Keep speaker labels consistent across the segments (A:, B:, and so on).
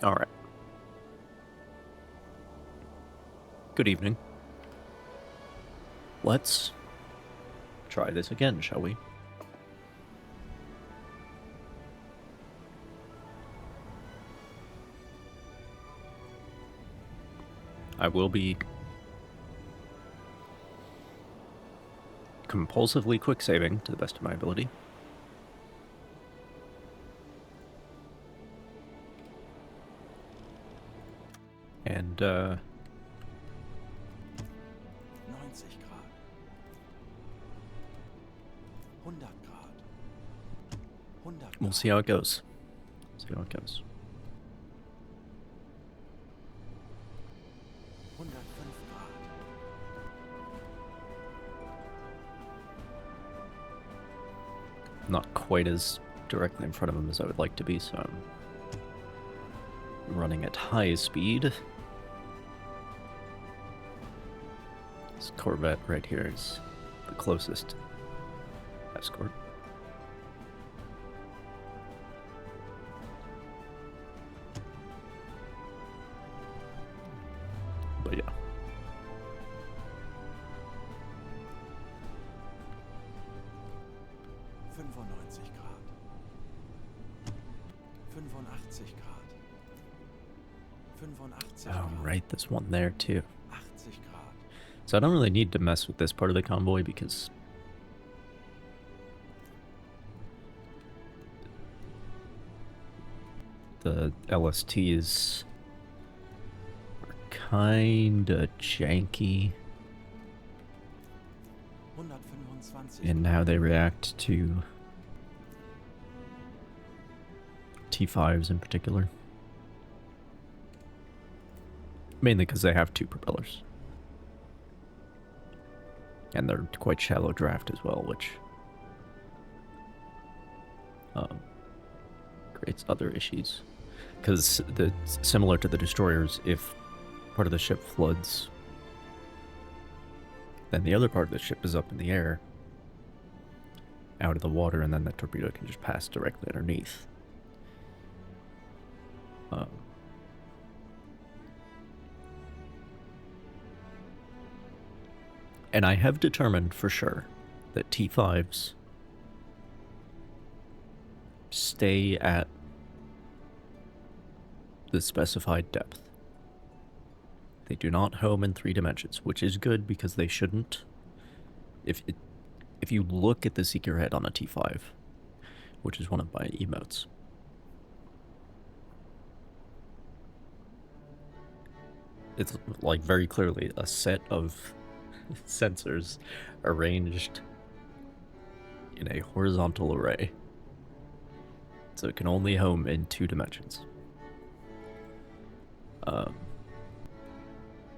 A: All right. Good evening. Let's try this again, shall we? I will be compulsively quick saving to the best of my ability. And
B: 90 Grad. 100 Grad. 100 Grad.
A: we'll see how it goes. See how it goes.
B: 105 Grad.
A: Not quite as directly in front of him as I would like to be, so I'm running at high speed. This Corvette right here is the closest escort. But yeah.
B: Grad. 85 Grad. 85
A: Oh,
B: Grad.
A: right, there's one there too.
B: 80 Grad.
A: So I don't really need to mess with this part of the convoy because the LSTs are kinda janky
B: 125
A: in how they react to T5s in particular. Mainly because they have two propellers. And they're quite shallow draft as well, which creates other issues. Because similar to the destroyers, if part of the ship floods, then the other part of the ship is up in the air, out of the water, and then the torpedo can just pass directly underneath. And I have determined for sure that T5s stay at the specified depth. They do not home in 3 dimensions, which is good because they shouldn't. If you look at the seeker head on a T5, which is one of my emotes, it's like very clearly a set of sensors arranged in a horizontal array. So it can only home in 2 dimensions.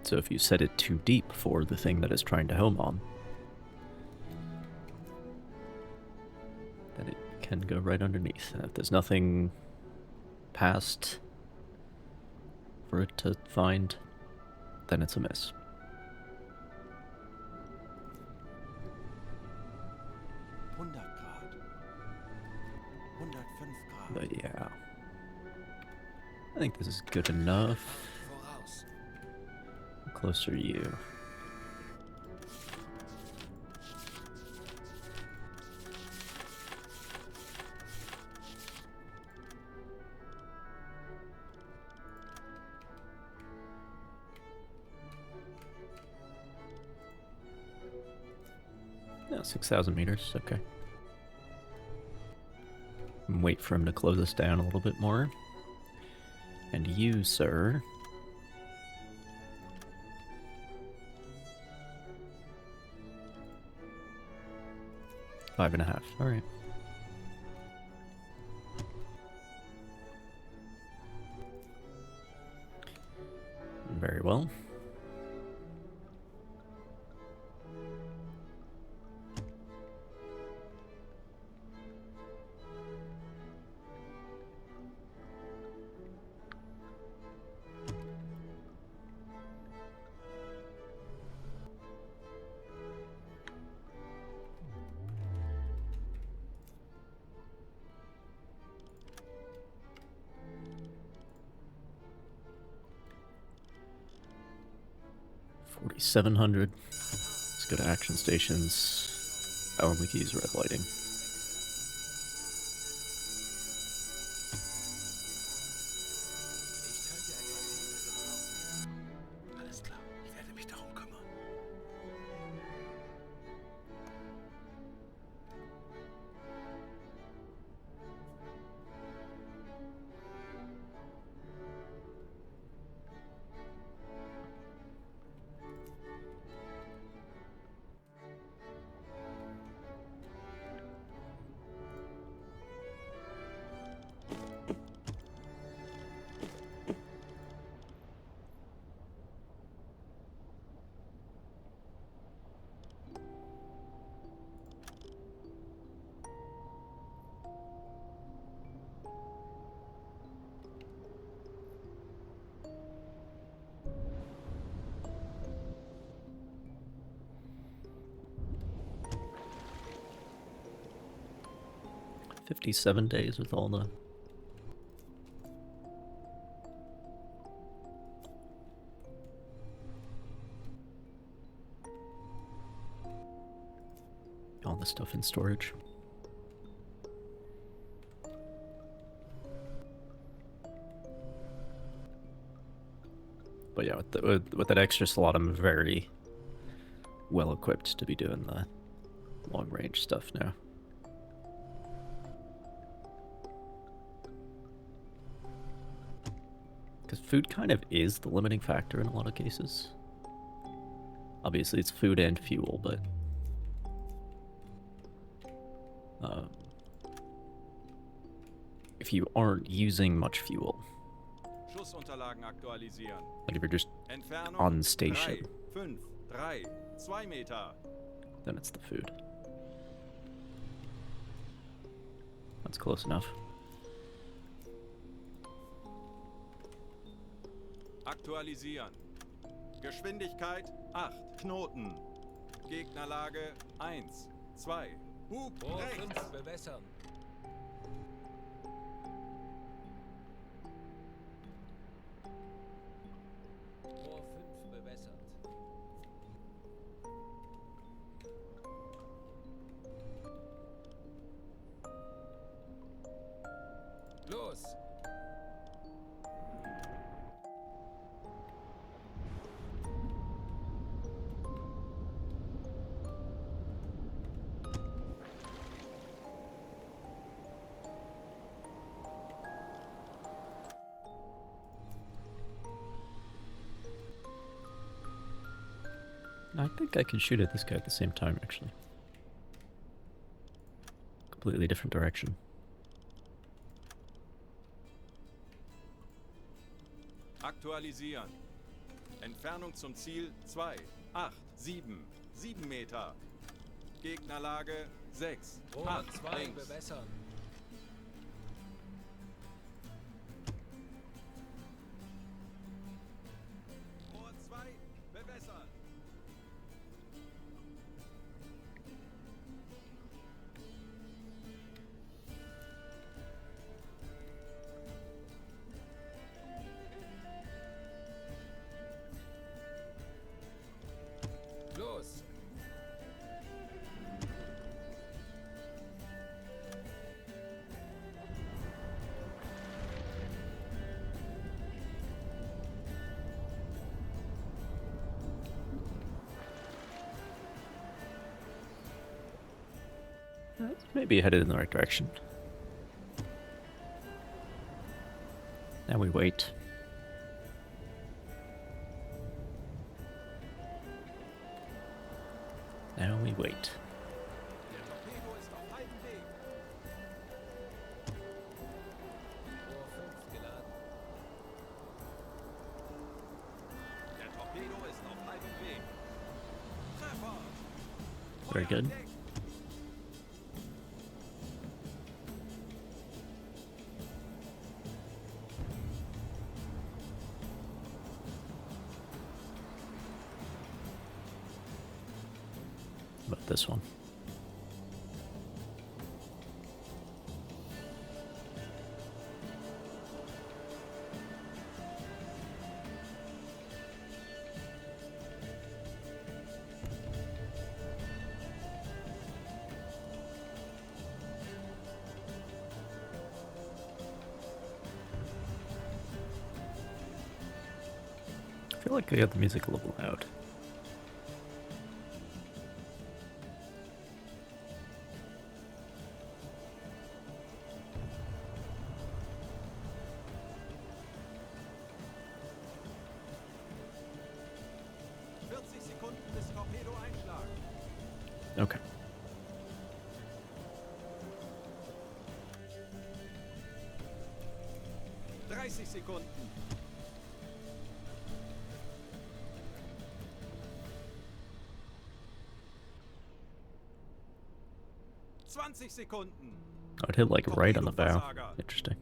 A: So if you set it too deep for the thing that it's trying to home on, then it can go right underneath. And if there's nothing past for it to find, then it's a miss. But yeah, I think this is good enough. How close are you? No, 6,000 meters, okay. Wait for him to close us down a little bit more. And you, sir. Five and a half. All right. Very well. 5700. Let's go to action stations. Oh, and we can use red lighting.
B: Alles klar, ich werde mich darum kümmern.
A: $57 days with all the stuff in storage. But yeah, with that extra slot, I'm very well equipped to be doing the long range stuff now. Because food kind of is the limiting factor in a lot of cases. Obviously, it's food and fuel, but if you aren't using much fuel, like if you're just on station,
B: 3, 5, 3, 2 Meter.
A: then it's the food. That's close enough.
B: Aktualisieren. Geschwindigkeit 8 Knoten. Gegnerlage 1, 2. Hub rechts.
C: Bewässern. Rohr 5 bewässert. Los!
A: I think I can shoot at this guy at the same time, actually. Completely different direction.
B: Aktualisieren. Entfernung zum Ziel 2, 8, 7. 7 Meter. Gegnerlage 6,
C: Rohr
B: 8
C: 2
B: links.
C: bewässern.
B: Rohr 2 bewässert.
C: Los!
A: That's maybe headed in the right direction. Now we wait. Now we wait.
B: Der Torpedo ist auf halbem Weg.
C: Rohr 5 geladen.
B: Der Torpedo ist auf halbem Weg. Treffer.
A: Very good.
B: Feuer entdeckt.
A: About this one. feel like I got the music a little loud.
B: Sekunden bis Torpedo-Einschlag.
A: Okay.
B: Sekunden. 20 Sekunden.
A: Oh, it hit like right on the bow. Interesting.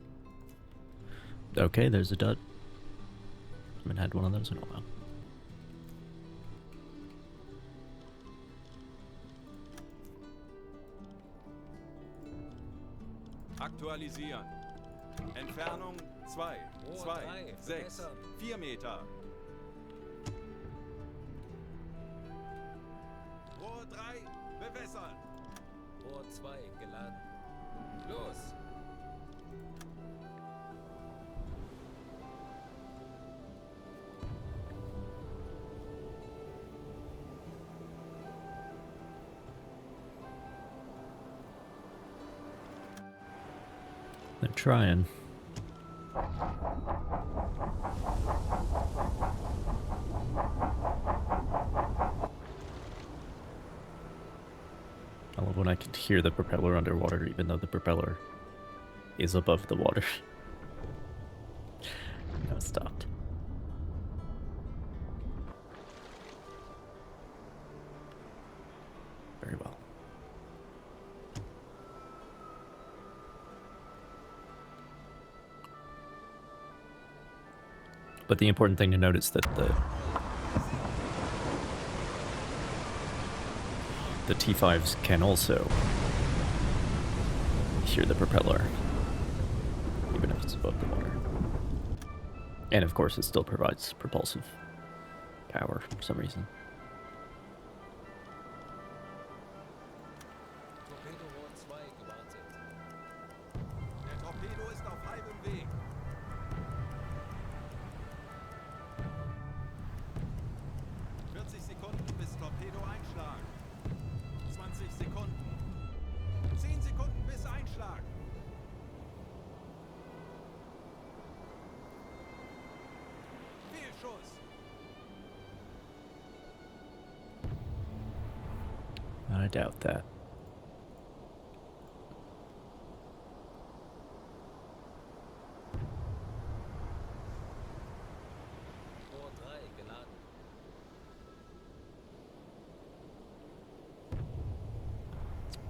A: Okay, there's a dud. Haven't had one of those in a while.
B: Aktualisieren. Entfernung 2, 2, 6, 4 Meter. Rohr 3, bewässern.
C: Rohr 2 geladen. Los!
A: They're trying. I love when I can hear the propeller underwater, even though the propeller is above the water. No, it stopped. Very well. But the important thing to note is that the T5s can also hear the propeller, even if it's above the water. And of course, it still provides propulsive power for some reason.
C: Torpedorohr 2 gewartet.
B: Der Torpedo ist auf halbem Weg. 40 Sekunden bis Torpedo-Einschlag. 20 Sekunden. 10 Sekunden bis Einschlag. Fehlschuss.
A: I doubt that.
C: Rohr 3 geladen.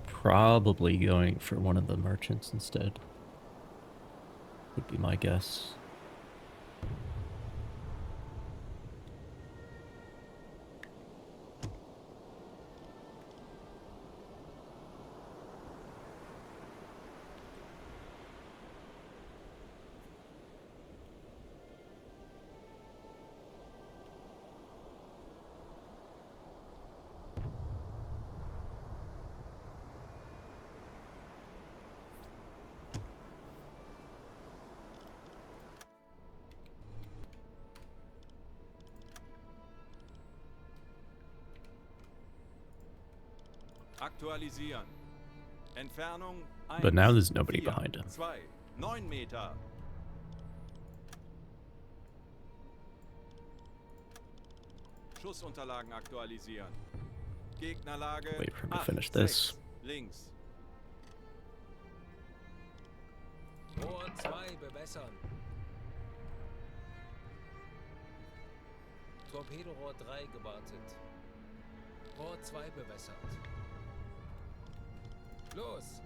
A: Probably going for one of the merchants instead. Would be my guess.
B: Aktualisieren. Entfernung 1.
A: But now there's nobody
B: 4,
A: behind him.
B: 2, 9 Meter. Schussunterlagen aktualisieren. Gegnerlage
A: Wait for him to
B: 8,
A: finish
B: 6,
A: this.
B: links.
C: Rohr 2 bewässern. Torpedorohr 3 gewartet. Rohr 2 bewässert. Los!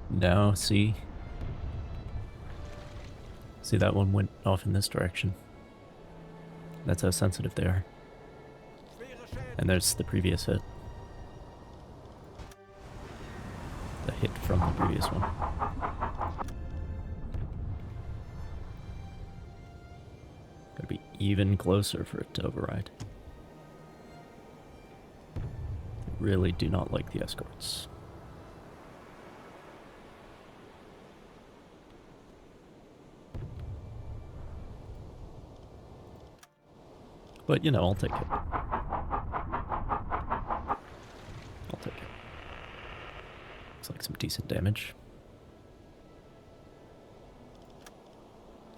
A: Now, see? See, that one went off in this direction. That's how sensitive they are.
B: Schwere Schäden.
A: And there's the previous hit. The hit from the previous one. Gotta be even closer for it to override. really do not like the escorts. But, you know, I'll take it. I'll take it. Looks like some decent damage.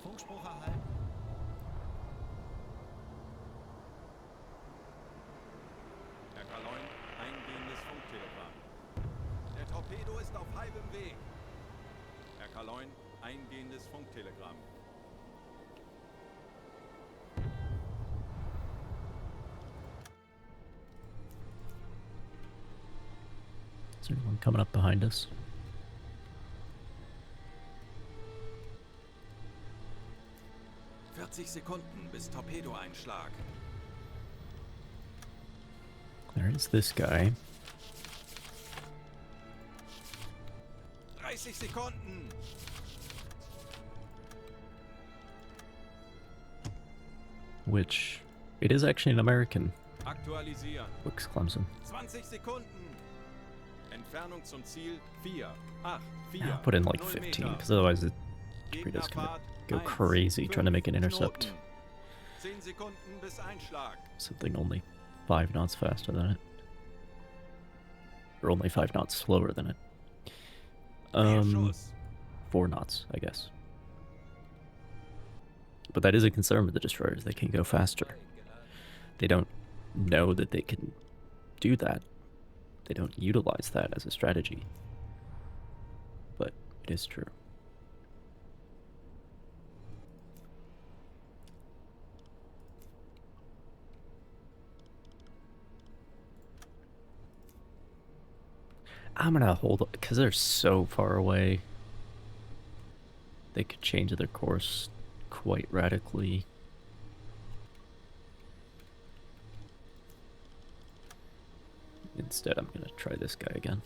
B: Funkspruch erhalten. Herr Kaloin, eingehendes Funktelegramm. Der Torpedo ist auf halbem Weg. Herr Kaloin, eingehendes Funktelegramm.
A: Is there anyone coming up behind us?
B: Sekunden bis Torpedoeinschlag.
A: There is this guy.
B: 30 Sekunden.
A: Which, it is actually an American.
B: Aktualisieren.
A: Looks Clemson.
B: 20 Sekunden. Entfernung zum Ziel 4, 8, 4.
A: I'll put in like
B: 0
A: 15,
B: Meter.
A: because otherwise the torpedo's gonna go crazy trying to make an intercept.
B: 10 Sekunden bis Einschlag.
A: Something only 5 knots faster than it. Or only 5 knots slower than it. 4 knots, I guess. But that is a concern with the destroyers. They can go faster. They don't know that they can do that. They don't utilize that as a strategy. But it is true. I'm gonna hold up, because they're so far away. They could change their course quite radically. Instead, I'm gonna try this guy again.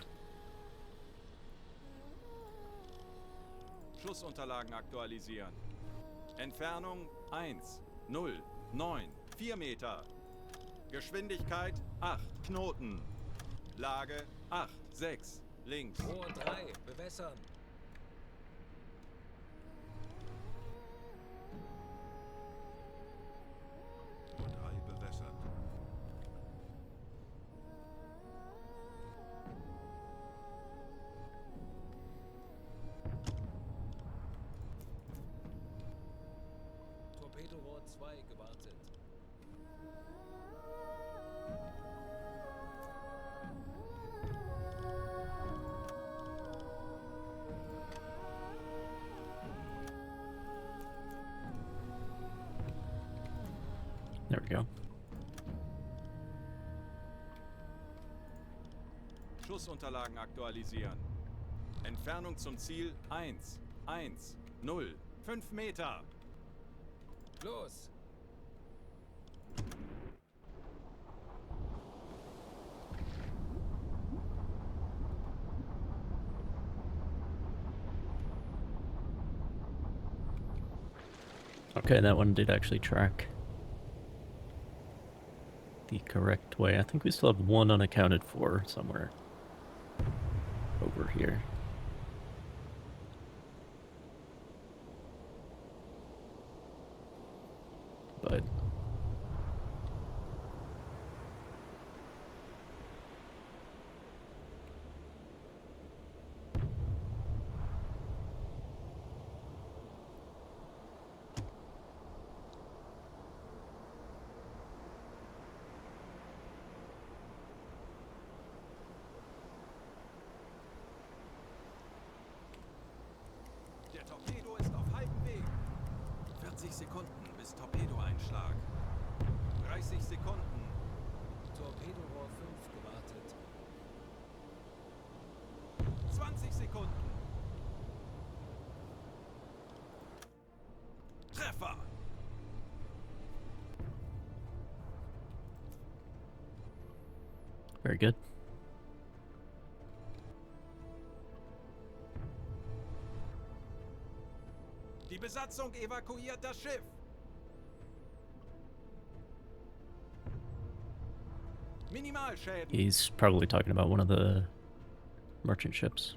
B: Schussunterlagen aktualisieren. Entfernung 1, 0, 9, 4 Meter. Geschwindigkeit 8 Knoten. Lage 8, 6, links.
C: Rohr 3, bewässern.
B: Rohr 3 bewässert.
C: Torpedorohr 2 gewartet.
A: There we go.
B: Schussunterlagen aktualisieren. Entfernung zum Ziel 1, 1, 0, 5 Meter.
C: Los!
A: Okay, that one did actually track the correct way. I think we still have one unaccounted for somewhere over here. But
B: Der Torpedo ist auf halbem Weg. 40 Sekunden bis Torpedoeinschlag. 30 Sekunden.
C: Torpedorohr 5 gewartet.
B: 20 Sekunden. Treffer.
A: very good.
B: Die Besatzung evakuiert das Schiff. Minimalschäden.
A: He's probably talking about one of the merchant ships.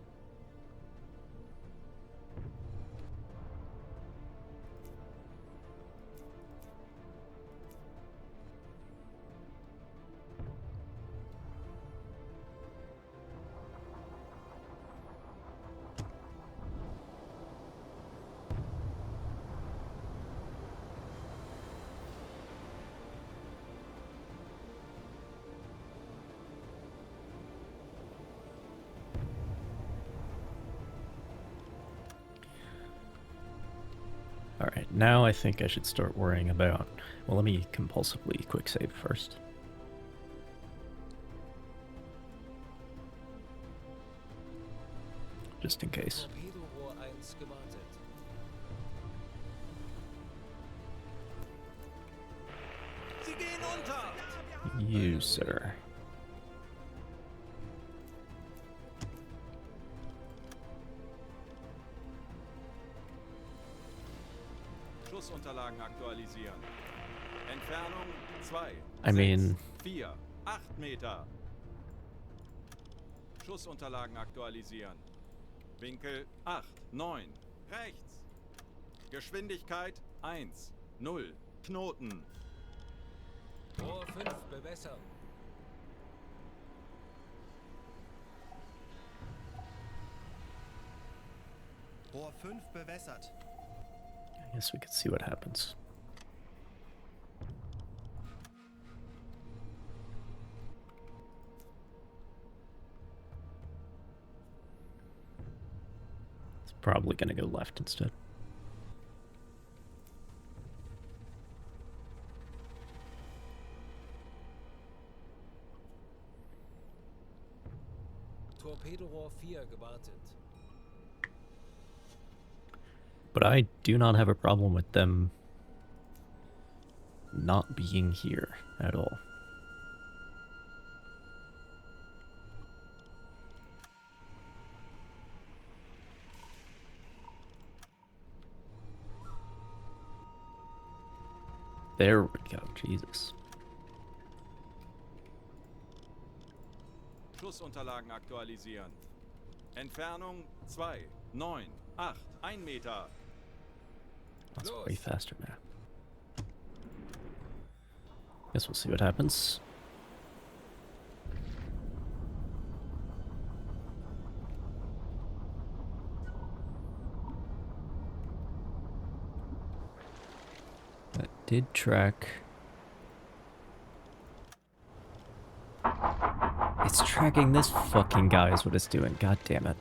A: Alright, now I think I should start worrying about... Well, let me compulsively quick save first. Just in case.
C: Torpedorohr 1 gewartet.
B: Sie gehen unter.
A: You, sir.
B: Schussunterlagen aktualisieren. Entfernung 2.
A: I mean...
B: 4, 8 Meter. Schussunterlagen aktualisieren. Winkel 8, 9. Rechts. Geschwindigkeit 1, 0. Knoten.
C: Rohr 5 bewässern.
D: Rohr 5 bewässert.
A: I guess we could see what happens. It's probably gonna go left instead.
C: Torpedorohr 4 gewartet.
A: But I do not have a problem with them not being here at all. There we go, Jesus.
B: Schussunterlagen aktualisieren. Entfernung 2, 9, 8, 1 Meter.
A: That's way faster now. Guess we'll see what happens. That did track. It's tracking this fucking guy is what it's doing. God damn it.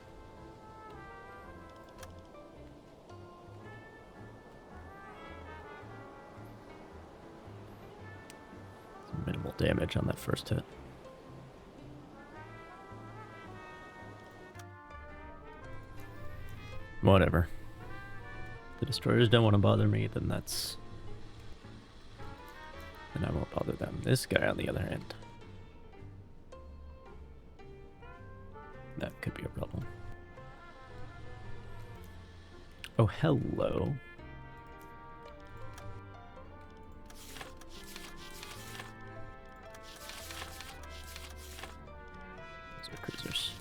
A: Minimal damage on that first hit. Whatever. The destroyers don't want to bother me, then that's... Then I won't bother them. This guy, on the other hand... That could be a problem. Oh, hello. Those are cruisers.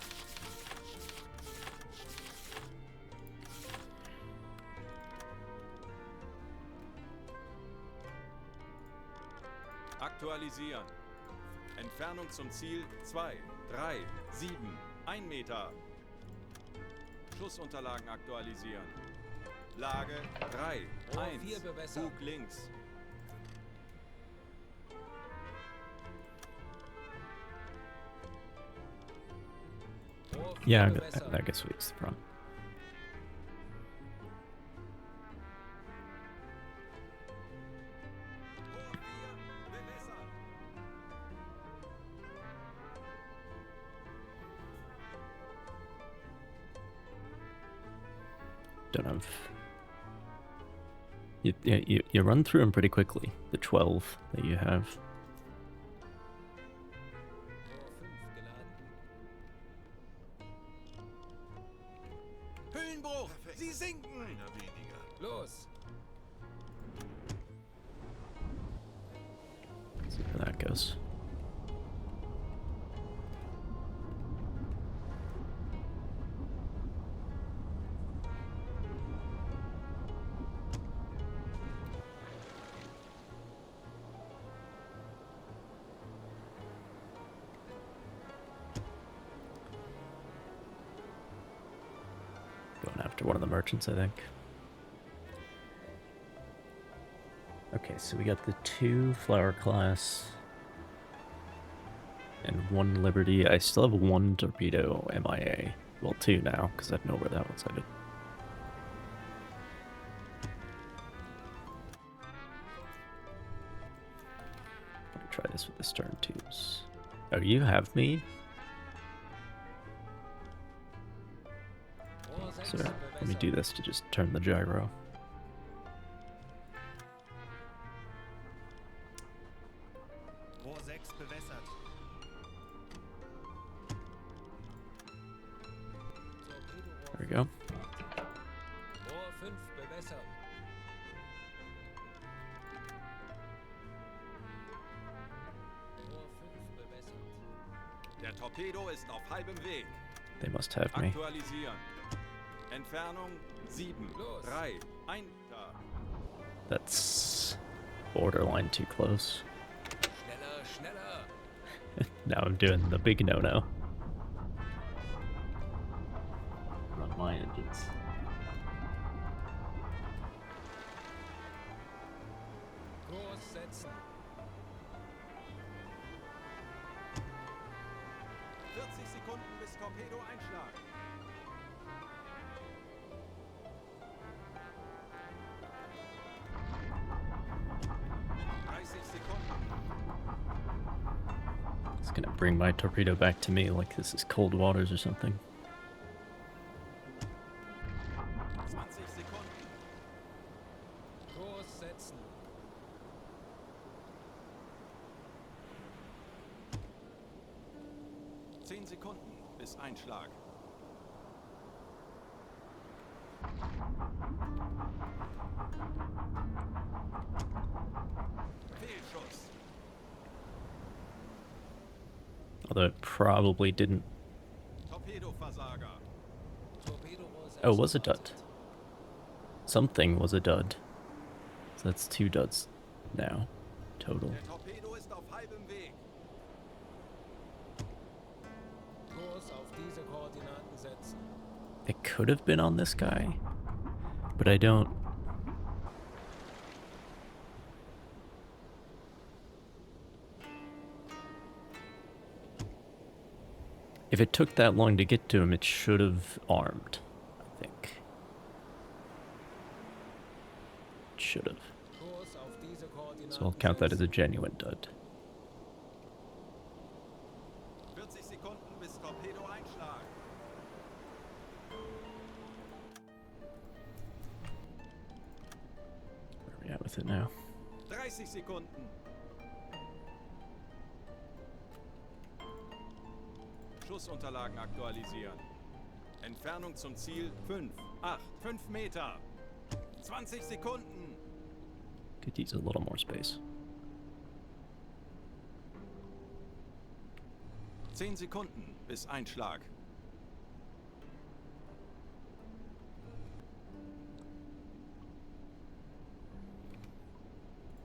B: Aktualisieren. Entfernung zum Ziel 2, 3, 7, 1 Meter. Schussunterlagen aktualisieren. Lage 3,
C: Rohr
B: 1.
C: 4 bewässern.
B: Bug links.
C: Rohr 4
A: Yeah,
C: bewässern.
A: I guess we use the front. Don't have... You run through them pretty quickly, the 12 that you have.
C: Rohr 5 geladen.
B: Höhenbruch! Sie sinken!
C: Los!
A: Let's see how that goes. after one of the merchants, I think. Okay, so we got the 2 flower class and 1 Liberty. I still have 1 torpedo MIA. Well, 2 now, because I know where that one's headed. Let me try this with the stern 2s. Oh, you have me? Sir, let me do this to just turn the gyro.
D: Rohr 6 bewässert.
A: There we go.
C: Rohr 5 bewässert. Rohr 5 bewässert.
B: Der Torpedo ist auf halbem Weg.
A: They must have me.
B: Aktualisieren. Entfernung 7, 3, 1.
A: That's borderline too close.
C: Schneller, schneller.
A: Now I'm doing the big no-no. Run my engines.
C: Kurs setzen.
B: 40 Sekunden bis Torpedo-Einschlag.
A: It's gonna bring my torpedo back to me like this is cold waters or something.
B: 20 Sekunden.
C: Kurs setzen.
B: Zehn Sekunden bis Einschlag. Fehlschuss.
A: Although it probably didn't.
B: Torpedoversager.
C: Torpedorohr 6
A: Oh, it was a
C: gewartet.
A: dud. Something was a dud. So that's 2 duds now, total.
B: Der Torpedo ist auf halbem Weg.
C: Kurs auf diese Koordinaten setzen.
A: It could have been on this guy, but I don't. If it took that long to get to him, it should have armed, I think. It should have.
C: Kurs auf diese Koordinaten
A: So I'll count that as
C: setzen.
A: a genuine dud.
B: 40 Sekunden bis Torpedo-Einschlag.
A: Where are we at with it now?
B: 30 Sekunden. Schussunterlagen aktualisieren. Entfernung zum Ziel 5, 8, 5 Meter. 20 Sekunden.
A: Could use a little more space.
B: 10 Sekunden bis Einschlag.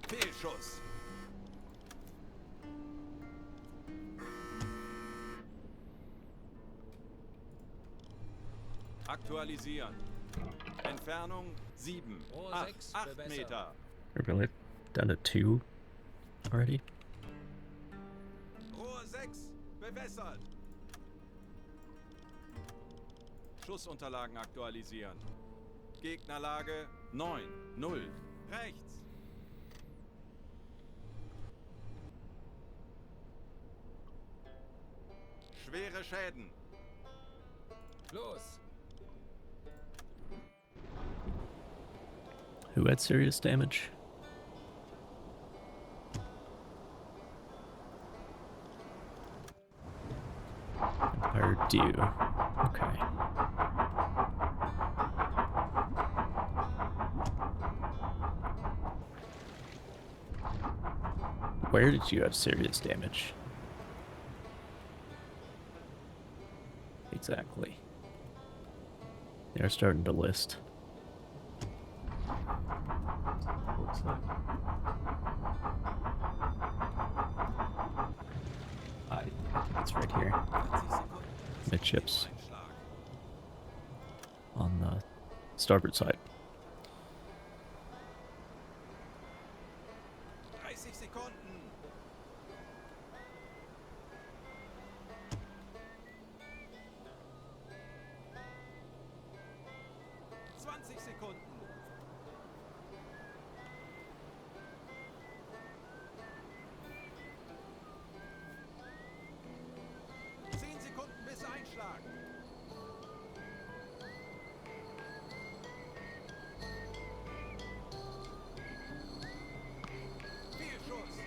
B: Fehlschuss. Aktualisieren. Entfernung 7,
C: Rohr
B: 8,
C: 6
B: 8
C: bewässert.
B: Meter.
A: We're really down to 2 already.
B: Rohr 6 bewässert. Schussunterlagen aktualisieren. Gegnerlage 9, 0. Rechts. Schwere Schäden.
C: Los.
A: Who had serious damage? Empire Dew. Okay. Where did you have serious damage? Exactly. They're starting to list. Looks like. I think it's right here.
B: 40 Sekunden bis
A: Midships.
B: Torpedo-Einschlag.
A: On the Starboard side.
B: 30 Sekunden. 20 Sekunden. 10 Sekunden bis Einschlag. Fehlschuss.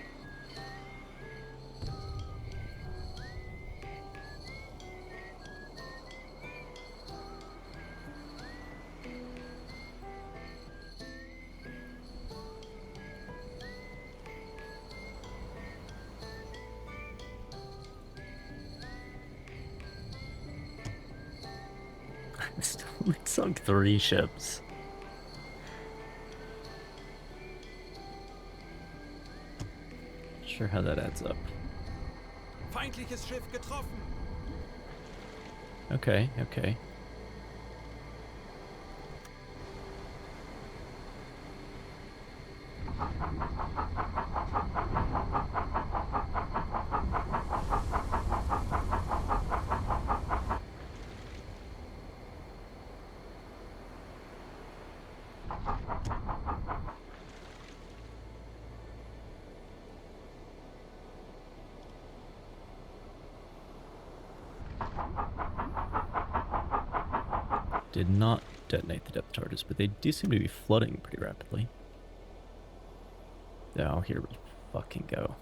A: Still only sunk 3 ships. Not sure how that adds up.
B: Feindliches Schiff getroffen.
A: Okay, okay. Did not detonate the depth charges, but they do seem to be flooding pretty rapidly. Oh, here we fucking go.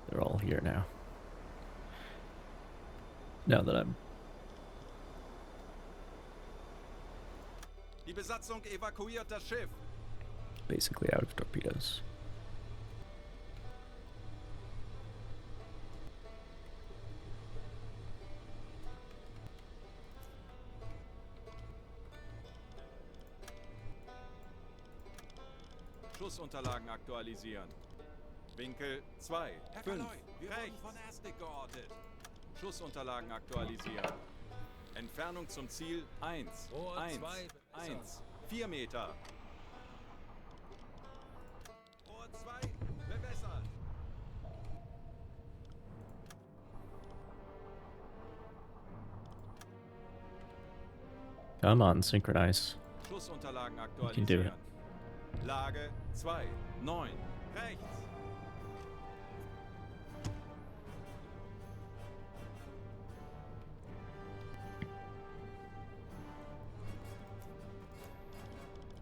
A: They're all here now. Now that I'm...
B: Die Besatzung evakuiert das Schiff.
A: basically out of torpedoes.
B: Schussunterlagen aktualisieren. Winkel 2, 5, rechts. Von Erstig geortet. Schussunterlagen aktualisieren. Entfernung zum Ziel 1,
C: Rohr
B: 1,
C: 2,
B: 1, 4 Meter. Rohr 2, bewässert.
A: Come on, synchronize.
B: Schussunterlagen
A: You can do it.
B: aktualisieren. Lage 2, 9, rechts.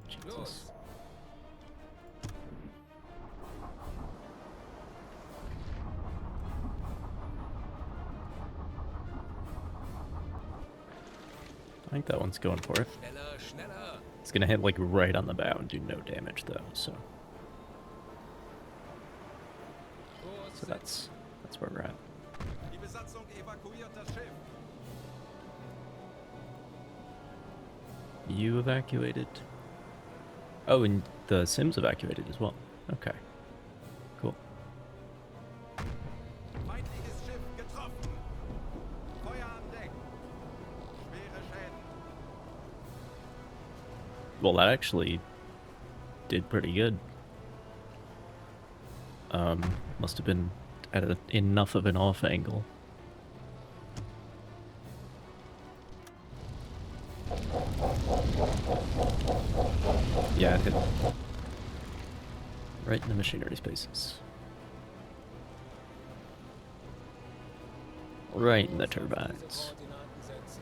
A: Jesus.
C: Los.
A: I think that one's going for it.
C: Schneller, schneller.
A: It's gonna hit like right on the bow and do no damage though, so
C: Kurs
A: that's where we're at.
B: Die Besatzung evakuiert das Schiff.
A: You evacuated? Oh, and the Sims evacuated as well. Okay. Cool.
B: Feindliches Schiff getroffen. Feuer an Deck. Schwere Schäden.
A: Well, that actually did pretty good. Must have been at enough of an off angle. Yeah, it hit right in the machinery spaces. Right in the
C: Kurs auf diese
A: turbines.
C: Koordinaten setzen.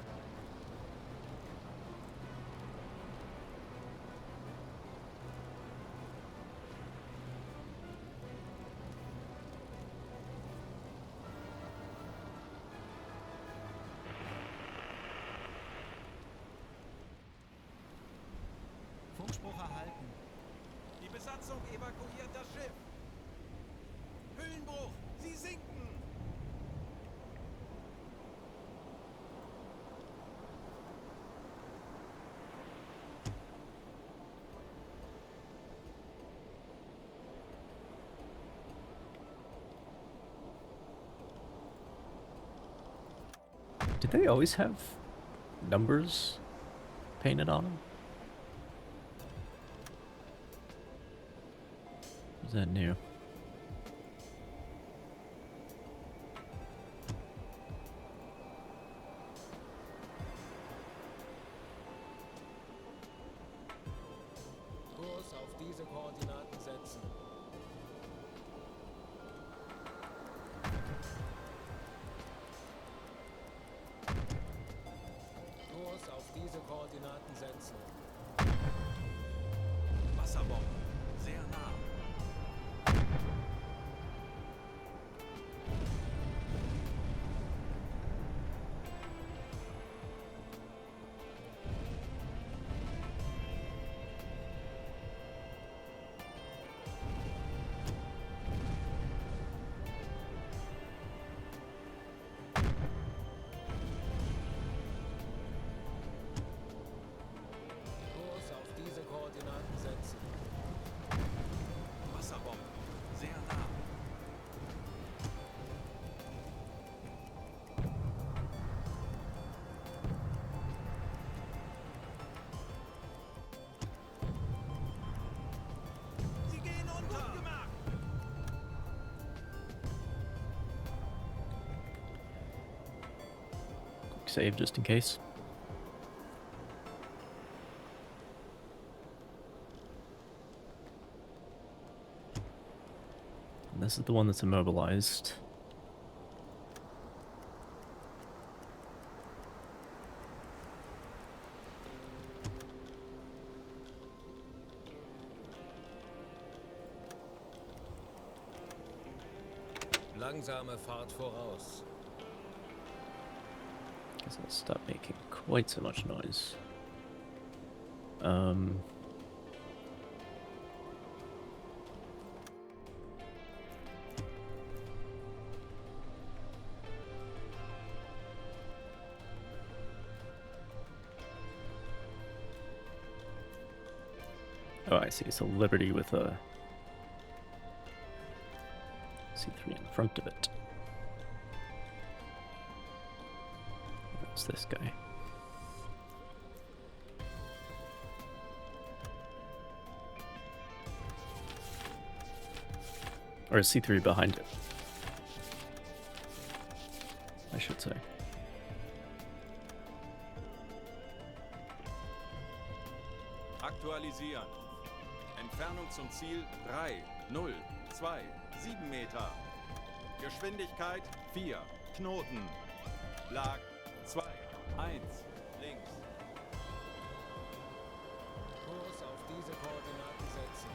D: Funkspruch erhalten.
B: Die Besatzung evakuiert das Schiff. Hüllenbruch. Sie sinken.
A: Did they always have numbers painted on them? Is that new?
C: Kurs auf diese Koordinaten setzen. Kurs auf diese Koordinaten setzen.
B: Wasserbomben. Sehr nah.
C: Kurs auf diese Koordinaten setzen.
B: Wasserbomben. Sehr nah. Sie gehen unter. Gut gemacht.
A: Quick save just in case. And this is the one that's immobilized.
C: Langsame Fahrt voraus.
A: Guess I'll stop making quite so much noise. Oh, I see. So Liberty with a C3 in front of it. That's this guy. Or a C3 behind it, I should say.
B: Aktualisieren. Entfernung zum Ziel 3, 0, 2, 7 Meter. Geschwindigkeit 4, Knoten. Lag 2, 1, links.
C: Kurs auf diese Koordinaten setzen.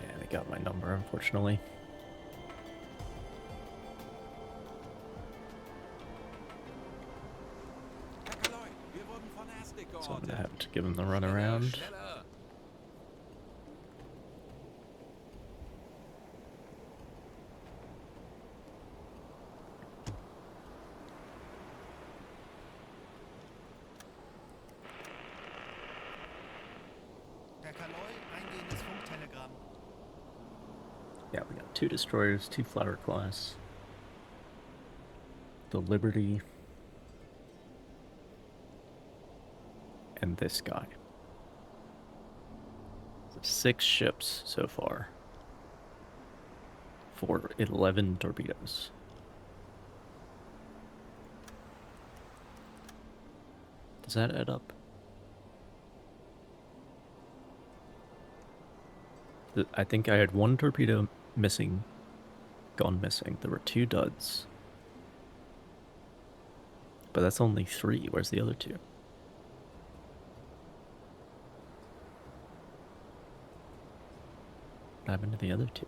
A: Yeah, they got my number, unfortunately.
B: Herr Kaloi, wir wurden von Astic
A: So I'm gonna
B: geortet.
A: have to give him the run around.
C: Schneller!
D: Der Kaloi, eingehendes Funktelegramm.
A: Yeah, we got 2 destroyers, 2 flower class. The Liberty. And this guy. So 6 ships so far. For 11 torpedoes. Does that add up? I think I had 1 torpedo missing, gone missing. There were 2 duds. But that's only 3. Where's the other 2? What happened to the other 2?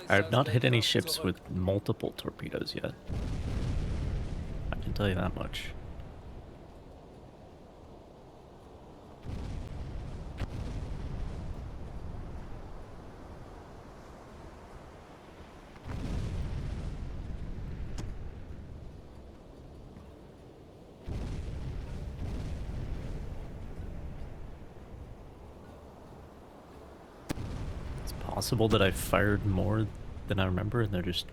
A: I have not hit any
C: Äußerst
A: ships
C: zurück.
A: with multiple torpedoes yet. I can tell you that much. It's possible that I fired more than I remember and they're just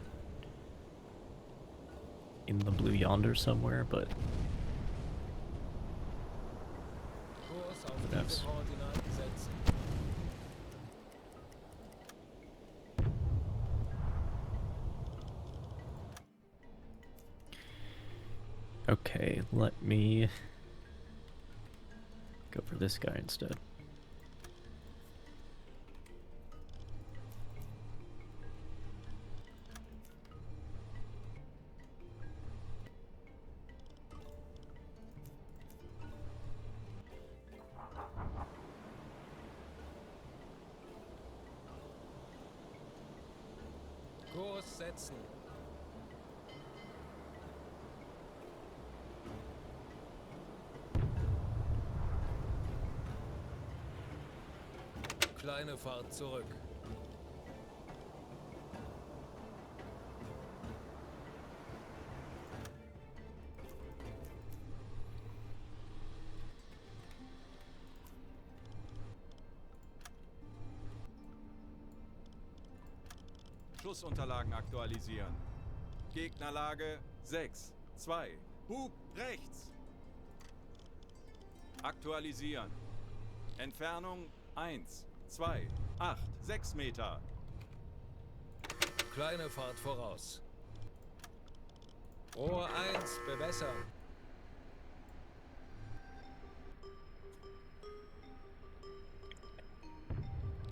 A: in the blue yonder somewhere, but
C: Kurs auf
A: Who
C: diese
A: knows?
C: Koordinaten setzen.
A: okay, let me go for this guy instead.
C: Kurs setzen. Kleine Fahrt zurück.
B: Schussunterlagen aktualisieren. Gegnerlage 6, 2. Bug rechts. Aktualisieren. Entfernung 1, 2, 8, 6 Meter.
C: Kleine Fahrt voraus. Rohr 1 bewässern.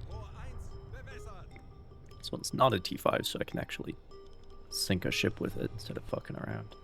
B: Rohr 1 bewässert.
A: This one's not a T5, so I can actually sink a ship with it instead of fucking around.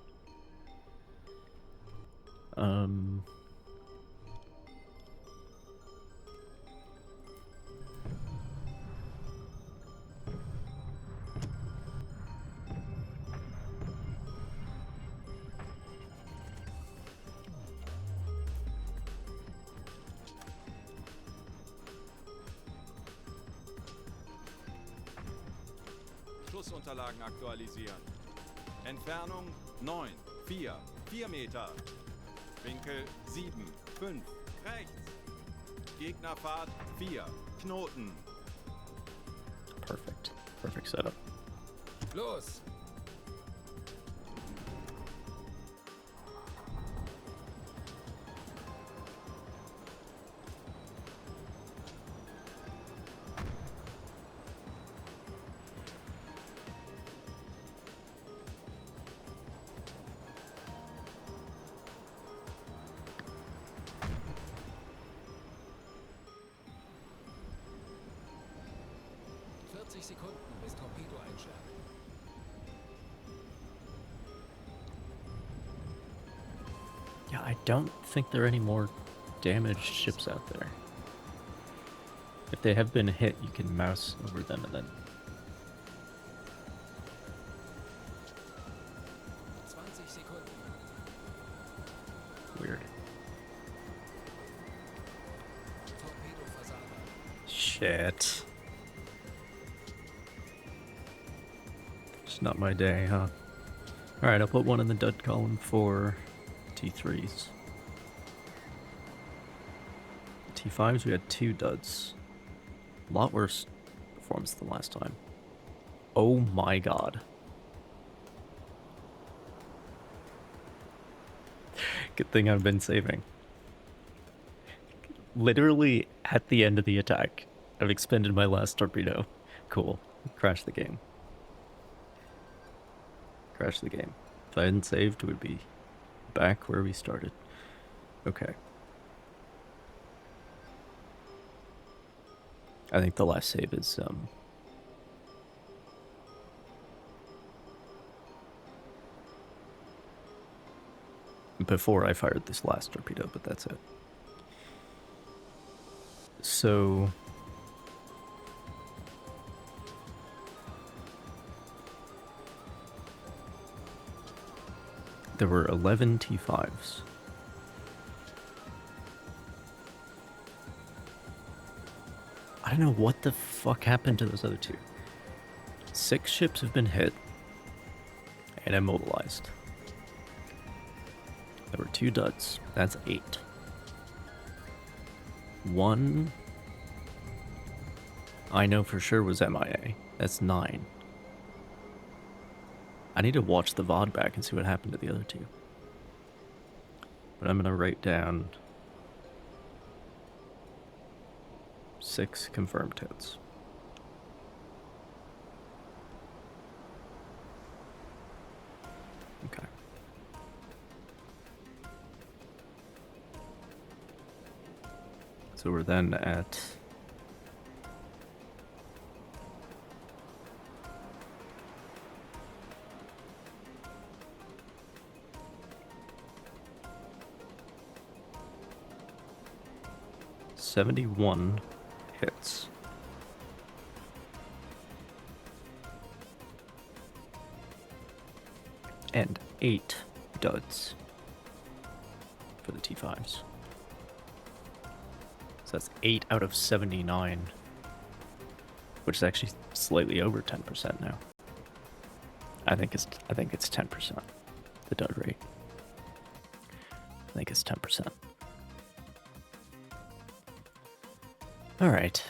B: Schussunterlagen aktualisieren. Entfernung 9, 4, 4 Meter. Winkel 7, 5, rechts. Gegnerfahrt 4, Knoten.
A: Perfect. Perfect setup.
C: Los! Sekunden bis Torpedo einschlagen.
A: Yeah, I don't think there are any more damaged ships out there. If they have been hit, you can mouse over them and then
C: 20 Sekunden.
A: weird.
C: Torpedo versagen.
A: Shit. It's not my day, huh? Alright, I'll put one in the dud column for T3s. T5s, we had 2 duds. A lot worse performance than last time. Oh my god. Good thing I've been saving. Literally at the end of the attack, I've expended my last torpedo. Cool. Crash the game. Crash the game. If I hadn't saved, it would be back where we started. Okay. I think the last save is, before I fired this last torpedo, but that's it. So There were 11 T5s. I don't know what the fuck happened to those other two. 6 ships have been hit and immobilized. There were 2 duds. That's 8. 1 I know for sure was MIA. That's 9. I need to watch the VOD back and see what happened to the other 2. But I'm gonna write down 6 confirmed hits. Okay. So we're then at 71 hits. And 8 duds for the T5s. So that's 8 out of 79, which is actually slightly over 10% now. I think it's 10%. The dud rate. I think it's 10%. All right.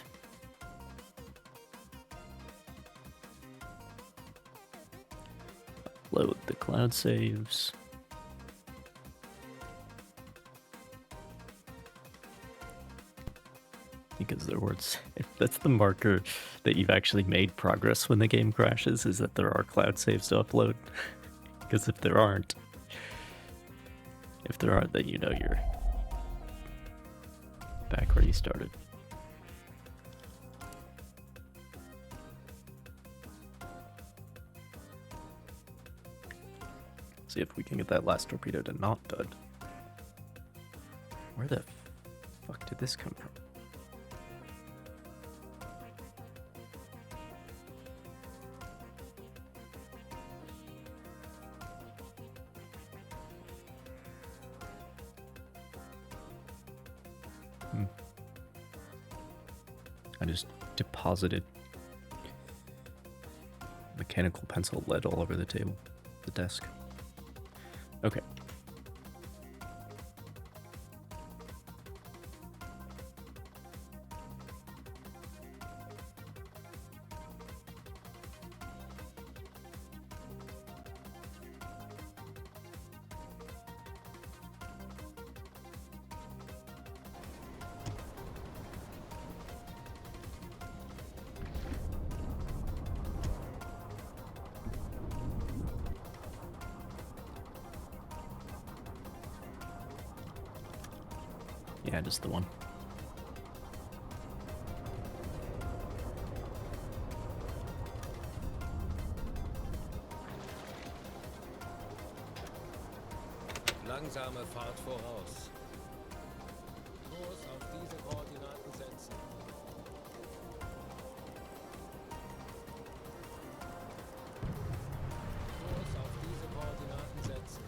A: Load the cloud saves. Because there was, that's the marker that you've actually made progress when the game crashes, is that there are cloud saves to upload. Because if there aren't, then you know you're back where you started. See if we can get that last torpedo to not dud. Where the fuck did this come from? I just deposited mechanical pencil lead all over the table, the desk. Okay. Yeah, just the one.
C: Langsame Fahrt voraus. Kurs auf diese Koordinaten setzen. Kurs auf diese Koordinaten setzen.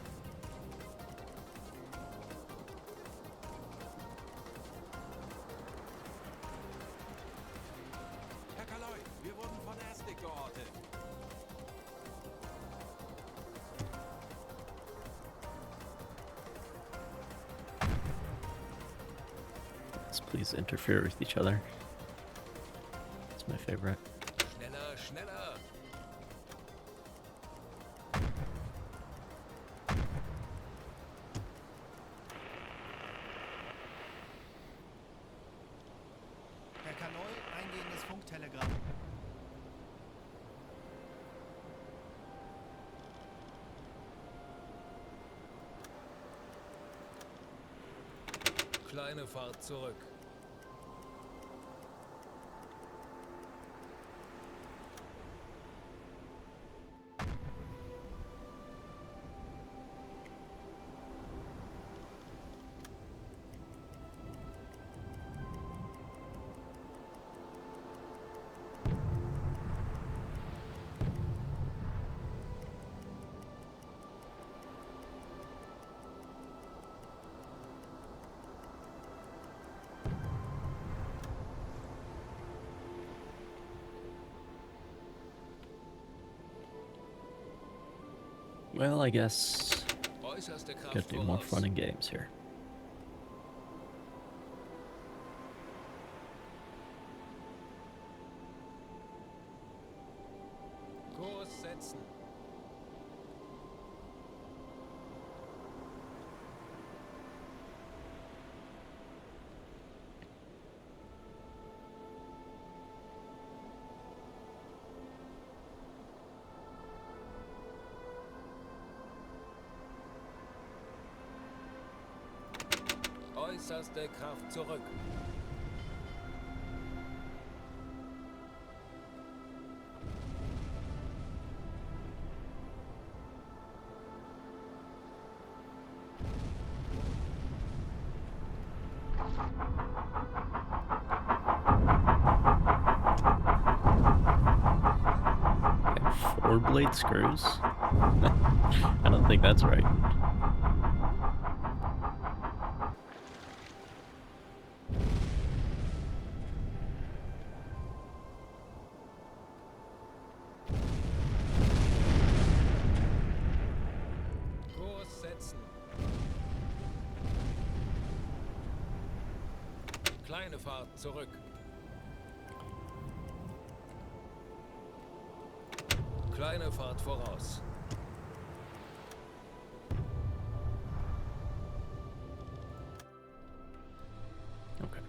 B: Herr Kaloi, wir wurden von Aztec geortet.
A: Let's please interfere with each other. That's my favorite.
C: Schneller, schneller!
D: Der Kaloi, eingehendes Funktelegramm.
C: Kleine Fahrt zurück.
A: Well, I guess
C: Äußerste
A: could
C: Kraft
A: do more
C: voraus.
A: fun and games here.
C: Kurs setzen. Äußerste Kraft zurück.
A: And 4-blade screws? I don't think that's right.
C: Kurs setzen. Kleine Fahrt zurück. Kleine Fahrt voraus.
A: Okay.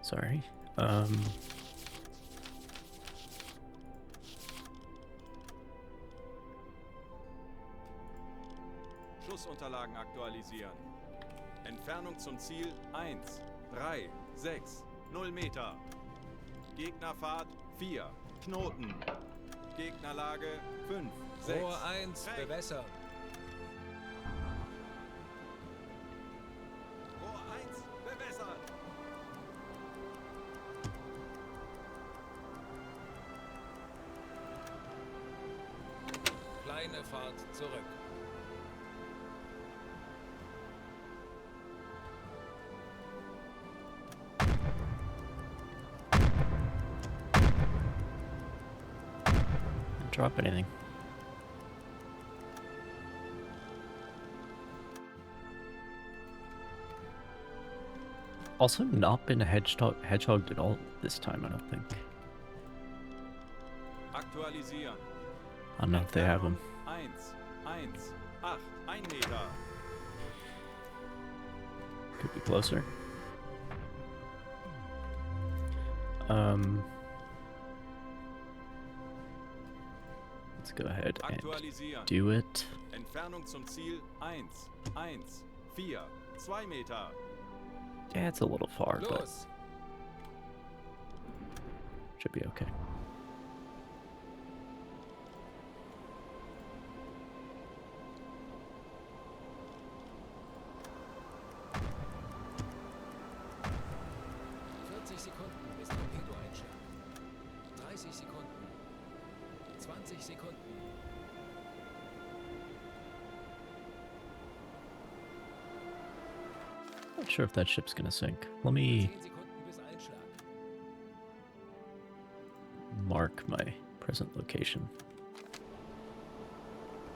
A: Sorry.
B: Schussunterlagen aktualisieren. Entfernung zum Ziel 1, 3, 6, 0 Meter. Gegnerfahrt 4, Knoten. Gegnerlage 5, 6.
C: Rohr 1 bewässern.
B: Rohr 1 bewässert.
C: Kleine Fahrt zurück.
A: Didn't drop anything. Also not been hedgehogged at all this time, I don't think.
B: Aktualisieren.
A: I don't know if they have them.
B: 1, 1, 8, 1 Meter.
A: Could be closer. Let's go ahead and
B: Aktualisieren.
A: do it.
B: Entfernung zum Ziel 1, 1, 4, 2 Meter.
A: Yeah, it's a little far, but
C: Los.
A: should be okay.
C: Sekunden bis Torpedo-Einschlag. 30 Sekunden. 20 Sekunden.
A: Not sure if that ship's gonna sink. Let me
C: 10 Sekunden bis Einschlag.
A: mark my present location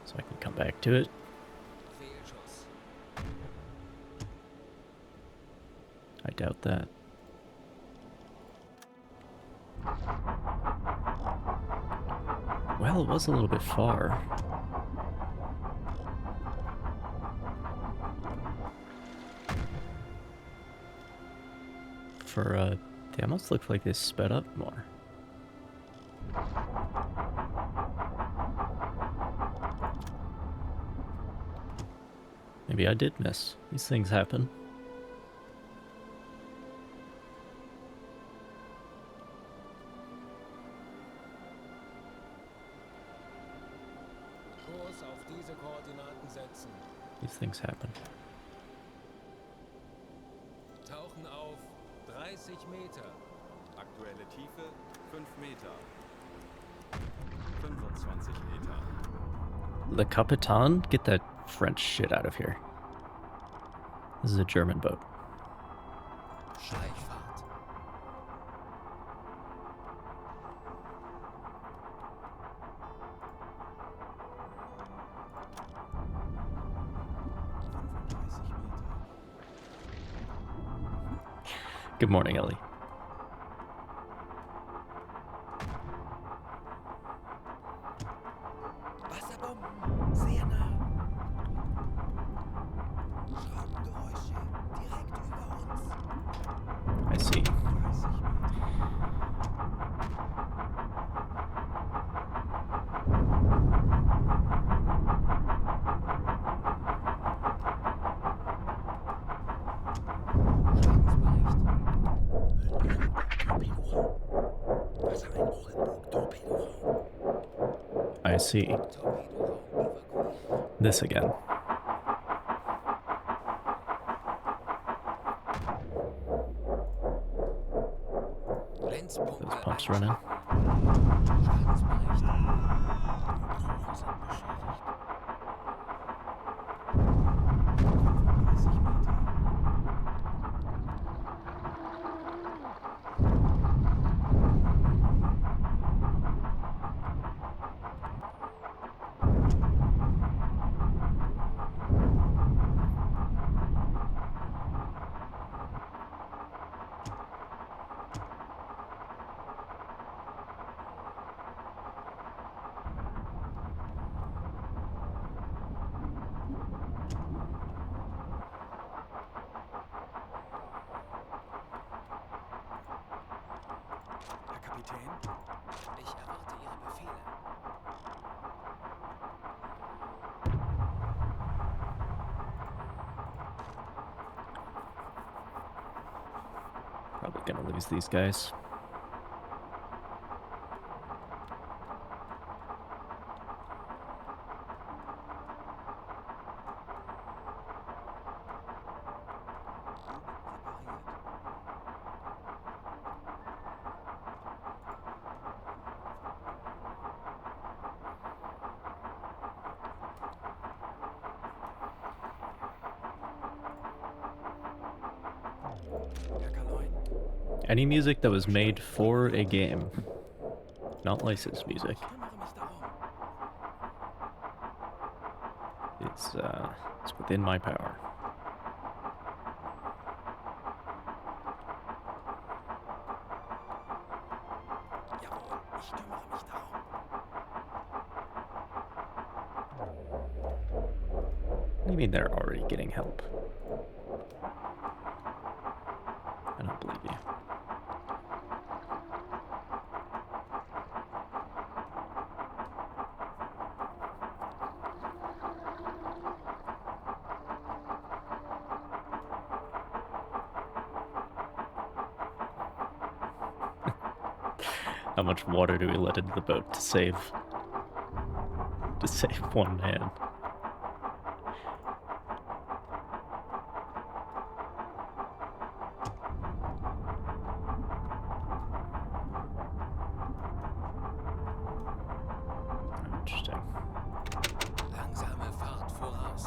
A: so I can come back to it.
C: Fehlschuss.
A: I doubt that. Well, it was a little bit far. They almost look like they sped up more. Maybe I did miss. These things happen.
C: Kurs auf diese Koordinaten setzen.
A: These things happen.
C: Tauchen auf 30 Meter.
B: Aktuelle Tiefe 5 Meter. 25 Meter.
A: The Capitan, get that French shit out of here. This is a German boat.
C: Schleichfahrt.
A: Good morning, Ellie.
C: Wasserbomben, sehr nah. Schraubengeräusche direkt über uns.
A: I see.
B: 30 Meter.
A: I see.
C: Torpedoraum evakuiert.
A: This again.
C: Grenzpumpe
A: Those pumps
C: einschalten.
A: running.
C: Schadensbericht. Hubschrauber sind beschädigt.
B: 30 Meter. Herr Kapitän,
C: Ich erwarte Ihre Befehle.
A: Probably gonna lose these guys.
B: repariert. Herr Kaloin,
A: Any music that was made for a game, not licensed music,
B: ich kümmere mich darum.
A: it's within my power.
B: Jawohl, ich kümmere mich darum.
A: What do you mean they're already getting help? I don't believe you. How much water do we let into the boat to save one man? Interesting.
C: Langsame Fahrt voraus.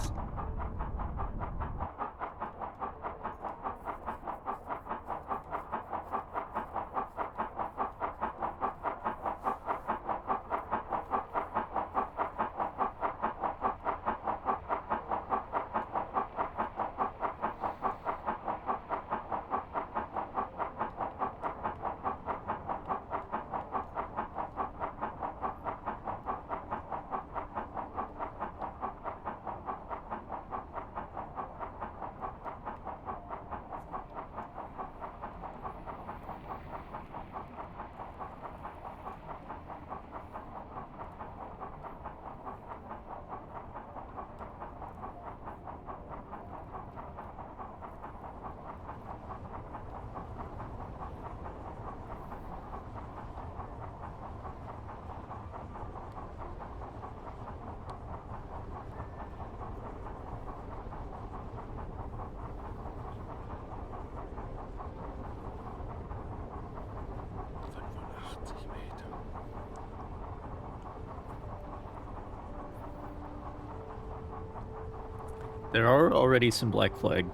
C: There are already some Black Flag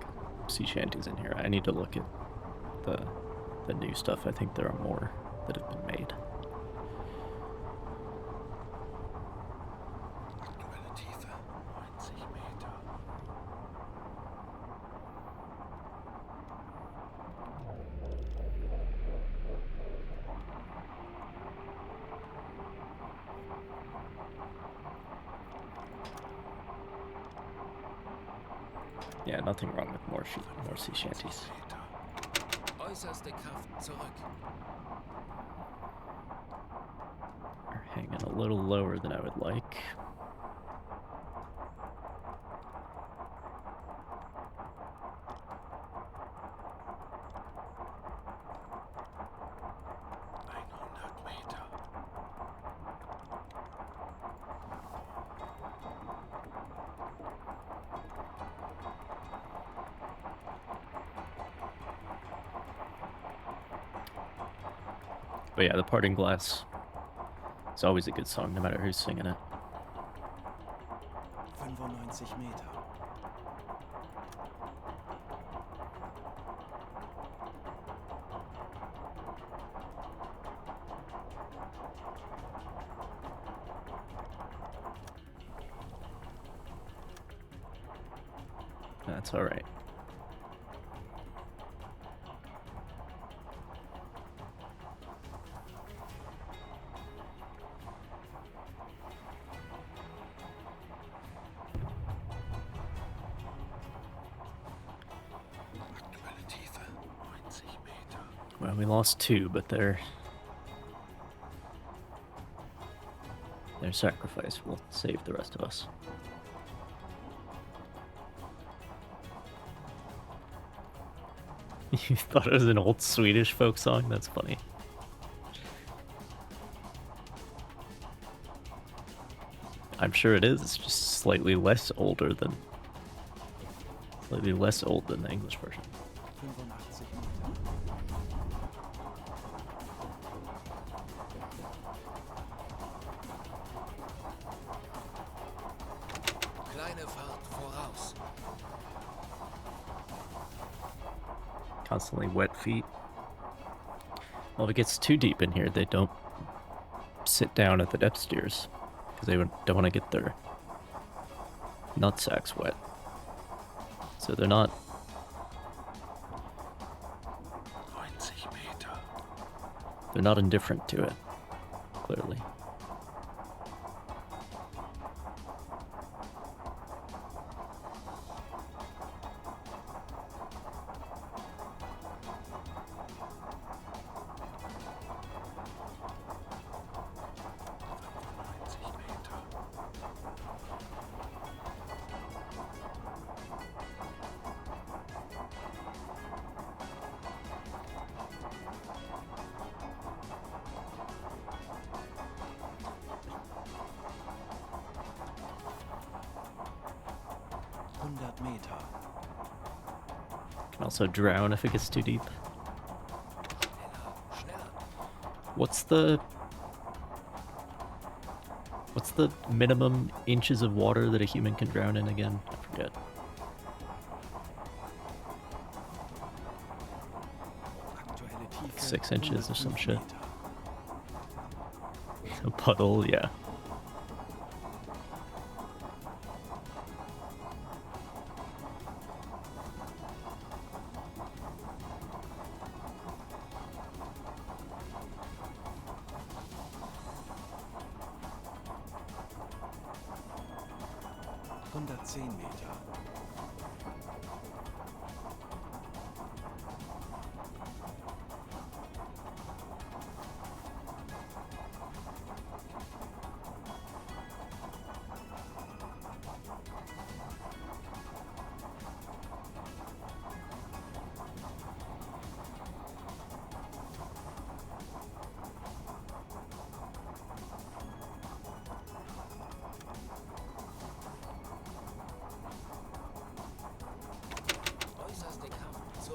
C: sea shanties in here. I need to look at
A: the new stuff. I think there are more that have been made.
E: Aktuelle Tiefe 90 Meter.
A: Yeah, nothing wrong with more sea shanties.
C: Äußerste Kraft zurück.
A: We're hanging a little lower than I would like.
E: Meter.
A: But yeah, the Parting Glass. It's always a good song, no matter who's singing it.
D: 95 Meter.
A: That's all right.
E: Aktuelle Tiefe 90 Meter.
A: Well, we lost 2, but their sacrifice will save the rest of us. You thought it was an old Swedish folk song? That's funny. I'm sure it is. It's just slightly less old than the English version.
D: 85 Meter.
C: Kleine Fahrt voraus.
A: Constantly wet feet. Well, if it gets too deep in here, they don't sit down at the depth steers because they don't want to get their nutsacks wet. So they're not
E: 90 Meter.
A: they're not indifferent to it. Clearly.
D: Meter.
A: Can also drown if it gets too deep. What's the minimum inches of water that a human can drown in again? I forget.
D: Aktuelle Tiefe
A: 6 inches or some
D: 105
A: shit.
D: Meter.
A: A puddle, yeah.
D: Meter.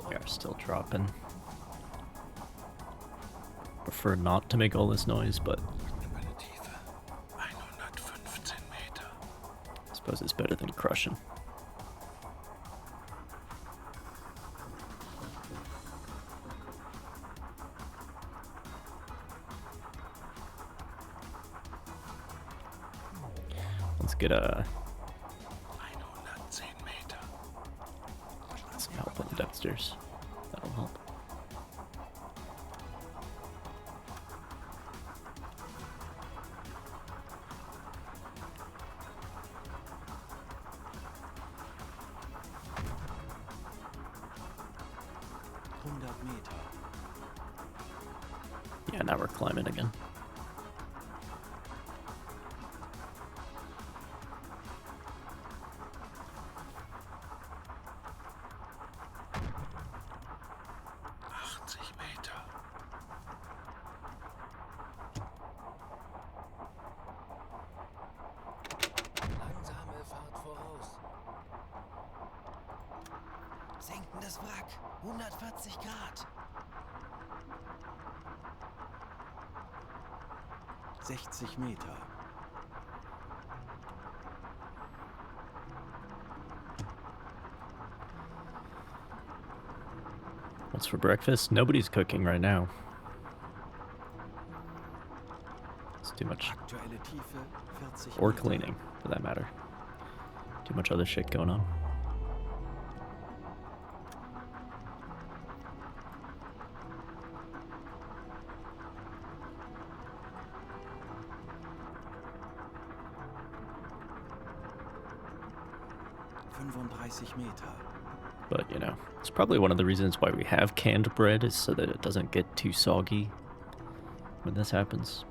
A: We are still dropping. Prefer not to make all this noise, but
E: Aktuelle Tiefe 115 Meter.
A: I suppose it's better than crushing. Let's get a
E: 110 Meter.
A: some help on the upstairs. That'll help.
D: Meter.
A: Yeah, now we're climbing again.
E: Meter.
C: Langsame Fahrt voraus.
F: Senken das Wrack. 140 Grad.
D: 60 Meter.
A: What's for breakfast? Nobody's cooking right now. It's too much.
D: Aktuelle Tiefe 40
A: Or
D: Meter.
A: cleaning, for that matter. Too much other shit going on.
D: Meter.
A: But, you know, it's probably one of the reasons why we have canned bread is so that it doesn't get too soggy when this happens.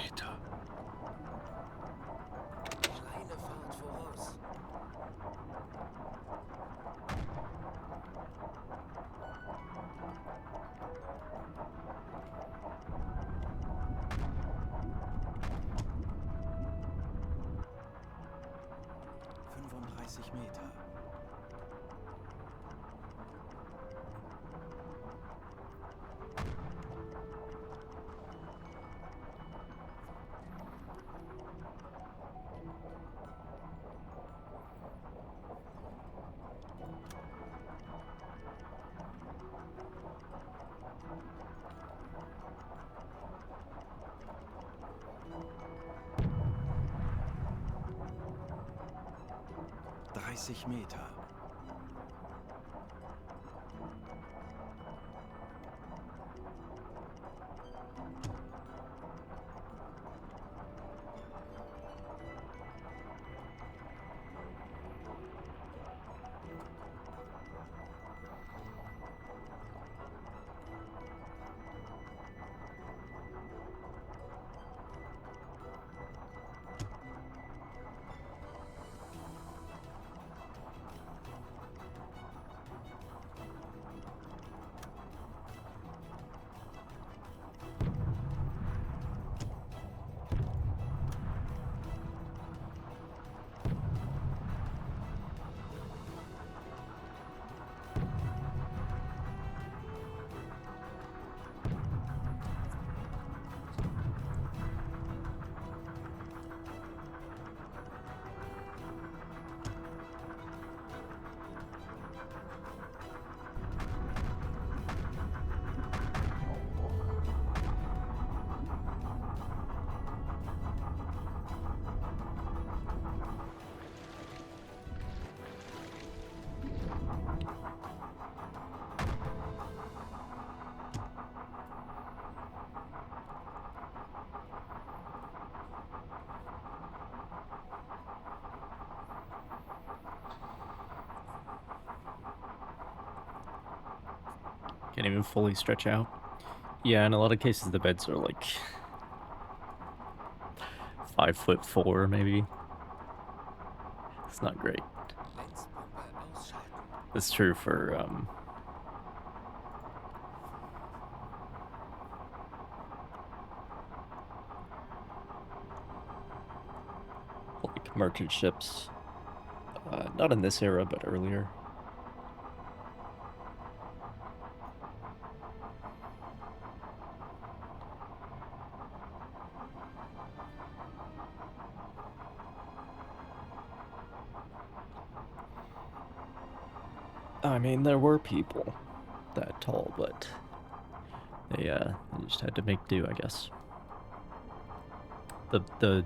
E: Meter.
C: Kleine Fahrt voraus.
D: Meter. Meter.
A: Can't even fully stretch out. Yeah, in a lot of cases the beds are like 5'4", maybe. It's not great.
C: Lenzpumpe ausschalten.
A: That's true for like merchant ships. Not in this era, but earlier. I mean, there were people that tall, but they just had to make do, I guess. The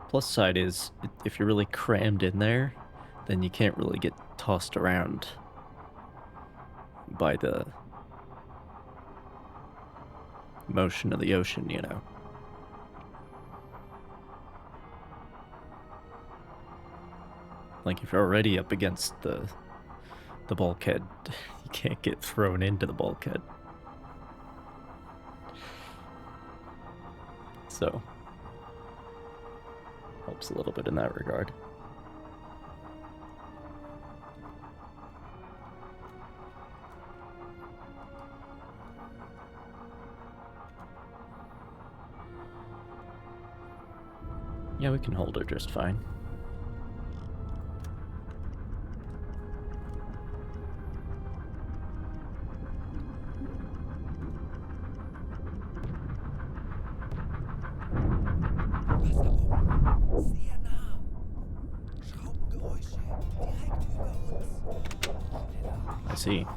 A: plus side is, if you're really crammed in there, then you can't really get tossed around by the motion of the ocean, you know. Like, if you're already up against the bulkhead, you can't get thrown into the bulkhead. So, helps a little bit in that regard. Yeah, we can hold her just fine.
F: Sehr nah. Schraubengeräusche direkt über uns. Schneller.
A: I see.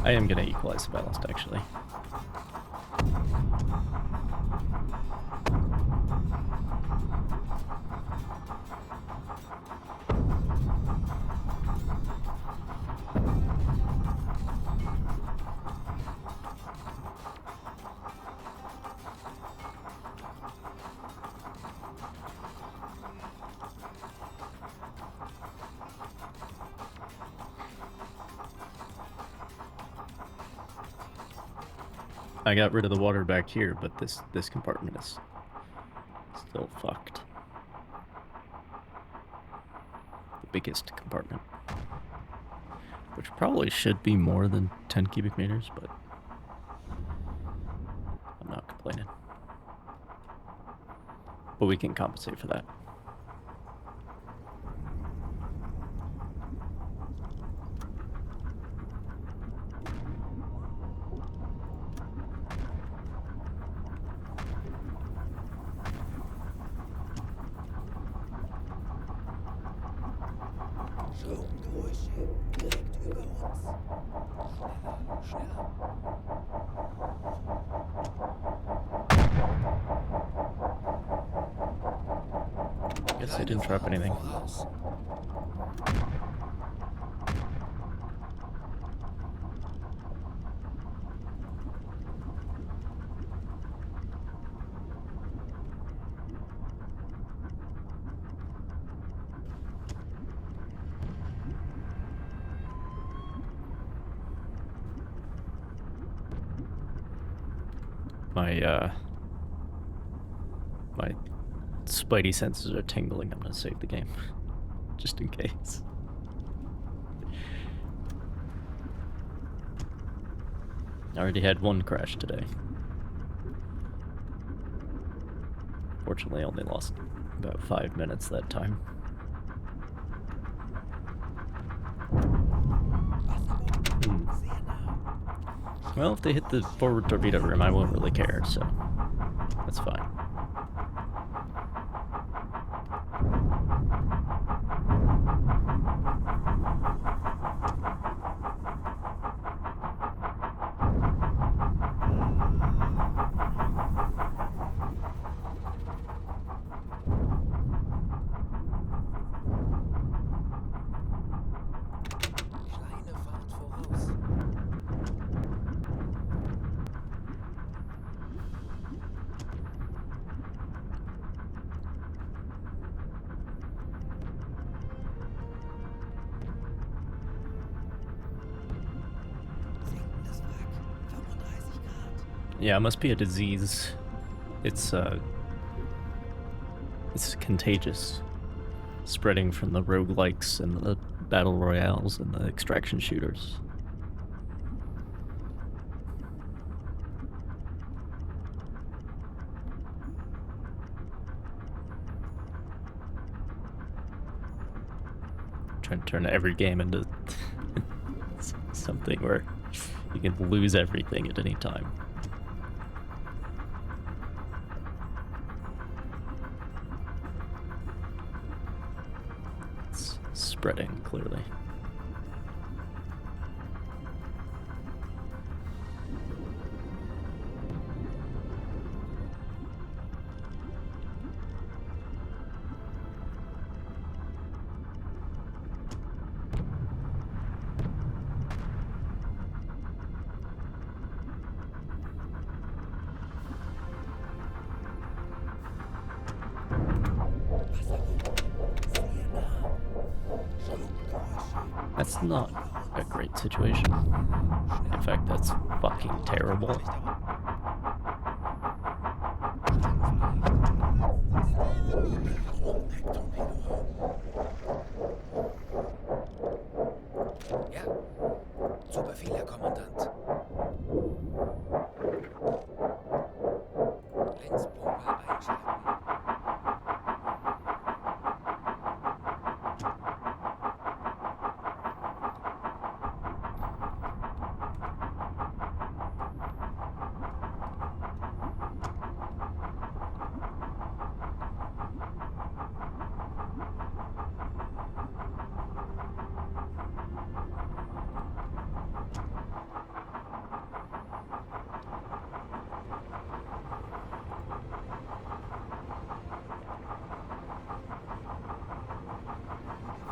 A: I am gonna equalize the ballast, actually. I got rid of the water back here, but this compartment is still fucked. The biggest compartment. Which probably should be more than 10 cubic meters, but I'm not complaining. But we can compensate for that.
F: Schraubengeräusche direkt über uns. Schneller, schneller.
A: Guess I didn't drop anything.
F: Voraus.
A: My spidey senses are tingling. I'm gonna save the game, just in case. I already had one crash today. Fortunately, I only lost about 5 minutes that time. Well, if they hit the forward torpedo room, I won't really care, so that's fine.
F: Kleine Fahrt voraus. Senkendes Wrack. 35 Grad.
A: Yeah, it must be a disease. It's contagious, spreading from the roguelikes and the battle royales and the extraction shooters. trying to turn every game into something where you can lose everything at any time. It's spreading, clearly. That's not a great situation. In fact, that's fucking terrible.
F: Ja, zu Befehl, Herr Kommandant. Lenzpumpe einschalten.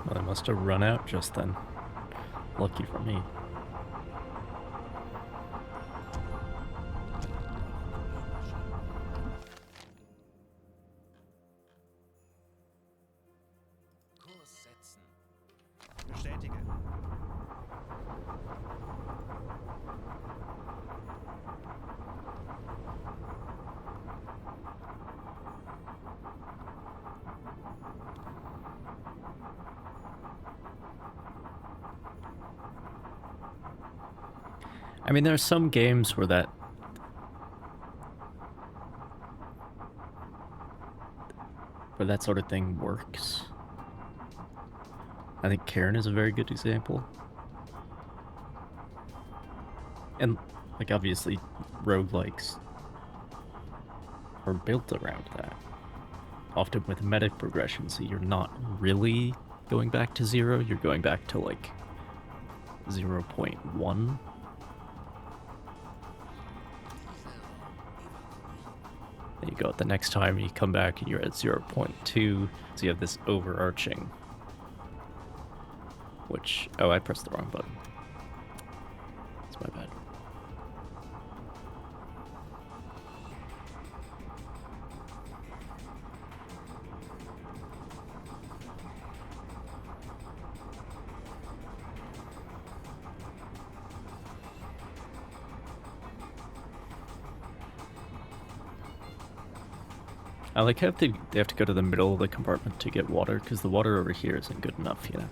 A: Well, they must have run out just then. Lucky for me.
F: Kurs setzen.
E: Bestätige.
A: I mean, there are some games where that sort of thing works. I think Karen is a very good example. And, like, obviously, roguelikes are built around that. Often with meta progression, so you're not really going back to 0, you're going back to, like, 0.1. Then you go out the next time and you come back and you're at 0.2, so you have this overarching, which, oh, I pressed the wrong button. That's my bad. I like how they have to go to the middle of the compartment to get water, because the water over here isn't good enough, you know?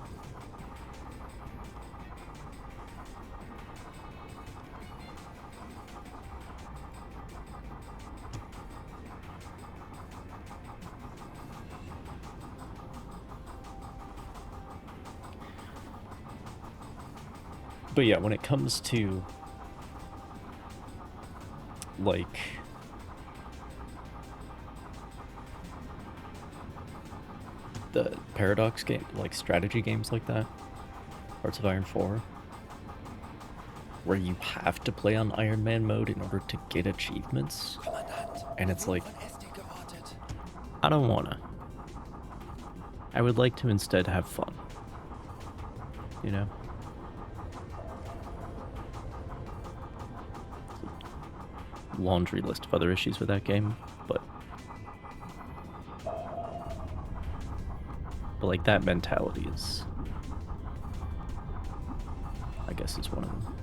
A: But yeah, when it comes to, like, the Paradox game, like strategy games like that, Hearts of Iron 4, where you have to play on Iron Man mode in order to get achievements, and it's like, I don't wanna. I would like to instead have fun, you know? Laundry list of other issues with that game, but like that mentality is, I guess, is one of them.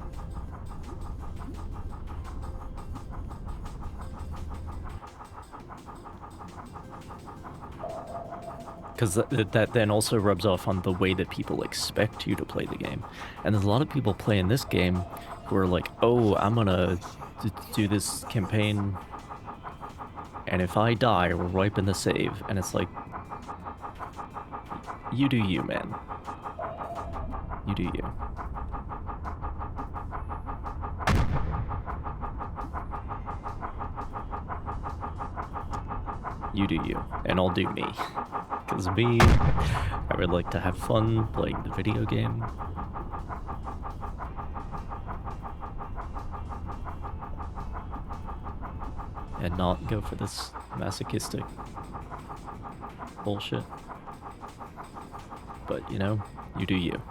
A: Because that then also rubs off on the way that people expect you to play the game. And there's a lot of people playing this game who are like, oh, I'm gonna do this campaign, and if I die, we're wiping the save. And it's like, you do you, man. You do you. You do you, and I'll do me. Because me, I would like to have fun playing the video game. And not go for this masochistic bullshit. But, you know, you do you.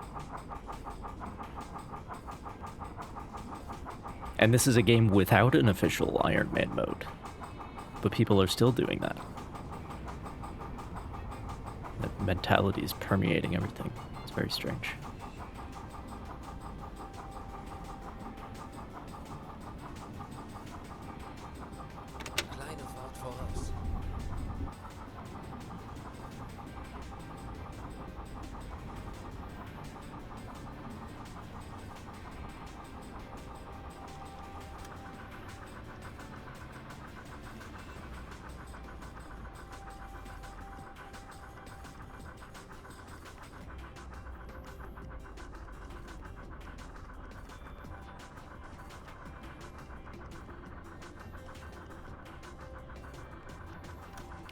A: And this is a game without an official Iron Man mode. But people are still doing that. That mentality is permeating everything. It's very strange.
F: Kleine Fahrt voraus.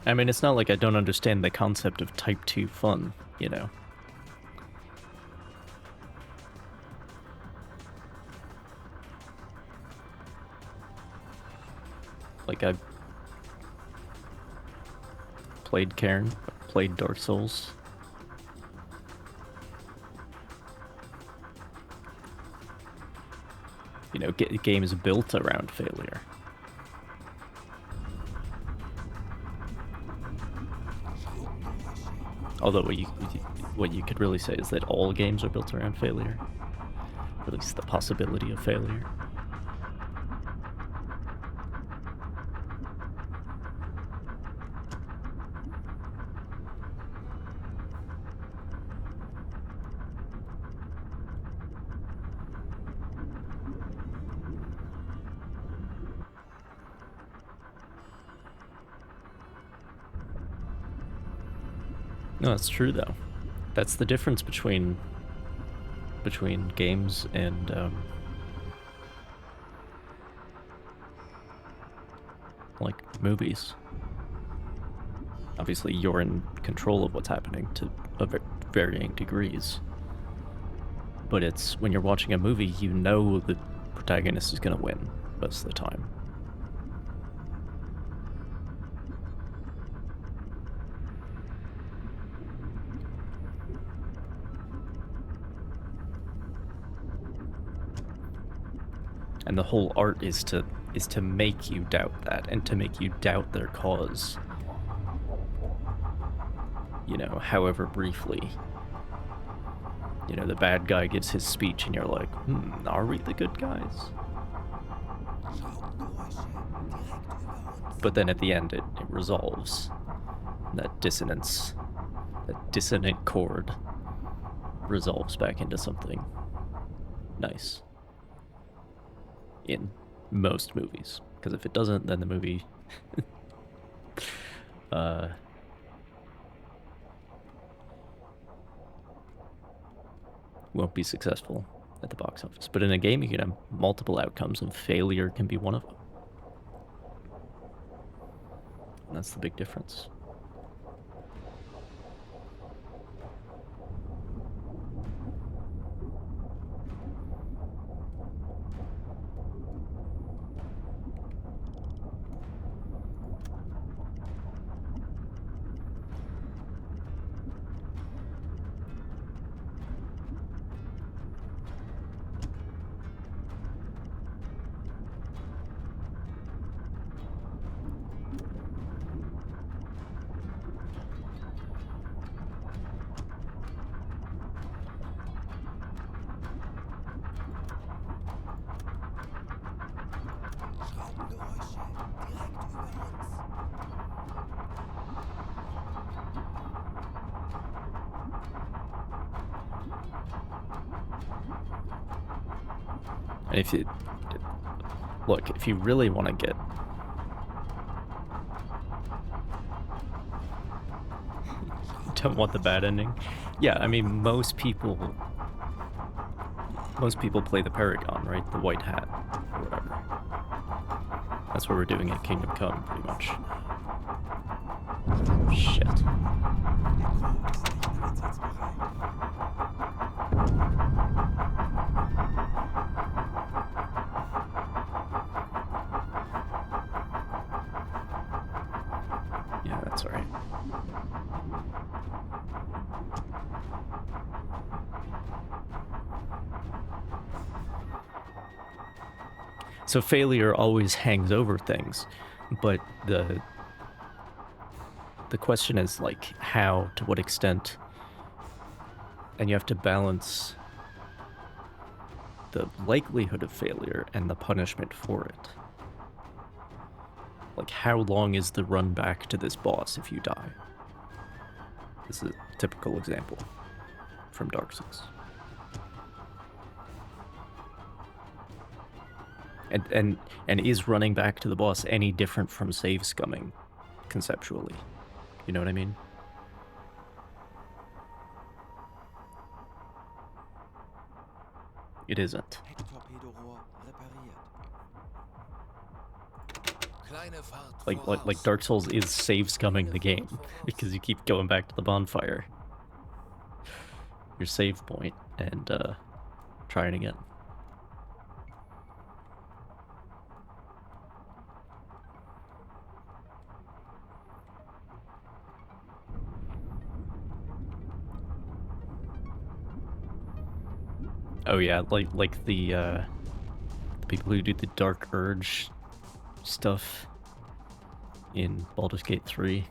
A: I mean, it's not like I don't understand the concept of Type 2 fun, you know? Like, I've played Cairn, played Dark Souls. You know, games built around failure. Although what you could really say is that all games are built around failure. Or at least the possibility of failure. No, that's true though. That's the difference between games and like movies. Obviously, you're in control of what's happening to varying degrees. But it's when you're watching a movie, you know the protagonist is going to win most of the time. And the whole art is to make you doubt that, and to make you doubt their cause. You know, however briefly. You know, the bad guy gives his speech and you're like, are we the good guys? But then at the end it resolves. That dissonance, that dissonant chord resolves back into something nice. In most movies. Because if it doesn't, then the movie won't be successful at the box office. But in a game, you can have multiple outcomes, and failure can be one of them. And that's the big difference. And if you look, if you really want to get don't want the bad ending. Yeah, I mean, most people most people play the Paragon, right? The white hat, or whatever. That's what we're doing at Kingdom Come, pretty much. Shit.
D: Der Chor ist nicht einsatzbereit.
A: Yeah, that's alright. So failure always hangs over things, but the question is like how, to what extent, and you have to balance the likelihood of failure and the punishment for it. Like, how long is the run back to this boss if you die? This is a typical example from Dark Souls. And is running back to the boss any different from save scumming, conceptually? You know what I mean? It isn't.
D: Hecktorpedorohr repariert.
F: Kleine Fahrt
A: Like
F: voraus.
A: Dark Souls is save scumming the game because you keep going back to the bonfire, your save point, and trying again. Oh yeah, like the people who do the Dark Urge stuff in Baldur's Gate 3.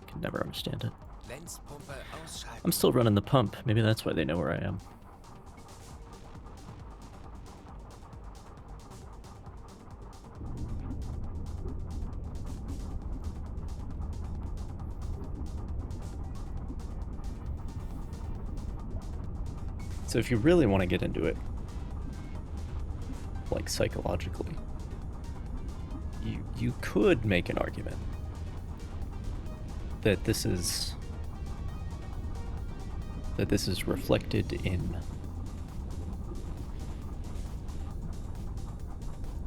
A: Can never understand it.
F: Lenzpumpe ausschalten.
A: I'm still running the pump. Maybe that's why they know where I am. So if you really want to get into it, like psychologically, you could make an argument that this is reflected in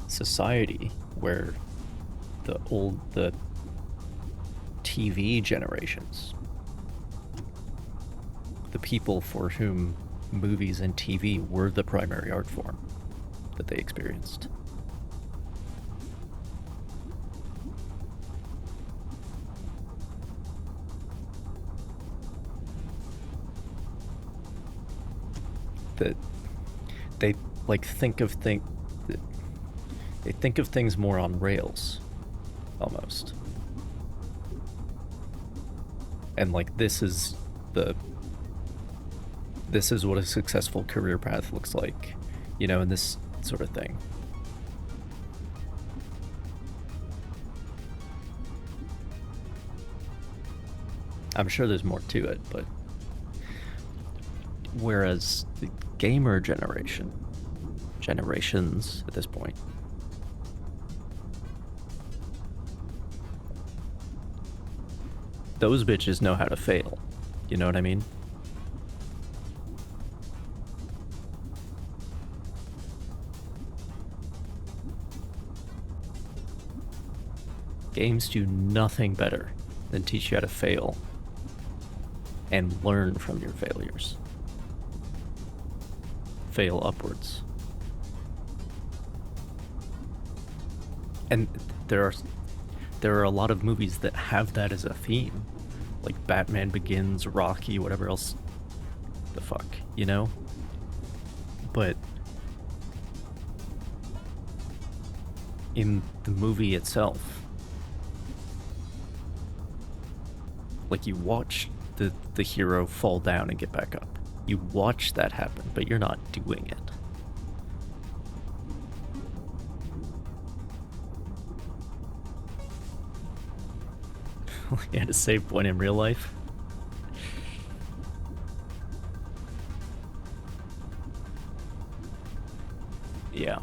A: society where the TV generations, the people for whom movies and TV were the primary art form that they experienced. That they like think of things more on rails, almost. And like this is what a successful career path looks like, you know, and this sort of thing. I'm sure there's more to it, but whereas the gamer generations at this point, those bitches know how to fail. You know what I mean? Games do nothing better than teach you how to fail and learn from your failures. Fail upwards. And there are a lot of movies that have that as a theme, like Batman Begins, Rocky, whatever else the fuck, you know? But in the movie itself, like you watch the hero fall down and get back up. You watch that happen, but you're not doing it. You had a save point in real life? Yeah.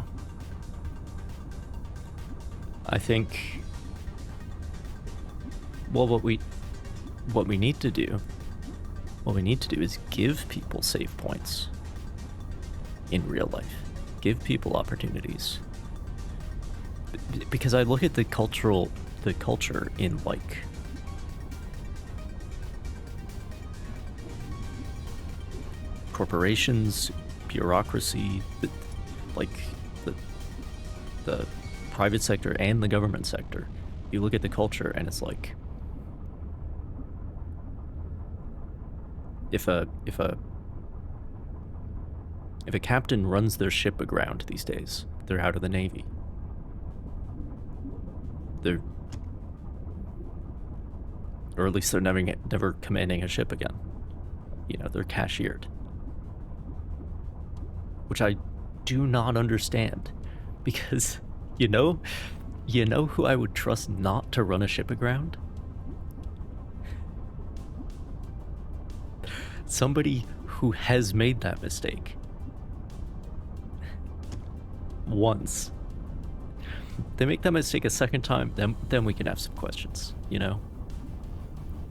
A: I think, well, what we need to do is give people save points in real life. Give people opportunities. Because I look at the culture in like corporations, bureaucracy, the private sector and the government sector. You look at the culture and it's like if a captain runs their ship aground these days, they're out of the Navy. Or at least they're never commanding a ship again. You know, they're cashiered. Which I do not understand. Because, you know who I would trust not to run a ship aground? Somebody who has made that mistake. Once. They make that mistake a second time, then we can have some questions, you know?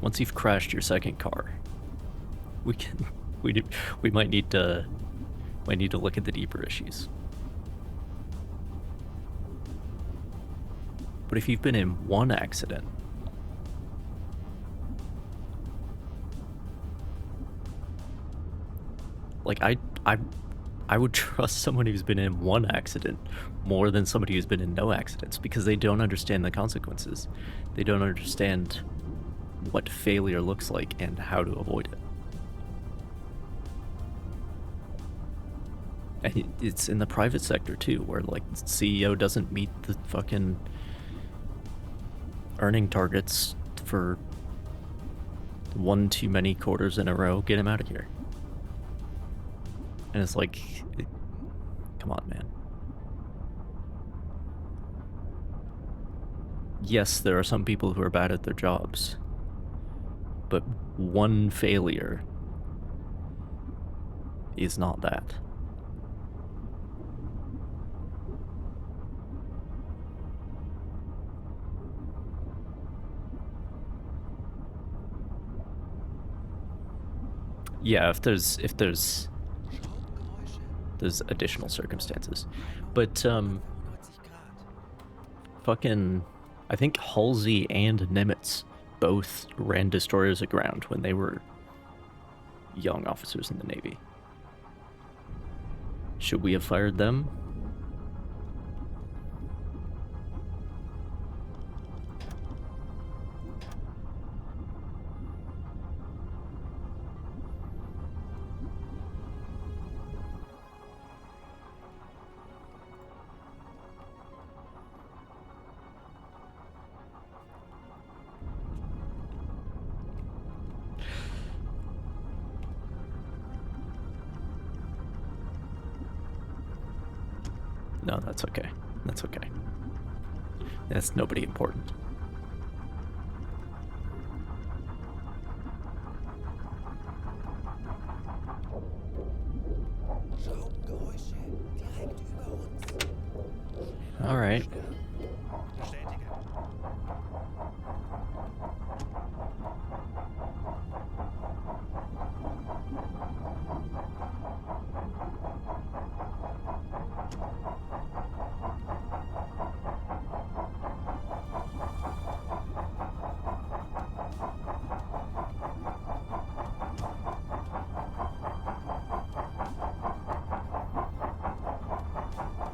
A: Once you've crashed your second car, we might need to look at the deeper issues. But if you've been in one accident, like I would trust someone who's been in one accident more than somebody who's been in no accidents, because they don't understand the consequences. They don't understand what failure looks like and how to avoid it. And it's in the private sector too, where like the CEO doesn't meet the fucking earning targets for one too many quarters in a row. Get him out of here. And it's like, come on, man. Yes, there are some people who are bad at their jobs, but one failure is not that. Yeah, if there's additional circumstances. But fucking I think Halsey and Nimitz both ran destroyers aground when they were young officers in the Navy. Should we have fired them? No, that's okay. That's okay. That's nobody important. All right.
E: Bestätige.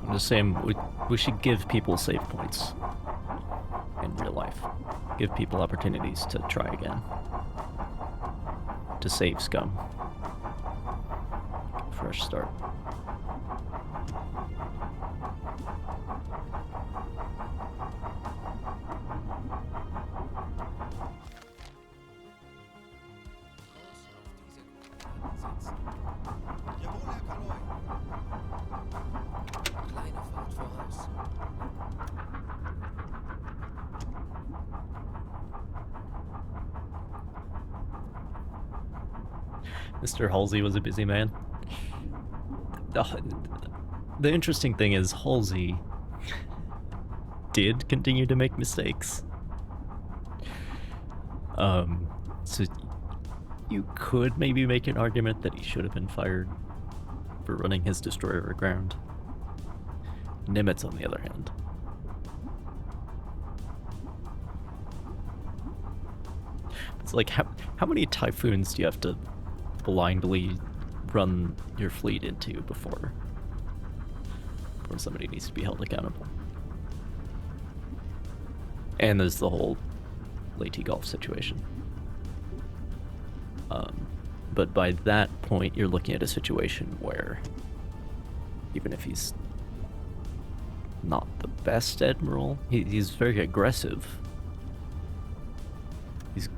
A: I'm just saying we should give people save points in real life. Give people opportunities to try again. To save scum. Fresh start.
D: Jawohl, Herr Kaloi.
F: Kleine Fahrt voraus.
A: Mr. Halsey was a busy man. The interesting thing is Halsey did continue to make mistakes. So you could maybe make an argument that he should have been fired for running his destroyer aground. Nimitz, on the other hand, it's like, how many typhoons do you have to blindly run your fleet into before somebody needs to be held accountable? And there's the whole Leyte Gulf situation. But by that point, you're looking at a situation where, even if he's not the best admiral, he's very aggressive. He's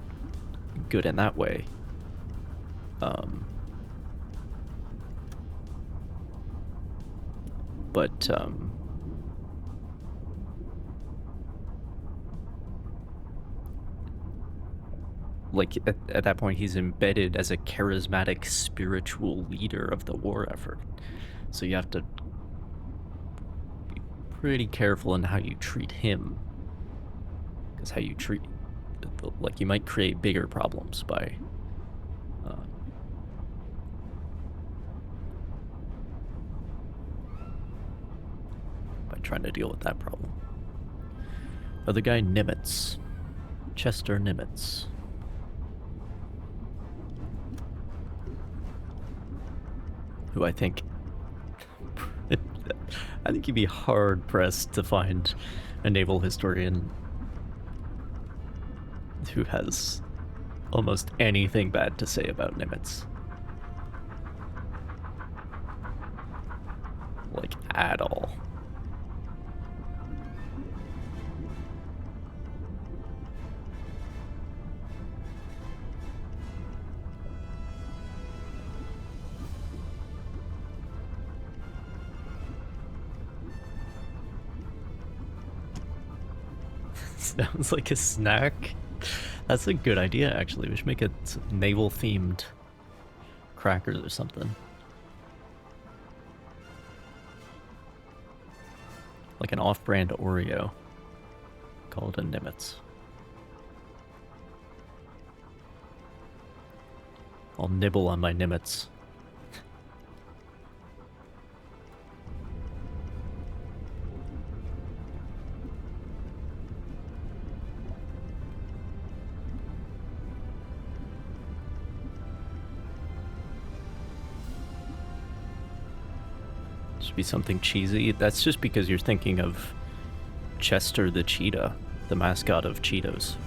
A: good in that way. But like at that point, he's embedded as a charismatic spiritual leader of the war effort. So you have to be pretty careful in how you treat him, because how you treat, like, you might create bigger problems by trying to deal with that problem. Other guy, Nimitz. Chester Nimitz. Who I think you'd be hard pressed to find a naval historian who has almost anything bad to say about Nimitz. Like, at all. Sounds like a snack. That's a good idea, actually. We should make it naval-themed crackers or something. Like an off-brand Oreo. Call it a Nimitz. I'll nibble on my Nimitz. Be something cheesy. That's just because you're thinking of Chester the Cheetah, the mascot of Cheetos.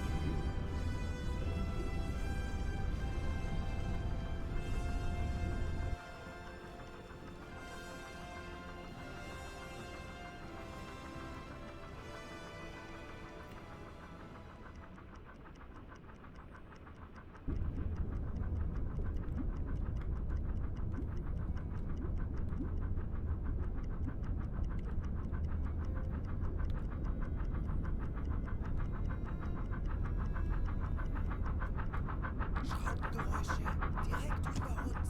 D: Schraubengeräusche direkt über uns.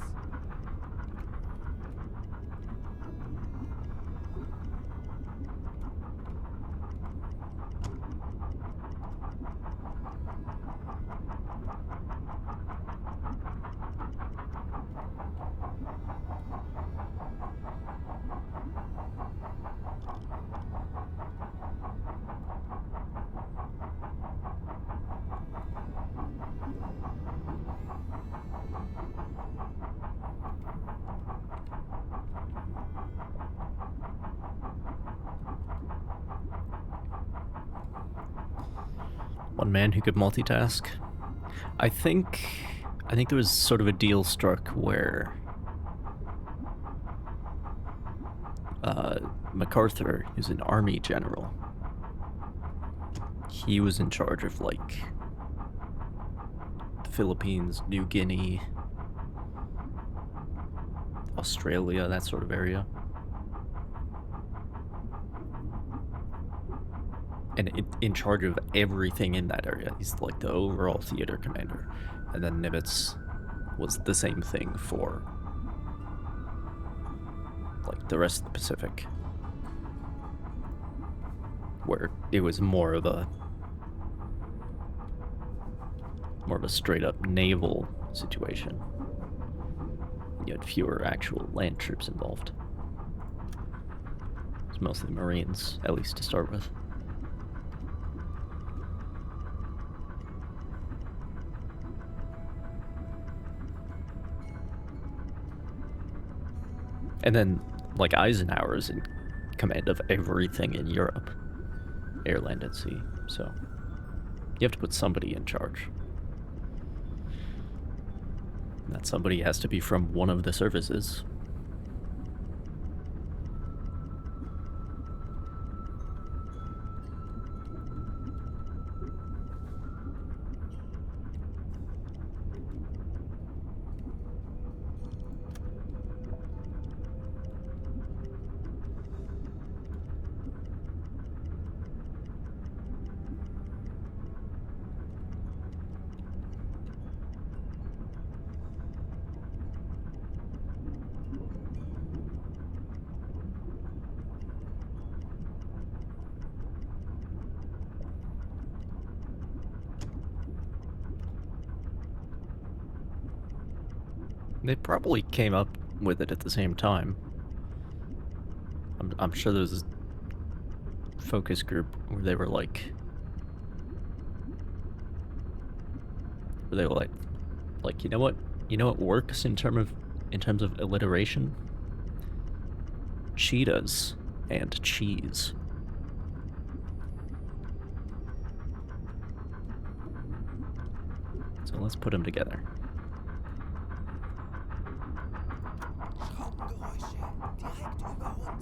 A: One man who could multitask. I think there was sort of a deal struck where MacArthur, who's an army general, he was in charge of, like, the Philippines, New Guinea, Australia, that sort of area. And in charge of everything in that area. He's like the overall theater commander. And then Nimitz was the same thing for, like, the rest of the Pacific, where it was more of a straight up naval situation. you had fewer actual land troops involved. It's mostly Marines, at least to start with. And then, like, Eisenhower's in command of everything in Europe, air, land, and sea, so you have to put somebody in charge. That somebody has to be from one of the services. They probably came up with it at the same time. I'm sure there's a focus group where they were like, you know what works in terms of alliteration? Cheetahs and cheese. So let's put them together.
D: Schraubengeräusche direkt über uns.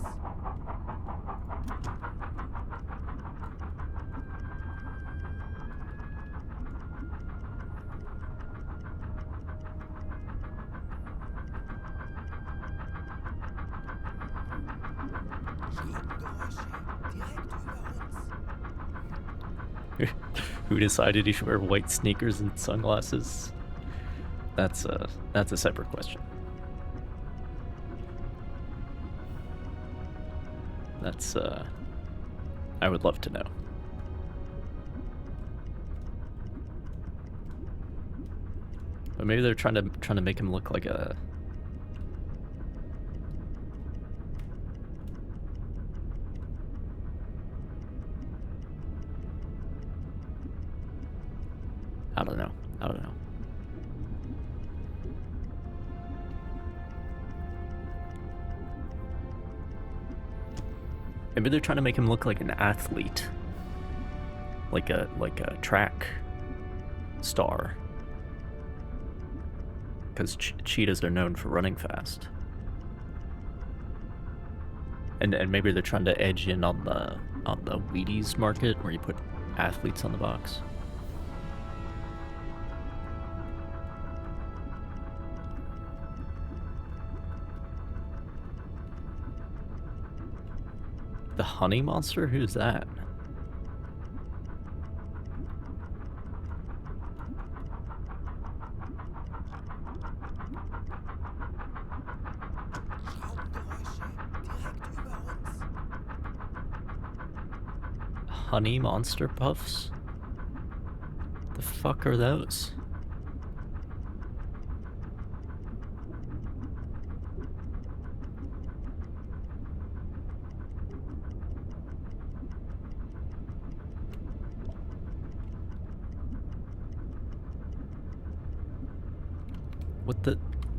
D: Schraubengeräusche direkt über uns.
A: Who decided he should wear white sneakers and sunglasses? That's a separate question. That's I would love to know. But maybe they're trying to make him look like a I don't know. Maybe they're trying to make him look like an athlete. Like a track star. Because cheetahs are known for running fast. And maybe they're trying to edge in on the Wheaties market where you put athletes on the box. The honey monster? Who's that?
D: Schraubengeräusche direkt über uns.
A: Honey monster puffs? The fuck are those?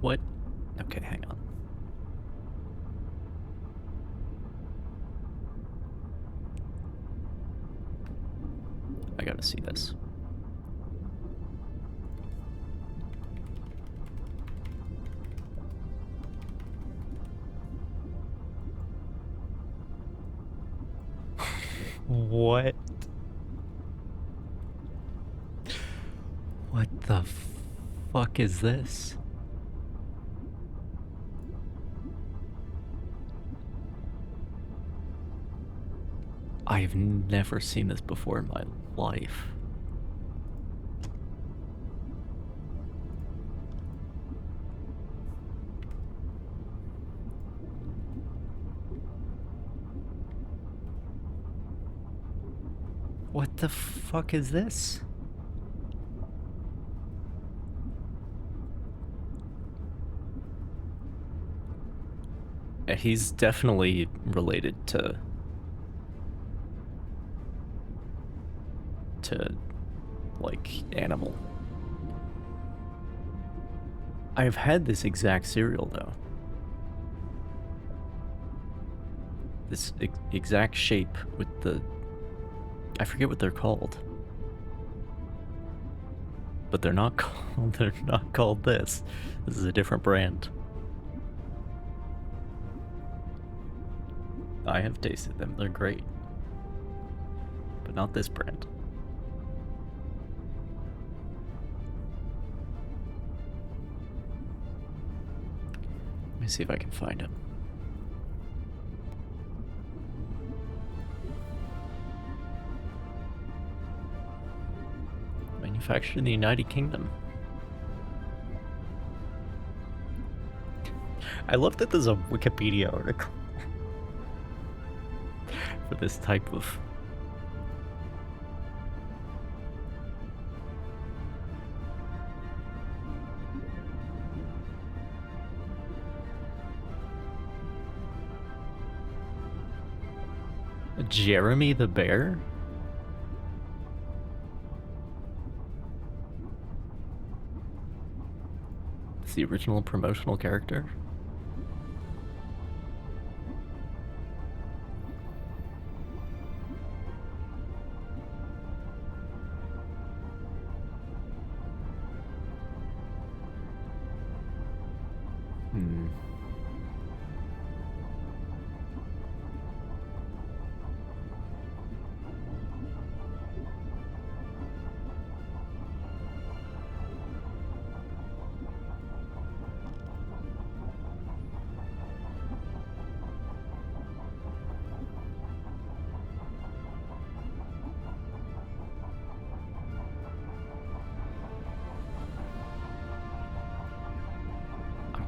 A: What? Okay, hang on. I gotta see this. What? What the fuck is this? I've never seen this before in my life. What the fuck is this? He's definitely related to like animal. I've had this exact cereal though. This exact shape with the, I forget what they're called. But they're not called this. This is a different brand. I have tasted them. They're great. But not this brand. Let me see if I can find them. Manufactured in the United Kingdom. I love that there's a Wikipedia article for this type of... Jeremy the Bear? It's the original promotional character?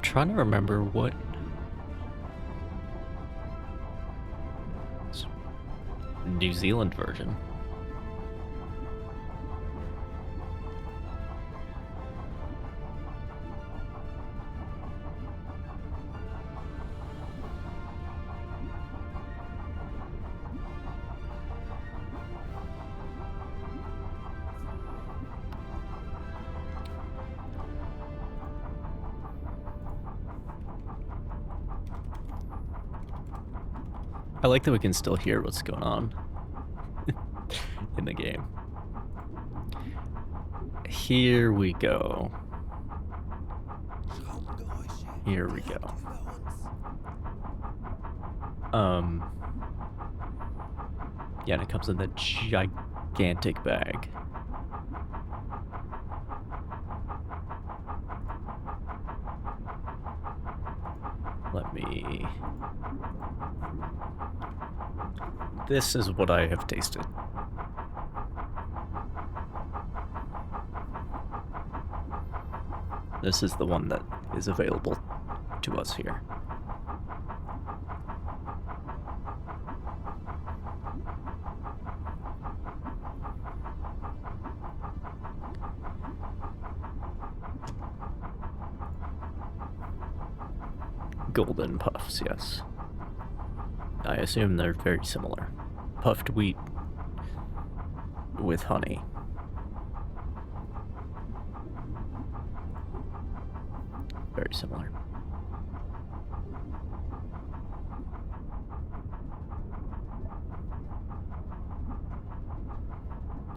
A: Trying to remember what New Zealand version. I like that we can still hear what's going on in the game. Here we go. Here we go. Yeah, and it comes in the gigantic bag. Let me... This is what I have tasted. This is the one that is available to us here. Golden puffs, yes. I assume they're very similar. Puffed wheat with honey. Very similar.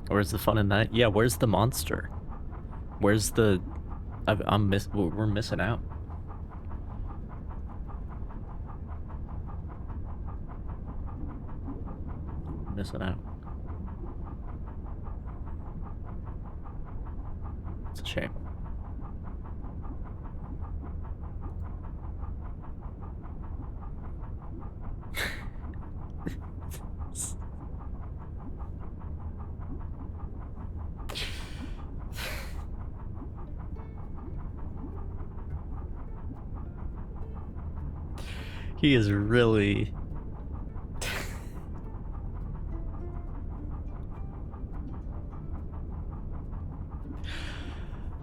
A: Where's the fun in that? Yeah, where's the monster? Where's the... we're missing out. Missing out. It's a shame. He is really...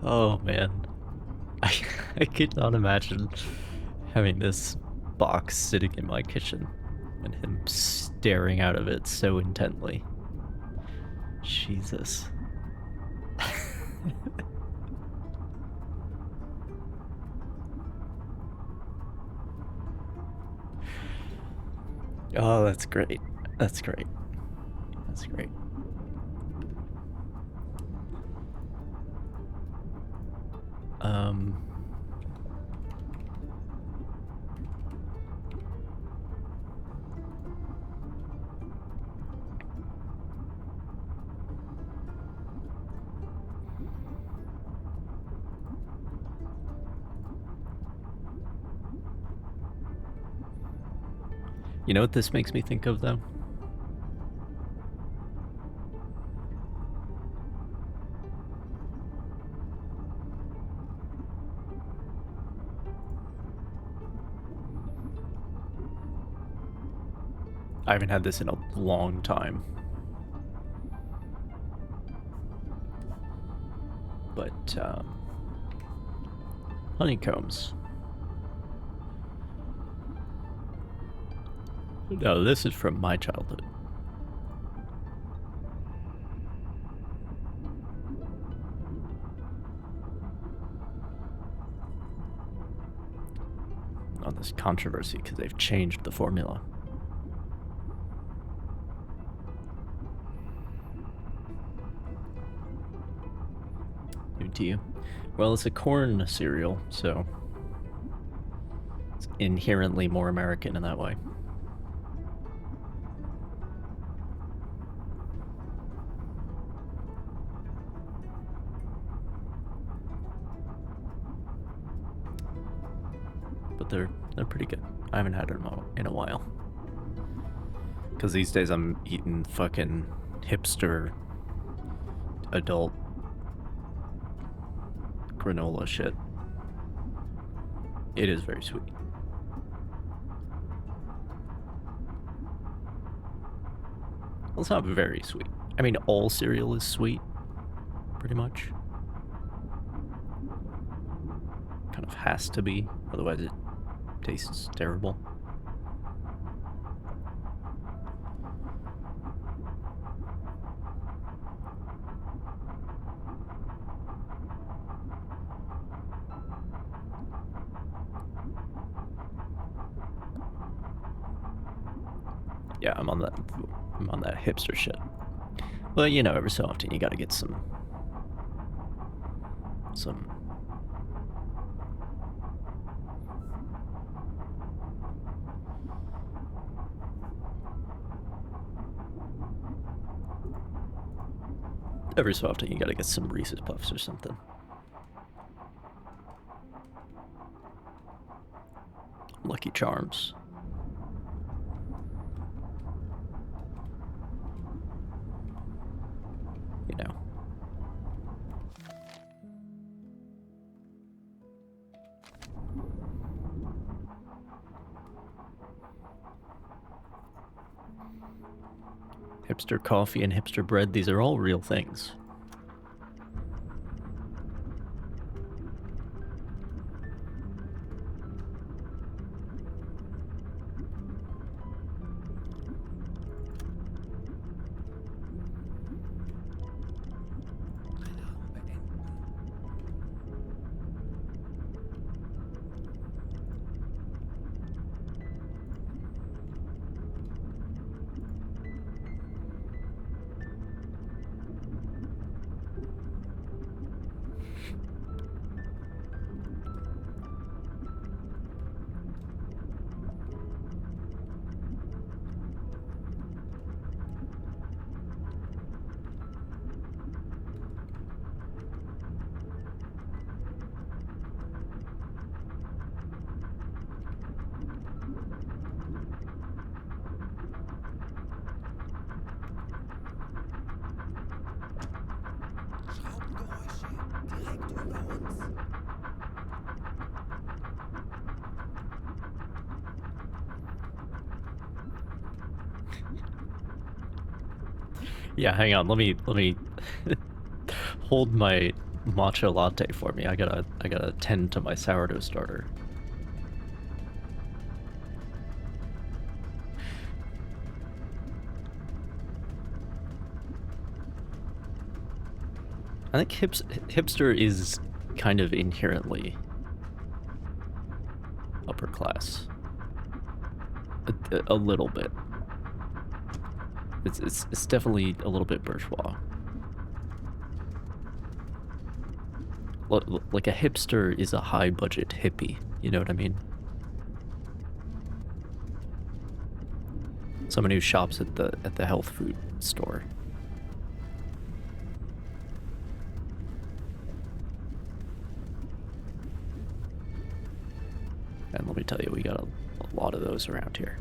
A: Oh man, I could not imagine having this box sitting in my kitchen and him staring out of it so intently. Jesus. Oh, that's great. That's great. That's great. You know what this makes me think of, though? I haven't had this in a long time. But, honeycombs. No, this is from my childhood. On this controversy because they've changed the formula. New to you. Well, it's a corn cereal, so it's inherently more American in that way. But they're pretty good. I haven't had them in a while. Because these days I'm eating fucking hipster adult granola shit. It is very sweet. Well, it's not very sweet. I mean, all cereal is sweet, pretty much. Kind of has to be, otherwise it tastes terrible. Yeah, I'm on that hipster shit. But you know, every so often you gotta get some every so often you gotta get some Reese's Puffs or something. Lucky Charms. You know. Hipster coffee and hipster bread, these are all real things.
D: Alarm beenden. Schraubengeräusche direkt über uns.
A: Yeah, hang on. Let me hold my matcha latte for me. I gotta tend to my sourdough starter. I think hipster is kind of inherently upper class. A little bit. It's definitely a little bit bourgeois. Like a hipster is a high budget hippie, you know what I mean? Someone who shops at the health food store. And let me tell you, we got a lot of those around here.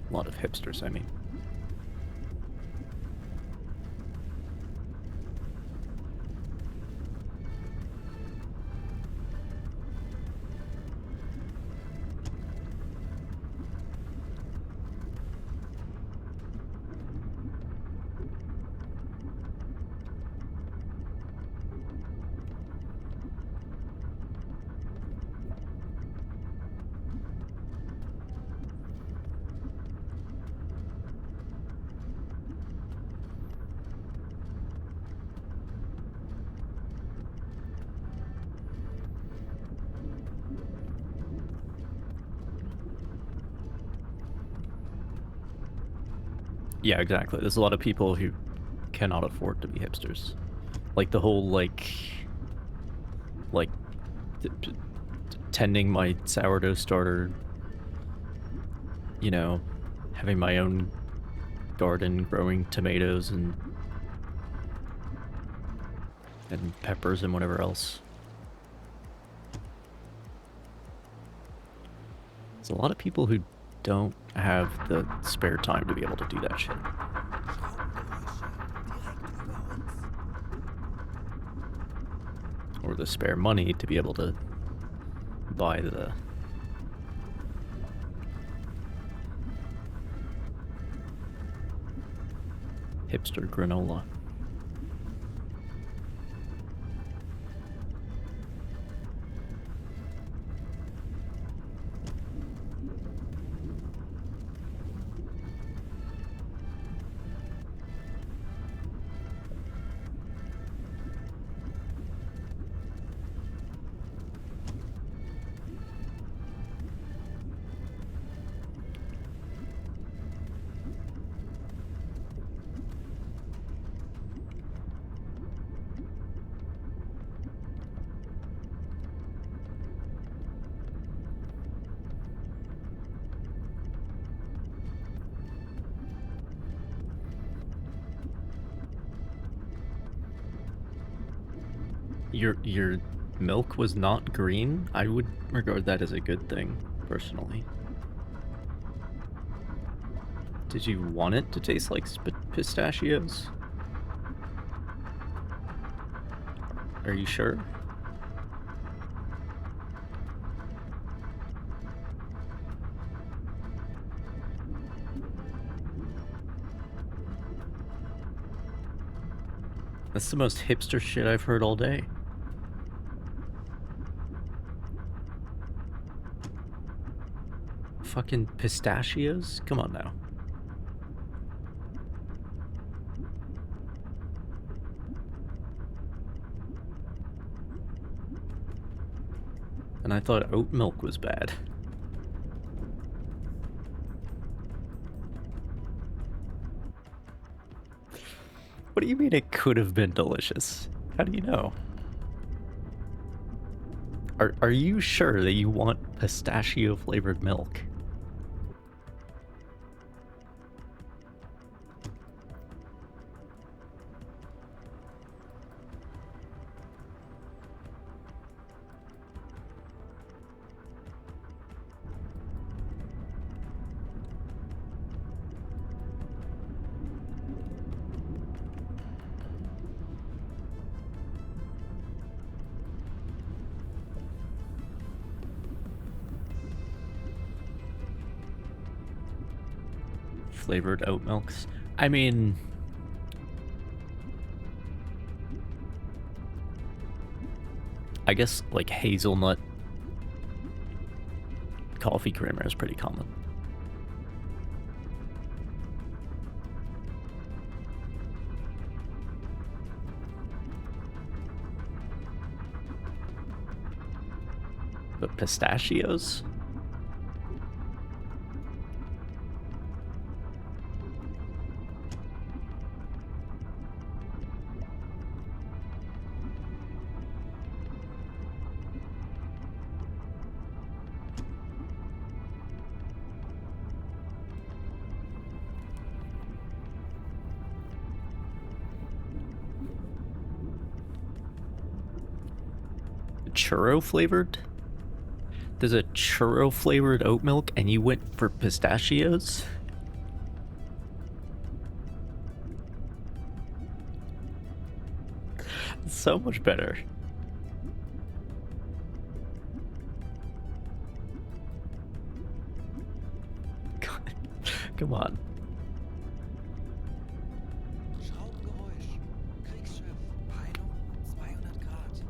A: A lot of hipsters, I mean. Yeah, exactly. There's a lot of people who cannot afford to be hipsters. Like the whole tending my sourdough starter, you know, having my own garden, growing tomatoes and peppers and whatever else. There's a lot of people who don't have the spare time to be able to do that shit. Or the spare money to be able to buy the hipster granola. Your milk was not green? I would regard that as a good thing, personally. Did you want it to taste like pistachios? Are you sure? That's the most hipster shit I've heard all day. Fucking pistachios? Come on now. And I thought oat milk was bad. What do you mean it could have been delicious? How do you know? Are you sure that you want pistachio flavored milk? Flavored oat milks. I mean, I guess like hazelnut coffee creamer is pretty common. But pistachios? Churro flavored? There's a churro flavored oat milk and you went for pistachios? So much better. Come on.
F: Schraubengeräusch. Kriegsschiff. Peilung 200 Grad.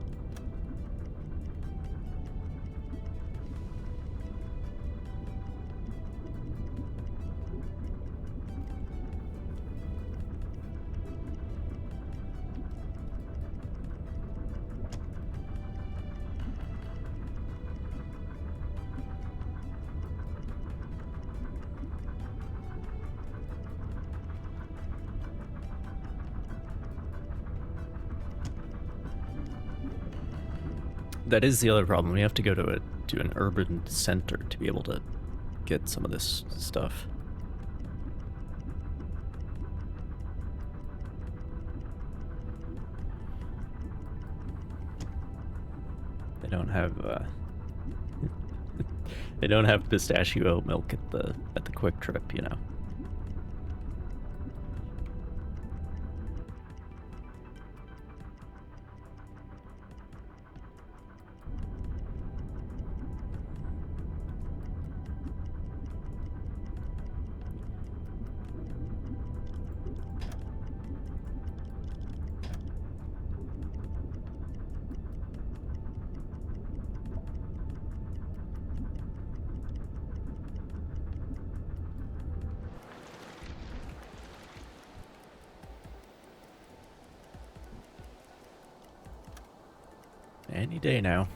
A: That is the other problem. We have to go to an urban center to be able to get some of this stuff. They don't have they don't have pistachio oat milk at the Quick Trip, you know. Any day now.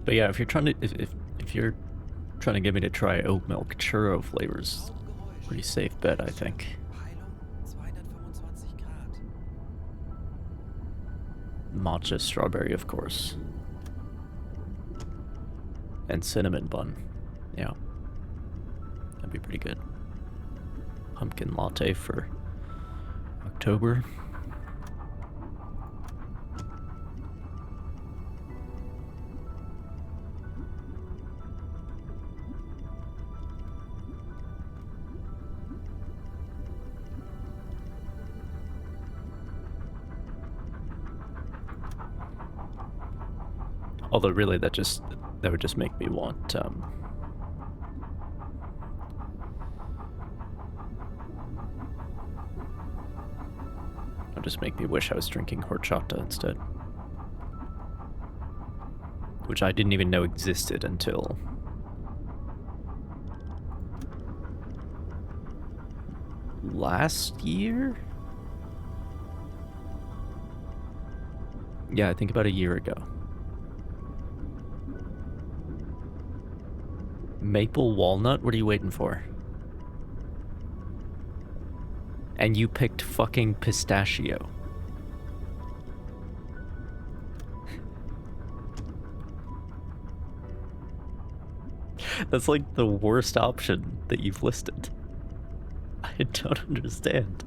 A: But yeah, if you're trying to if you're trying to get me to try oat milk, churro flavors, pretty safe bet, I think.
F: Peilung 225 Grad.
A: Matcha strawberry, of course. And cinnamon bun. Yeah. That'd be pretty good. Pumpkin latte for October. Although really that would just make me want it'll just make me wish I was drinking horchata instead. Which I didn't even know existed until last year? Yeah, I think about a year ago. Maple walnut? What are you waiting for? And you picked fucking pistachio. That's like the worst option that you've listed. I don't understand.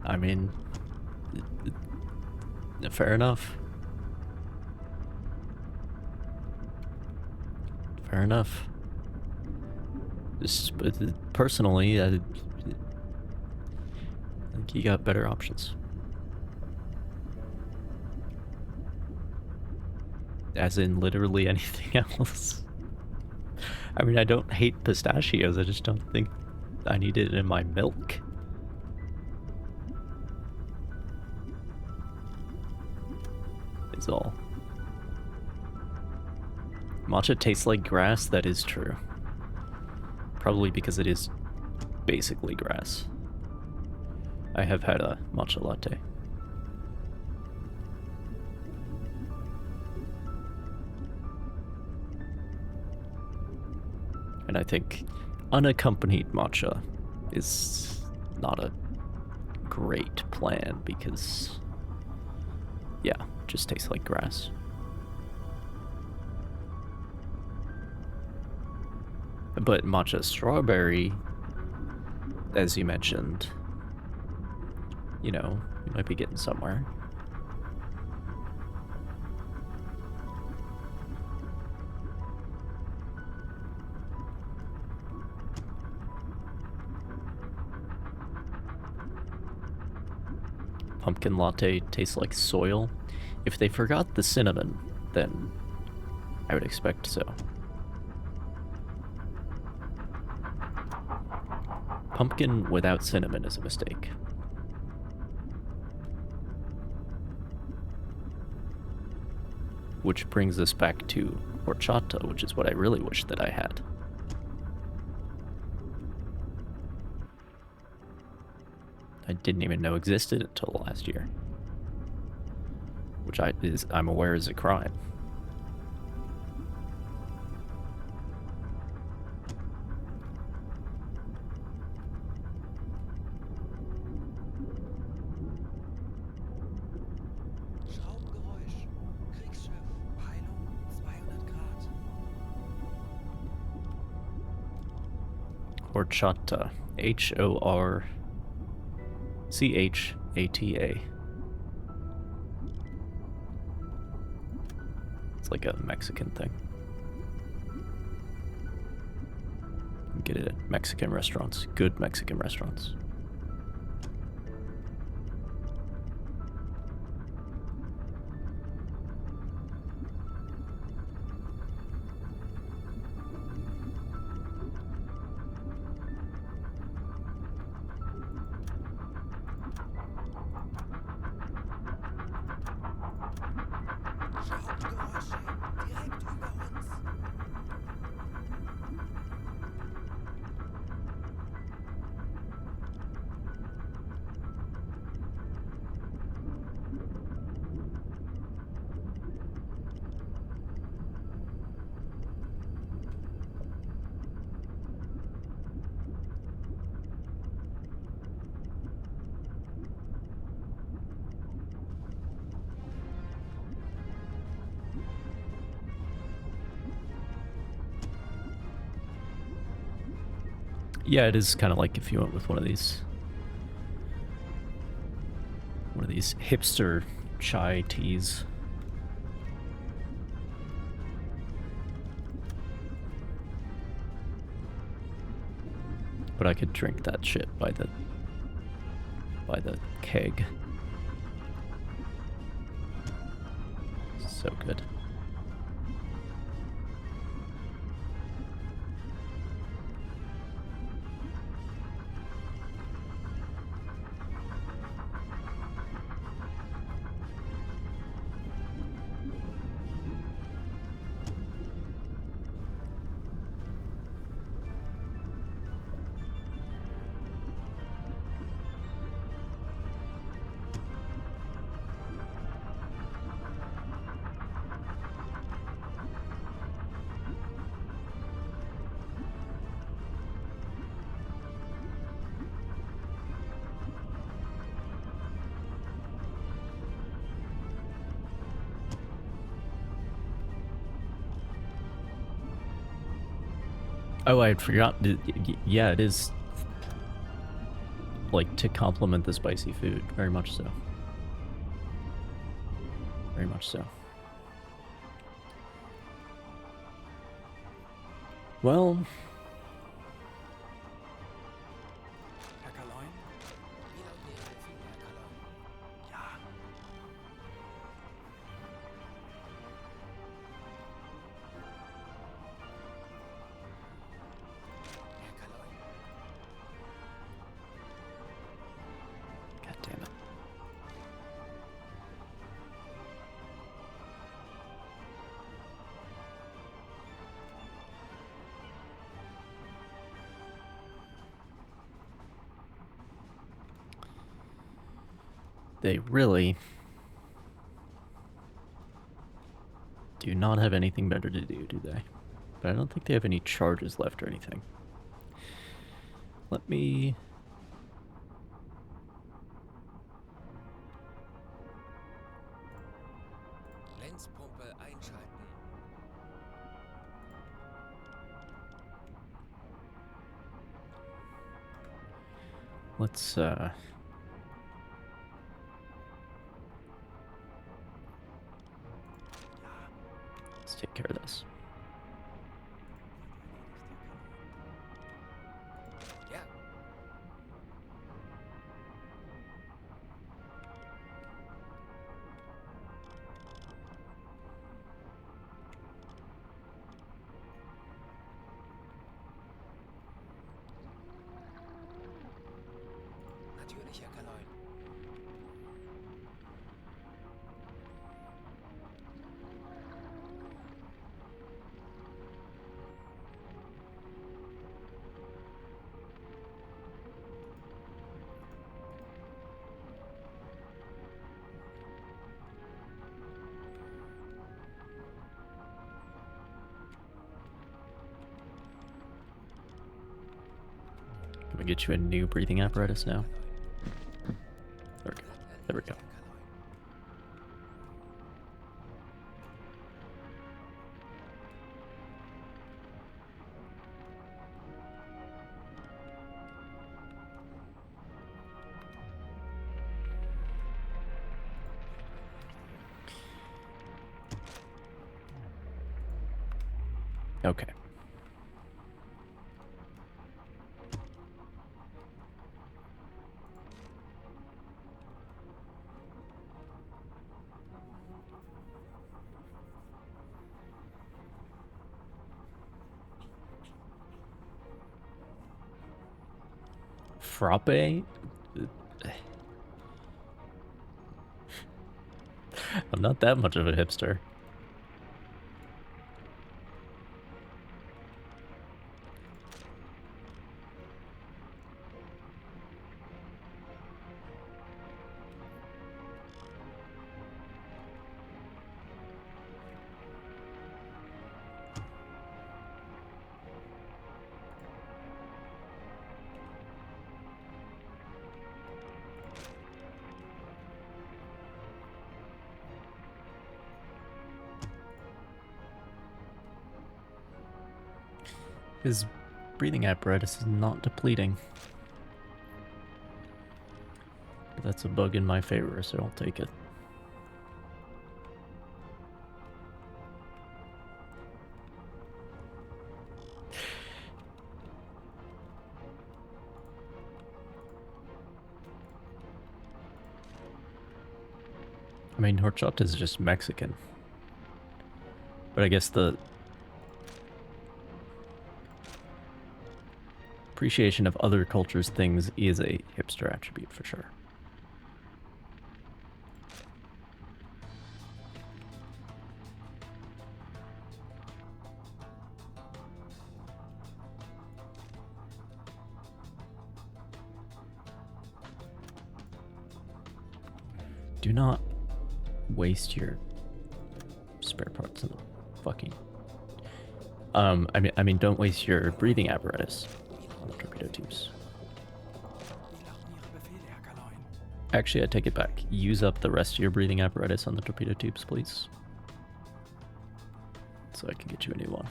A: I mean, fair enough. Fair enough. Just, personally, I think you got better options. As in literally anything else. I mean, I don't hate pistachios, I just don't think I need it in my milk. Is all. Matcha tastes like grass, that is true. Probably because it is basically grass. I have had a matcha latte. And I think unaccompanied matcha is not a great plan because, yeah, it just tastes like grass. But matcha strawberry, as you mentioned, you know, you might be getting somewhere. Pumpkin latte tastes like soil. If they forgot the cinnamon, then I would expect so. Pumpkin without cinnamon is a mistake. Which brings us back to horchata, which is what I really wish that I had. I didn't even know existed until last year. Which I'm aware is a crime.
D: Schraubengeräusch. Kriegsschiff. Peilung 200 Grad.
A: Horchata. Horchata. It's like a Mexican thing. You get it at Mexican restaurants. Good Mexican restaurants.
D: Schraubengeräusche. Direkt über uns.
A: Yeah, it is kind of like if you went with one of these hipster chai teas. But I could drink that shit by the keg. So good. Oh, I had forgotten. Yeah, it is. like, to complement the spicy food. Very much so. Very much so. Well...
F: Herr Kaloin?
D: Wie lauten Ihre Befehle, Herr Kaloin?
F: Ja.
D: Herr Kaloin?
A: God damn it. They really do not have anything better to do they? But I don't think they have any charges left or anything. Let me...
D: Lenzpumpe einschalten.
A: Let's take care of this.
D: Ja. Natürlich, Herr Kaloin.
A: Can we get you a new breathing apparatus now? There we go. There we go.
D: Herr Kaloin.
A: Okay. Frappe? I'm not that much of a hipster. His breathing apparatus is not depleting. But that's a bug in my favor, so I'll take it. I mean, horchata is just Mexican. But I guess the appreciation of other cultures' things is a hipster attribute for sure. Do not waste your spare parts in the fucking... I mean, don't waste your breathing apparatus on the torpedo tubes.
F: Wie lauten Ihre Befehle, Herr Kaloin?
A: Actually, I take it back. Use up the rest of your breathing apparatus on the torpedo tubes, please. So I can get you a new one.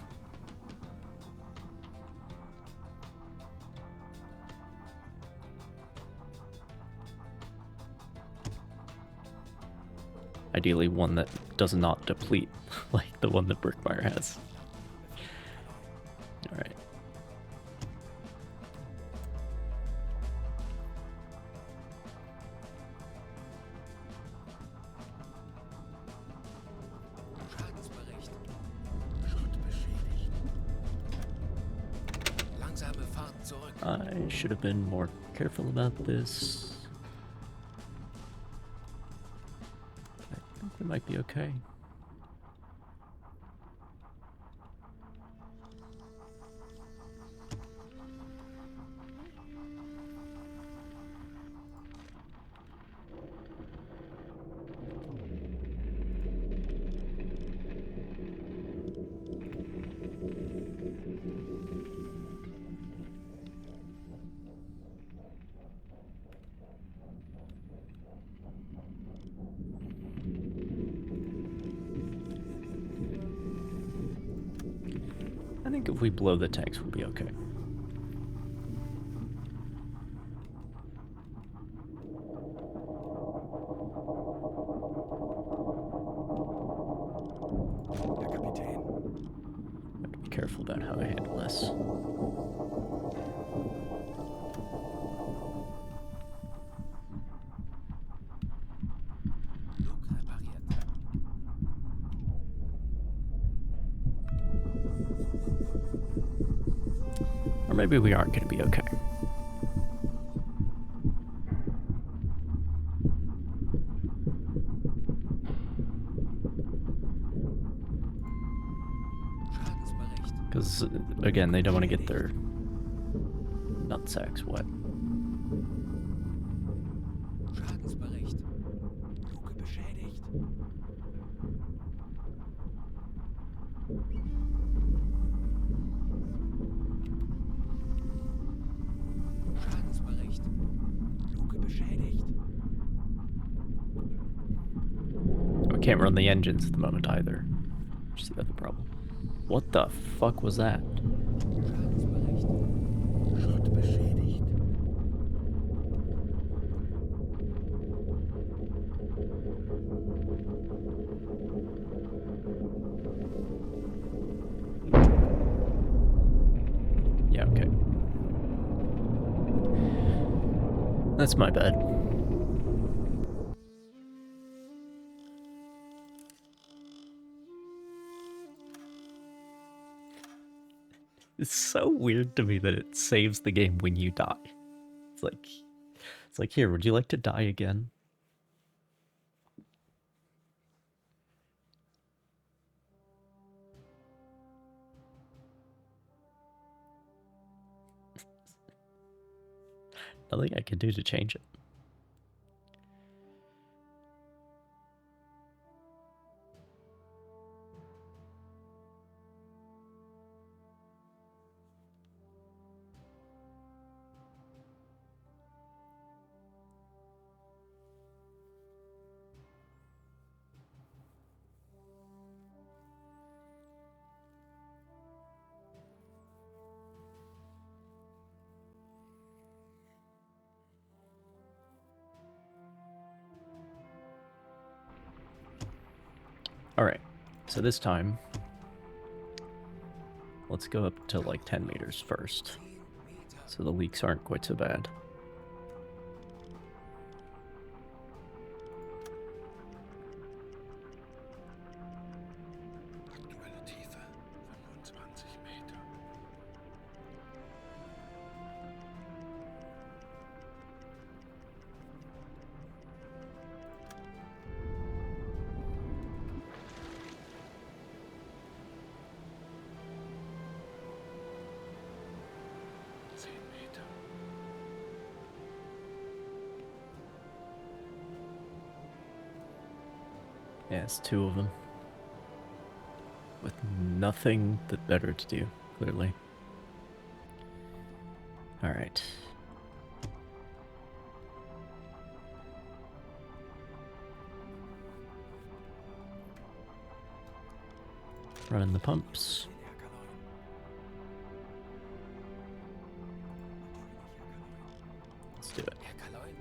A: Ideally one that does not deplete like the one that Brickmeyer has. Alright.
D: Schadensbericht. Schrott beschädigt. Langsame Fahrt zurück.
A: I should have been more careful about this. I think we might be okay. I think if we blow the tanks, we'll be okay.
B: Herr Kapitän.
A: I have to be careful about how I handle this.
D: Flug repariert.
A: Or maybe we aren't going to be okay.
D: Schadensbericht.
A: Because, again, they don't want to get their nutsacks wet.
D: Schadensbericht.
B: Luke beschädigt.
D: Schadensbericht.
B: Luke beschädigt.
A: We can't run the engines at the moment either. Which is the other problem. What the fuck was that?
D: Schadensbericht.
B: Schrott beschädigt.
A: Yeah, okay. That's my bad. It's so weird to me that it saves the game when you die. It's like, here, would you like to die again? Nothing I can do to change it. Alright, so this time, let's go up to like 10 meters first, so the leaks aren't quite so bad.
B: Aktuelle Tiefe 25 Meter.
A: Yeah, it's two of them. With nothing but better to do, clearly. Alright. Running the pumps. Let's do it.
D: Herr Kaloin.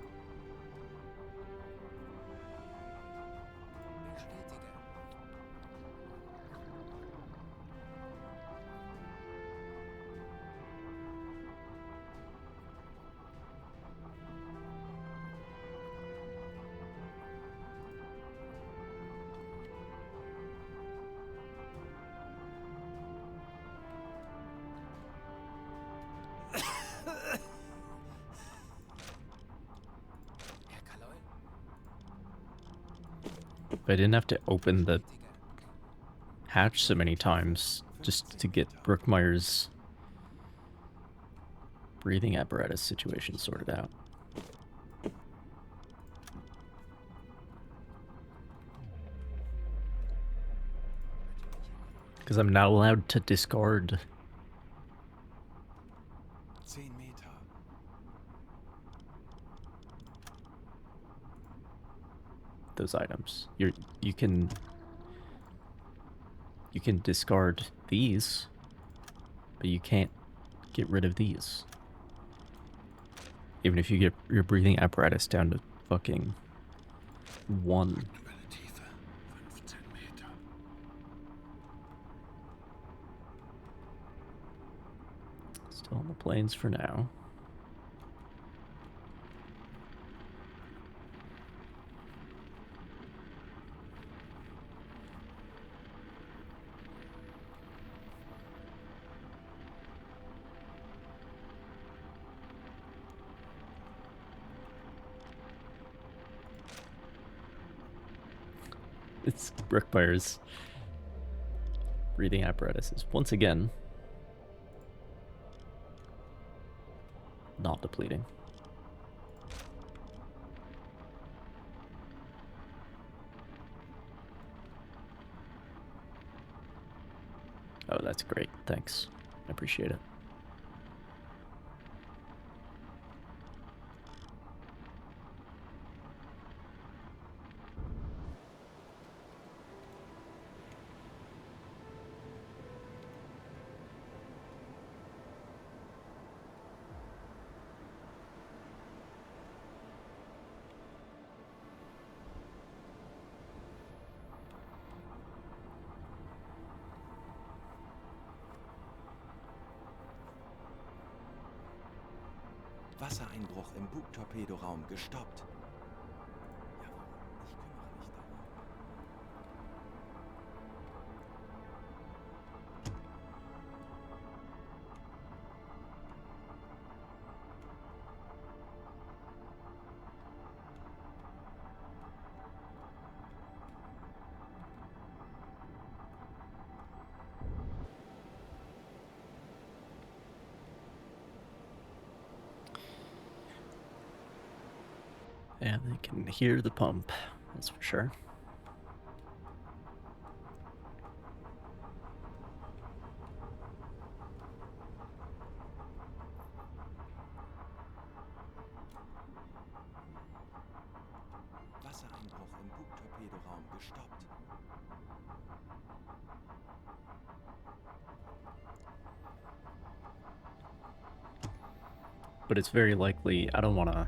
A: But I didn't have to open the
D: Bestätige.
A: hatch so many times just to get Brookmeyer's breathing apparatus situation sorted out. Because I'm not allowed to discard
B: 10 Meter.
A: those items. You can discard these, but you can't get rid of these. Even if you get your breathing apparatus down to fucking 1.
F: Aktuelle Tiefe 15 Meter.
A: Still on the plains for now. It's Brookmeyer's breathing apparatus is once again not depleting. Oh, that's great. Thanks. I appreciate it.
B: Wassereinbruch im Bugtorpedoraum gestoppt. Jawohl, ich kümmere mich darum.
A: Yeah, they can hear the pump, that's for sure.
B: Wassereinbruch im Bugtorpedoraum gestoppt.
A: But it's very likely I don't want to.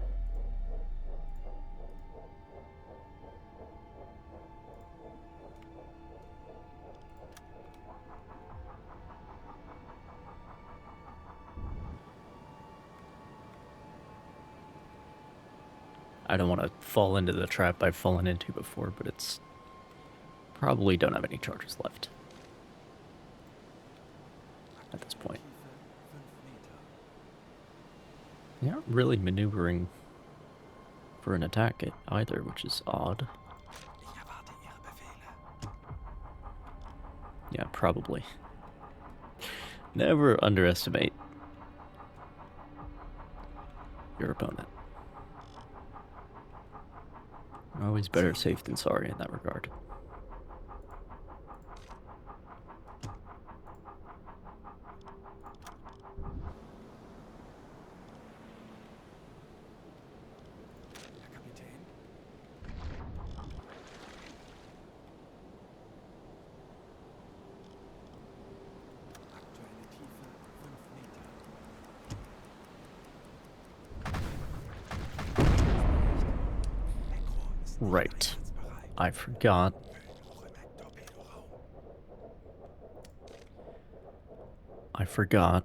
A: I don't want to fall into the trap I've fallen into before, but it's probably don't have any charges left at this point. They aren't really maneuvering for an attack either, which is odd.
B: Ich erwarte Ihre Befehle.
A: Yeah, probably. Never underestimate your opponent. Always better safe than sorry in that regard.
B: Herr Kapitän? Aktuelle Tiefe 5 Meter. Echo ist nicht
A: Right.
B: einsatzbereit.
A: I forgot.
B: Suche im Torpedoraum.
A: I forgot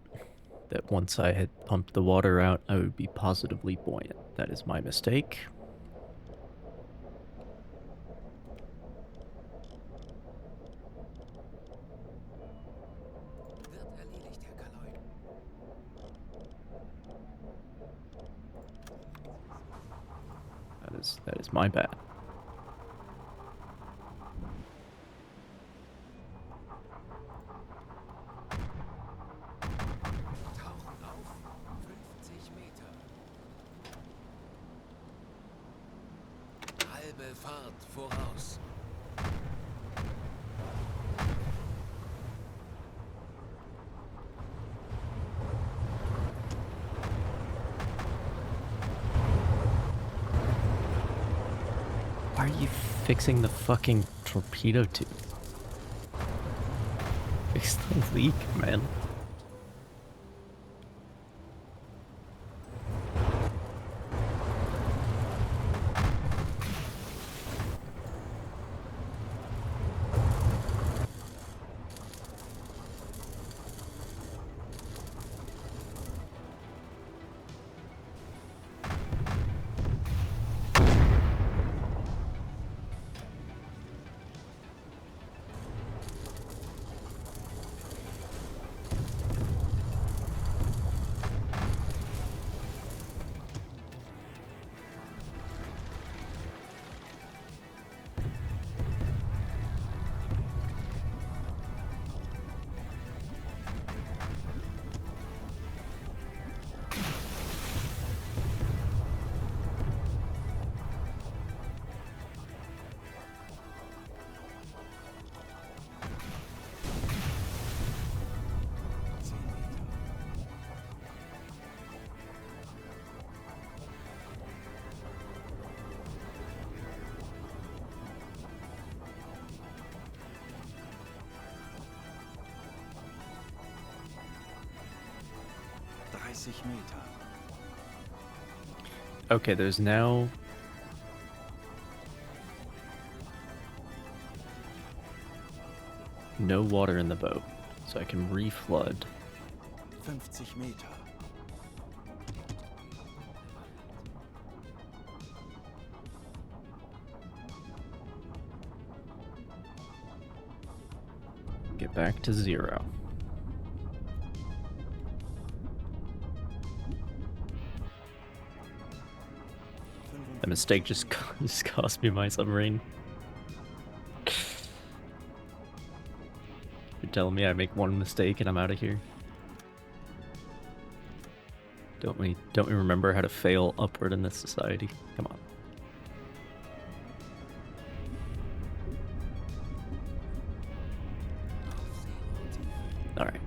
A: that once I had pumped the water out, I would be positively buoyant. That is my mistake.
D: Wird erledigt, Herr Kaloy.
A: That is my bad.
F: Halbe Fahrt voraus.
A: Why are you fixing the fucking torpedo tube? Fix the leak, man.
E: Meter.
A: Okay, there's now no water in the boat, so I can reflood.
E: 50 Meter.
A: Get back to 0. The mistake just cost me my submarine. You're telling me I make one mistake and I'm out of here? Don't we remember how to fail upward in this society? Come on. All right.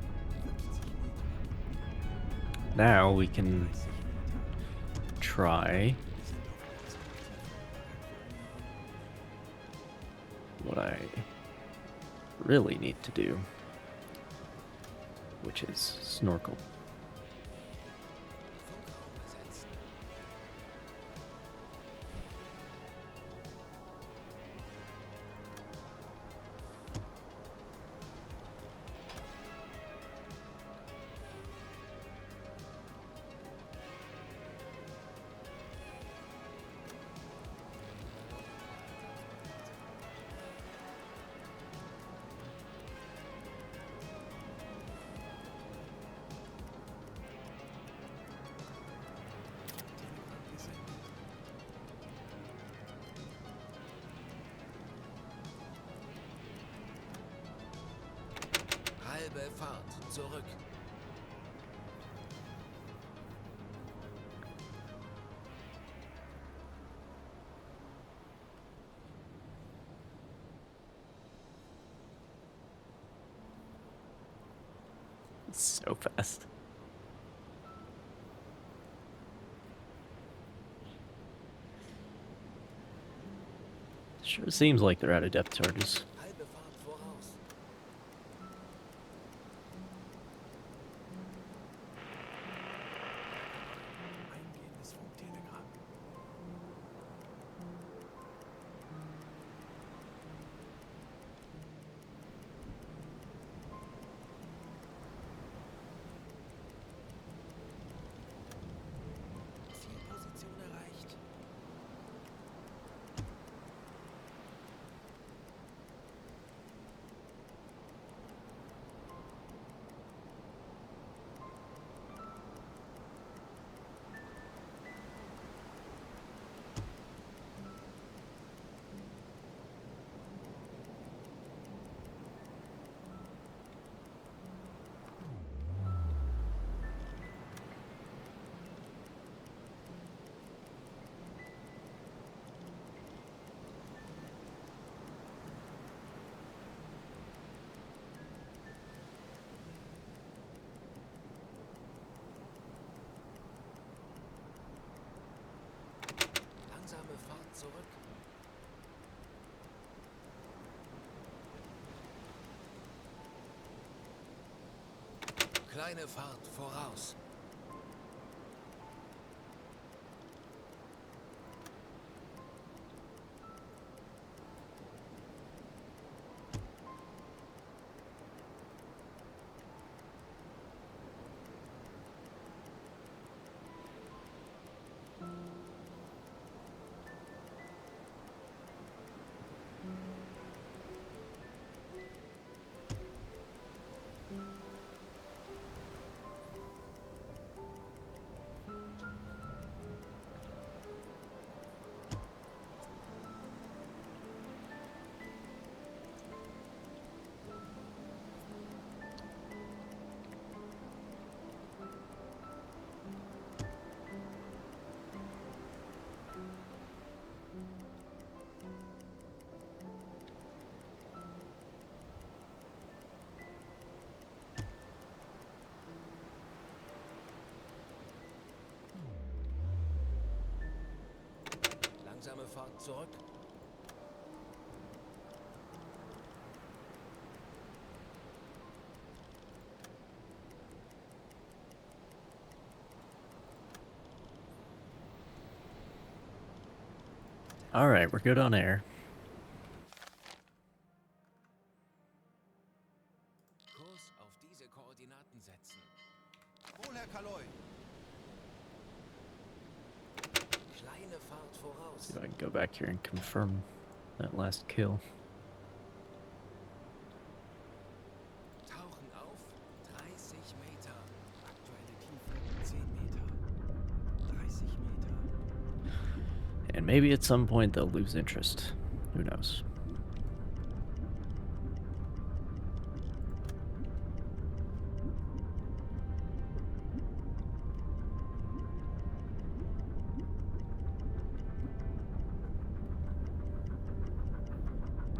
A: Now we can try what I really need to do, which is snorkel.
F: Halbe Fahrt zurück.
A: So fast. Sure seems like they're out of depth charges.
F: Halbe Fahrt voraus.
E: Eingehendes Funktelegramm.
F: Zielposition erreicht. Kleine Fahrt voraus. Langsame Fahrt zurück.
A: Alright, we're good on air.
F: Kurs auf diese Koordinaten setzen.
E: Wohl, Herr Kaloy.
F: Kleine Fahrt voraus.
A: See if I can go back here and confirm that last kill.
F: Tauchen auf 30 Meter.
E: Aktuelle Tiefe 10 Meter. 30 Meter.
A: And maybe at some point they'll lose interest. Who knows?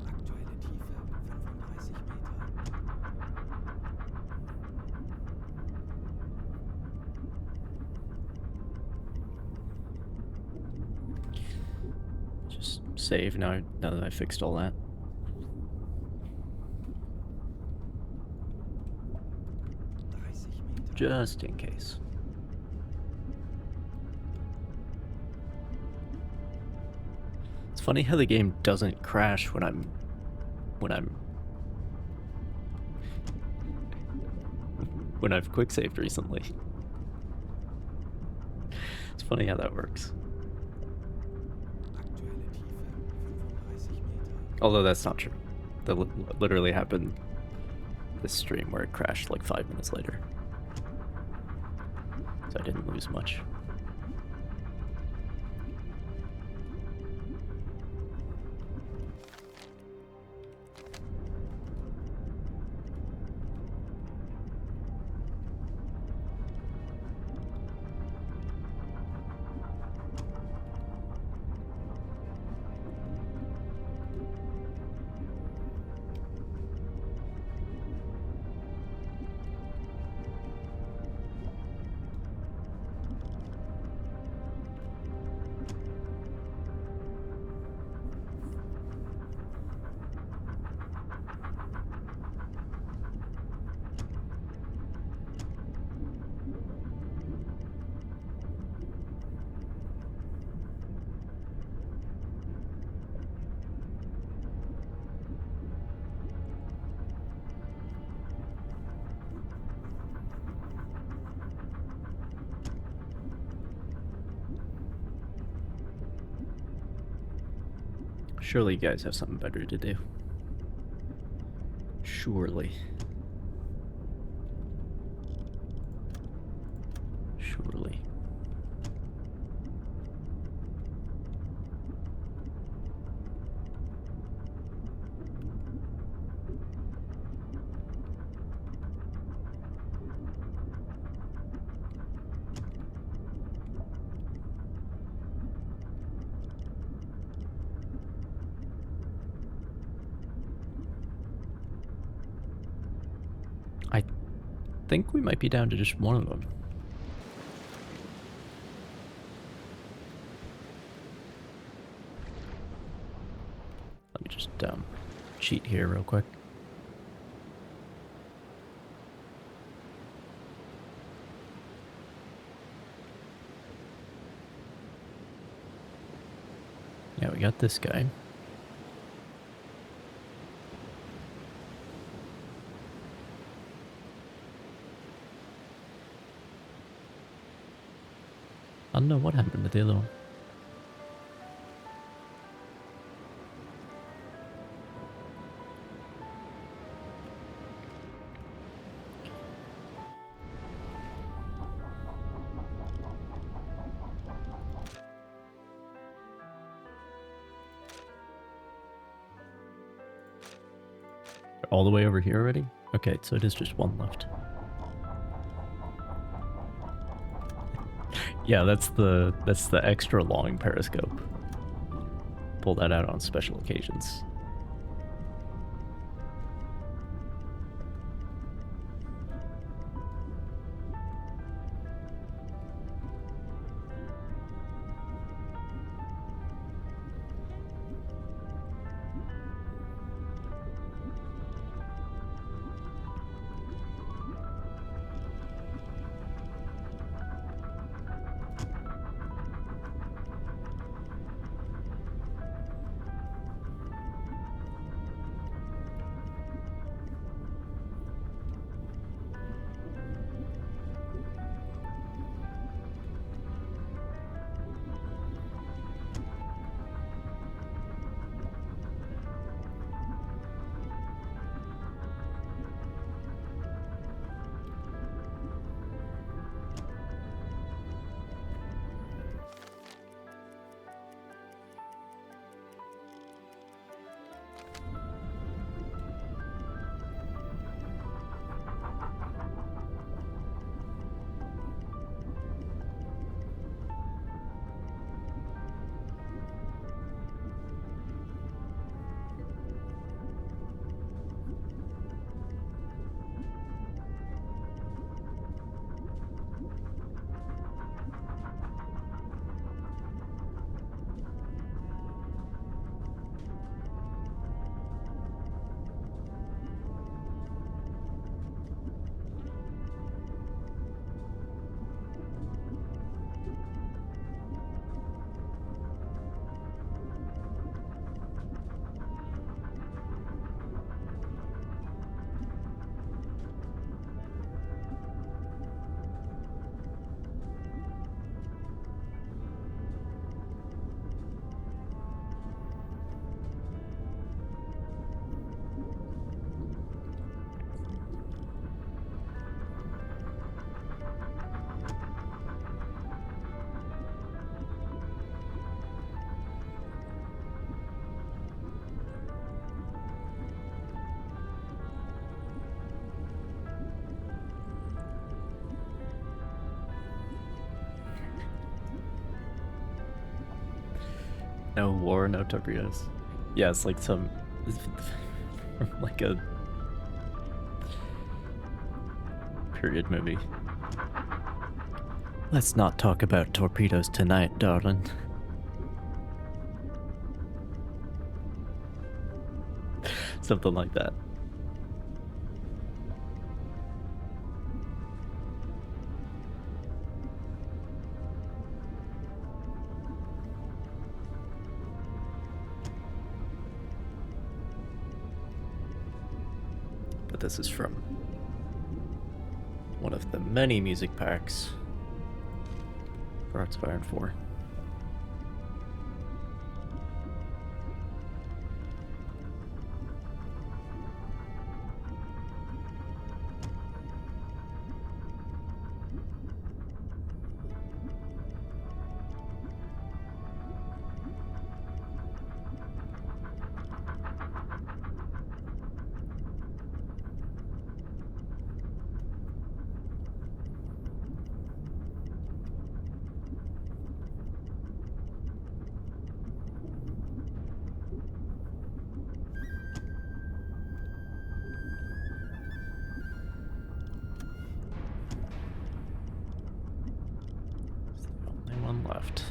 E: Aktuelle Tiefe 35 Meter.
A: Just save now that I fixed all that.
E: 30 Meter.
A: Just in case. It's funny how the game doesn't crash when I'm when I've quick saved recently. It's funny how that works.
E: Aktuelle Tiefe 35 Meter.
A: Although that's not true. That literally happened this stream where it crashed like 5 minutes later. So I didn't lose much. Surely you guys have something better to do. Surely. Surely. I think we might be down to just one of them. Let me just cheat here real quick. Yeah, we got this guy. I don't know what happened to the other one. All the way over here already? Okay, so it is just one left. Yeah, that's the extra long periscope. Pull that out on special occasions. No war, no torpedoes. Yeah, it's like some... like a... period movie. Let's not talk about torpedoes tonight, darling. Something like that. But this is from one of the many music packs for Hearts 4. Left.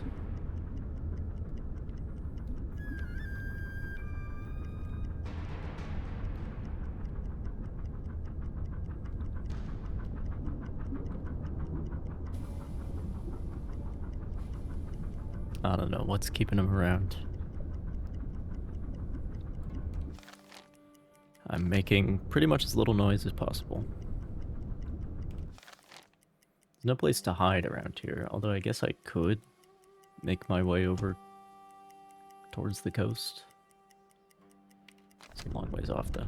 A: I don't know what's keeping him around. I'm making pretty much as little noise as possible. There's no place to hide around here, although I guess I could make my way over towards the coast. It's a long ways off, though.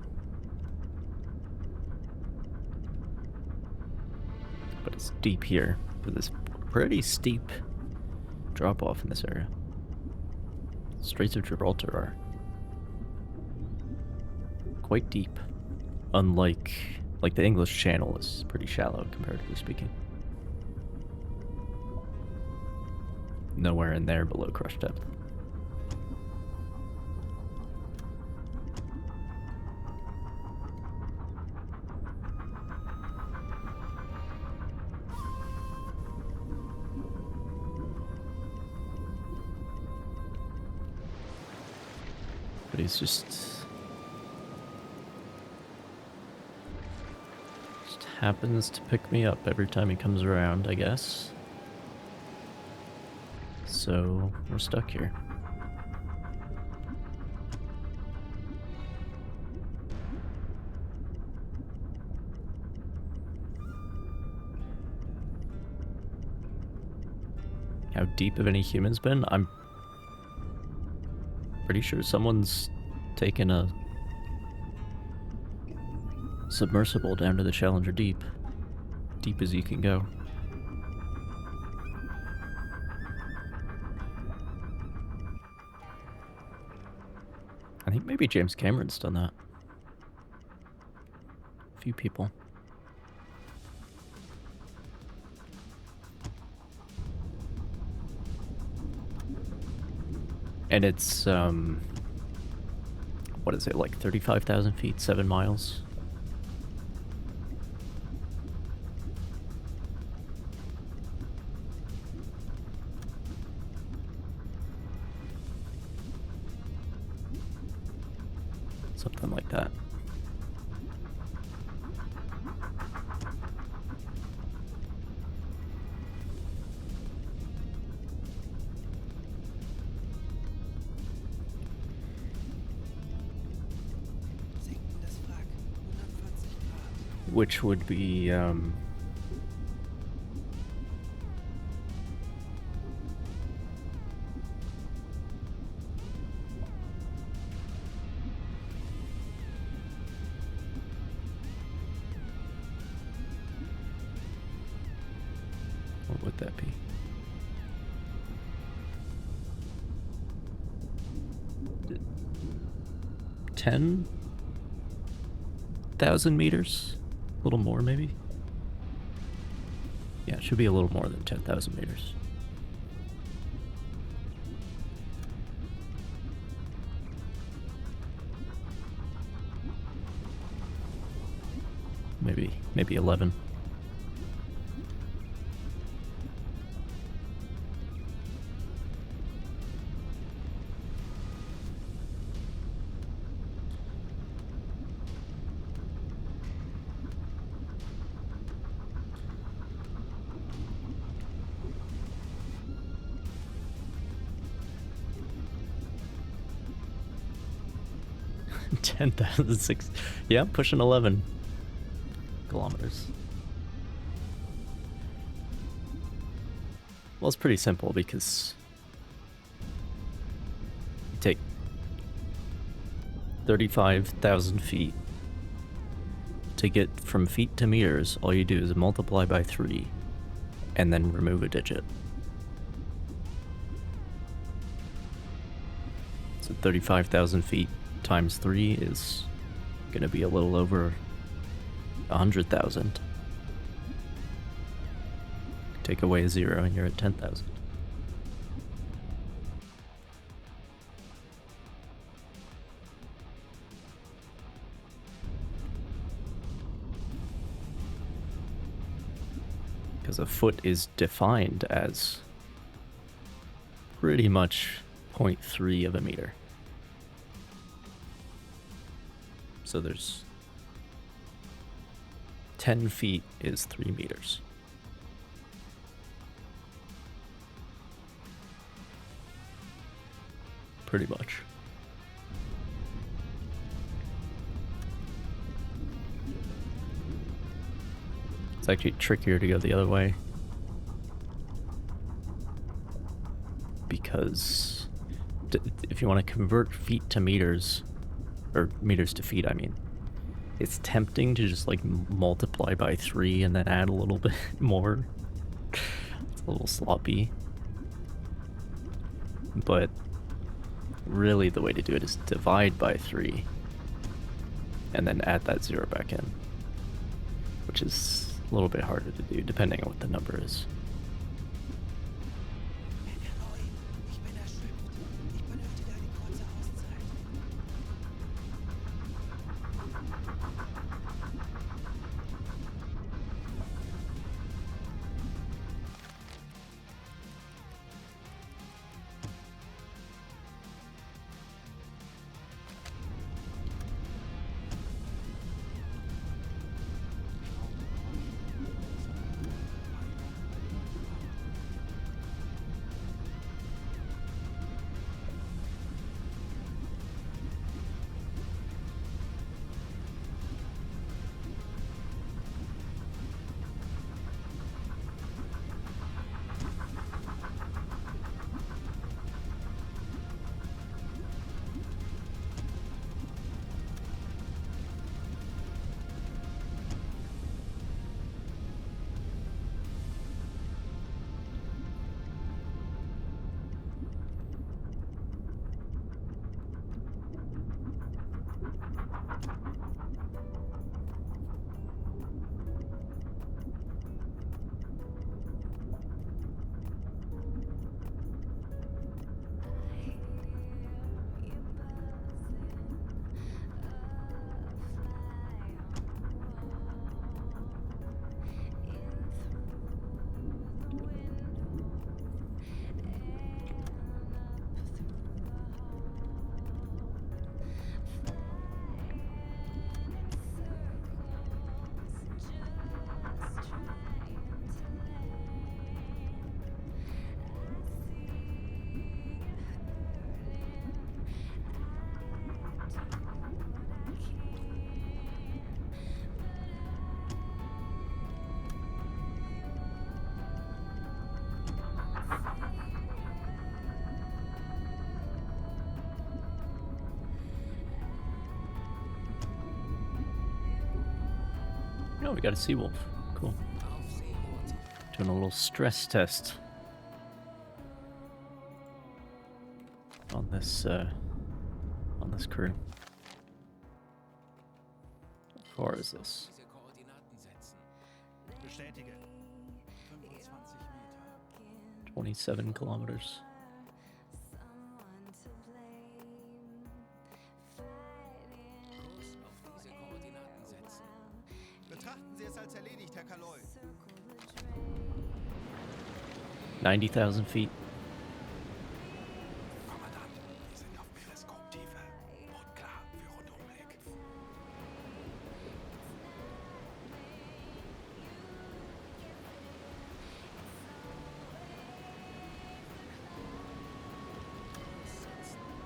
A: But it's deep here, with this pretty steep drop-off in this area. Straits of Gibraltar are quite deep, unlike the English Channel is pretty shallow, comparatively speaking. Nowhere in there below crush depth. But he's just happens to pick me up every time he comes around, I guess. So we're stuck here. How deep have any humans been? I'm pretty sure someone's taken a submersible down to the Challenger Deep. Deep as you can go. I think maybe James Cameron's done that. A few people. And it's, what is it, like 35,000 feet, 7 miles? Something like that.
E: Sinkendes Wrack, 140 Grad.
A: Which would be, what would that be? Ten 1,000 meters? A little more, maybe? Yeah, it should be a little more than 10,000 meters. Maybe 11. Ten thousand six. Yeah, pushing 11 kilometers. Well, it's pretty simple because you take 35,000 feet. To get from feet to meters, all you do is multiply by 3 and then remove a digit. So 35,000 feet times 3 is going to be a little over 100,000. Take away a 0 and you're at 10,000. Because a foot is defined as pretty much 0.3 of a meter. So there's 10 feet is 3 meters. Pretty much. It's actually trickier to go the other way. Because if you want to convert feet to meters, or meters to feet, I mean, it's tempting to just like multiply by 3 and then add a little bit more. It's a little sloppy. But really the way to do it is divide by 3 and then add that 0 back in, which is a little bit harder to do depending on what the number is.
E: Herr Kaloi, ich bin erschöpft. Ich benötige eine kurze Auszeit.
A: Oh, we got a seawolf. Cool. Doing a little stress test on this crew. How far is this?
F: Diese Koordinaten setzen.
E: Bestätige. 25 Meter.
A: 27 kilometers.
F: Kurs auf diese Koordinaten setzen.
E: Betrachten Sie es als erledigt, Herr Kaloi.
A: 90,000 feet.
E: Kommandant, wir sind auf Periskoptiefe. Boot klar für Rundumblick.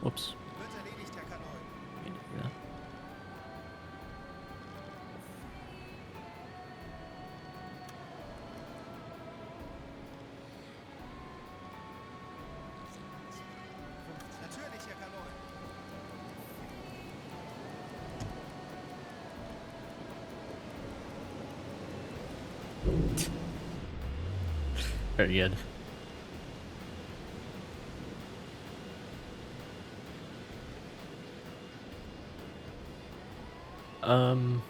A: Whoops.
E: Wird erledigt, Herr Kaloi.
A: Yeah.
E: Natürlich, Herr Kaloi.
A: Very good. Um.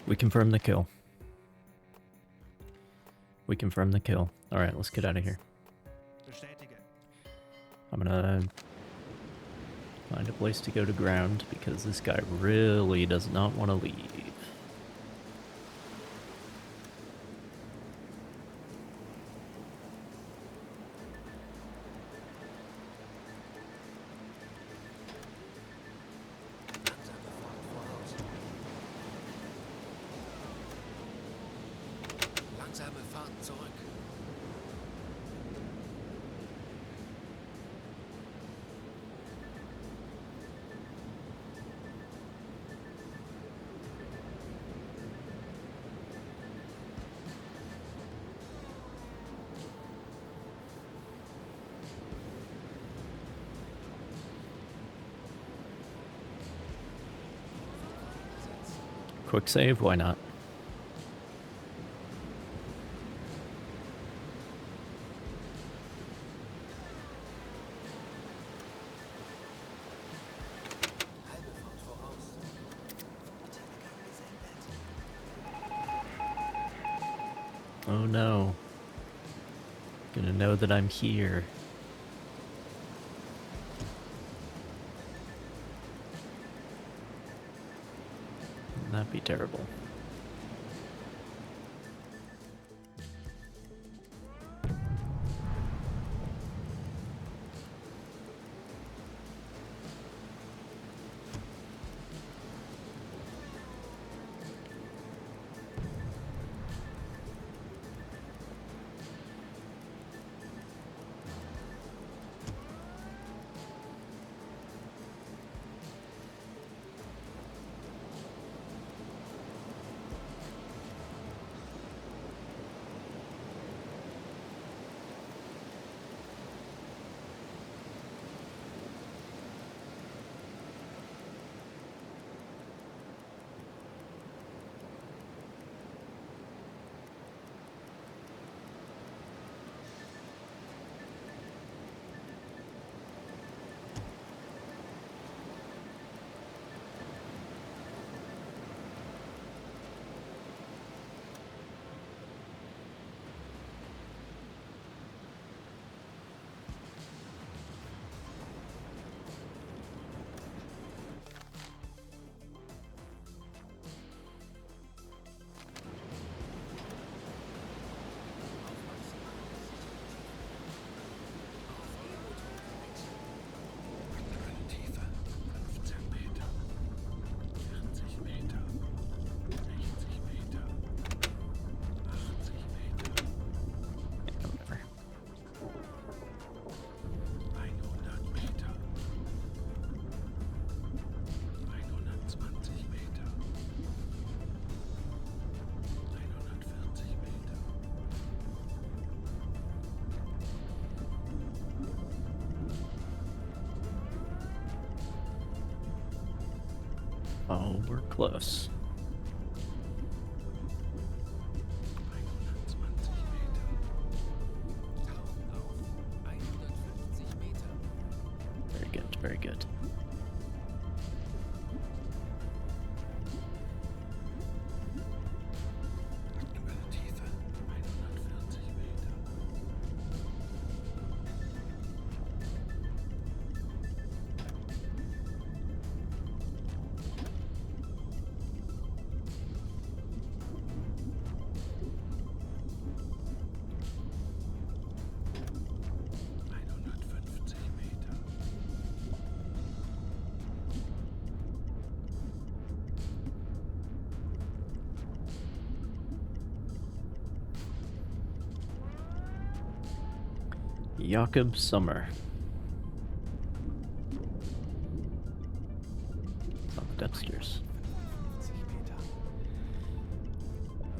A: We confirm the kill. We confirm the kill. Alright, let's get out of here.
E: Bestätige.
A: I'm gonna find a place to go to ground because this guy really does not want to leave.
F: Langsame Fahrt zurück.
A: Quick save, why not?
F: Halbe Fahrt voraus. Telegram gesendet.
A: Oh no. Gonna know that I'm here. That'd be terrible.
E: Tiefe. 15 Meter. 40 Meter. 60 Meter. 80 Meter.
A: Whatever.
E: 100 Meter. 120 Meter. 140 Meter.
A: Oh, we're close.
E: 120 Meter.
F: Daumen auf. 150 Meter.
A: Very good, very good.
E: Über der Tiefe. 140 Meter. Meter.
A: Jakob Summer. It's on the Dempsters.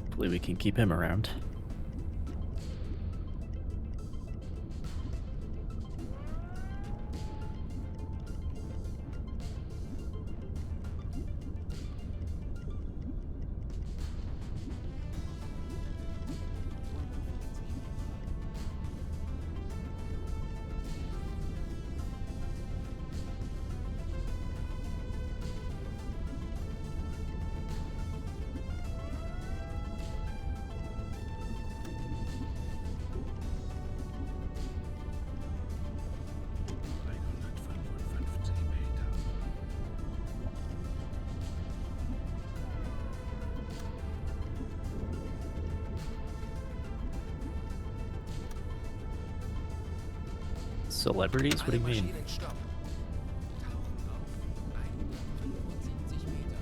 A: Hopefully we can keep him around. Celebrities? What do you
F: Alle
A: mean?
F: Maschinen stopp. Tauchen auf 175 Meter.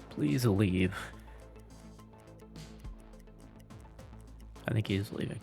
A: Please leave. I think he is leaving.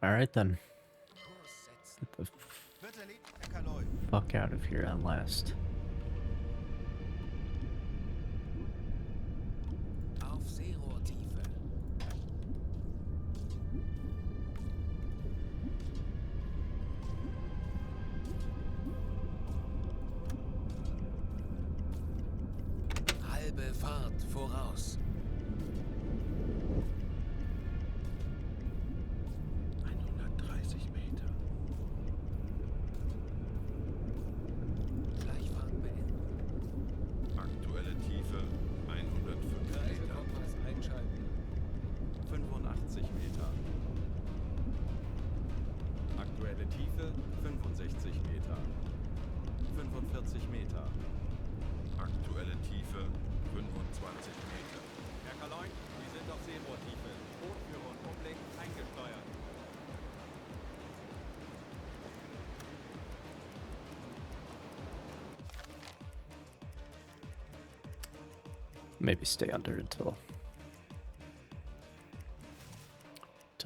A: All right then.
F: Kurs setzen.
A: Get the
B: Wird erledigt, Herr Kaloi.
A: fuck out of here at last.
F: Auf Seerohrtiefe. Halbe Fahrt voraus.
B: 130 Meter.
F: Gleichfahrt beenden.
B: Aktuelle Tiefe 105 Meter.
C: Reisekompass einschalten.
B: 85 Meter. Aktuelle Tiefe 65 Meter. 45 Meter. Aktuelle Tiefe 25 Meter. Herr Kaloi, wir sind auf Seerohrtiefe. Bootführer und Umlenken eingesteuert.
A: Maybe stay under until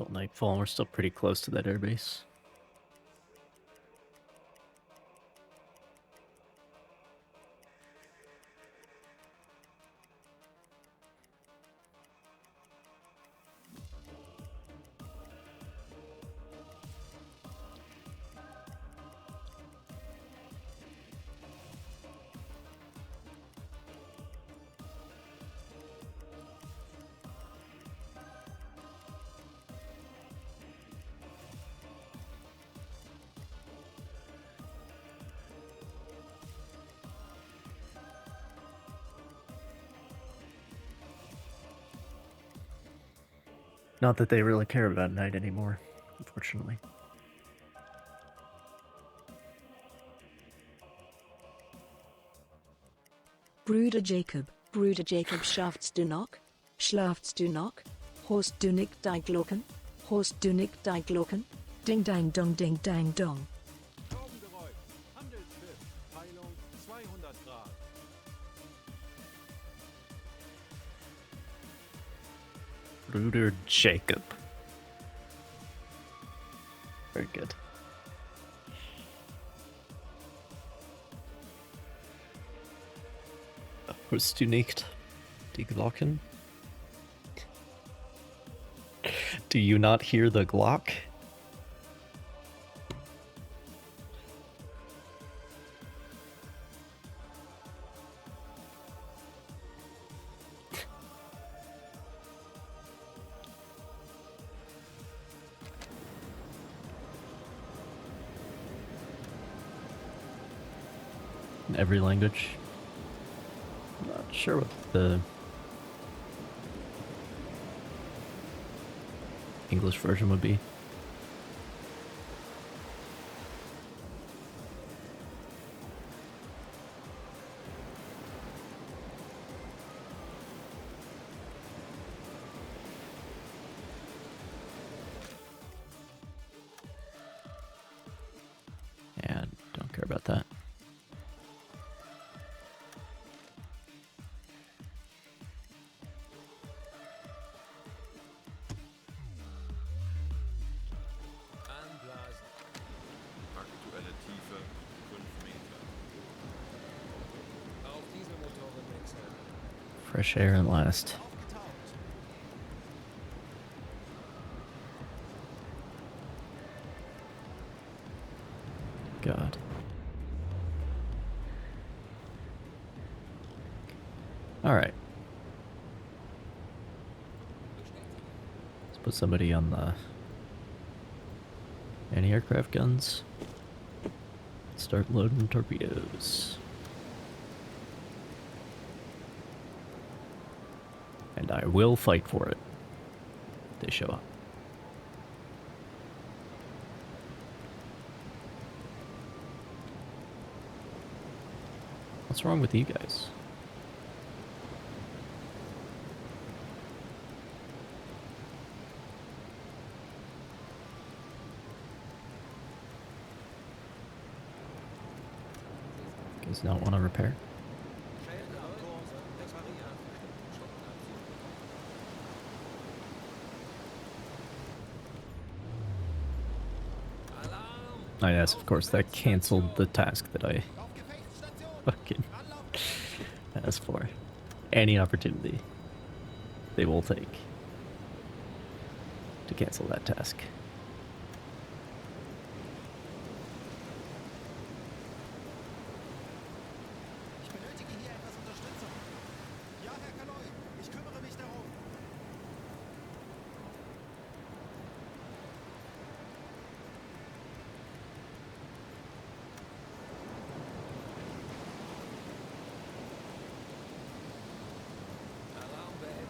A: nightfall. We're still pretty close to that airbase. Not that they really care about night anymore, unfortunately.
G: Bruder Jacob, schlafst du noch? Schlafst du noch? Hast du nicht die Glocken? Hast du nicht die Glocken? Ding dang dong ding dang dong.
B: Taubengeräusch. Handelsschiff. Peilung 200 Grad.
A: Bruder Jacob. Very good. Hast du nicht die Glocken? Do you not hear the Glock? In every language. I'm not sure what the English version would be. Yeah, don't care about that. Fresh air at last. God. Alright. Let's put somebody on the anti-aircraft guns. Start loading torpedoes. And I will fight for it if they show up. What's wrong with you guys? You guys not want to repair? Oh yes, of course, that canceled the task that I fucking asked for. Any opportunity they will take to cancel that task.
E: Ich benötige hier etwas Unterstützung. Ja, Herr Kaloi, ich kümmere mich darum.
C: Alarm beenden.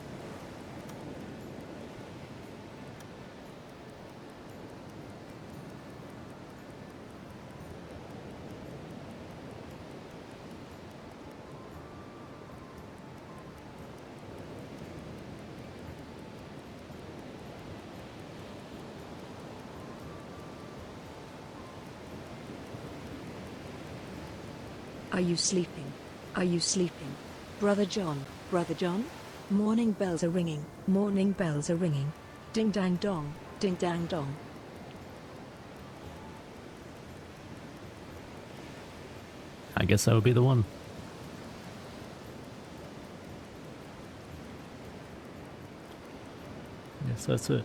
G: Are you sleeping? Are you sleeping? Brother John, Brother John? Morning bells are ringing, morning bells are ringing. Ding dang dong, ding dang dong.
A: I guess that would be the one. Yes, that's it.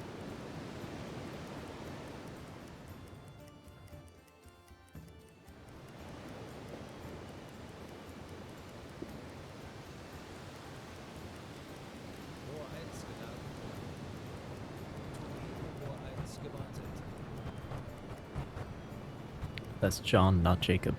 C: Rohr 1 geladen. Rohr 1 gewartet.
A: That's John, not Jacob.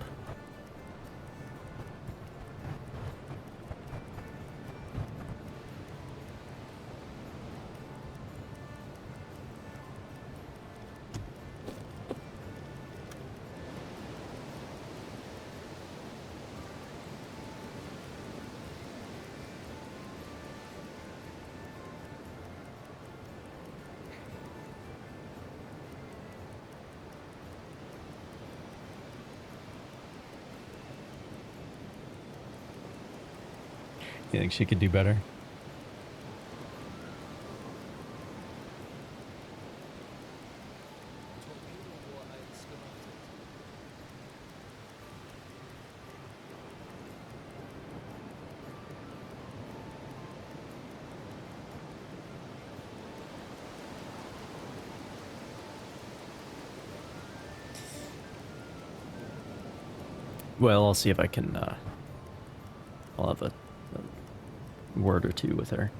A: You think she could do better?
C: Torpedorohr 1 gewartet.
A: Well, I'll see if I can, I'll have a word or two with her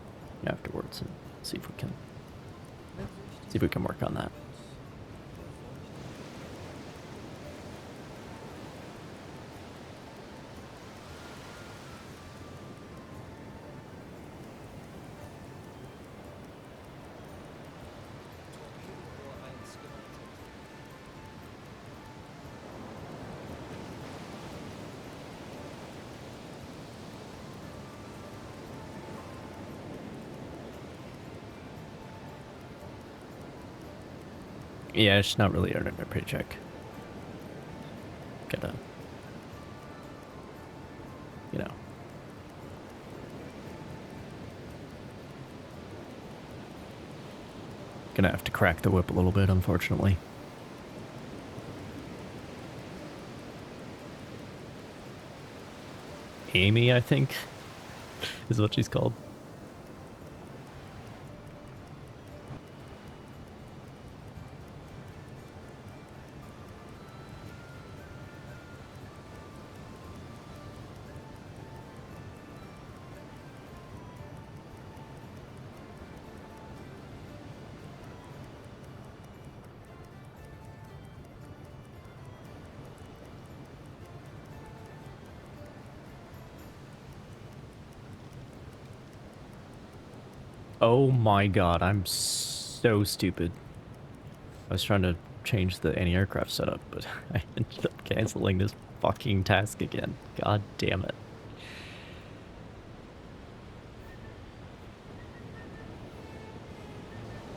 A: afterwards and see if we can work on that.
C: Torpedorohr 1 gewartet.
A: Yeah, she's not really earning her paycheck. Gotta, you know. Gonna have to crack the whip a little bit, unfortunately. Amy, I think, is what she's called. Oh my god, I'm so stupid. I was trying to change the anti-aircraft setup, but I ended up canceling this fucking task again. God damn it.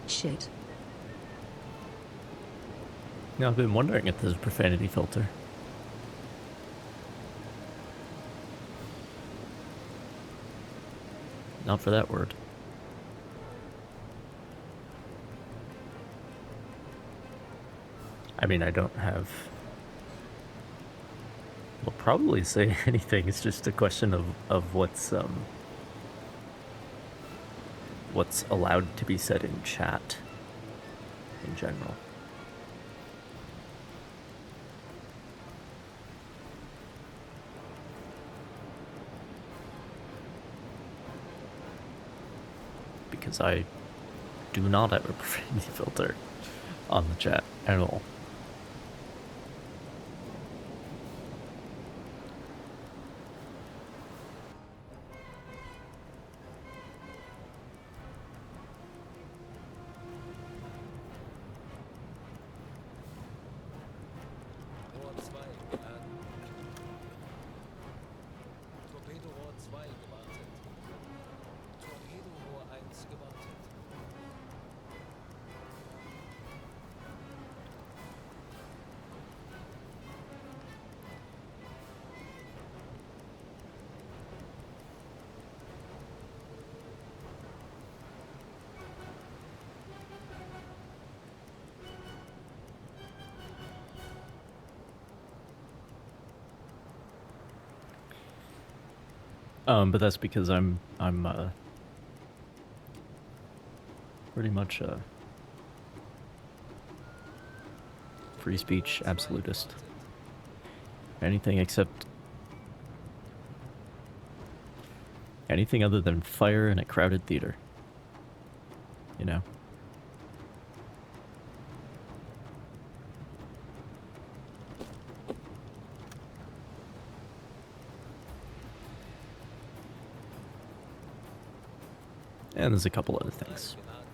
G: Shit.
A: Now, I've been wondering if there's a profanity filter. Not for that word. I mean, I don't have... We'll probably say anything. It's just a question of what's allowed to be said in chat in general. Because I do not have a profanity filter on the chat at all.
C: Rohr 2 geladen. Torpedorohr 2 gewartet. Torpedorohr 1 gewartet.
A: But that's because I'm pretty much a free speech absolutist. Anything except anything other than fire in a crowded theater. You know? And there's a couple other things.
C: Geladen.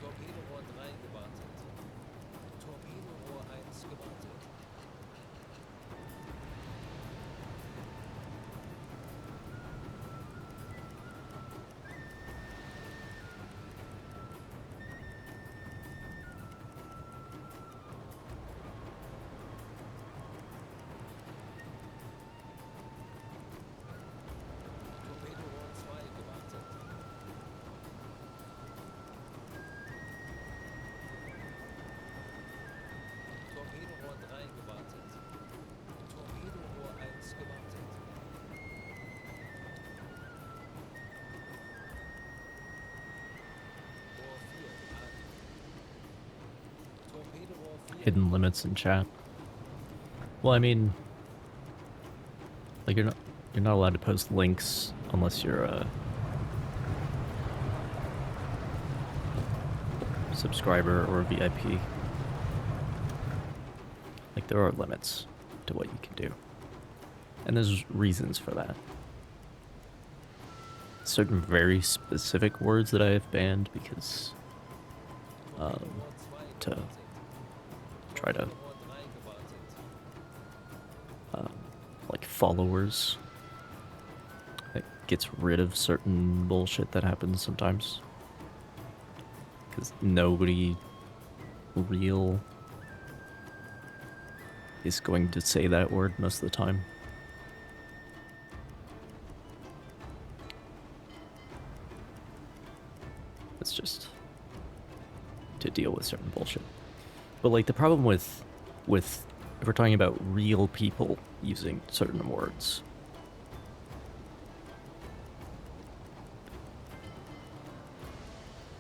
C: Torpedorohr 3 gewartet. Torpedorohr 1 gewartet. Torpedorohr 2 gewartet. Torpedorohr 3 gewartet. Torpedorohr 1 gewartet. Rohr 4 geladen. Torpedorohr 4
A: Hidden limits in chat. Well, I mean, like you're not allowed to post links unless you're a subscriber or a VIP. Like there are limits to what you can do. And there's reasons for that. Certain very specific words that I have banned because to try to like followers. It gets rid of certain bullshit that happens sometimes. Because nobody real is going to say that word most of the time. It's just to deal with certain bullshit. But like the problem with if we're talking about real people using certain words,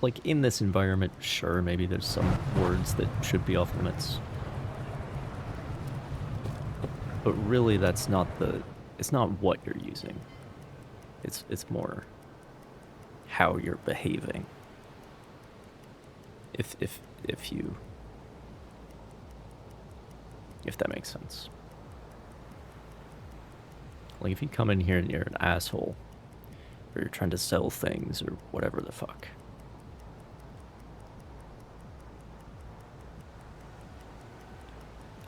A: like, in this environment, sure, maybe there's some words that should be off limits. But really, that's not the... It's not what you're using. It's more how you're behaving. If that makes sense. Like, if you come in here and you're an asshole, or you're trying to sell things, or whatever the fuck.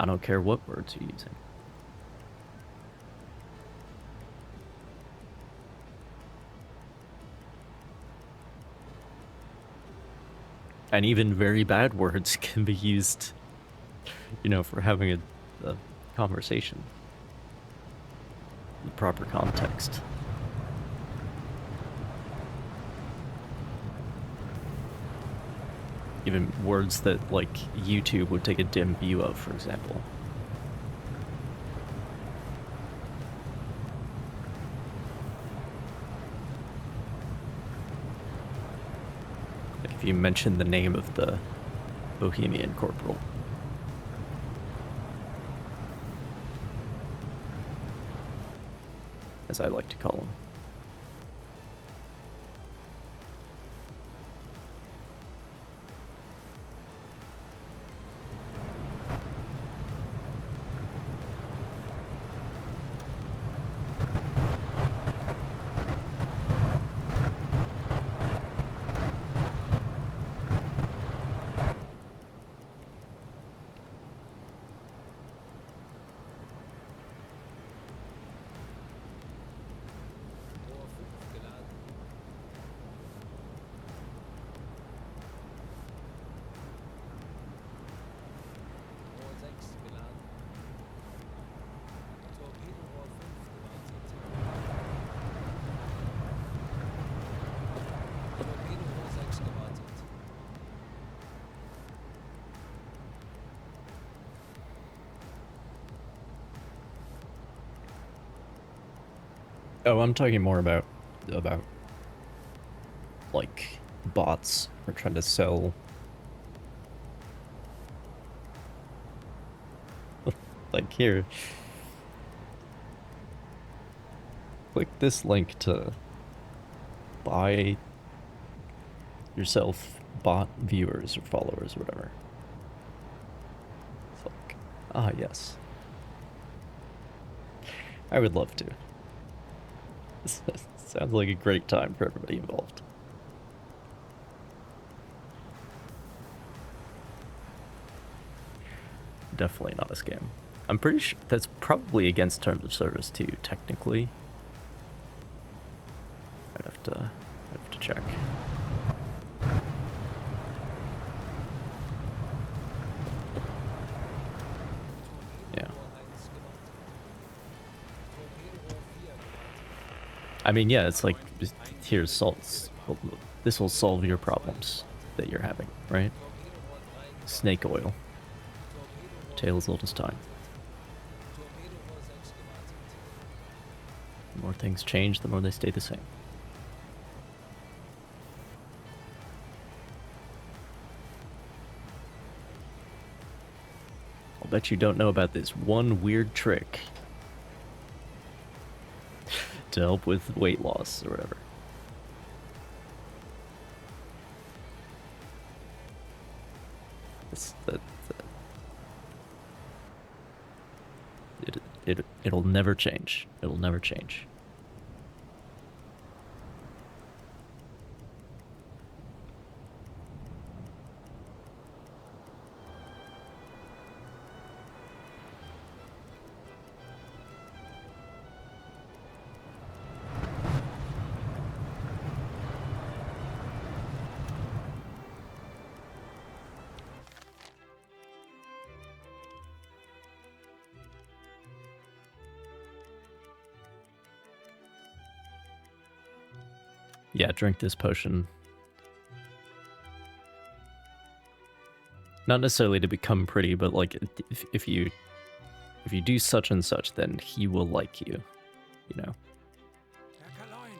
A: I don't care what words you're using. And even very bad words can be used, you know, for having a conversation. In the proper context. Even words that, like, YouTube would take a dim view of, for example. Like if you mention the name of the Bohemian Corporal. As I like to call him. Oh, I'm talking more about like bots or trying to sell like here. Click this link to buy yourself bot viewers or followers or whatever. Fuck. Ah, yes. I would love to. Sounds like a great time for everybody involved. Definitely not a scam. I'm pretty sure that's probably against terms of service too, technically. I'd have to check. Yeah. I mean, yeah, it's like, here's salts. This will solve your problems that you're having, right? Snake oil. Tale as old as time. The more things change, the more they stay the same. I'll bet you don't know about this one weird trick to help with weight loss or whatever. It'll never change. It'll never change. Yeah, drink this potion. Not necessarily to become pretty, but like if you do such and such, then he will like you. You know.
B: Herr Kaloin,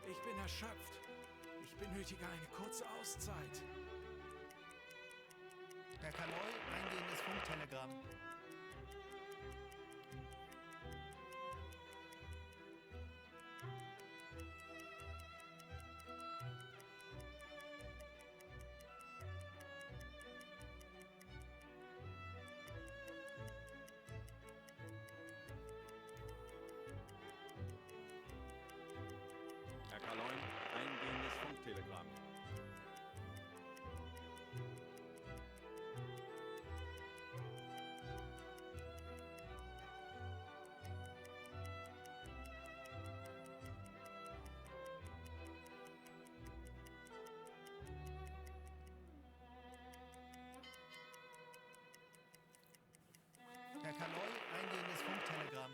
B: ich bin erschöpft. Ich bin
C: benötige eine kurze Auszeit.
E: Herr Kaloi, eingehendes Funktelegramm.
B: Herr Kaloin, eingehendes Funktelegramm.
E: Herr Kaloi, eingehendes Funktelegramm.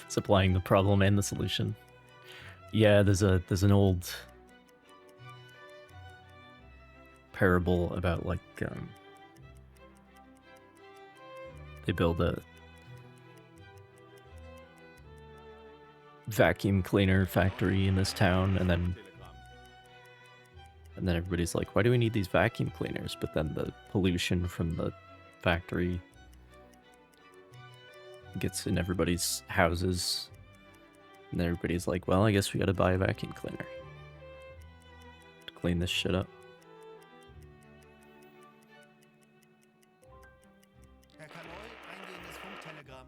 A: Supplying the problem and the solution. Yeah, there's an old parable about like they build a vacuum cleaner factory in this town, and then everybody's like, why do we need these vacuum cleaners? But then the pollution from the factory gets in everybody's houses, and then everybody's like, well, I guess we gotta buy a vacuum cleaner to clean this shit up.
E: Herr Kaloi, eingehendes Funktelegramm.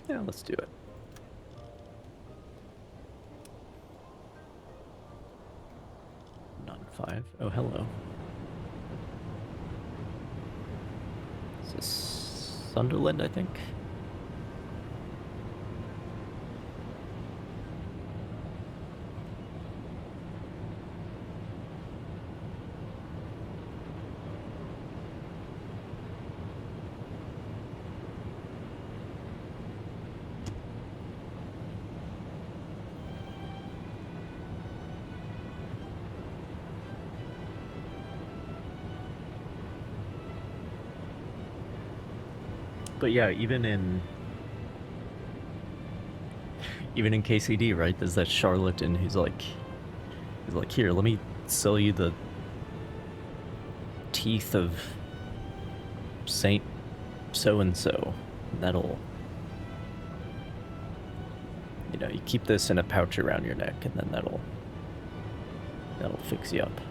A: Yeah, let's do it. Non-5. Oh, hello. Is this Sunderland, I think? But yeah, even in KCD, right? There's that charlatan who's like, here, let me sell you the teeth of Saint so and so. That'll, you know, you keep this in a pouch around your neck, and then that'll fix you up.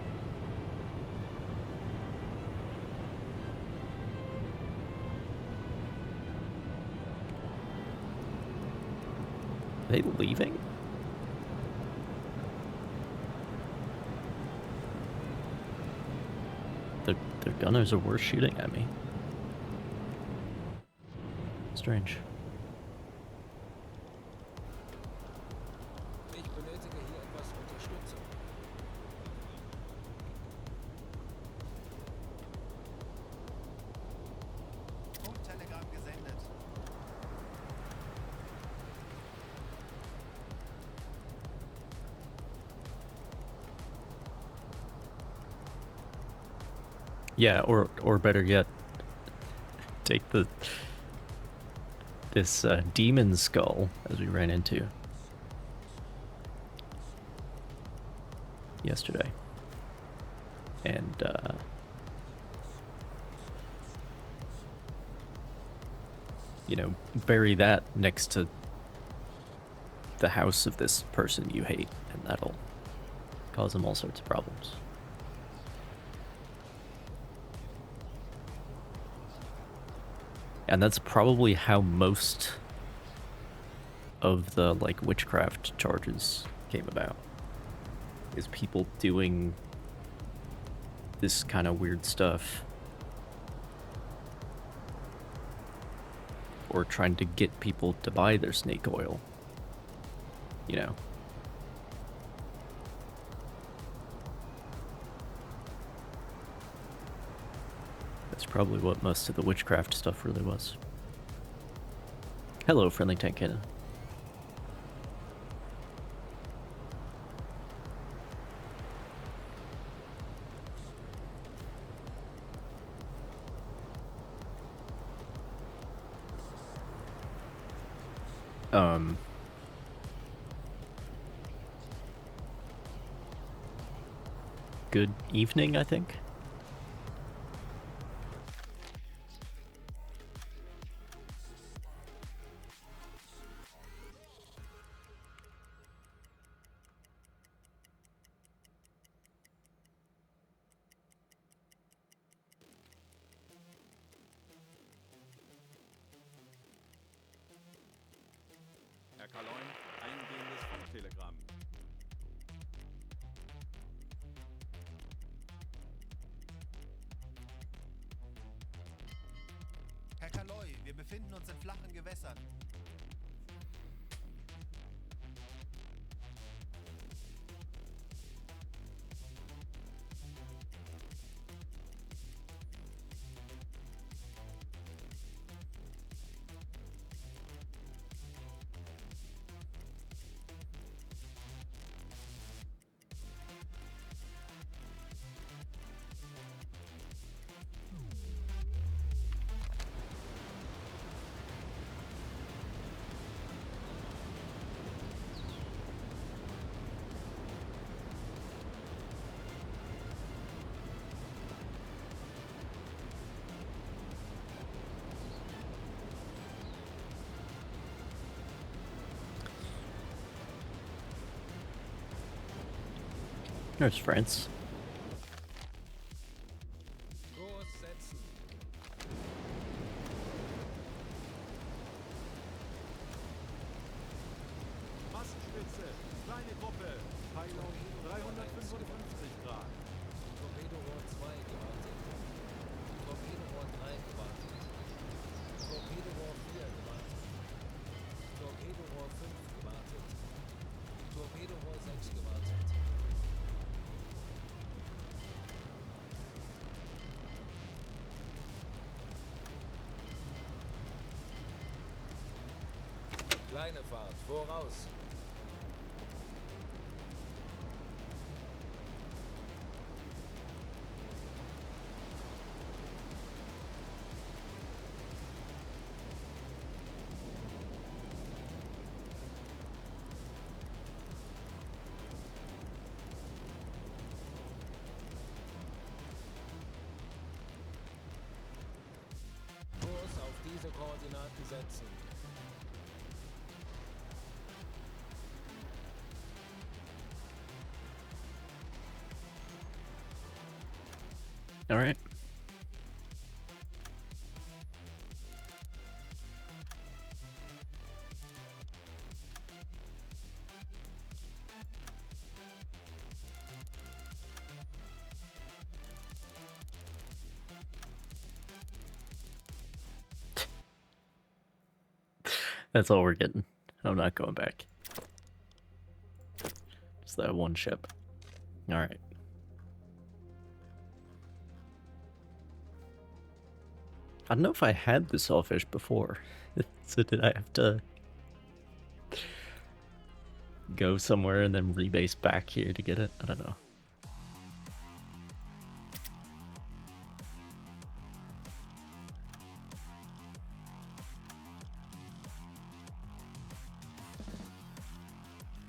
A: Are they leaving? Their gunners are worse shooting at me. Strange.
C: Ich benötige hier etwas Unterstützung.
E: Funktelegramm gesendet.
A: Yeah, or better yet, take this demon skull as we ran into yesterday, and you know, bury that next to the house of this person you hate, and that'll cause them all sorts of problems. And that's probably how most of the like witchcraft charges came about, is people doing this kind of weird stuff or trying to get people to buy their snake oil, you know. That's probably what most of the witchcraft stuff really was. Hello, friendly tank cannon. Um, good evening, I think.
B: Herr Kaloin, eingehendes Funktelegramm.
E: Herr Kaloi, wir befinden uns in flachen Gewässern.
A: There's France.
C: Kurs setzen.
B: Massenspitze, kleine Gruppe, Peilung 355 Grad.
C: Torpedorohr 2 gewartet. Torpedorohr 3 gewartet. Torpedorohr 4 gewartet. Torpedorohr 5 gewartet. Torpedorohr 6 gewartet. Kleine Fahrt, voraus. Kurs auf diese Koordinaten setzen.
A: All right. That's all we're getting. I'm not going back. Just that one ship. All right. I don't know if I had the Sawfish before. So did I have to go somewhere and then rebase back here to get it? I don't know.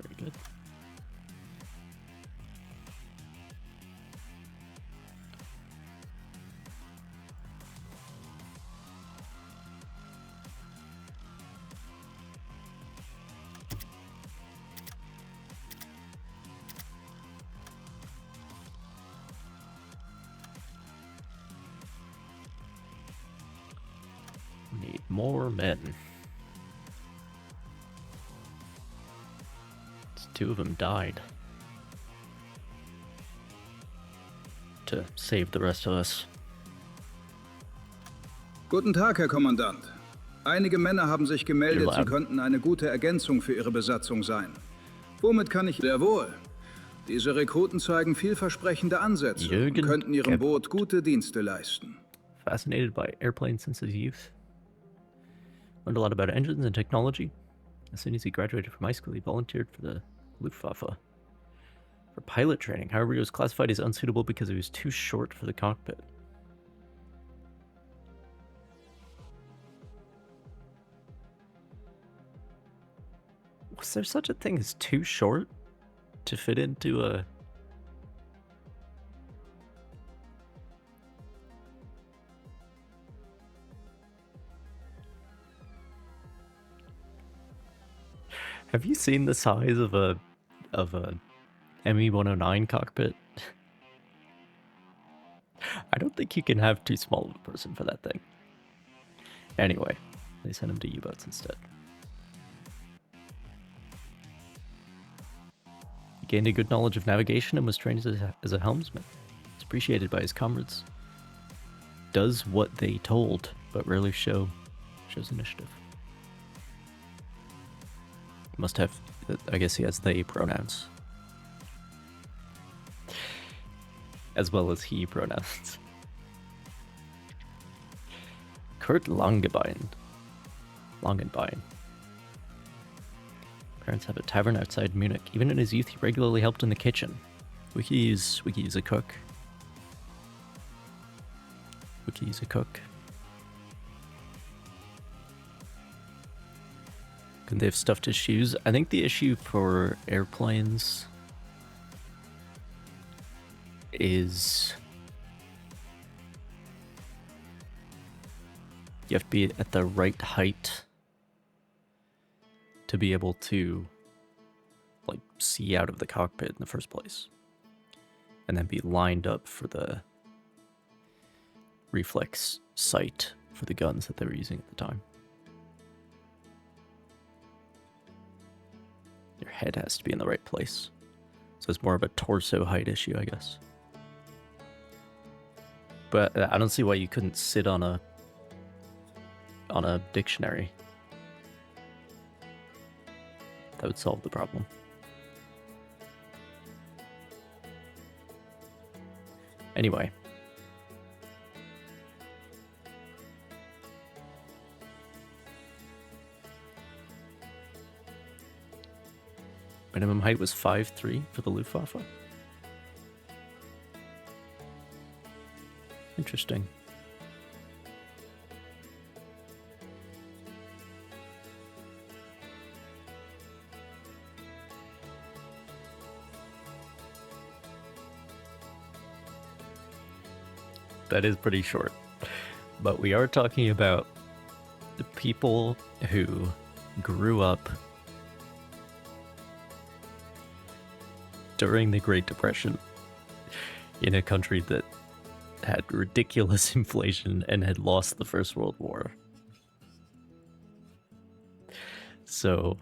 A: Very good. Need more men. Two of them died. To save the rest of us.
H: Guten Tag, Herr Kommandant. Einige Männer haben sich gemeldet, sie
A: Laden.
H: könnten eine gute Ergänzung für ihre Besatzung sein. Womit kann ich... Sehr wohl. Diese Rekruten zeigen vielversprechende Ansätze und
A: Jürgen
H: könnten ihrem
A: Kiebitz.
H: Boot gute Dienste leisten.
A: Fascinated by airplanes since his youth. Learned a lot about engines and technology. As soon as he graduated from high school, he volunteered for the Luftwaffe for pilot training. However, he was classified as unsuitable because he was too short for the cockpit. Was there such a thing as too short to fit into a... Have you seen the size of a ME-109 cockpit? I don't think you can have too small of a person for that thing. Anyway, they sent him to U-boats instead. He gained a good knowledge of navigation and was trained as a helmsman. He's appreciated by his comrades. Does what they told, but rarely shows initiative. Must have, I guess he has they pronouns. As well as he pronouns. Kurt Langenbein. Parents have a tavern outside Munich. Even in his youth, he regularly helped in the kitchen. Wiki's a cook. Wiki's a cook. Can they have stuffed his shoes? I think the issue for airplanes is you have to be at the right height to be able to like see out of the cockpit in the first place, and then be lined up for the reflex sight for the guns that they were using at the time. Your head has to be in the right place. So it's more of a torso height issue, I guess. But I don't see why you couldn't sit on a dictionary. That would solve the problem. Anyway. Minimum height was 5'3" for the Luftwaffe. Interesting. That is pretty short. But we are talking about the people who grew up during the Great Depression in a country that had ridiculous inflation and had lost the First World War. So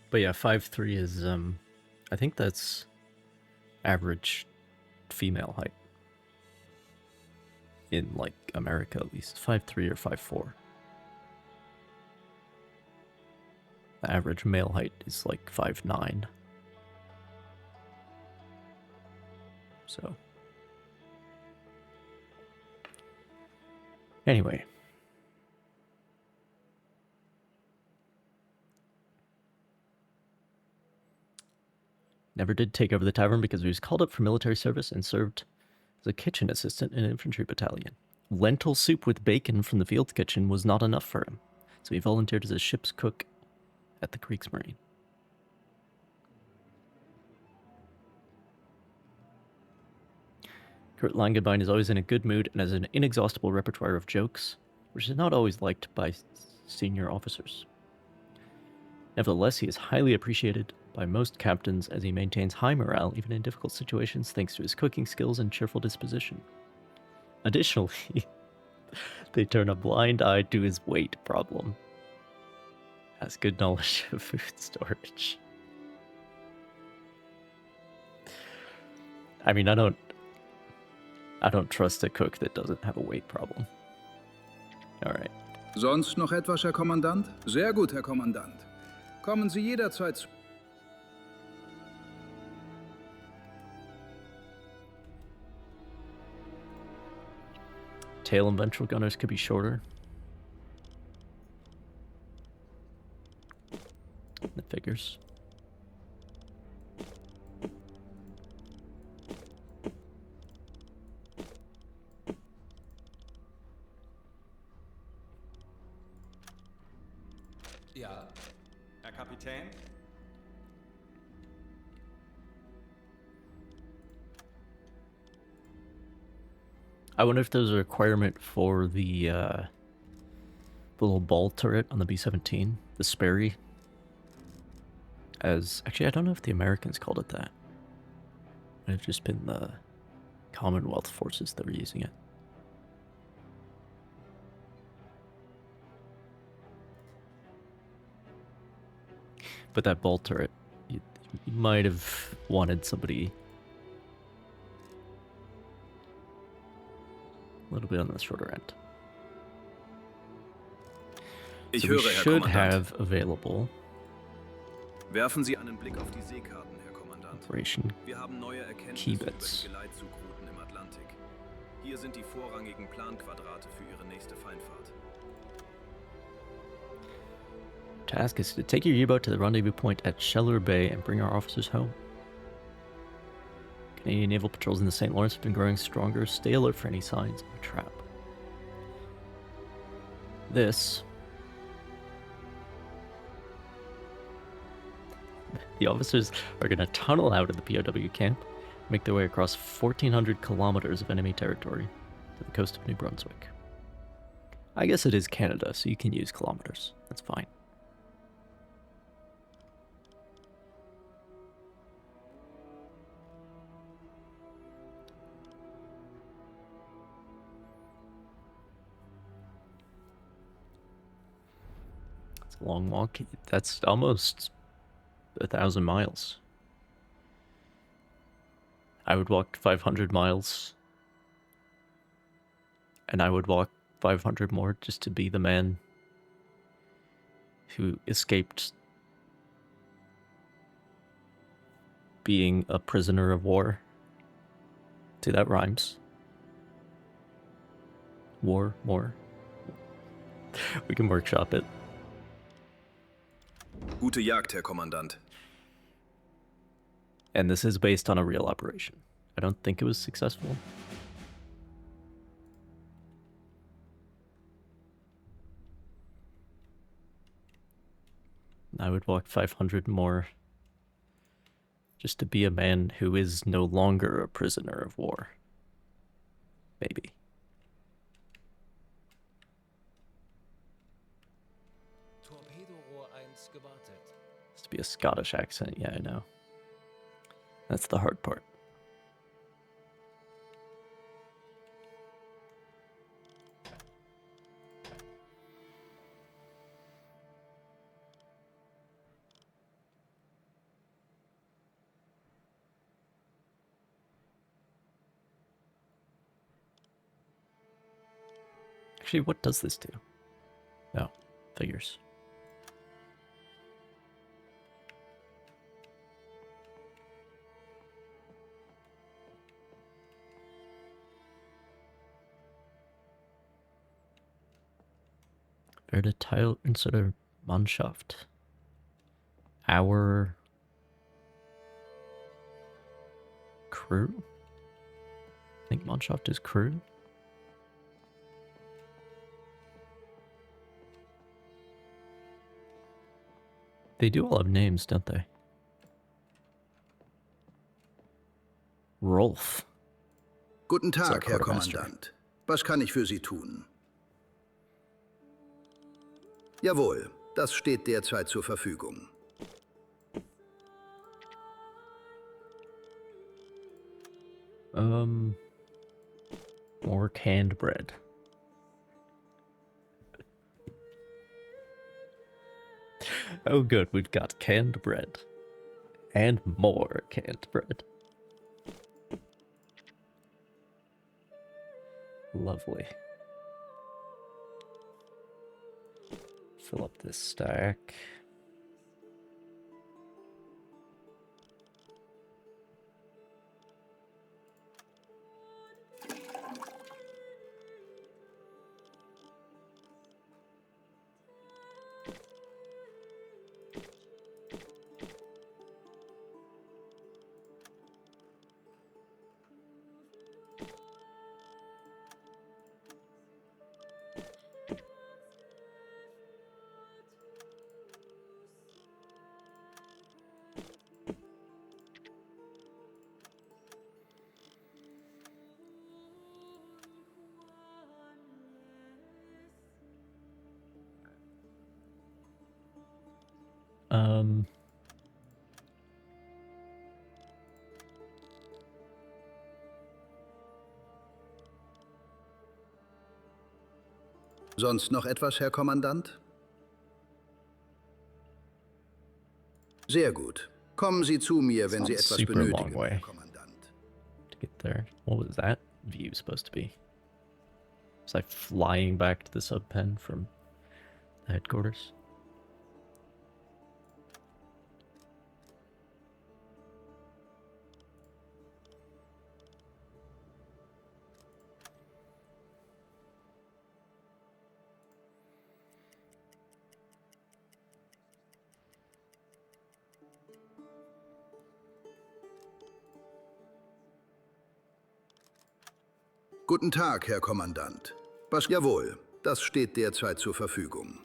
A: but yeah, 5'3" is I think that's average female height in like America, at least 5'3" or 5'4". The average male height is like 5'9". So anyway. Never did take over the tavern because he was called up for military service and served as a kitchen assistant in an infantry battalion. Lentil soup with bacon from the field kitchen was not enough for him, so he volunteered as a ship's cook at the Kriegsmarine. Kurt Langenbein is always in a good mood and has an inexhaustible repertoire of jokes, which is not always liked by senior officers. Nevertheless, he is highly appreciated by most captains as he maintains high morale even in difficult situations thanks to his cooking skills and cheerful disposition. Additionally, they turn a blind eye to his weight problem. Has good knowledge of food storage. I mean, I don't trust a cook that doesn't have a weight problem. All right.
H: Sonst noch etwas, Herr Kommandant? Sehr gut, Herr Kommandant. Kommen Sie jederzeit zu...
A: Tail and ventral gunners could be shorter. It figures.
F: Ja,
B: Herr Kapitän?
A: I wonder if there's a requirement for the little ball turret on the B-17, the Sperry. Actually, I don't know if the Americans called it that. It might have just been the Commonwealth forces that were using it. But that ball turret, you might have wanted somebody a little bit on the shorter end.
H: Ich
A: So we
H: höre, Herr
A: should
H: Kommandant.
A: have available
H: Werfen Sie einen Blick auf die Seekarten, Herr Kommandant.
A: Operation
H: Wir haben neue Erkenntnisse
A: Kiebitz.
H: über die Geleitzugrouten im Atlantik. Hier sind die vorrangigen Planquadrate für Ihre nächste Feindfahrt.
A: Task is to take your U-boat to the rendezvous point at Scheller Bay and bring our officers home. Canadian naval patrols in the St. Lawrence have been growing stronger. Stay alert for any signs of a trap. This... The officers are going to tunnel out of the POW camp, make their way across 1,400 kilometers of enemy territory to the coast of New Brunswick. I guess it is Canada, so you can use kilometers. That's fine. It's a long walk. That's almost 1,000 miles. I would walk 500 miles. And I would walk 500 more just to be the man who escaped being a prisoner of war. See, that rhymes. War, more. We can workshop it.
H: Gute Jagd, Herr Kommandant.
A: And this is based on a real operation. I don't think it was successful. I would walk 500 more just to be a man who is no longer a prisoner of war. Maybe.
C: Torpedorohr 1 gewartet.
A: Has to be a Scottish accent, yeah, I know. That's the hard part. Actually, what does this do? Oh, figures. Werde Teil unserer Mannschaft. Our crew? I think Mannschaft is crew. They do all have names, don't they? Rolf.
H: Guten
A: Sir
H: Tag, Herr
A: Quartermaster.
H: Kommandant. Was kann ich für Sie tun? Jawohl, das steht derzeit zur Verfügung.
A: More canned bread. Oh good, we've got canned bread. And more canned bread. Lovely. Fill up this stack.
H: Sonst noch etwas, Herr Kommandant? Sehr gut. Kommen Sie zu mir, wenn Sie
A: It's not
H: etwas
A: super long
H: benötigen,
A: way.
H: Herr Kommandant.
A: To get there. What was that view supposed to be? Was I flying back to the subpen from the headquarters?
H: Guten Tag, Herr Kommandant. Was? Jawohl, das steht derzeit zur Verfügung.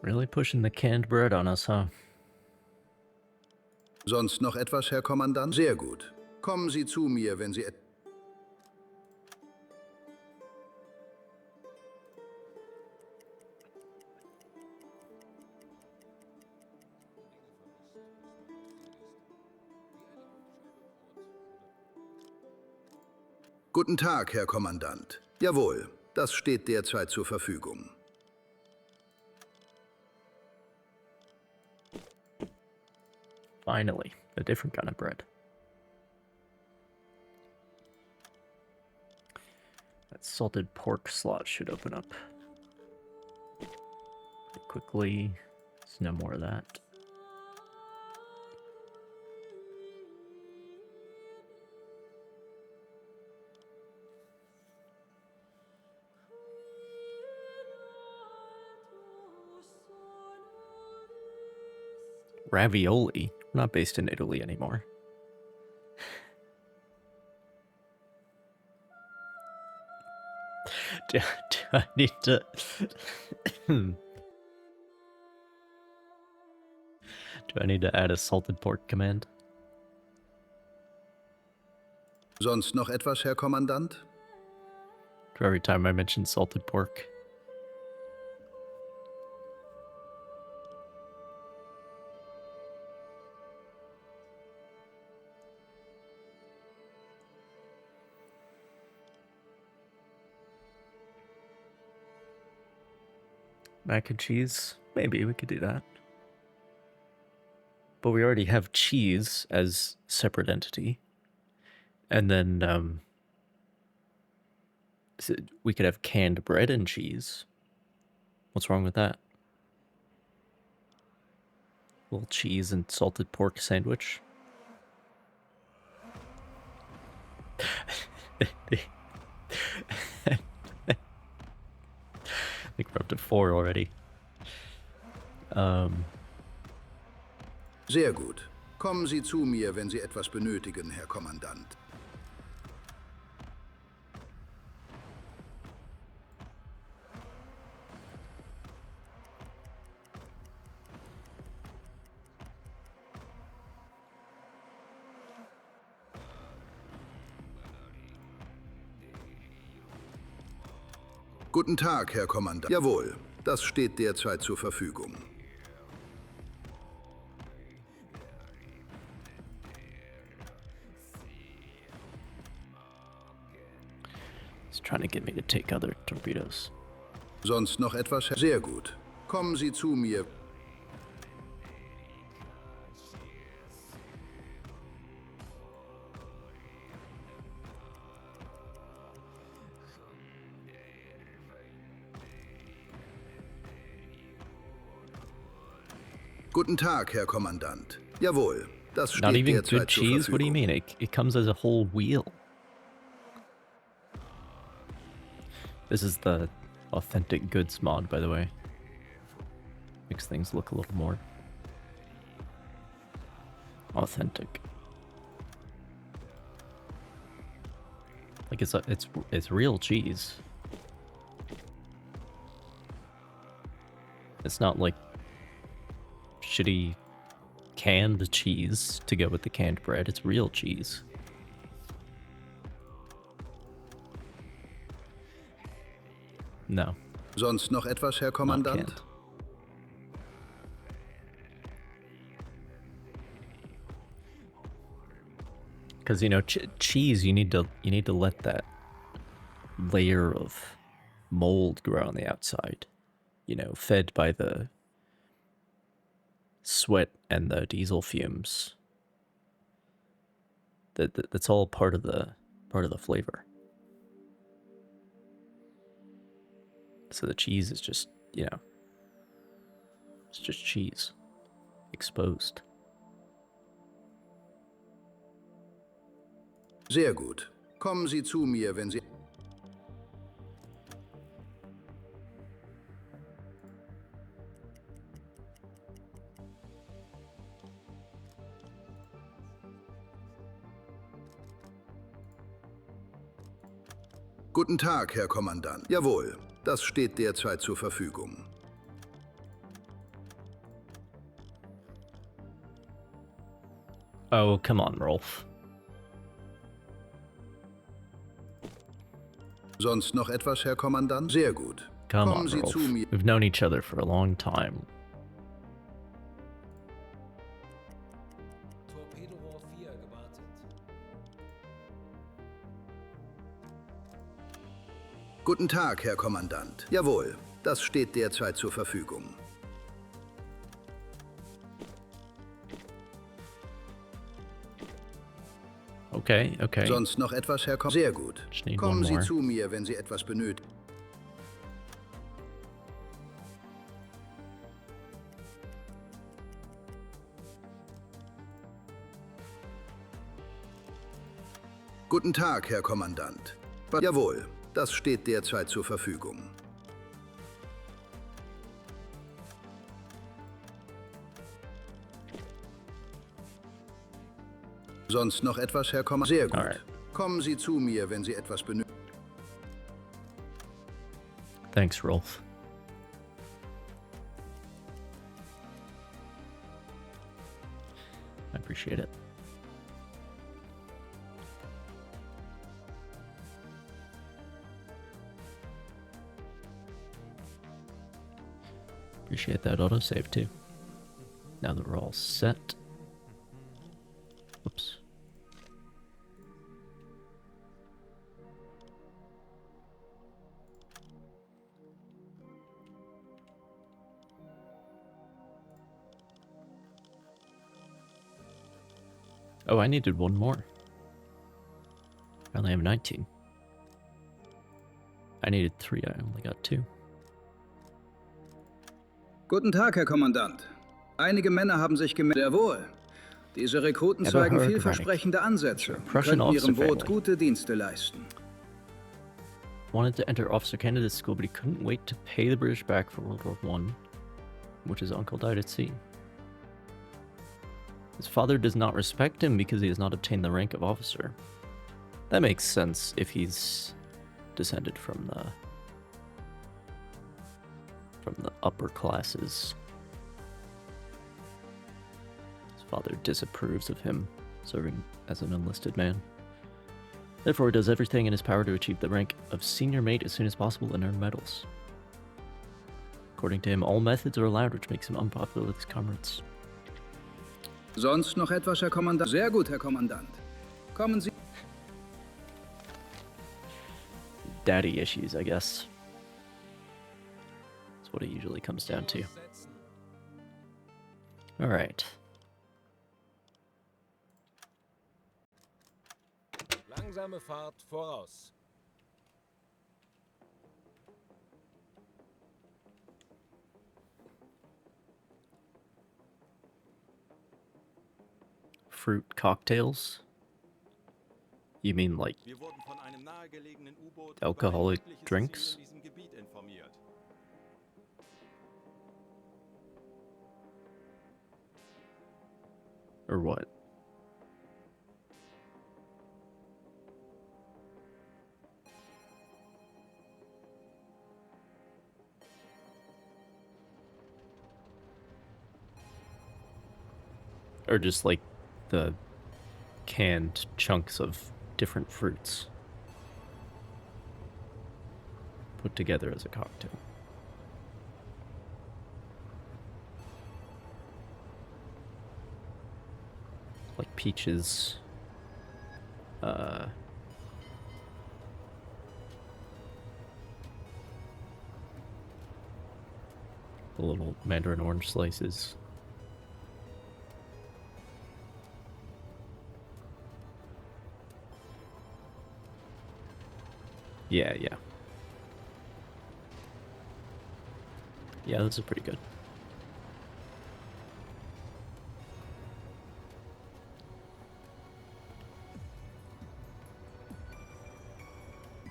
A: Really pushing the canned bread on us, huh?
H: Sonst noch etwas, Herr Kommandant? Sehr gut. Kommen Sie zu mir, wenn Sie... Guten Tag, Herr Kommandant. Jawohl, das steht derzeit zur Verfügung.
A: Finally, a different kind of bread. That salted pork slot should open up pretty quickly. There's no more of that. Ravioli? We're not based in Italy anymore. do I need to... do I need to add a salted pork command?
H: Sonst noch etwas, Herr Kommandant?
A: For every time I mention salted pork. Mac and cheese? Maybe we could do that. But we already have cheese as separate entity. And then we could have canned bread and cheese. What's wrong with that? A little cheese and salted pork sandwich. I think we're up to 4 already.
H: Sehr gut. Kommen Sie zu mir, wenn Sie etwas benötigen, Herr Kommandant. Guten Tag, Herr Kommandant. Jawohl, das steht derzeit zur Verfügung.
A: He's trying to get me to take other torpedoes.
H: Sonst noch etwas? Sehr gut. Kommen Sie zu mir. Guten Tag, Herr Kommandant. Jawohl, das steht
A: Not even
H: derzeit
A: good
H: zur
A: cheese? What do you
H: Verfügung.
A: mean? It comes as a whole wheel. This is the authentic goods mod, by the way. Makes things look a little more authentic. Like it's real cheese. It's not like shitty canned cheese to go with the canned bread. It's real cheese. No.
H: Sonst noch etwas, Herr Kommandant?
A: Not because you know, cheese, you need to let that layer of mold grow on the outside. You know, fed by the sweat and the diesel fumes. That's all part of the flavor. So the cheese is just, you know, it's just cheese exposed.
H: Sehr gut. Kommen Sie zu mir, wenn Sie... Guten Tag, Herr Kommandant. Jawohl, das steht derzeit zur Verfügung.
A: Oh, come on, Rolf.
H: Sonst noch etwas, Herr Kommandant? Sehr gut.
A: Come
H: Kommen
A: on,
H: Sie
A: Rolf.
H: zu mir.
A: We've known each other for a long time.
C: Torpedorohr 4 gewartet.
H: Guten Tag, Herr Kommandant. Jawohl, das steht derzeit zur Verfügung.
A: Okay, okay.
H: Sonst noch etwas, Herr Kommandant? Sehr gut.
A: Just need
H: Kommen
A: one
H: Sie
A: more.
H: zu mir, wenn Sie etwas benötigen. Guten Tag, Herr Kommandant. Jawohl, das steht derzeit zur Verfügung. Sonst noch etwas, Herr Kommandant? Sehr gut.
A: Alright.
H: Kommen Sie zu mir, wenn Sie etwas benötigen.
A: Thanks, Rolf. I appreciate it. Appreciate that autosave too. Now that we're all set. Whoops. Oh, I needed one more. I only have 19. I needed 3, I only got 2.
H: Guten Tag, Herr Kommandant. Einige Männer haben sich gemeldet. Sehr wohl. Diese Rekruten zeigen vielversprechende Ansätze und könnten ihrem Boot gute Dienste leisten.
A: Wanted to enter officer candidate school, but he couldn't wait to pay the British back for World War I, which his uncle died at sea. His father does not respect him because he has not obtained the rank of officer. That makes sense if he's descended from the upper classes. His father disapproves of him serving as an enlisted man. Therefore, he does everything in his power to achieve the rank of senior mate as soon as possible and earn medals. According to him, all methods are allowed, which makes him unpopular with his comrades.
H: Sonst noch etwas, Herr Kommandant? Sehr gut, Herr Kommandant. Kommen Sie...
A: Daddy issues, I guess. That's what it usually comes down to.
C: Setzen.
A: Alright.
C: Langsame Fahrt voraus.
A: Fruit cocktails? You mean like
B: Wir wurden von einem nahegelegenen U-Boot
A: Alcoholic
B: über ein mögliches
A: drinks?
B: Ziel in diesem Gebiet informiert.
A: Or what? Or just like the canned chunks of different fruits put together as a cocktail. Like peaches, the little mandarin orange slices. Yeah. Yeah, those are pretty good.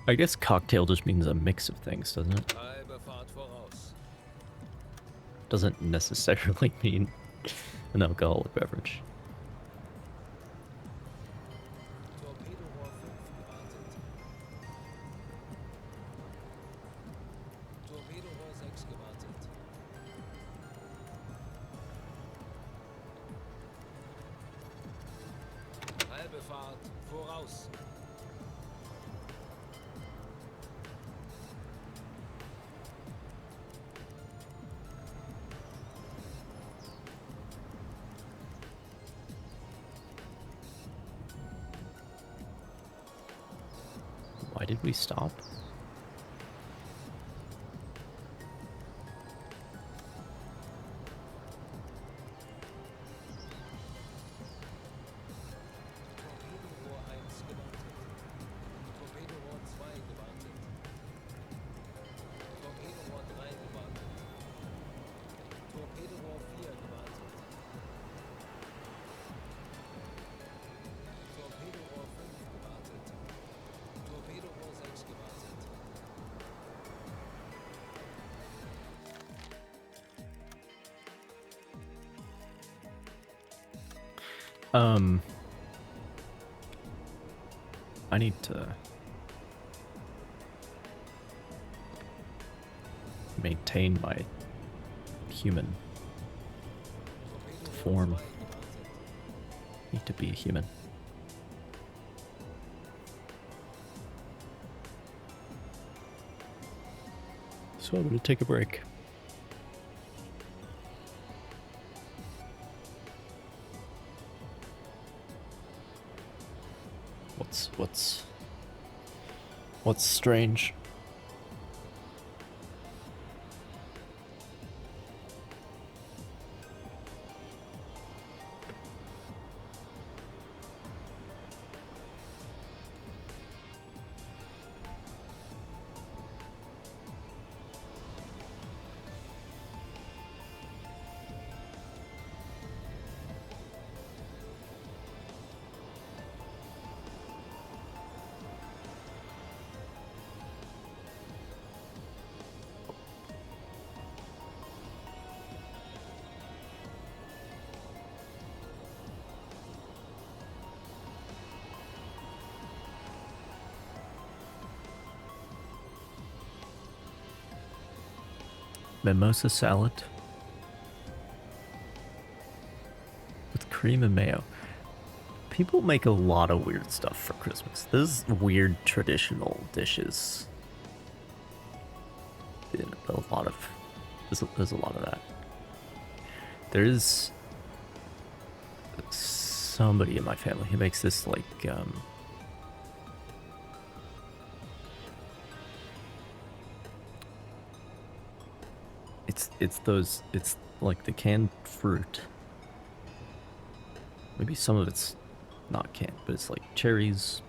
A: I guess cocktail just means a mix of things, doesn't it?
C: Halbe Fahrt voraus.
A: Doesn't necessarily mean an alcoholic beverage.
C: Torpedorohr 5 gewartet. Torpedorohr 6 gewartet. Halbe Fahrt voraus.
A: Why did we stop?
C: Torpedorohr 1 gewartet. Torpedorohr 2 gewartet. Torpedorohr 3 gewartet. Torpedorohr 4 gewartet. Torpedorohr 5 gewartet. Torpedorohr 6 gewartet.
A: I need to maintain my human form. Need to be a human. So I'm gonna take a break. What's strange? Mimosa salad with cream and mayo. People make a lot of weird stuff for Christmas. There's weird traditional dishes. There's a lot of that. There's somebody in my family who makes this like it's like the canned fruit. Maybe some of it's not canned, but it's like cherries,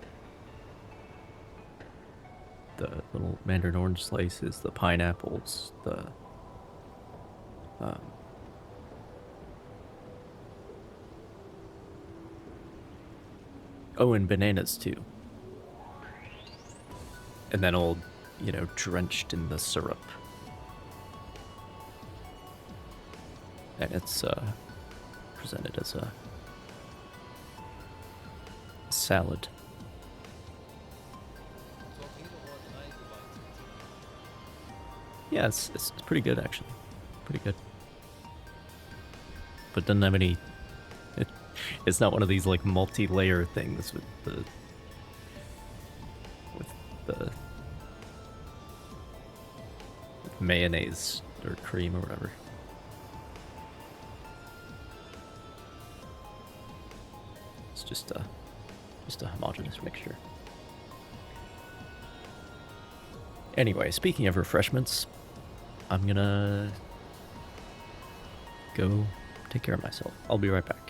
A: the little mandarin orange slices, the pineapples, the oh, and bananas too. And then you know, drenched in the syrup. And it's presented as a salad. Yeah, it's pretty good actually. Pretty good. But doesn't have any. It's not one of these like multi-layer things with the with mayonnaise or cream or whatever. It's just a homogeneous mixture. Anyway, speaking of refreshments, I'm gonna go take care of myself. I'll be right back.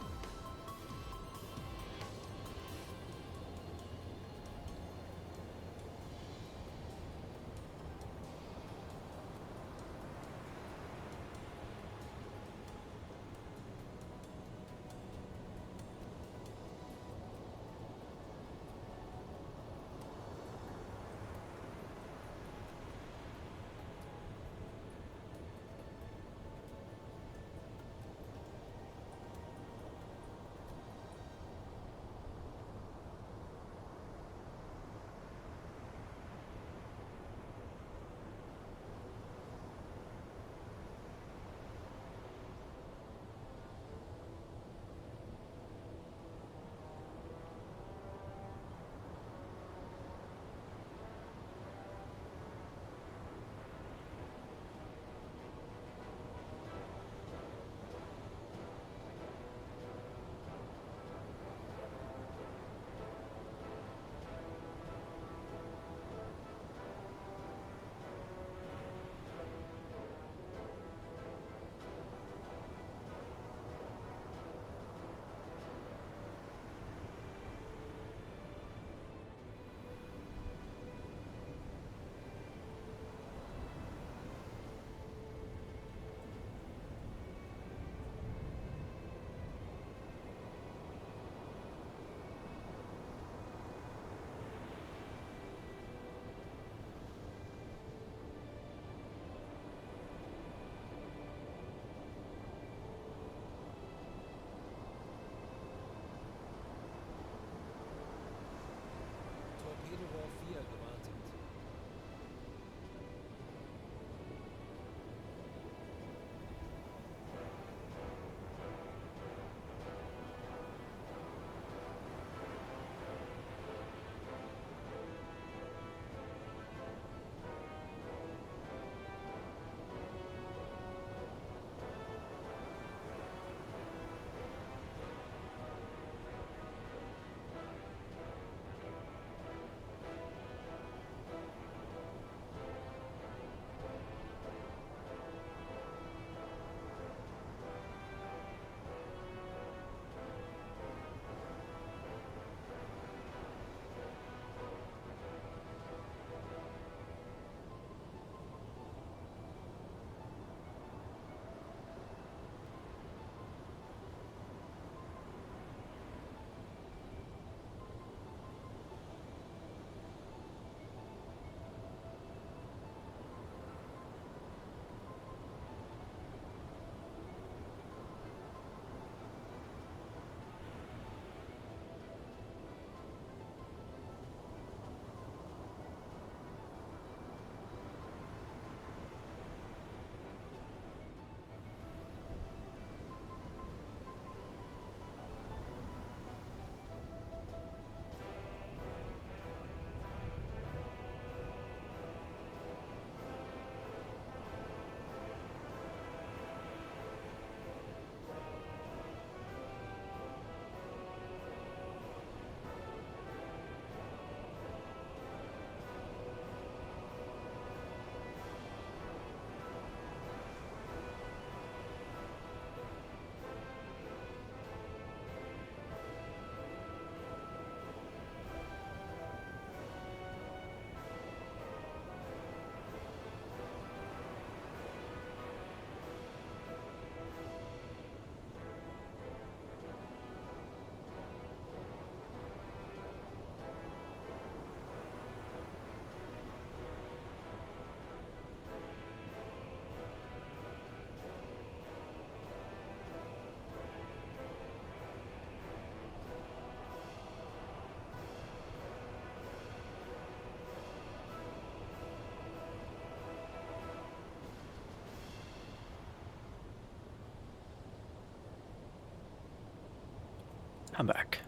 A: I'm back.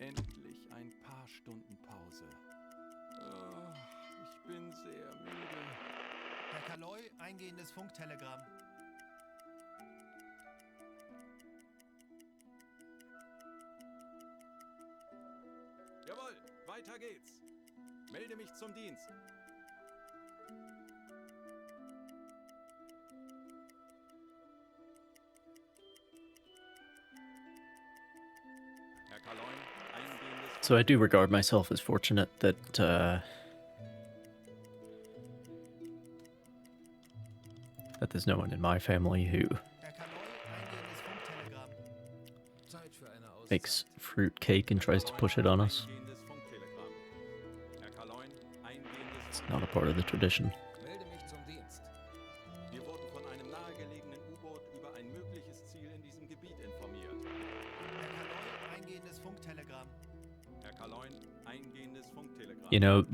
B: Endlich ein paar Stunden Pause. Oh, ich bin sehr müde.
E: Herr Kaloy, eingehendes Funktelegramm.
B: Jawohl, weiter geht's. Melde mich zum Dienst. Herr Kaloy, eingehendes
A: So I do regard myself as fortunate that that there's no one in my family who
E: Herr Kaloy, eingehendes Funktelegramm.
C: Zeit für eine Auszeit.
A: makes fruit cake and tries to push it on us.
B: eingehendes Funktelegramm. Herr Kaloy, eingehendes
A: It's not a part of the tradition.
C: Melde mich zum Dienst.
B: Wir wurden von einem nahegelegenen U-Boot über ein mögliches Ziel in diesem Gebiet informiert.
E: Herr Kaloy, eingehendes Funktelegramm.
B: Herr Kaloy, eingehendes Funktelegramm.
A: You know,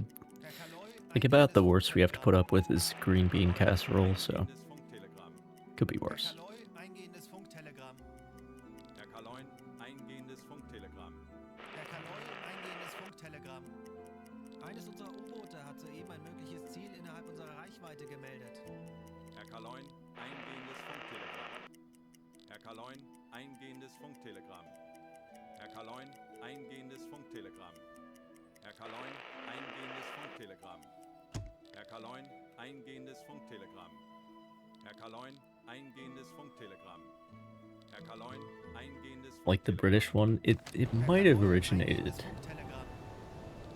E: Herr Kaloy,
A: think about the worst we have to put up with is green bean casserole, so
B: Eingehendes Funktelegramm.
A: could be
E: Herr
A: worse.
E: Kaloy, eingehendes Funktelegramm.
B: Herr Kaloy, eingehendes Funktelegramm.
E: Herr Kaloy, eingehendes Funktelegramm. Eines unserer U-Boote hat soeben ein mögliches Ziel innerhalb unserer Reichweite gemeldet.
B: Herr Kaloy, eingehendes Funktelegramm. Herr Kaloy, eingehendes Funktelegramm. Herr Kaloy, eingehendes Funktelegramm. Herr Kaloy, eingehendes Funktelegramm. Herr Kaloy, eingehendes Funktelegramm. Herr Kaloy, eingehendes Funktelegramm. Herr Kaloy, eingehendes
A: Like the British one, it might have originated
E: Funktelegramm.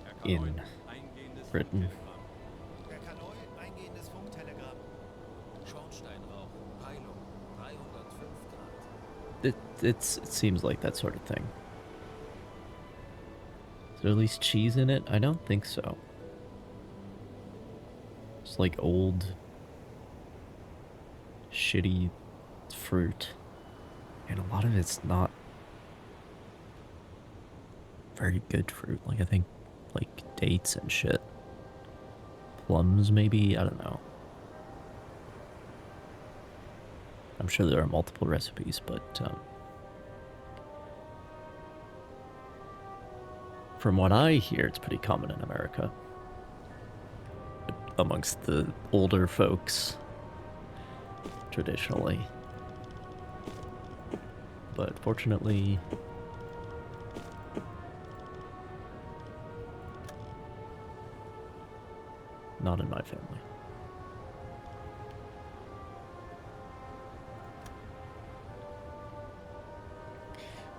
B: Herr Kaloy,
A: in
B: eingehendes
A: Britain.
B: Funktelegramm.
E: Herr Kaloy, eingehendes Funktelegramm.
C: Schornsteinrauch. Peilung. 305 Grad.
A: It seems like that sort of thing. Is there at least cheese in it? I don't think so. It's like old, shitty fruit. And a lot of it's not very good fruit. Like, I think, like, dates and shit. Plums, maybe? I don't know. I'm sure there are multiple recipes, but, from what I hear, it's pretty common in America. Amongst the older folks, traditionally. But fortunately, not in my family.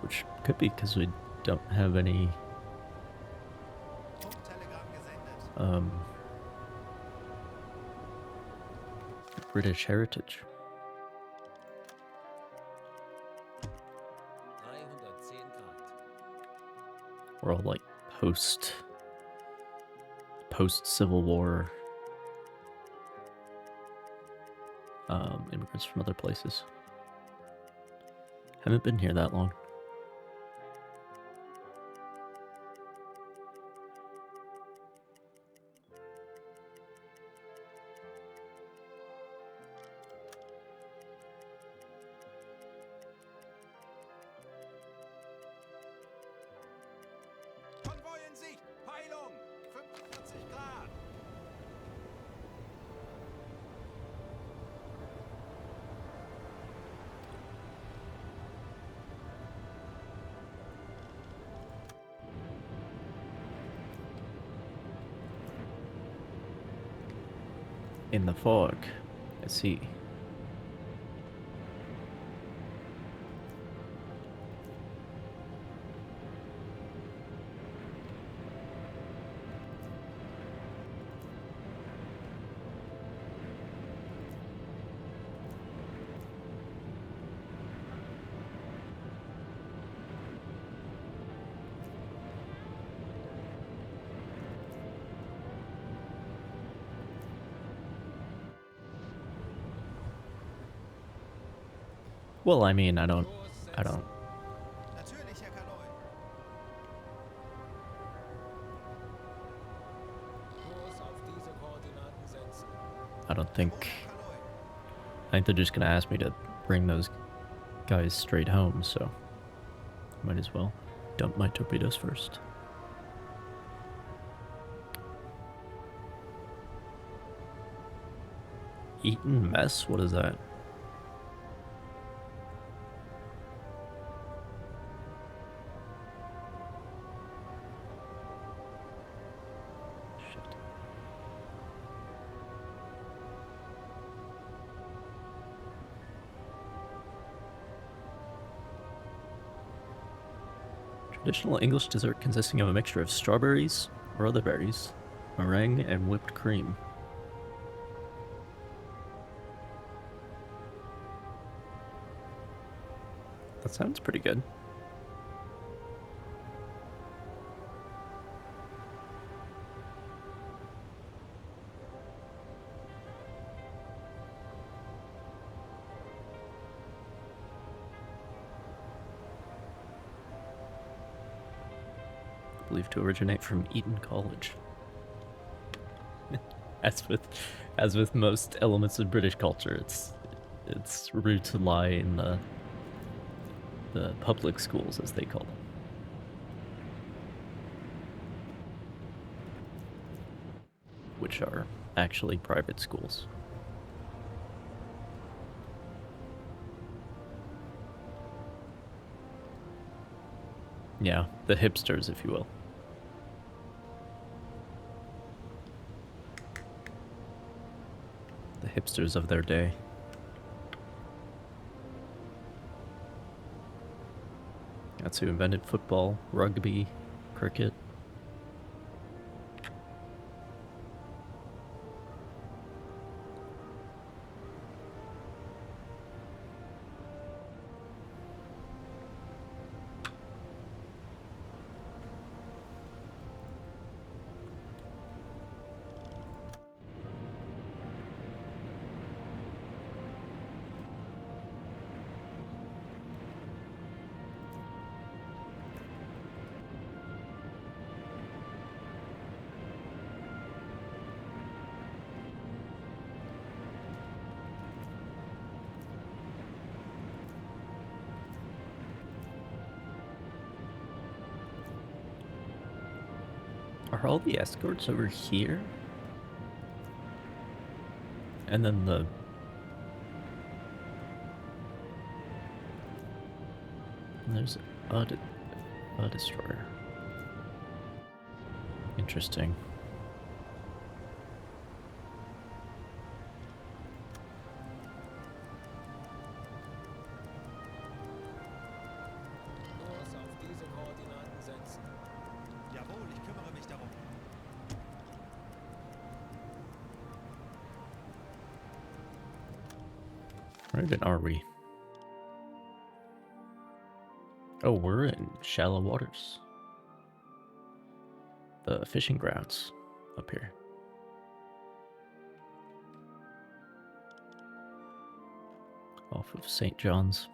A: Which could be because we don't have any
E: Funktelegramm gesendet.
A: British heritage.
C: 310 Grad.
A: We're all like post Civil War immigrants from other places. Haven't been here that long.
B: Konvoi in Sicht! Peilung! 45 Grad!
A: In the fog, I see. Well, I mean, I don't.
E: Natürlich, Herr Kaloi.
C: Kurs auf diese Koordinaten setzen.
A: I don't think.
E: Jawohl, Herr Kaloi.
A: I think they're just gonna ask me to bring those guys straight home, so might as well dump my torpedoes first. Eaton mess? What is that? Shit. Traditional English dessert consisting of a mixture of strawberries or other berries, meringue, and whipped cream. That sounds pretty good. Believed to originate from Eton College. as with most elements of British culture, its roots lie in the public schools, as they call them. Which are actually private schools. Yeah, the hipsters, if you will. The hipsters of their day. That's who invented football, rugby, cricket. Are all the escorts over here? And then the... There's a destroyer. Interesting.
C: Kurs auf diese Koordinaten setzen.
E: Jawohl, ich kümmere mich darum.
A: Where even are we? Oh, we're in shallow waters. The fishing grounds up here. Off of St. John's.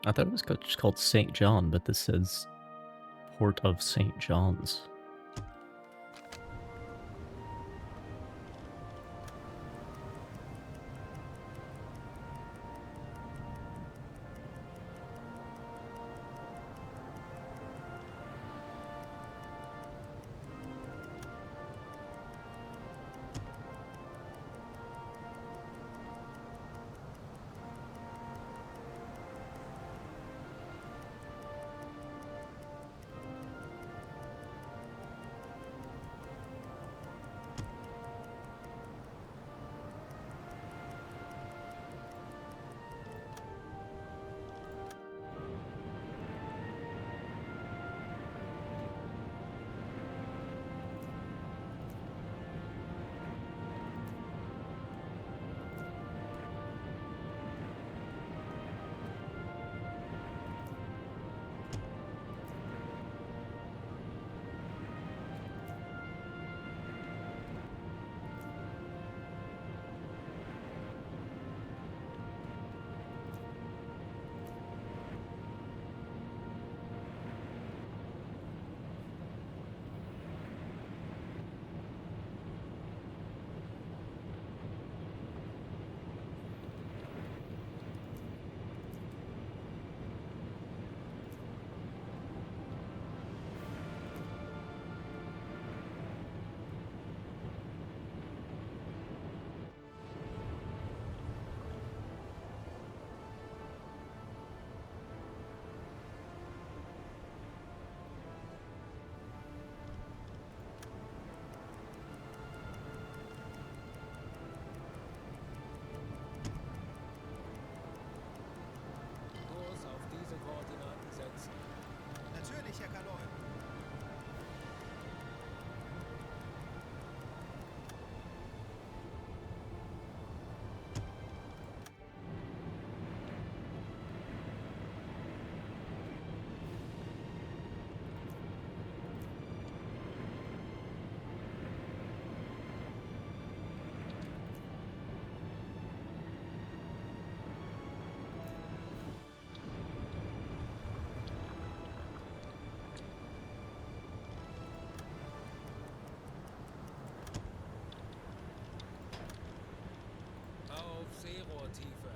A: I thought it was just called St. John, but this says Port of St. John's.
C: Zero-Tiefe.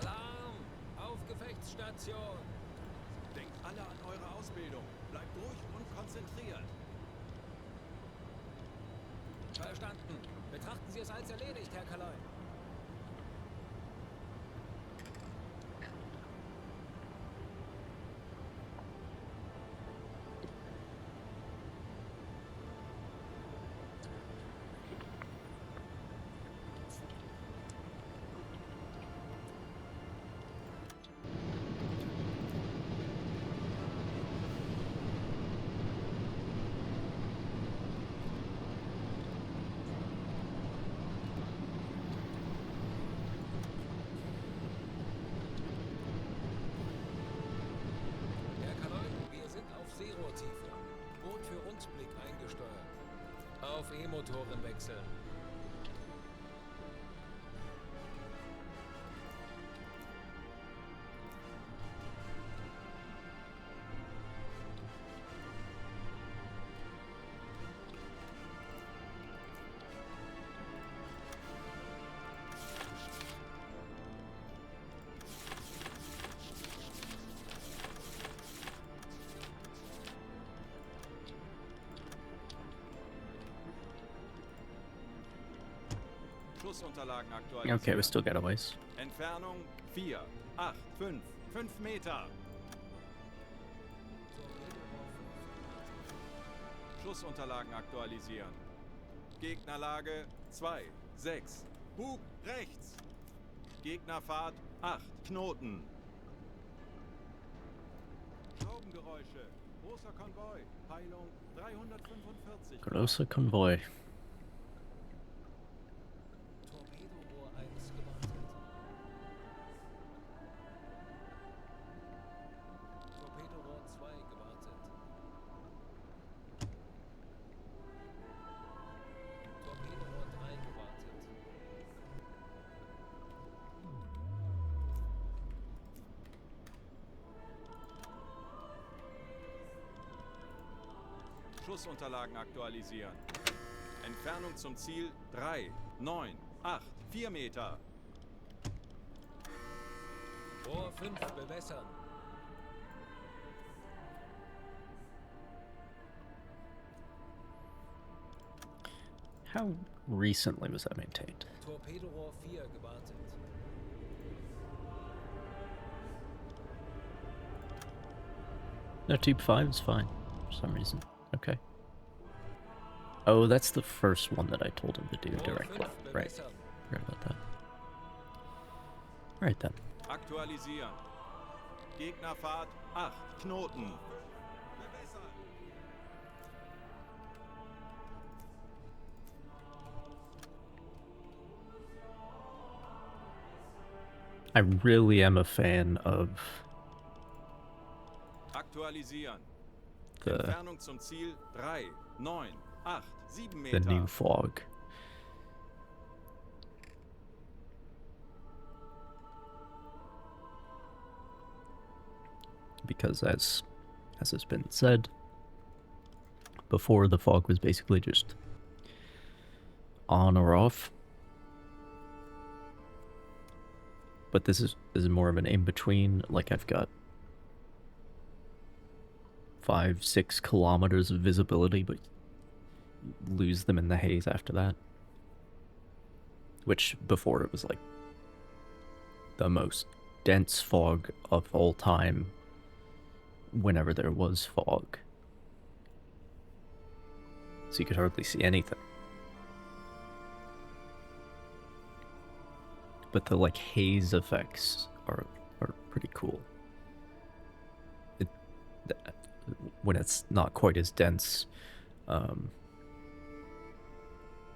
C: Alarm! Auf Gefechtsstation!
B: Denkt alle an eure Ausbildung. Bleibt ruhig und konzentriert.
C: Verstanden. Betrachten Sie es als erledigt, Herr Kaloi. Herr Kaloi, wir sind auf Zero-Tiefe. Boot für Rundblick eingesteuert. Auf E-Motoren wechseln.
B: Schussunterlagen aktualisieren.
A: Okay, we still got a ways.
B: Entfernung 4, 8, 5, 5 Meter. Schussunterlagen aktualisieren. Gegnerlage 2, 6. Bug rechts. Gegnerfahrt 8. Knoten. Schraubengeräusche. Großer Konvoi. Peilung 345.
A: Großer Konvoi.
C: Torpedorohr 1 gewartet. Torpedorohr 2 gewartet. Torpedorohr 3 gewartet.
B: Schussunterlagen aktualisieren. Entfernung zum Ziel 3, 9, 8, 4 Meter.
C: Rohr 5 bewässern.
A: How recently was that maintained?
C: Torpedorohr 4 gewartet.
A: No, Tube 5 is fine for some reason. Okay. Oh, that's the first one that I told him to do
C: Rohr
A: directly.
C: 5
A: Right.
C: bewässern.
A: Forgot about that. Alright then.
B: Aktualisieren. Gegnerfahrt 8. Knoten.
A: I really am a fan of
B: Aktualisieren.
A: the
B: Entfernung zum Ziel 3, 9, 8, 7
A: the
B: Meter.
A: new fog. Because as has been said before, the fog was basically just on or off. But this is more of an in-between. Like, I've got 5-6 kilometers of visibility, but lose them in the haze after that. Which before it was like the most dense fog of all time whenever there was fog. So you could hardly see anything. But the like haze effects are pretty cool. When it's not quite as dense,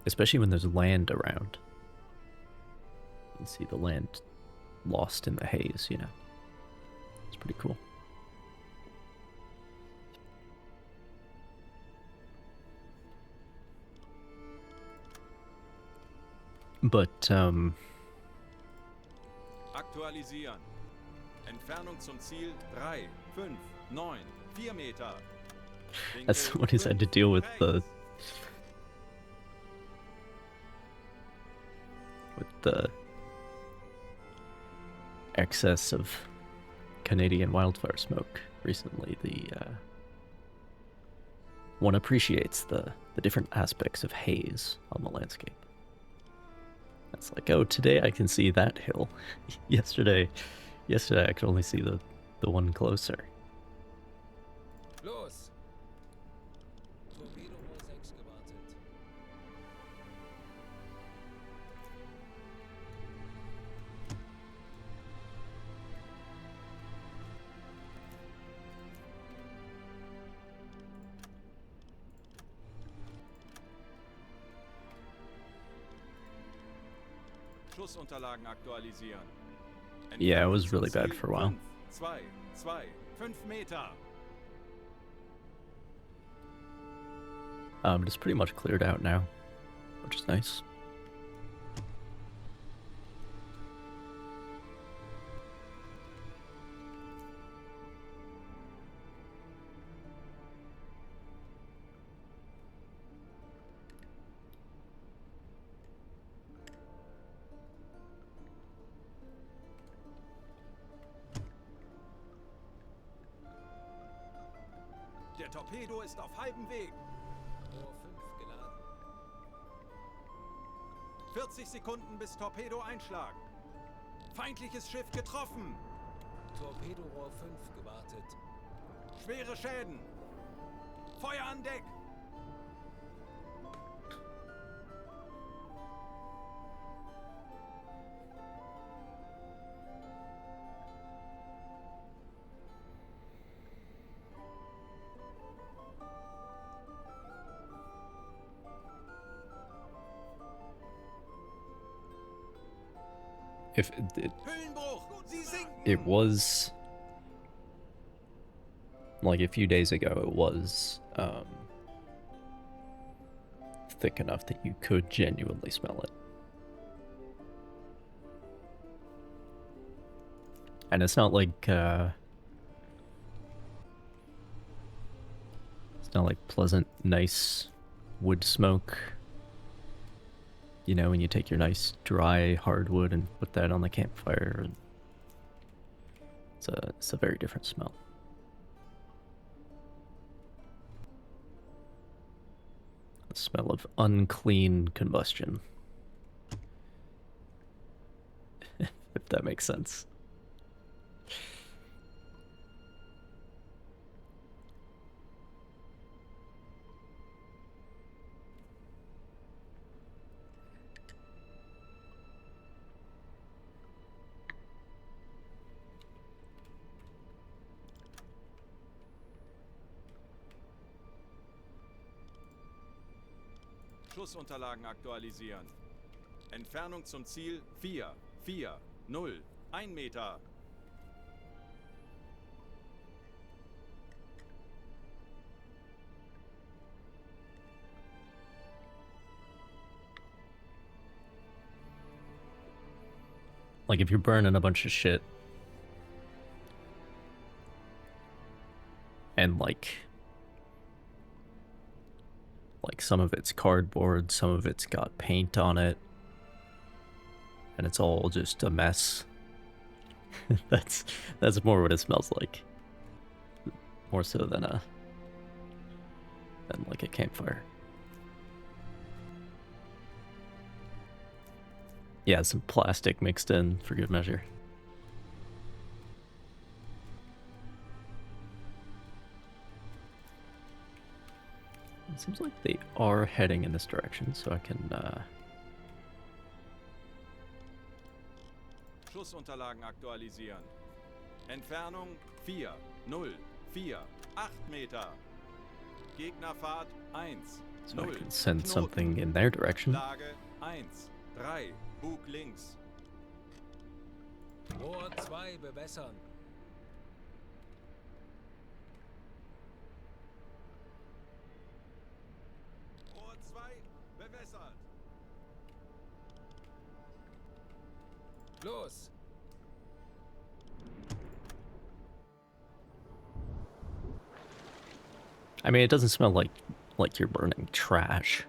A: especially when there's land around. You can see the land lost in the haze, you know. It's pretty cool. But,
B: Aktualisieren. Entfernung zum Ziel 3, 5, 9, 4 Meter.
A: As someone who's had to deal with the excess of Canadian wildfire smoke recently, one appreciates the different aspects of haze on the landscape. It's like, oh, today I can see that hill. yesterday I could only see the one closer.
C: Los! Torpedo 6 gewartet.
B: Schussunterlagen aktualisieren.
A: Yeah, it was really bad for a while.
B: 2, 2, 5 Meter.
A: It's pretty much cleared out now, which is nice.
B: Der Torpedo ist auf halbem Weg.
C: Rohr 5 geladen.
B: 40 Sekunden bis Torpedo-Einschlag. Feindliches Schiff getroffen.
C: Torpedorohr 5 gewartet.
B: Schwere Schäden. Feuer an Deck.
A: If
B: Hüllenbruch. Sie sinken.
A: it was like a few days ago, it was thick enough that you could genuinely smell it. And it's not like pleasant, nice wood smoke. You know, when you take your nice dry hardwood and put that on the campfire, and it's a very different smell. The smell of unclean combustion. If that makes sense.
B: Schussunterlagen aktualisieren. Entfernung zum Ziel 4, 4, 0, 1 Meter.
A: Like if you're burning a bunch of shit and like some of it's cardboard, some of it's got paint on it, and it's all just a mess. that's more what it smells like. More so than like a campfire. Yeah, some plastic mixed in for good measure. It seems like they are heading in this direction, so I can
B: Schussunterlagen aktualisieren. Entfernung 4, 0, 4, 8 Meter. Gegnerfahrt 1,
A: so
B: 0.
A: I can send
B: Knoten.
A: something in their direction.
B: Lage 1, 3. Bug links.
C: Rohr 2 bewässern.
B: Rohr 2 bewässert.
C: Los!
A: I mean, it doesn't smell like you're burning trash.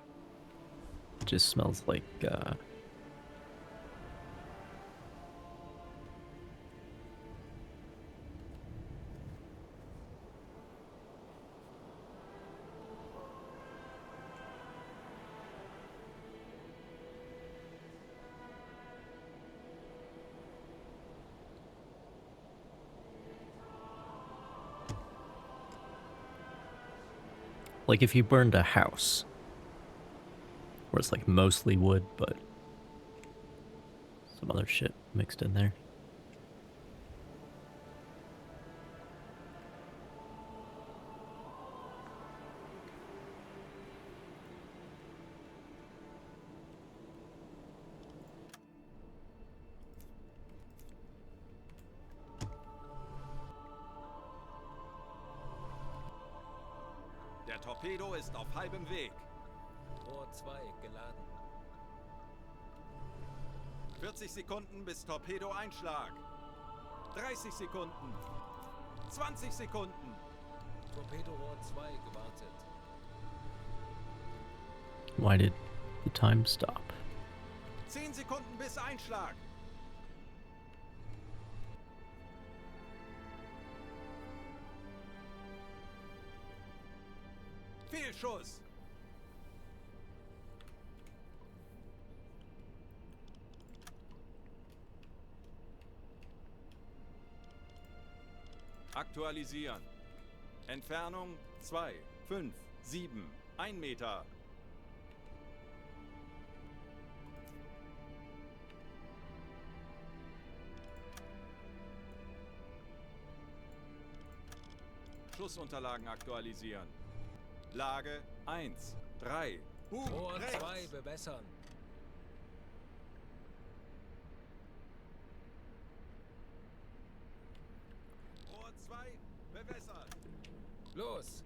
A: It just smells like if you burned a house, where it's like mostly wood, but some other shit mixed in there.
B: Der Torpedo ist auf halbem Weg.
C: Rohr 2 geladen.
B: 40 Sekunden bis Torpedo-Einschlag. 30 Sekunden. 20 Sekunden.
C: Torpedorohr 2 gewartet.
A: Why did the time stop?
B: 10 Sekunden bis Einschlag. Fehlschuss. Aktualisieren. Entfernung 2, 5, 7, 1 Meter. Schussunterlagen aktualisieren. Lage 1, 3.
C: Rohr
B: rechts.
C: 2 bewässern.
B: Rohr 2 bewässert.
C: Los!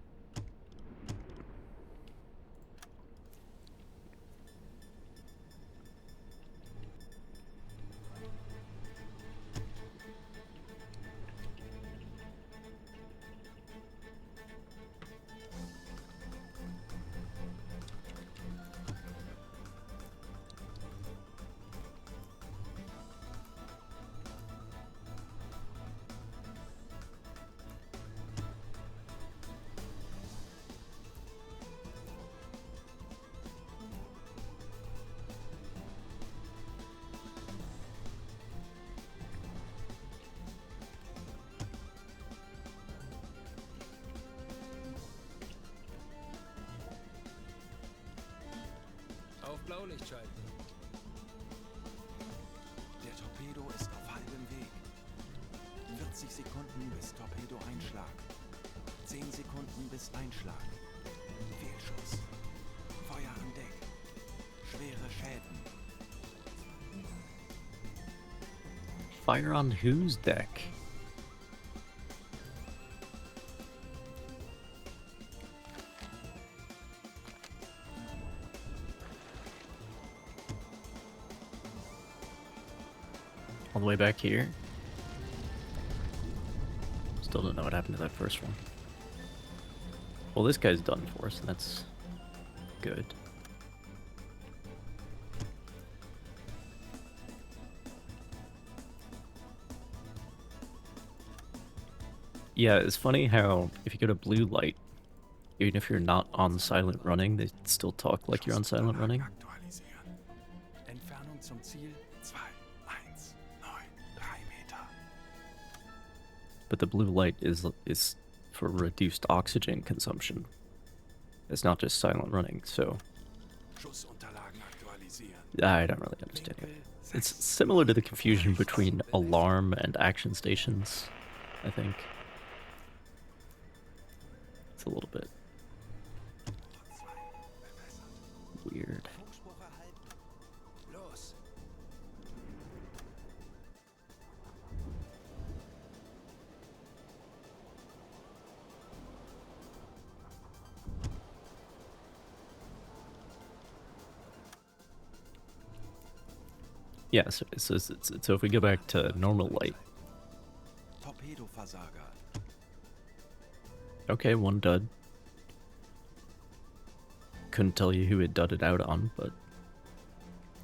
C: Auf Blaulicht schalten.
B: Der Torpedo ist auf halbem Weg. 40 Sekunden bis Torpedo-Einschlag. 10 Sekunden bis Einschlag. Fehlschuss. Feuer an Deck. Schwere Schäden.
A: Fire on whose deck? All the way back here. Still don't know what happened to that first one. Well, this guy's done for, so that's good. Yeah, it's funny how if you go to blue light, even if you're not on silent running, they still talk like you're on silent running.
B: Aktualisieren. Entfernung zum Ziel 2, 1, 9, 3 Meter.
A: But the blue light is for reduced oxygen consumption. It's not just silent running, so
B: Schussunterlagen aktualisieren.
A: I don't really understand it. It's similar to the confusion between alarm and action stations, I think. It's a little bit weird.
F: Funkspruch erhalten. Los!
A: Yeah, so if we go back to normal light,
B: Torpedoversager.
A: okay, one dud. couldn't tell you who it dudded out on, but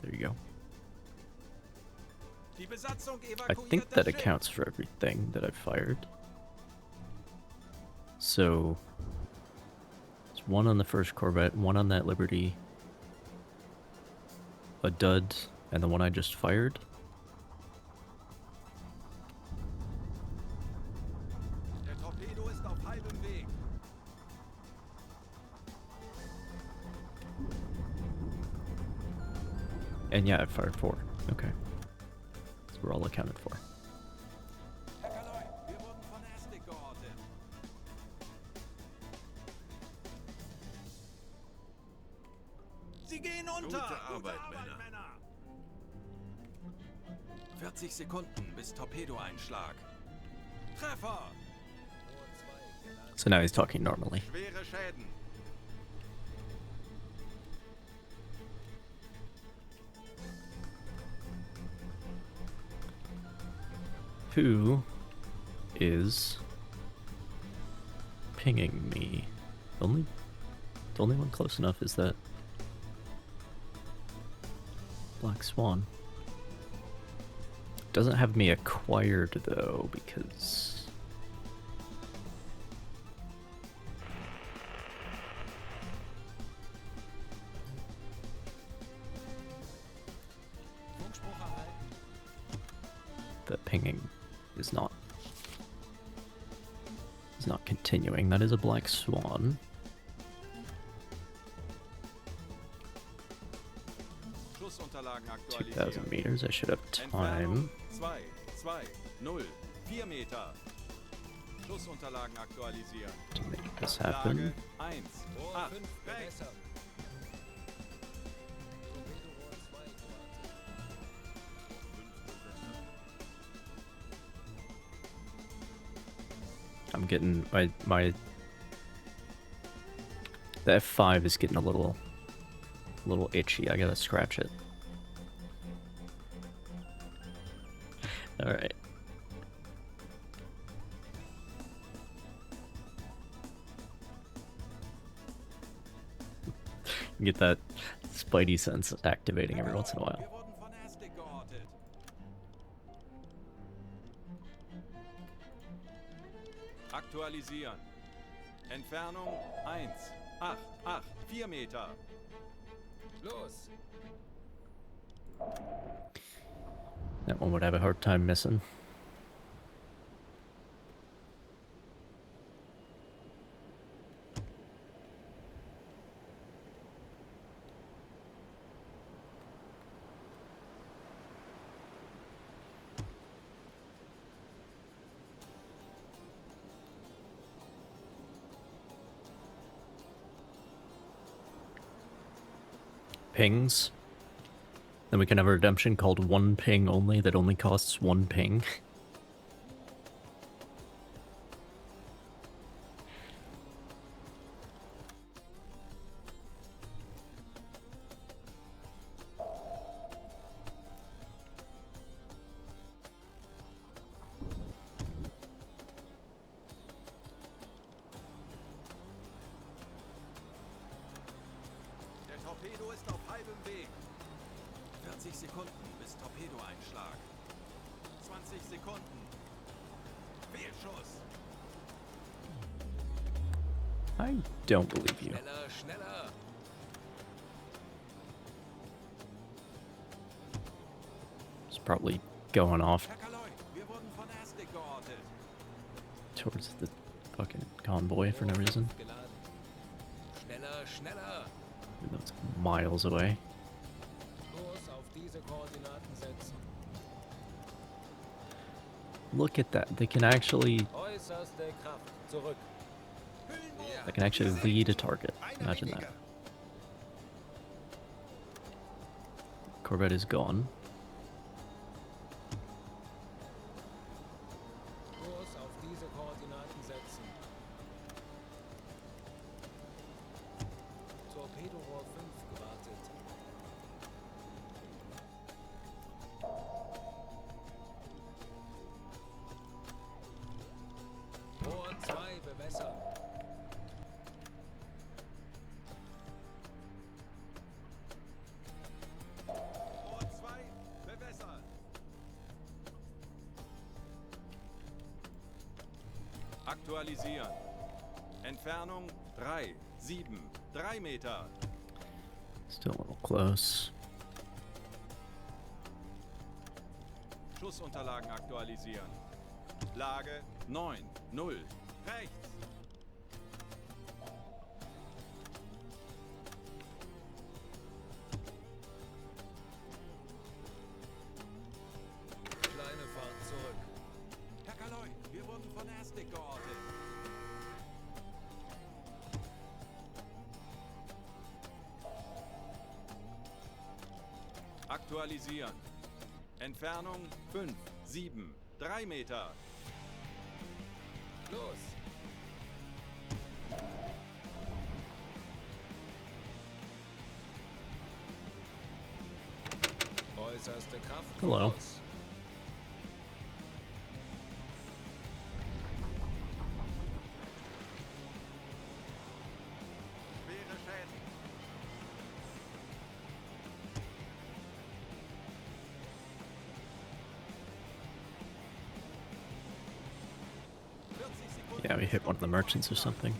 A: there you go. I think that accounts for everything that I've fired. So, it's one on the first Corvette, one on that Liberty, a dud, and the one I just fired.
B: Der Torpedo ist auf halbem Weg.
A: And yeah, I fired 4. Okay. So we're all accounted for.
B: Herr Kaloi, wir wurden von Astic geortet. Sie gehen unter!
I: Gute Arbeit, Männer.
B: 40 Sekunden bis Torpedoeinschlag. Treffer!
A: So now he's talking normally.
I: Schwere Schäden.
A: Who is pinging me? The only one close enough is that Black Swan. Doesn't have me acquired though, because the pinging is not continuing. That is a Black Swan.
B: Schussunterlagen
A: 2,000 meters. I should have time.
B: 2-2-0, 4 Meter. Schussunterlagen aktualisieren.
A: To make this happen.
B: 1, 8, weg.
A: I'm getting my the F5 is getting a little itchy. I gotta scratch it. All right. Get that spidey sense activating every once in a while.
B: Wir wurden von Astic geortet. Aktualisieren. Entfernung 1, 8, 8, 4 Meter.
C: Los!
A: That one would have a hard time missing. Pings. Then we can have a redemption called one ping only that only costs 1 ping.
B: Der Torpedo ist auf halbem Weg. 40 Sekunden bis Torpedoeinschlag. 20 Sekunden. Fehlschuss.
A: I don't believe you.
C: Schneller, schneller!
A: It's probably going off
B: Herr Kaloi, wir wurden von Astic geortet.
A: towards the fucking convoy for no reason.
C: Geladen. Schneller, schneller!
A: Even though it's miles away.
C: Kurs auf diese Koordinaten setzen.
A: Look at that. They can actually
C: Äußerste Kraft. Zurück.
A: I can actually lead a target. Imagine that. Corvette is gone.
C: Kurs auf diese Koordinaten setzen. Torpedorohr 5 gewartet. Rohr 2 bewässern.
B: Aktualisieren. Entfernung 3, 7, 3 Meter.
A: Still a little close.
B: Schussunterlagen aktualisieren. Lage 9, 0. Rechts.
C: Kleine Fahrt zurück.
B: Herr Kaloi, wir wurden von Erstig geortet. Aktualisieren. Entfernung 5, 7, 3 Meter.
C: Los! Äußerste Kraft
A: Hello.
C: voraus.
B: Schwere Schäden.
A: Yeah, we hit one of the merchants or something.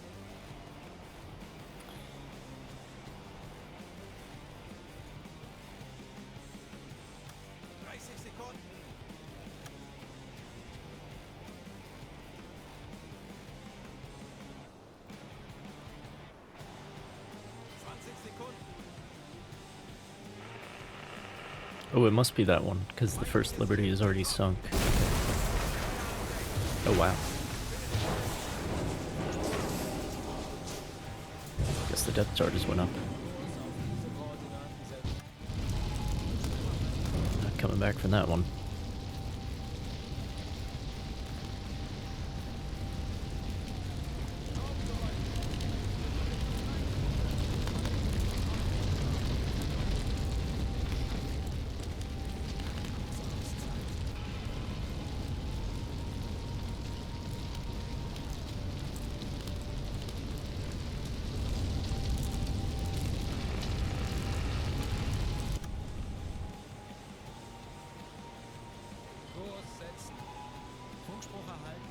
A: Oh, it must be that one, because the first Liberty is already sunk. Oh, wow. Guess the depth charges went up. Not coming back from that one.
C: Kurs setzen.
E: Funkspruch erhalten.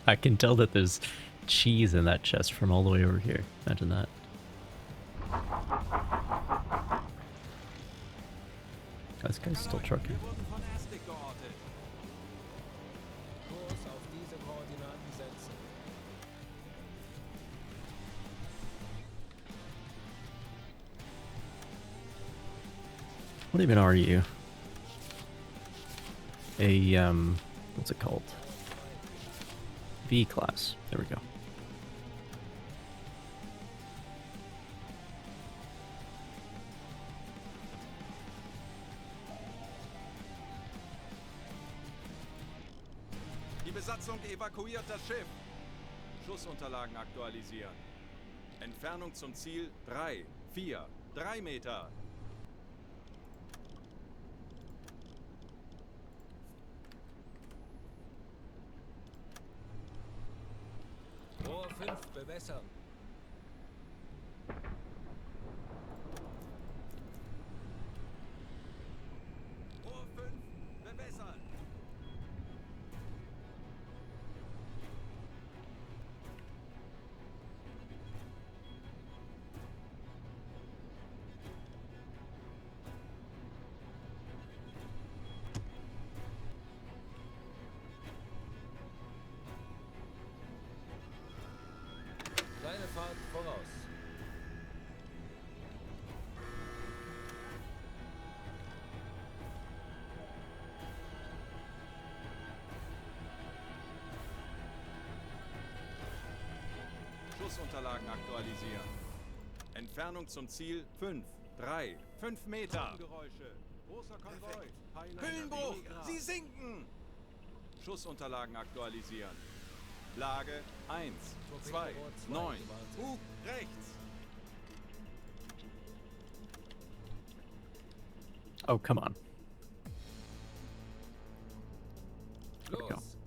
A: I can tell that there's cheese in that chest from all the way over here. Imagine that. This guy's still trucking.
B: Wir wurden von Erstig geortet.
C: Kurs auf diese Koordinaten setzen.
A: What even are you? A, what's it called? V-class. There we go.
B: Die Besatzung evakuiert das Schiff. Schussunterlagen aktualisieren. Entfernung zum Ziel 3, 4, 3 Meter.
C: Rohr 5 bewässern.
B: Rohr 5, bewässern.
C: Kleine Fahrt voraus.
B: Schussunterlagen aktualisieren. Entfernung zum Ziel 5, 3, 5 Meter. Geräusche. Großer Konvoi. Hüllenbruch! Sie sinken! Schussunterlagen aktualisieren. Lage 1, 2, 9. Bug rechts.
A: Oh, come on. There we go.
C: Los!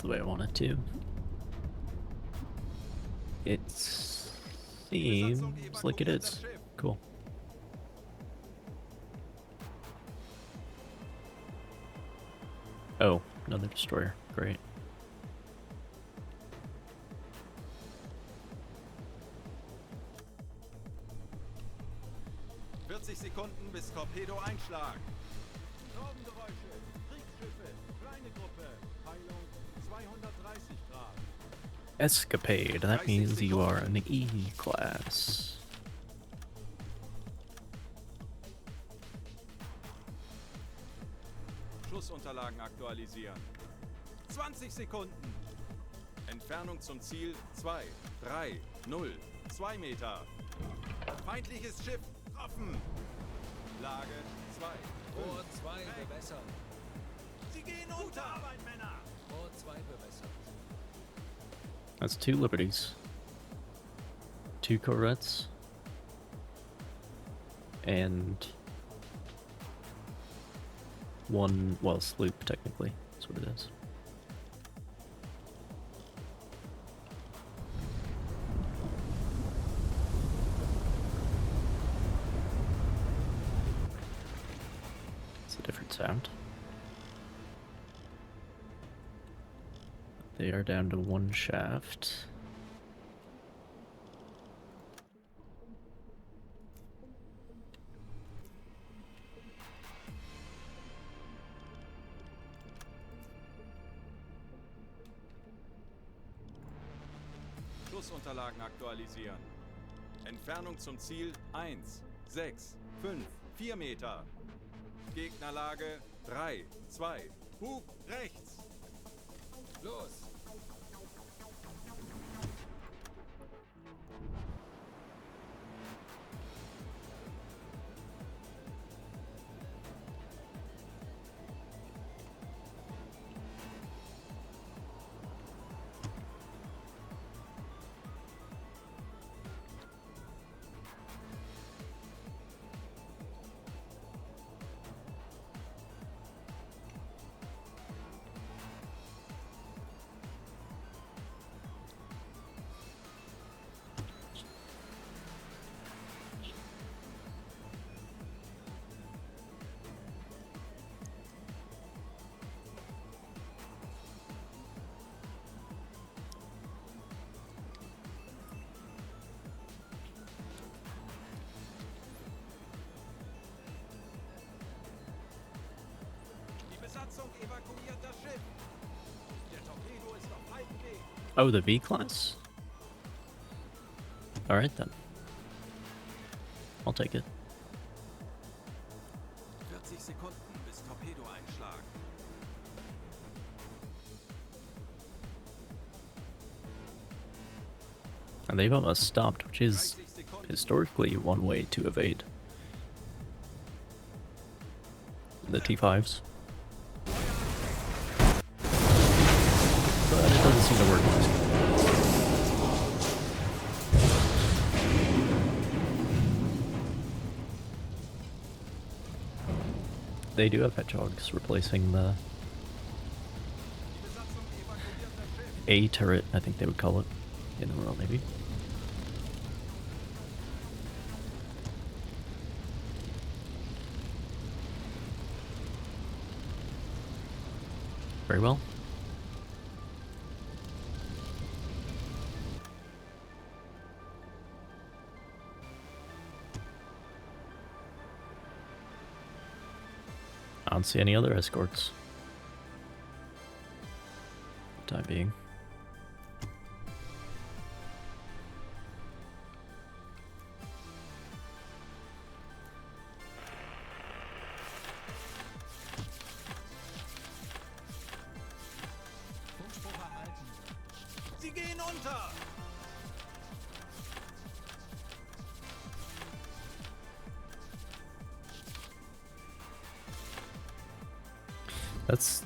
A: the way I want it to. It seems like it is. Cool. Oh, another destroyer. Great.
I: Sekunden bis Torpedo-Einschlag.
B: Torbengeräusche, Kriegsschiffe, kleine Gruppe, Peilung 230 Grad.
A: Escapade, that means you are an E-class.
I: Schussunterlagen aktualisieren. 20 Sekunden. Entfernung zum Ziel 2, 3, 0, 2 Meter. Feindliches Schiff offen. Lage 2.
C: Rohr 2 bewässert.
B: Sie gehen unter! Arbeit, Männer!
C: Rohr 2 bewässert.
A: That's 2 Liberties. 2 Corvettes. And 1, well, sloop, technically. That's what it is. It's a different sound. They are down to 1 shaft.
I: Schussunterlagen aktualisieren. Entfernung zum Ziel 1, 6, 5, 4 Meter. Gegnerlage 3, 2. Bug rechts.
C: Los!
B: Die Besatzung evakuiert das Schiff. Der Torpedo ist auf halbem Weg.
A: Oh, the V-class? Alright then. I'll take it.
B: 40 Sekunden bis Torpedo-Einschlag.
A: And they've almost stopped, which is historically one way to evade the T5s. But it doesn't seem to work. They do have hedgehogs replacing the A turret, I think they would call it, in the Royal Navy. Very well. I don't see any other escorts. For the time being.
E: Funkspruch erhalten.
B: Sie gehen unter!
A: That's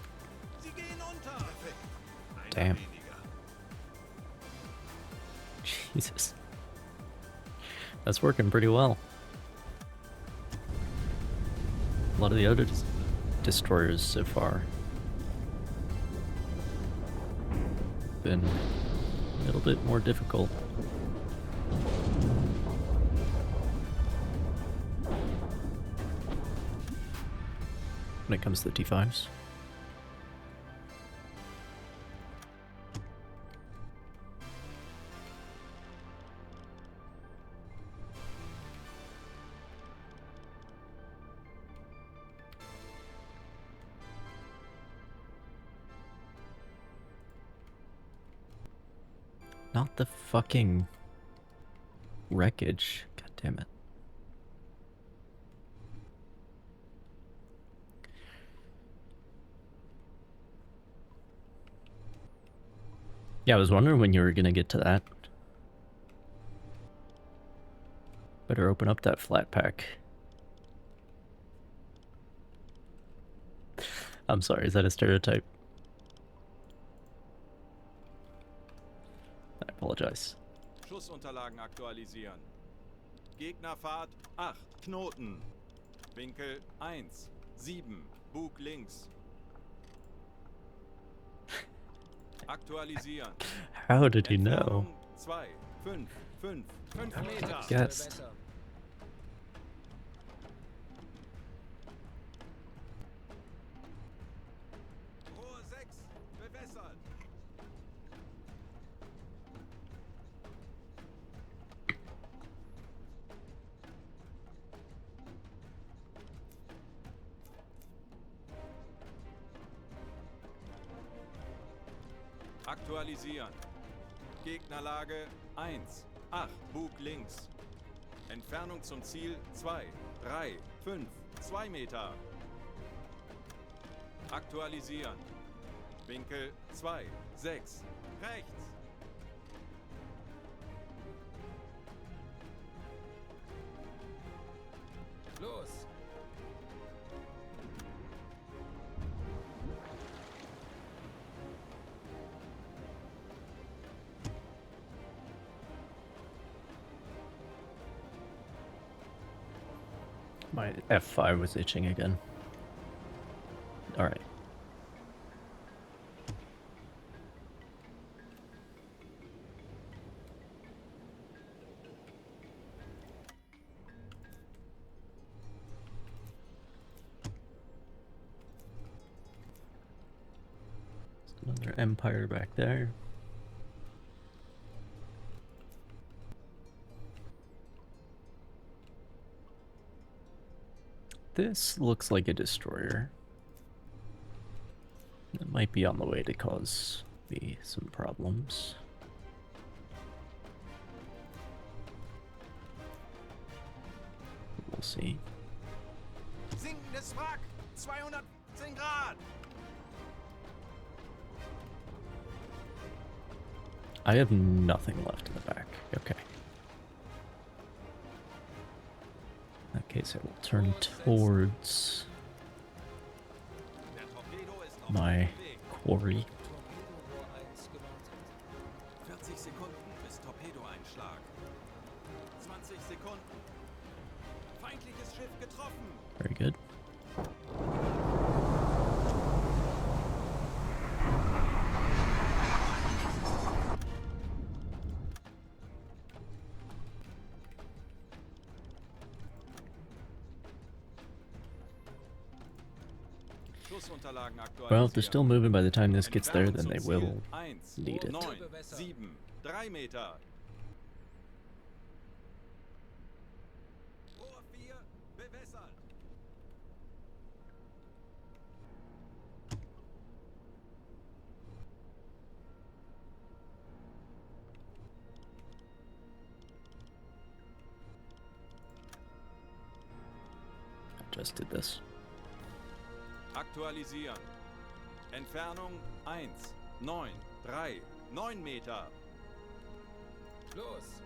B: Sie gehen unter!
A: damn. Jesus. That's working pretty well. A lot of the other destroyers so far been a little bit more difficult. When it comes to the T5s. Not the fucking wreckage. God damn it. Yeah, I was wondering when you were gonna get to that. Better open up that flat pack. I'm sorry, is that a stereotype? I apologize.
I: Schussunterlagen aktualisieren. Gegnerfahrt 8 Knoten. Winkel 1, 7, Bug links. Aktualisieren.
A: How did he know?
I: 2, 5, 5 Meter.
A: Guessed.
I: Rohr 6, bewässert. Aktualisieren. Gegnerlage 1, 8, Bug links. Entfernung zum Ziel 2, 3, 5, 2 Meter. Aktualisieren. Winkel 2, 6, rechts.
C: Los!
A: My F5 was itching again. Alright. Another Empire back there. This looks like a destroyer. It might be on the way to cause me some problems. We'll see.
B: Sinkendes Wrack! 210 Grad!
A: I have nothing left in the back. Okay. In that case, I will turn towards
I: Der Torpedo ist auf
A: my
I: dem Weg.
A: quarry.
C: Torpedorohr 1 gewartet.
I: 40 Sekunden bis Torpedoeinschlag. 20 Sekunden. Feindliches Schiff getroffen.
A: Very good.
I: Schussunterlagen aktualisieren.
A: Well, if they're still moving by the time this gets there, then they will need it.
I: 9, 7, 3 Meter. Rohr 4, bewässert.
A: I just did this.
I: Aktualisieren. Entfernung 1, 9, 3, 9 Meter.
C: Los!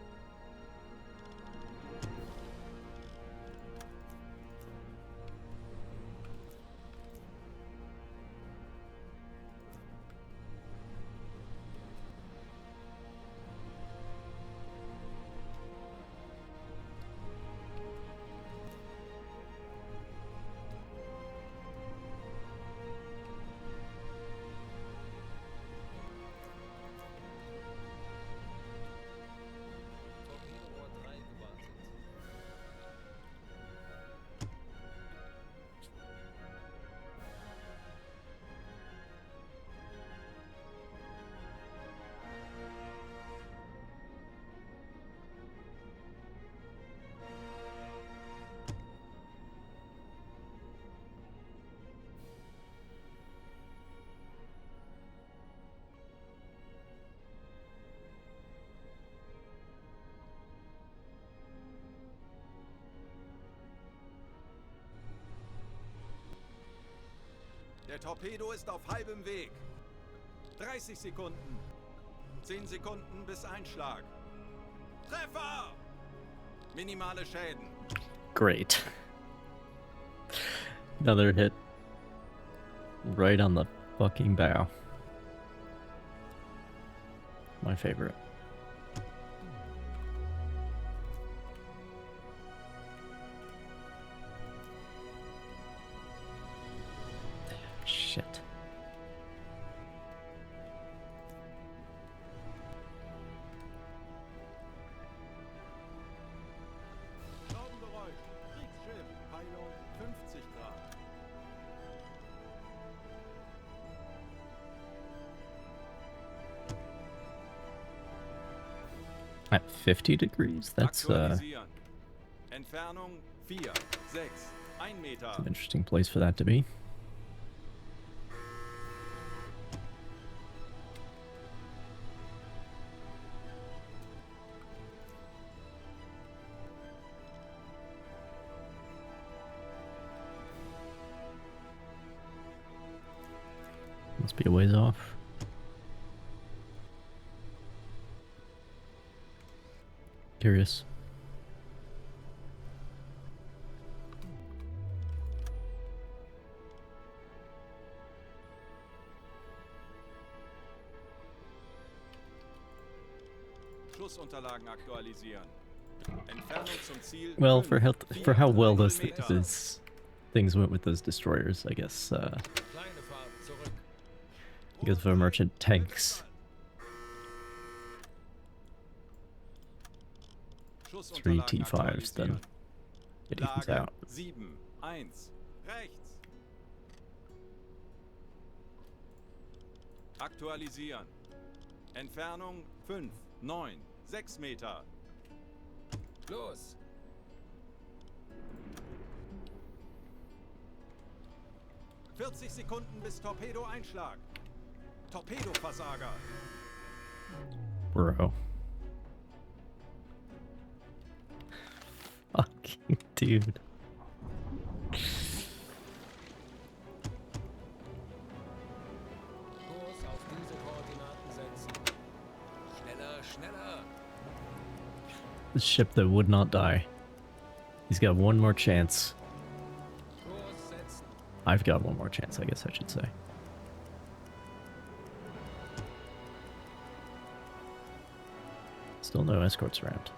I: Der Torpedo ist auf halbem Weg. 30 Sekunden. 10 Sekunden bis Einschlag. Treffer! Minimale Schäden.
A: Great. Another hit. Right on the fucking bow. My favorite. Shit.
I: Schraubengeräusch. Kriegsschiff. Peilung 50 Grad.
A: At 50 degrees? That's
I: Aktualisieren. Entfernung 4, 6, 1 Meter.
A: an interesting place for that to be. Must be a ways off. Curious.
I: Schussunterlagen aktualisieren. Entfernung zum Ziel.
A: Well, for
I: 5,
A: how
I: 4,
A: well
I: 3
A: those
I: Meter.
A: things went with those destroyers, I guess.
C: Kleine Fahrt zurück.
A: Because for merchant tanks, 3
I: Schussunterlagen
A: T5s, then
I: aktualisieren.
A: it evens
I: Lage
A: out.
I: 7, 1, rechts. Aktualisieren. Entfernung 5, 9, 6 Meter.
C: Los!
I: 40 Sekunden bis Torpedo-Einschlag. Torpedoversager.
A: Bro. Fucking dude.
C: Kurs auf diese Koordinaten setzen.
F: Schneller, schneller.
A: The ship that would not die. He's got one more chance.
C: Kurs setzen.
A: I've got one more chance, I guess I should say. Still no escorts around.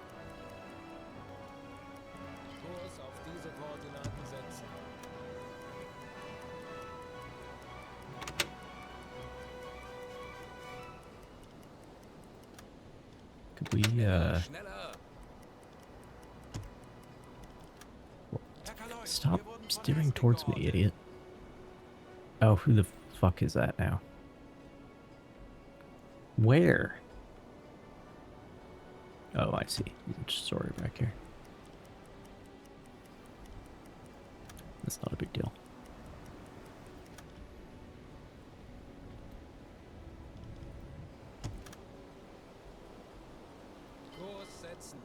C: Kurs auf diese Koordinaten setzen.
A: Could we,
F: Schneller.
I: Herr Kaloi,
A: stop
I: wir wurden von
A: steering
I: Hastings
A: towards me,
I: geortet.
A: idiot. Oh, who the fuck is that now? Where? Oh, I see. There's a destroyer back here. That's not a big deal.
C: Kurs setzen.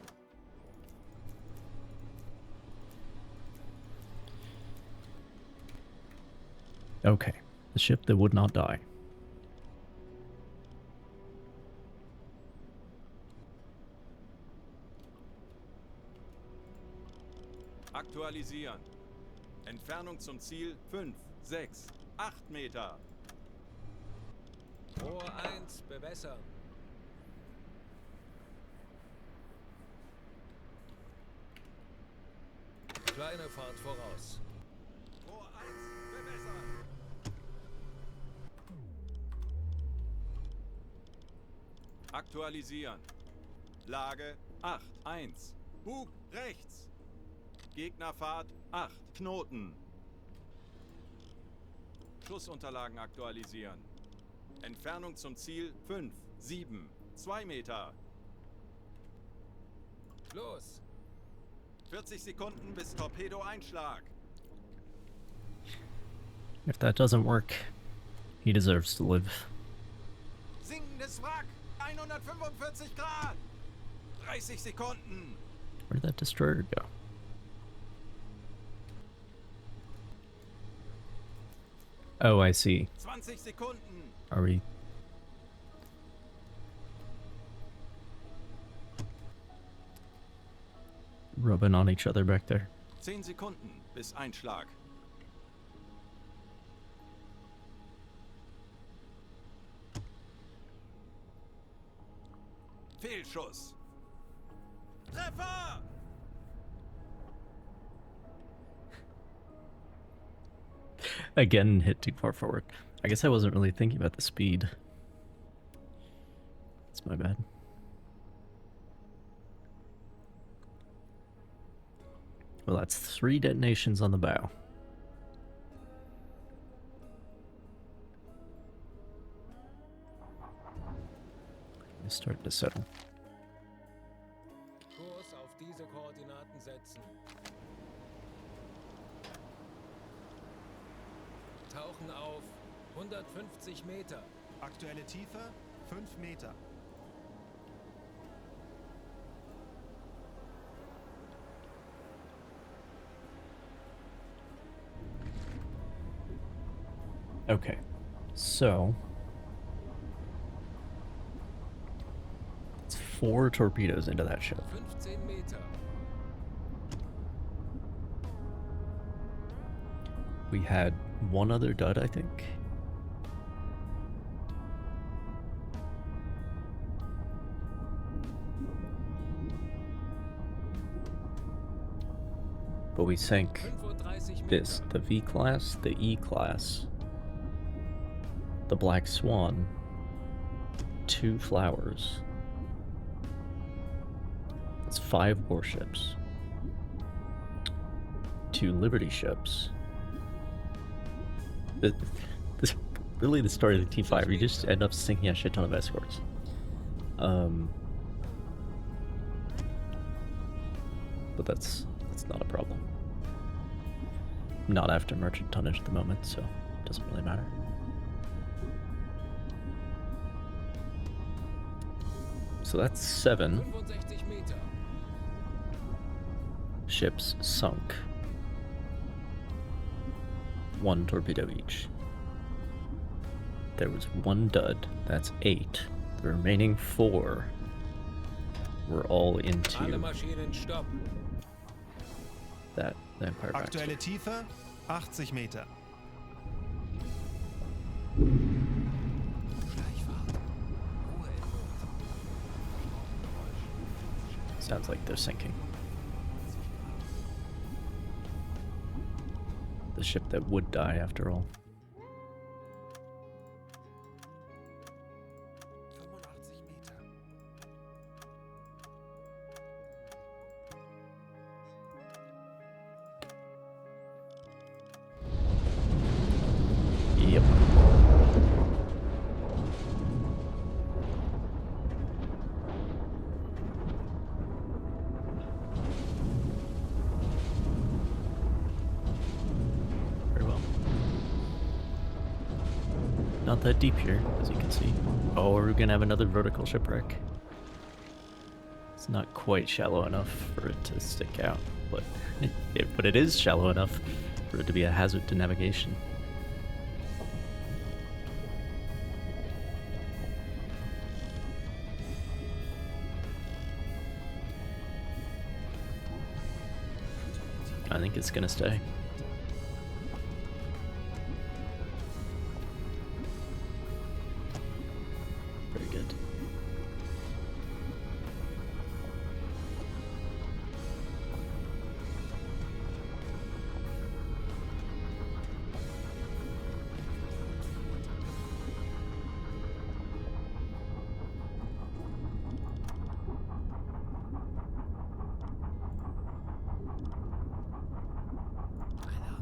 A: Okay, the ship that would not die.
I: Aktualisieren. Entfernung zum Ziel 5, 6, 8 Meter.
C: Rohr 1 bewässern. Kleine Fahrt voraus.
I: Rohr 1, bewässern. Aktualisieren. Lage 8, 1. Bug rechts. Gegnerfahrt 8 Knoten. Schussunterlagen aktualisieren. Entfernung zum Ziel 5, 7, 2 Meter.
C: Los!
I: 40 Sekunden bis Torpedo-Einschlag.
A: If that doesn't work, he deserves to live.
I: Sinkendes Wrack. 145 Grad. 30 Sekunden.
A: Where did that destroyer go? Oh, I see.
I: 20 Sekunden.
A: Are we... rubbing on each other back there?
I: 10 Sekunden bis Einschlag. Fehlschuss. Treffer!
A: Again, hit too far forward. I guess I wasn't really thinking about the speed. That's my bad. Well, that's 3 detonations on the bow. It's starting to settle.
C: Kurs auf diese Koordinaten setzen. Tauchen auf 150 Meter.
E: Aktuelle Tiefe 5 Meter.
A: Okay, so it's 4 torpedoes into that ship.
C: 15 Meter.
A: We had 1 other dud, I think. But we sank
C: 35
A: this,
C: Meter.
A: the V-class, the E-class, the Black Swan, 2 Flowers. That's 5 warships. 2 Liberty ships. This really the story of the T5. You just end up sinking a shit ton of escorts. But that's not a problem. Not after merchant tonnage at the moment, so it doesn't really matter. So that's 7
C: 65 Meter.
A: ships sunk. 1 torpedo each. There was 1 dud. That's 8. The remaining 4 were all
C: Alle
A: into
C: Maschinen stopp.
A: that Empire back.
E: Aktuelle Tiefe 80 Meter.
F: Schleichfahrt. Ruhe im Boot.
A: Sounds like they're sinking. The ship that would die after all.
E: 85 Meter.
A: Yep. Very well. Not that deep here, as you can see. Oh, we're gonna have another vertical shipwreck. It's not quite shallow enough for it to stick out, but it is shallow enough for it to be a hazard to navigation. I think it's gonna stay. Very good.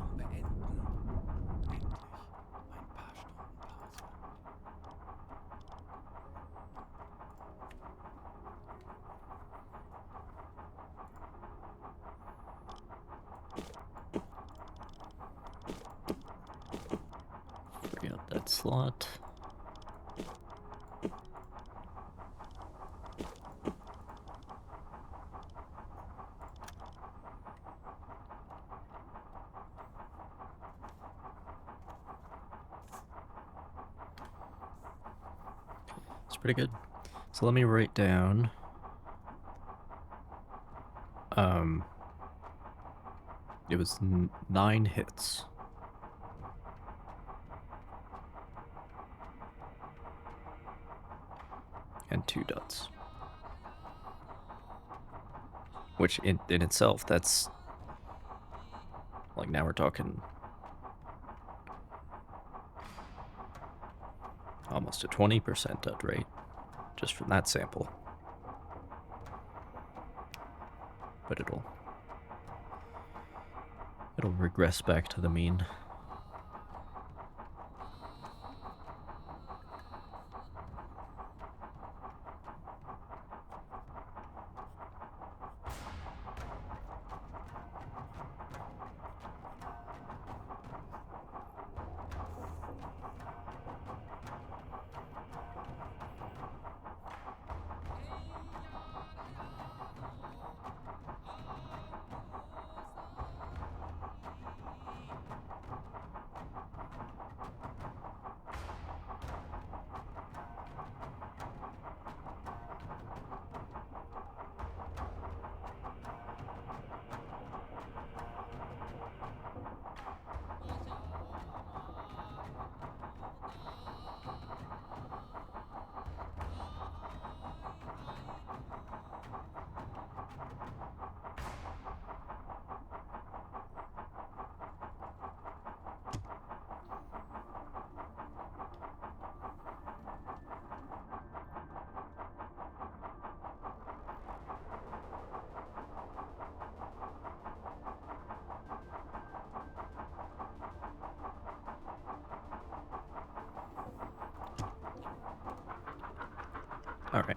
F: Alarm beenden.
B: Endlich. Ein paar Stunden Pause.
A: Free up that slot. pretty good. So let me write down. It was 9 hits. And 2 duds. Which in itself, that's like, now we're talking almost a 20% dud rate just from that sample. But it'll regress back to the mean. All right.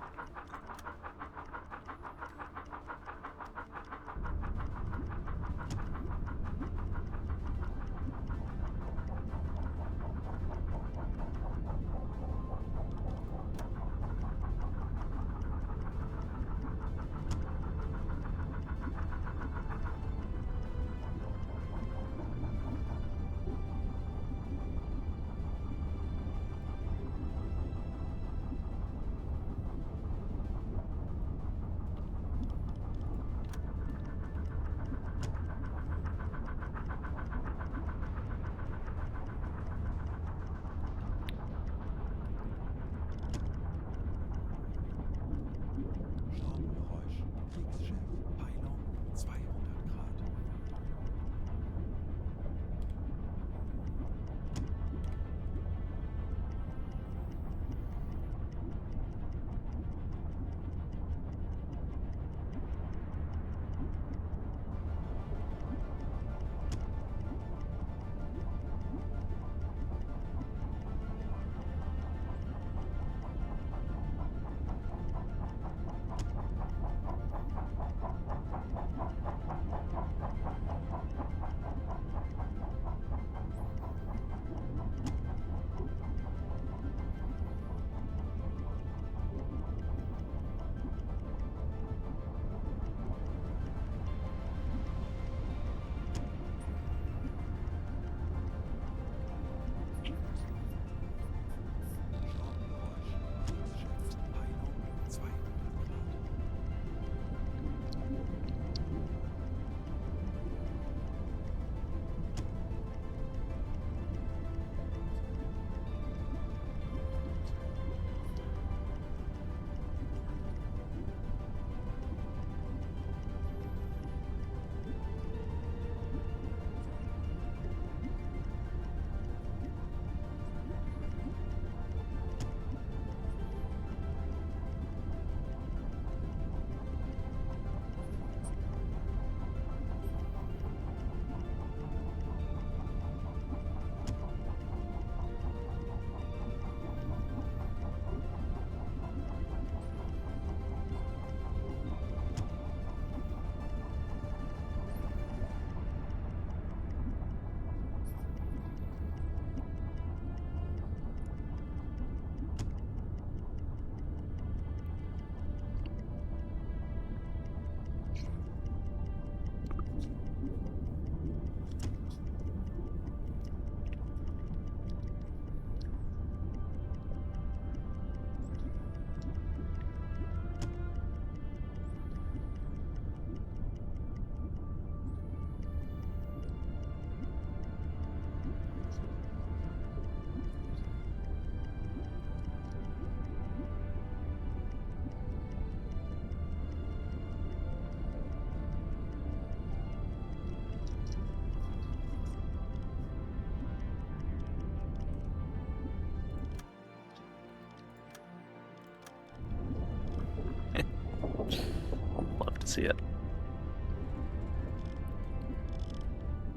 A: see it.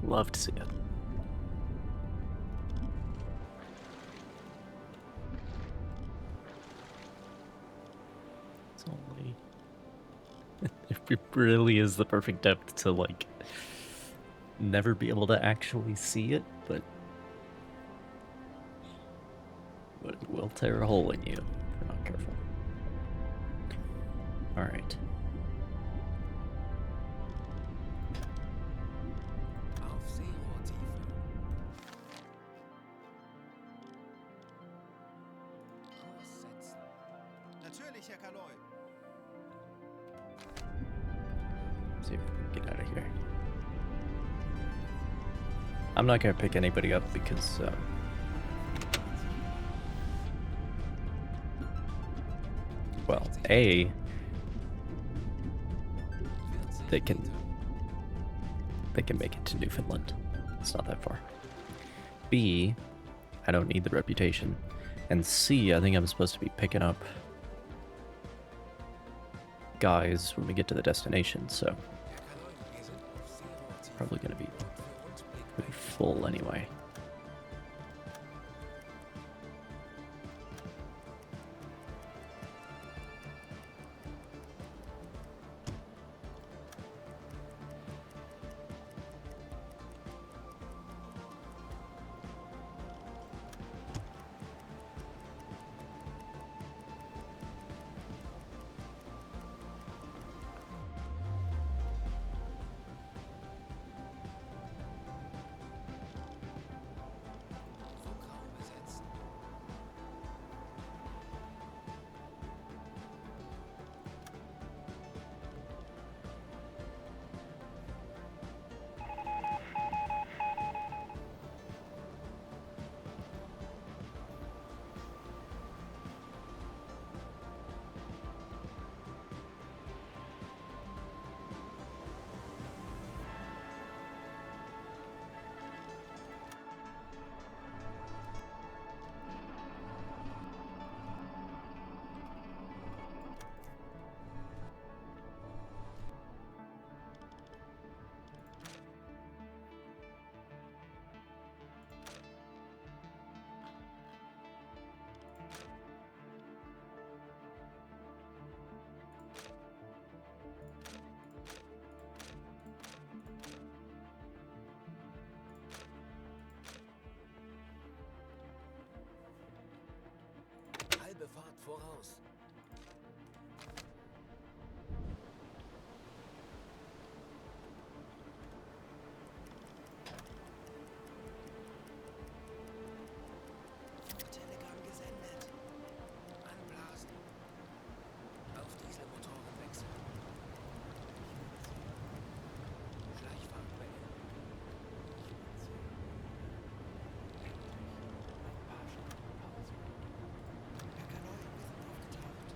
A: Love to see it. It's only... it really is the perfect depth to, like, never be able to actually see it, but it will tear a hole in you if you're not careful. Alright.
F: Auf Seerohrtiefe. Kurs setzen.
E: Natürlich, Herr Kaloi.
A: See if we can get out of here. I'm not gonna pick anybody up because well, A, they can make it to Newfoundland. It's not that far. B, I don't need the reputation. And C, I think I'm supposed to be picking up guys when we get to the destination, so probably gonna be pretty full anyway.
F: Funkraum besetzen. Halbe Fahrt voraus. Telegramm gesendet. Anblasen. Auf Dieselmotoren wechseln. Schleichfahrt beenden. Herr Kaloi, wir sind aufgetaucht.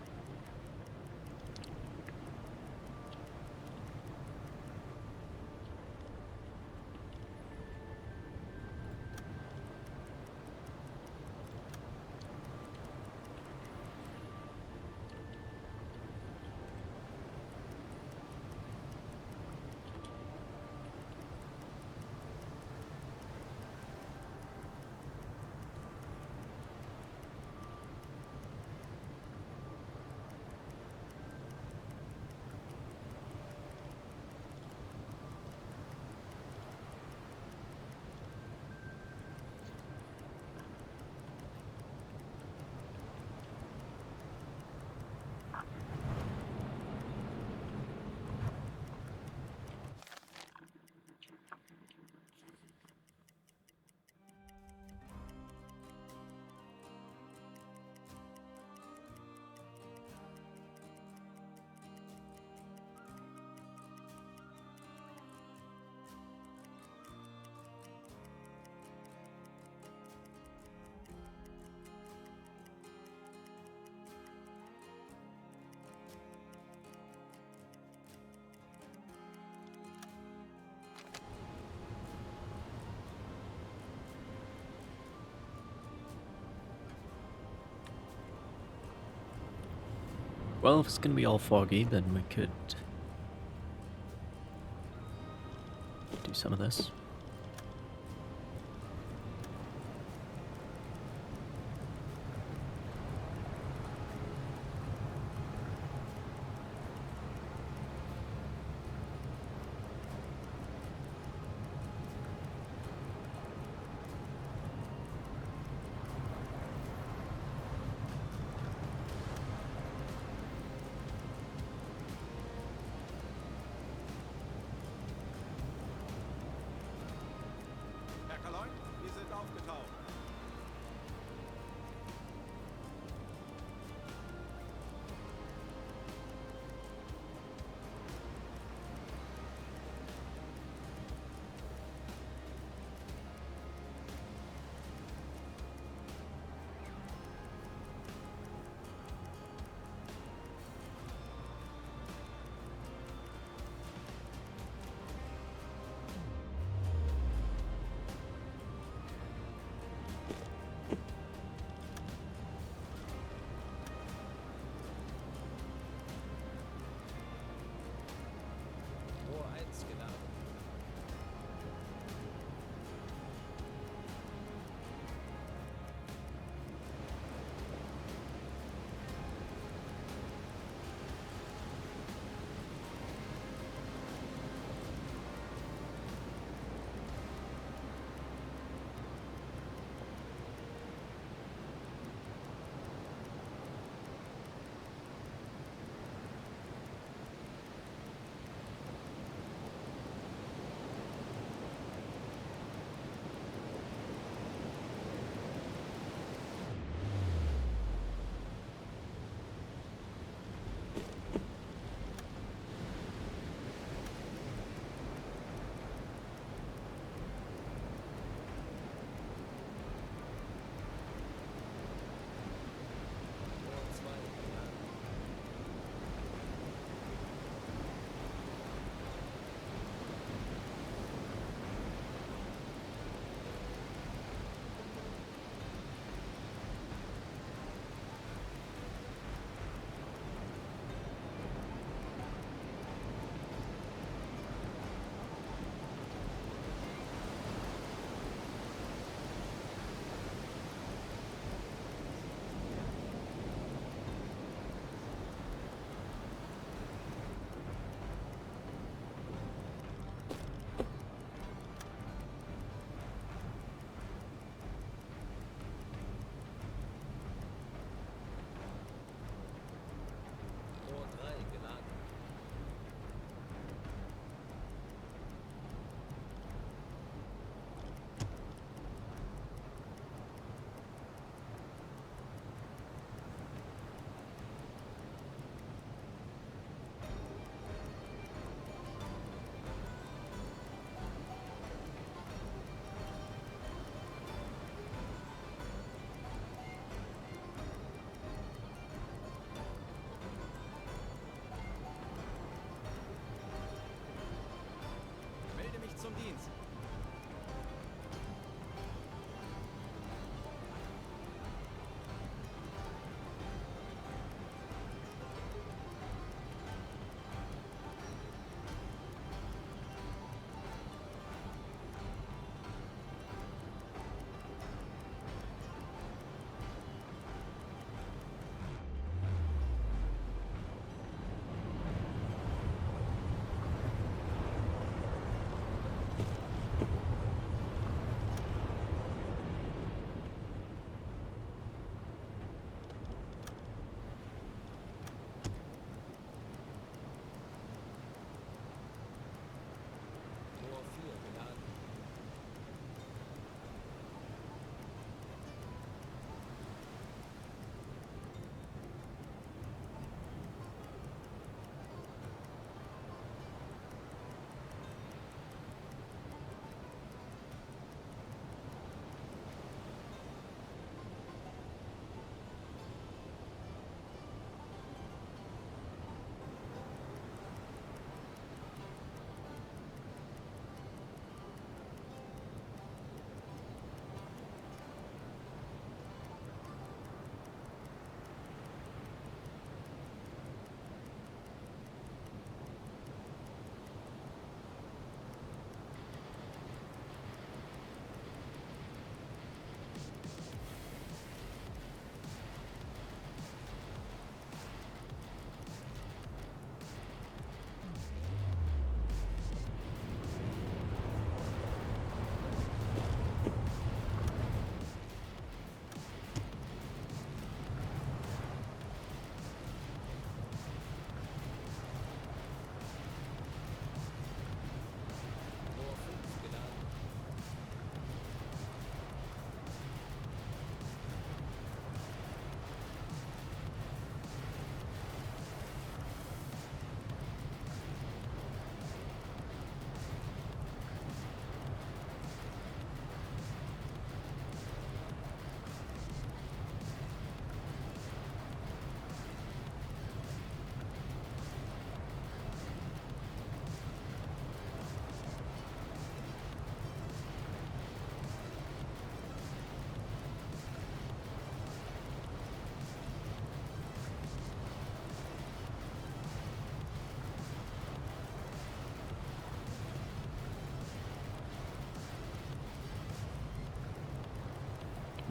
A: Well, if it's gonna be all foggy, then we could some of this.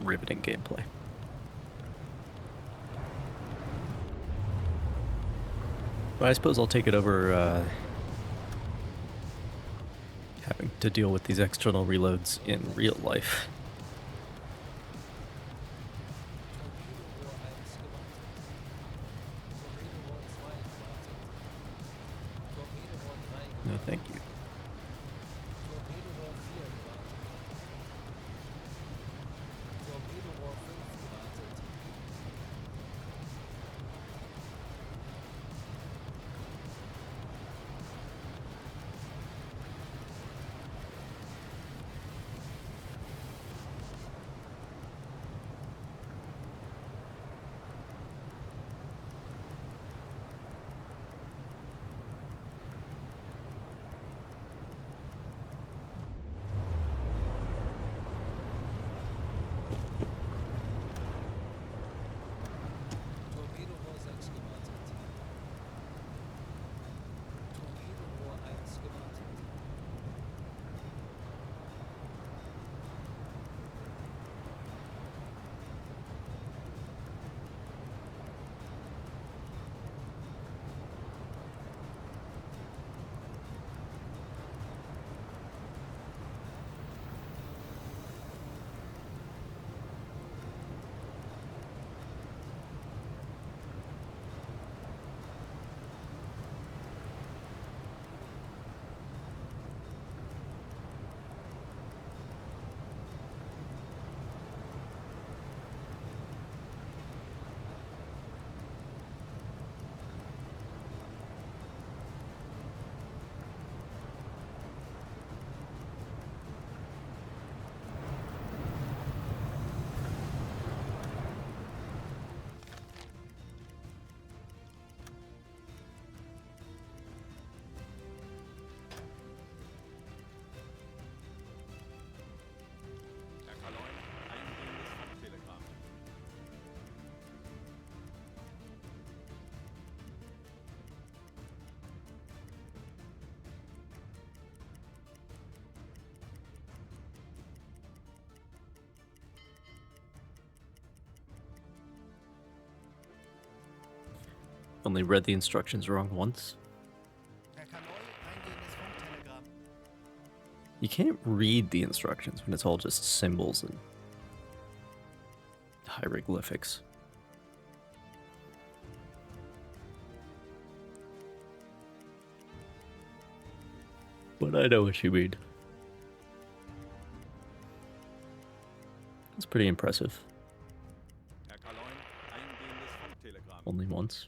A: riveting gameplay. But I suppose I'll take it over having to deal with these external reloads in real life. No, thank you. Only read the instructions wrong once. You can't read the instructions when it's all just symbols and hieroglyphics. But I know what you mean. It's pretty impressive. Only once.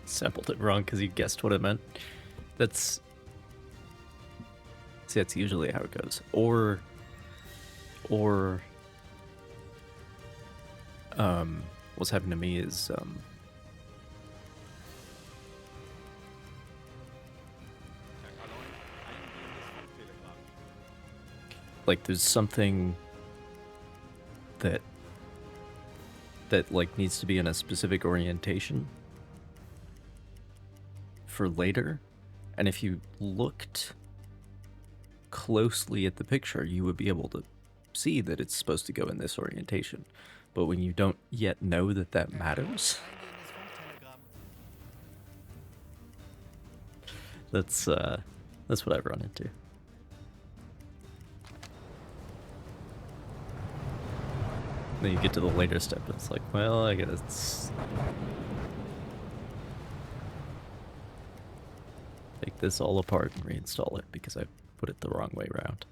A: Sampled it wrong because he guessed what it meant. That's usually how it goes. Or what's happened to me is like there's something that like needs to be in a specific orientation for later, and if you looked closely at the picture, you would be able to see that it's supposed to go in this orientation. But when you don't yet know that that matters, that's what I've run into. Then you get to the later step, and it's like, well, I guess take this all apart and reinstall it because I put it the wrong way around.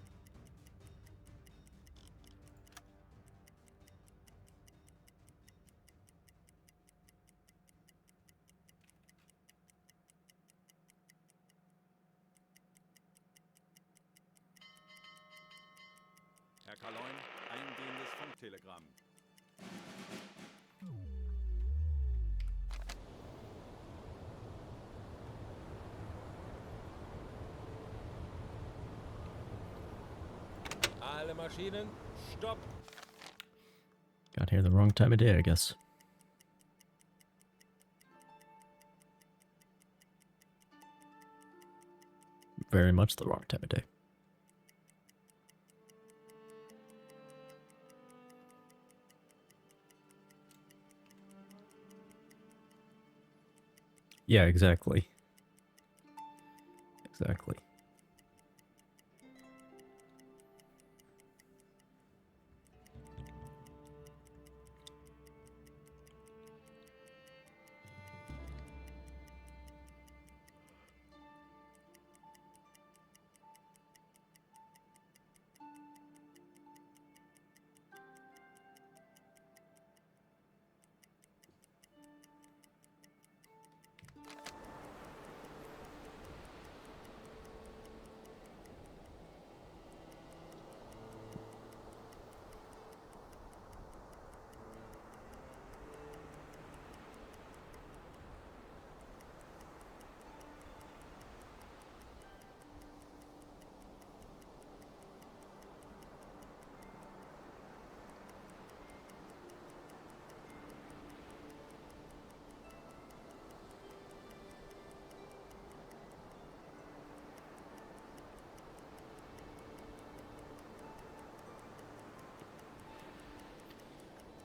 I: Herr Kaloin, eingehendes Funktelegramm.
C: Alle Maschinen, stopp!
A: Got here the wrong time of day, I guess. Very much the wrong time of day. Yeah, exactly. Exactly.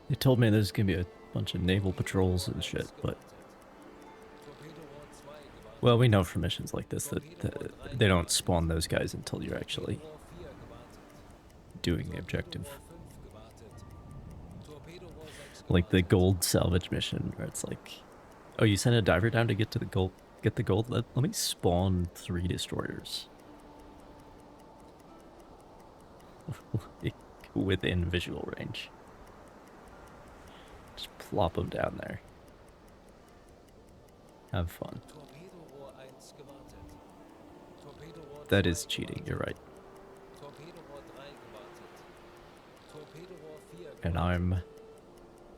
A: They told me there's gonna be a bunch of naval patrols and shit, but... Well, we know from missions like this that they don't spawn those guys until you're actually doing the objective. Like the gold salvage mission, where it's like, oh, you sent a diver down to get to the gold, let me spawn 3 destroyers. Within visual range. Just plop them down there. Have fun. That is cheating, you're right. And I'm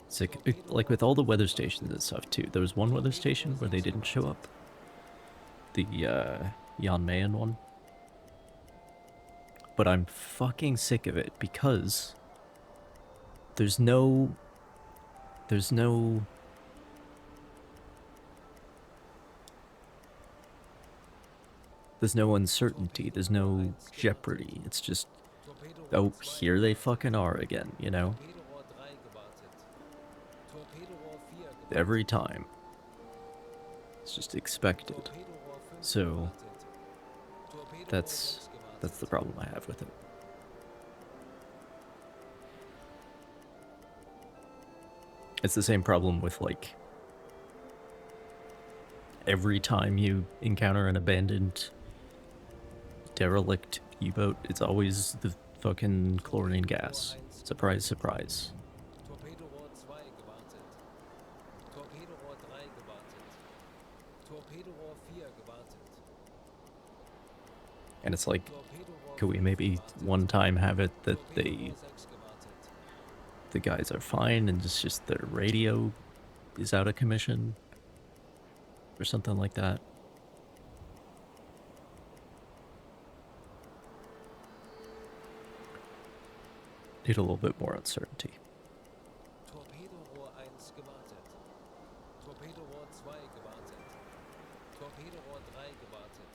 A: sick, like with all the weather stations and stuff too. There was one weather station where they didn't show up. The Jan Mayen one. But I'm fucking sick of it because there's no uncertainty, there's no jeopardy. It's just, oh, here they fucking are again, you know? Every time. It's just expected. So, that's the problem I have with it. It's the same problem with, like, every time you encounter an abandoned derelict U-boat, it's always the fucking chlorine gas. Surprise, surprise. And it's like, could we maybe one time have it that the guys are fine and it's just their radio is out of commission? Or something like that. Need a little bit more uncertainty.
C: Torpedorohr 1 gewartet. Torpedorohr 2 gewartet. Torpedorohr 3 gewartet.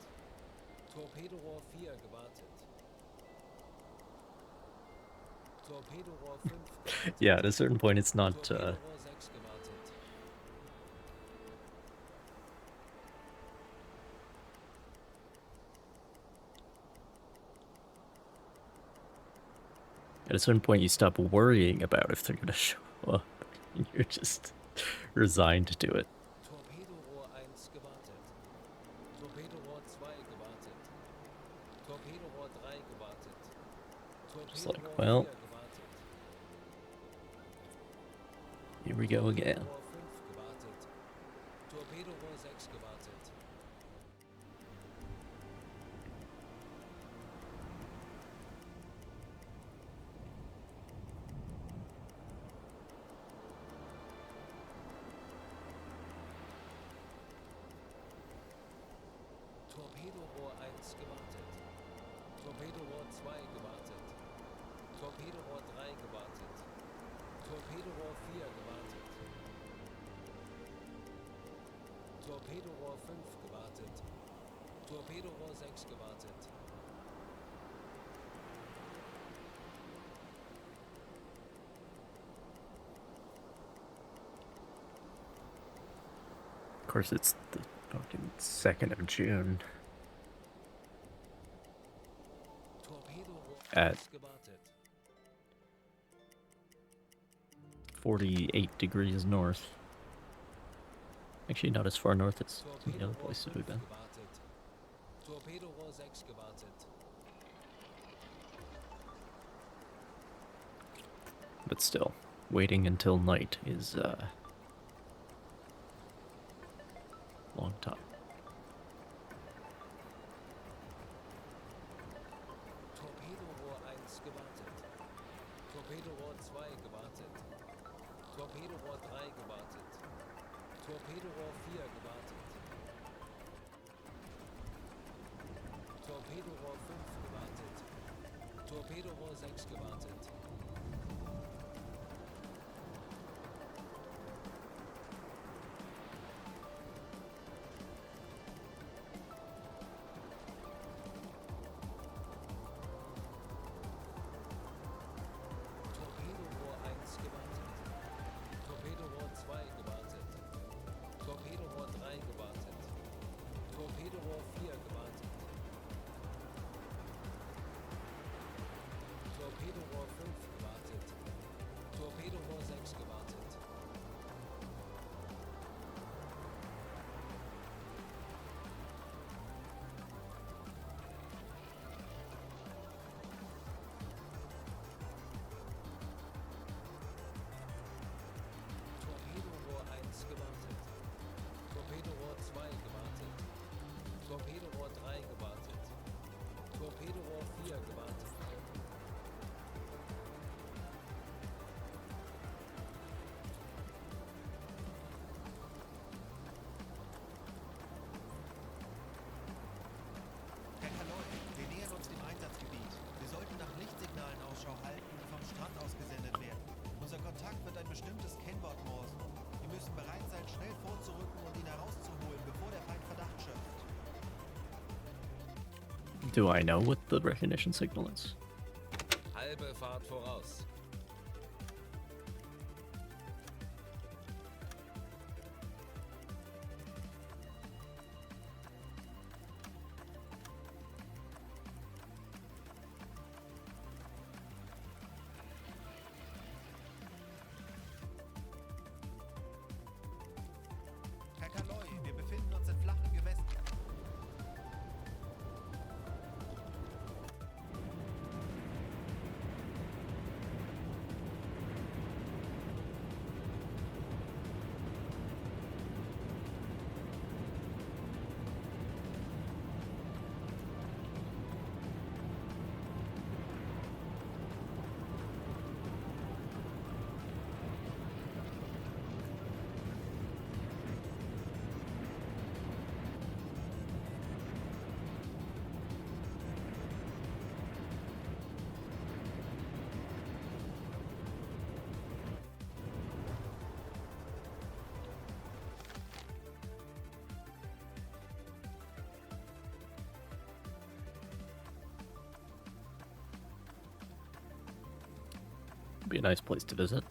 C: Torpedorohr 4 gewartet. Torpedorohr 5 gewartet.
A: Yeah, at a certain point it's not
C: Torpedorohr 6 gewartet.
A: At a certain point you stop worrying about if they're gonna show up. You're just resigned to it.
C: Torpedorohr 1 gewartet. Torpedorohr 2 gewartet. Torpedorohr 3 gewartet.
A: Just like,
C: Torpedorohr
A: well,
C: 4 gewartet.
A: here we go again.
C: Torpedorohr 5 gewartet. Torpedorohr 6 gewartet. Torpedorohr 1 gewartet. Torpedorohr 2 gewartet. Torpedorohr 3 gewartet. Torpedorohr 4 gewartet. Torpedorohr 5 gewartet. Torpedorohr 6 gewartet.
A: Of course, it's the fucking 2nd of June. At 48 degrees north. Actually, not as far north as the other places we've been.
C: Torpedorohr 6 gewartet.
A: But still, waiting until night is a long time.
C: Torpedorohr 1 gewartet. Torpedorohr 2 gewartet. Torpedorohr 3 gewartet. Torpedorohr 4 gewartet. Torpedorohr 5 gewartet. Torpedorohr 6 gewartet. Torpedorohr 1 gewartet. Torpedorohr 2 gewartet. Torpedorohr 3 gewartet. Torpedorohr 4 gewartet. Torpedorohr 5 gewartet. Torpedorohr 6 gewartet. Torpedorohr 1 gewartet. Torpedorohr 2 gewartet. Torpedorohr 3 gewartet. Torpedorohr 4 gewartet.
E: Herr Kaloi, wir nähern uns dem Einsatzgebiet. Wir sollten nach Lichtsignalen Ausschau halten, die vom Strand ausgesendet werden. Unser Kontakt wird ein bestimmtes Kennwort morsen. Wir müssen bereit sein, schnell vorzurücken und ihn herauszuholen, bevor der Feind Verdacht schöpft.
A: Do I know what the recognition signal is?
C: Halbe Fahrt voraus.
E: Herr Kaloi, wir befinden uns in flachen Gewässern.
A: Be a nice place to visit.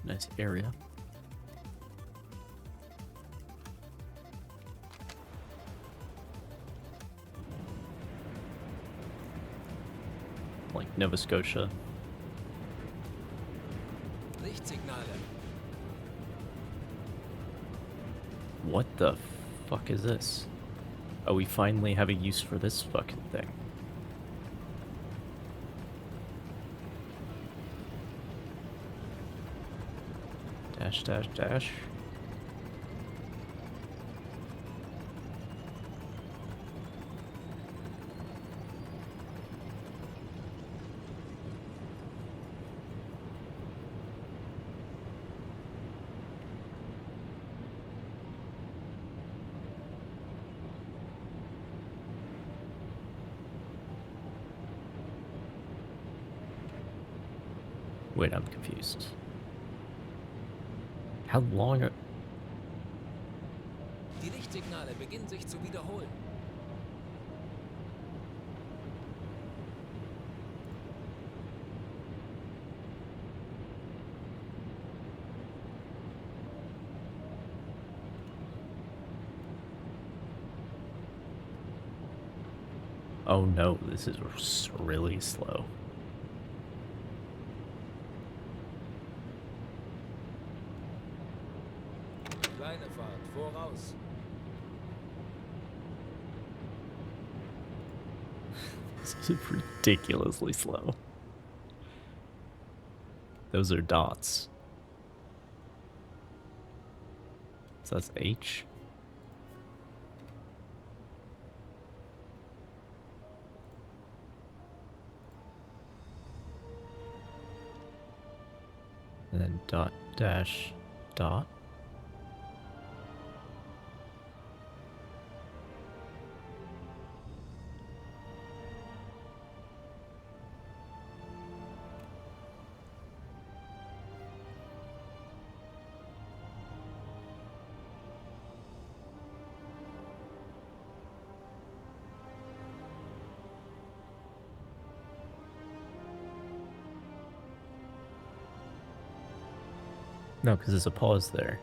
A: Nice area. Like Nova Scotia.
C: Lichtsignale.
A: What the fuck is this? Oh, we finally have a use for this fucking thing. Dash, dash, dash. Wait, I'm confused. How long are...
C: Die Lichtsignale beginnen sich zu wiederholen.
A: Oh no, this is really slow.
C: Kleine Fahrt, voraus.
A: This is ridiculously slow. Those are dots. So that's H. And then dot, dash, dot. No, because there's a pause there.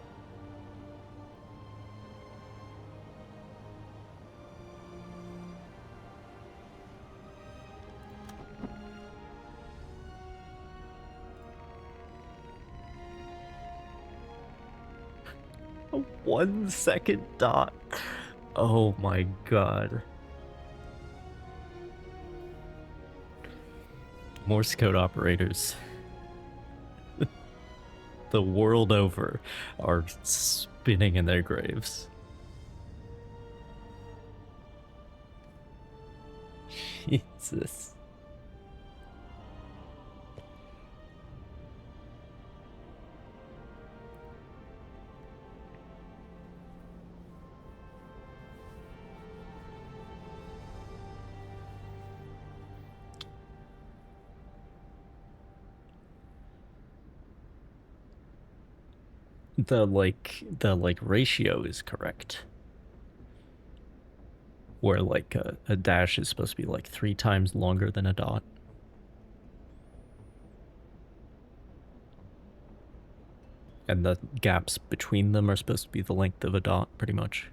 A: A 1 second dot. Oh my god. Morse code operators the world over are spinning in their graves. Jesus. The ratio is correct. Where like a dash is supposed to be like 3 times longer than a dot. And the gaps between them are supposed to be the length of a dot, pretty much.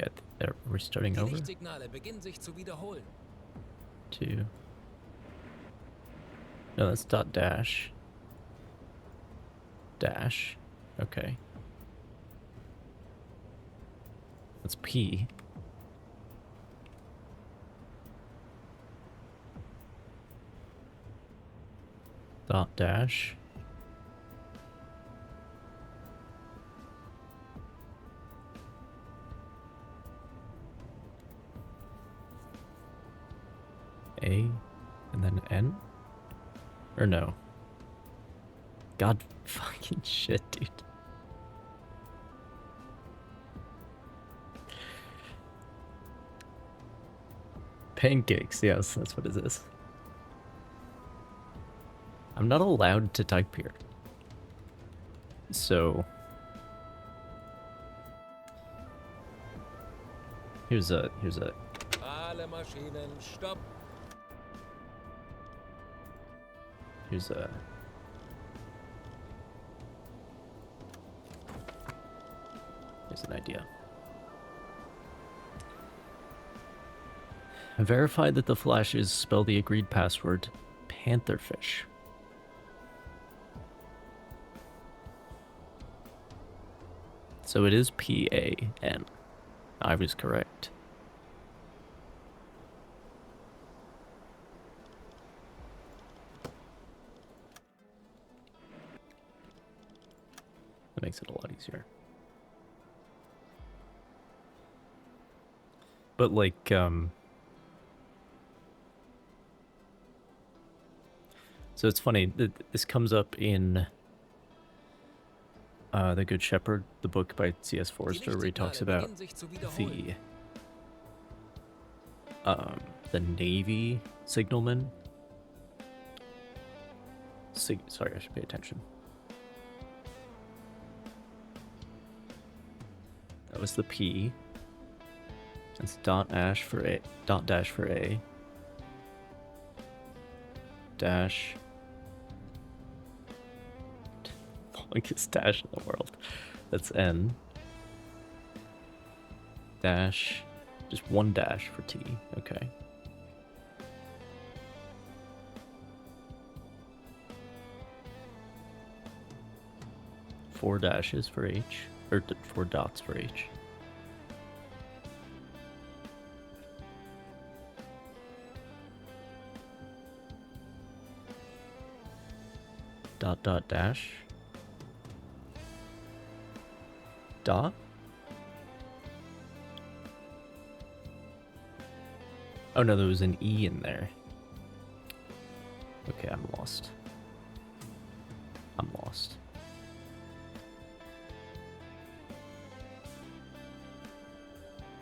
A: Okay, we're starting
C: Die
A: over.
C: Lichtsignale beginnen sich zu wiederholen.
A: 2. No, that's dot dash. Dash. Okay. That's P. Dot dash. A, and then N? Or no? God fucking shit, dude. Pancakes, yes, that's what it is. I'm not allowed to type here. So... Here's a...
C: Alle Maschinen, stopp.
A: Here's an idea. Verify that the flashes spell the agreed password, pantherfish. So it is P-A-N. I was correct. That makes it a lot easier. But like, so it's funny that this comes up in The Good Shepherd, the book by C.S. Forrester, where he talks about the Navy signalman. Sorry, I should pay attention. That was the P. That's dot dash for A. Dot dash for A. Dash. Longest dash in the world. That's N. Dash. Just one dash for T. Okay. Four dashes for H. Or 4 dots for H. Dot dot dash. Dot. Oh no, there was an E in there. Okay, I'm lost. I'm lost.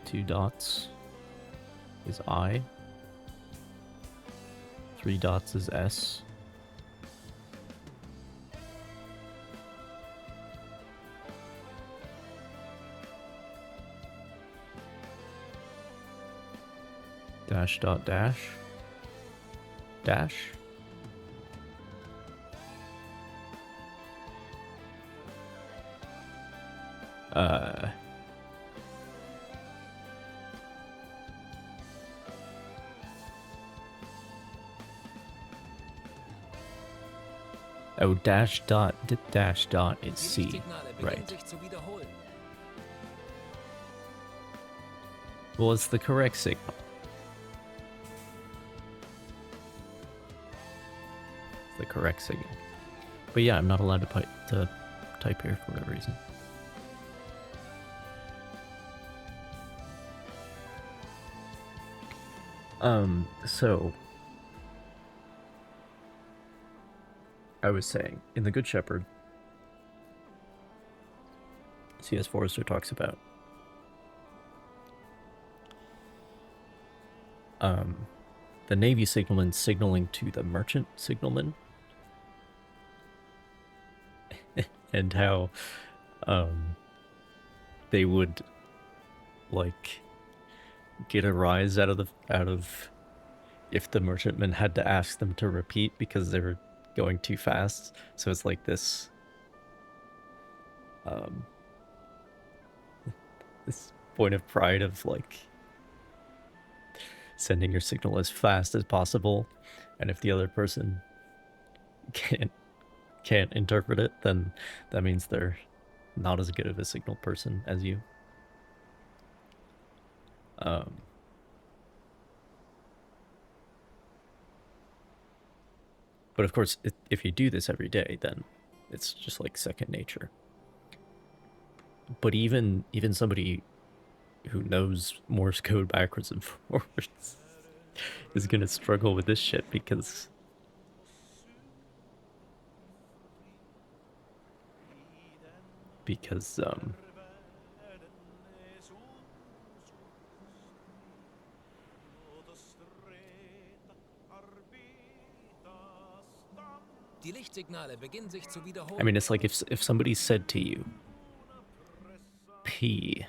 A: Two dots is I. 3 dots is S. Dash dot dash. Dash. Oh, dash dot is C, right? Well, it's the correct signal. It's the correct signal. But yeah, I'm not allowed to type here for whatever reason. So I was saying, in The Good Shepherd, C.S. Forrester talks about the Navy signalman signaling to the merchant signalman, and how they would like get a rise out of if the merchantman had to ask them to repeat because they were going too fast. So it's like this this point of pride of like sending your signal as fast as possible, and if the other person can't interpret it, then that means they're not as good of a signal person as you. But of course, if you do this every day, then it's just like second nature. But even somebody who knows Morse code backwards and forwards is gonna struggle with this shit because
C: Die Lichtsignale beginnen sich zu wiederholen.
A: I mean, it's like if somebody said to you, P,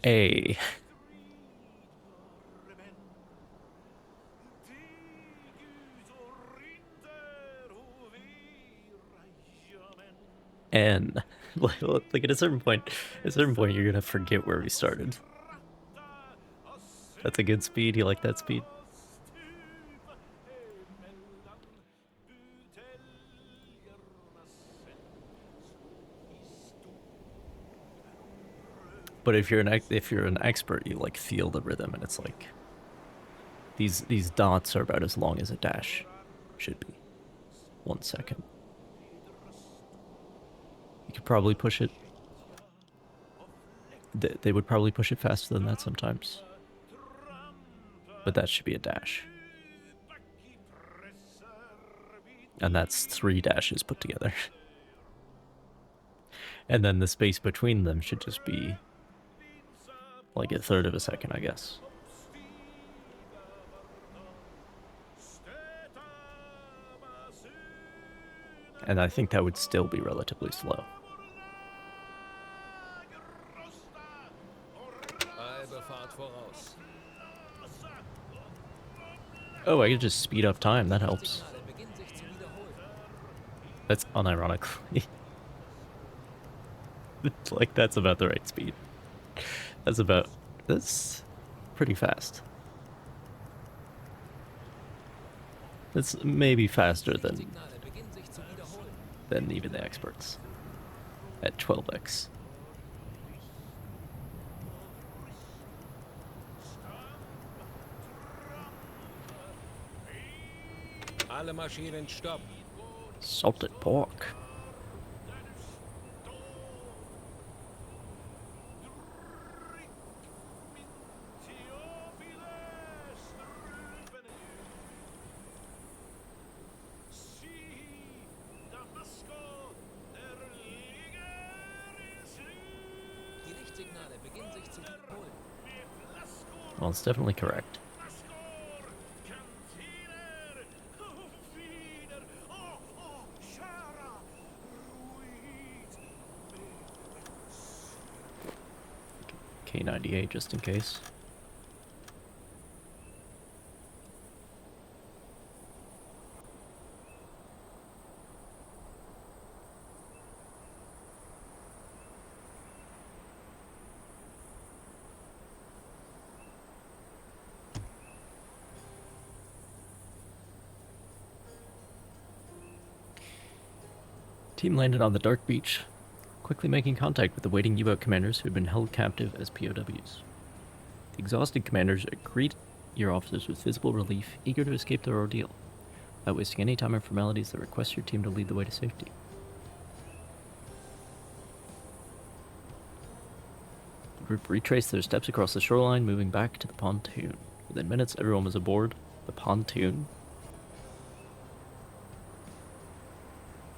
A: A, N. Like at a certain point you're gonna forget where we started. That's a good speed. You like that speed? But if you're an expert, you like feel the rhythm, and it's like these dots are about as long as a dash should be. 1 second. could probably push it. They would probably push it faster than that sometimes. But that should be a dash. And that's 3 dashes put together. And then the space between them should just be like a third of a second, I guess. And I think that would still be relatively slow. Oh, I could just speed up time, that helps. That's unironically. Like, that's about the right speed. That's pretty fast. That's maybe faster than even the experts at 12x.
C: Alle Maschinen stopp.
A: Salted pork. Well, it's definitely correct. K98 just in case. Team landed on the dark beach, quickly making contact with the waiting U-boat commanders who had been held captive as POWs. The exhausted commanders greet your officers with visible relief, eager to escape their ordeal. Without wasting any time on formalities, they request your team to lead the way to safety. The group retraced their steps across the shoreline, moving back to the pontoon. Within minutes, everyone was aboard the pontoon.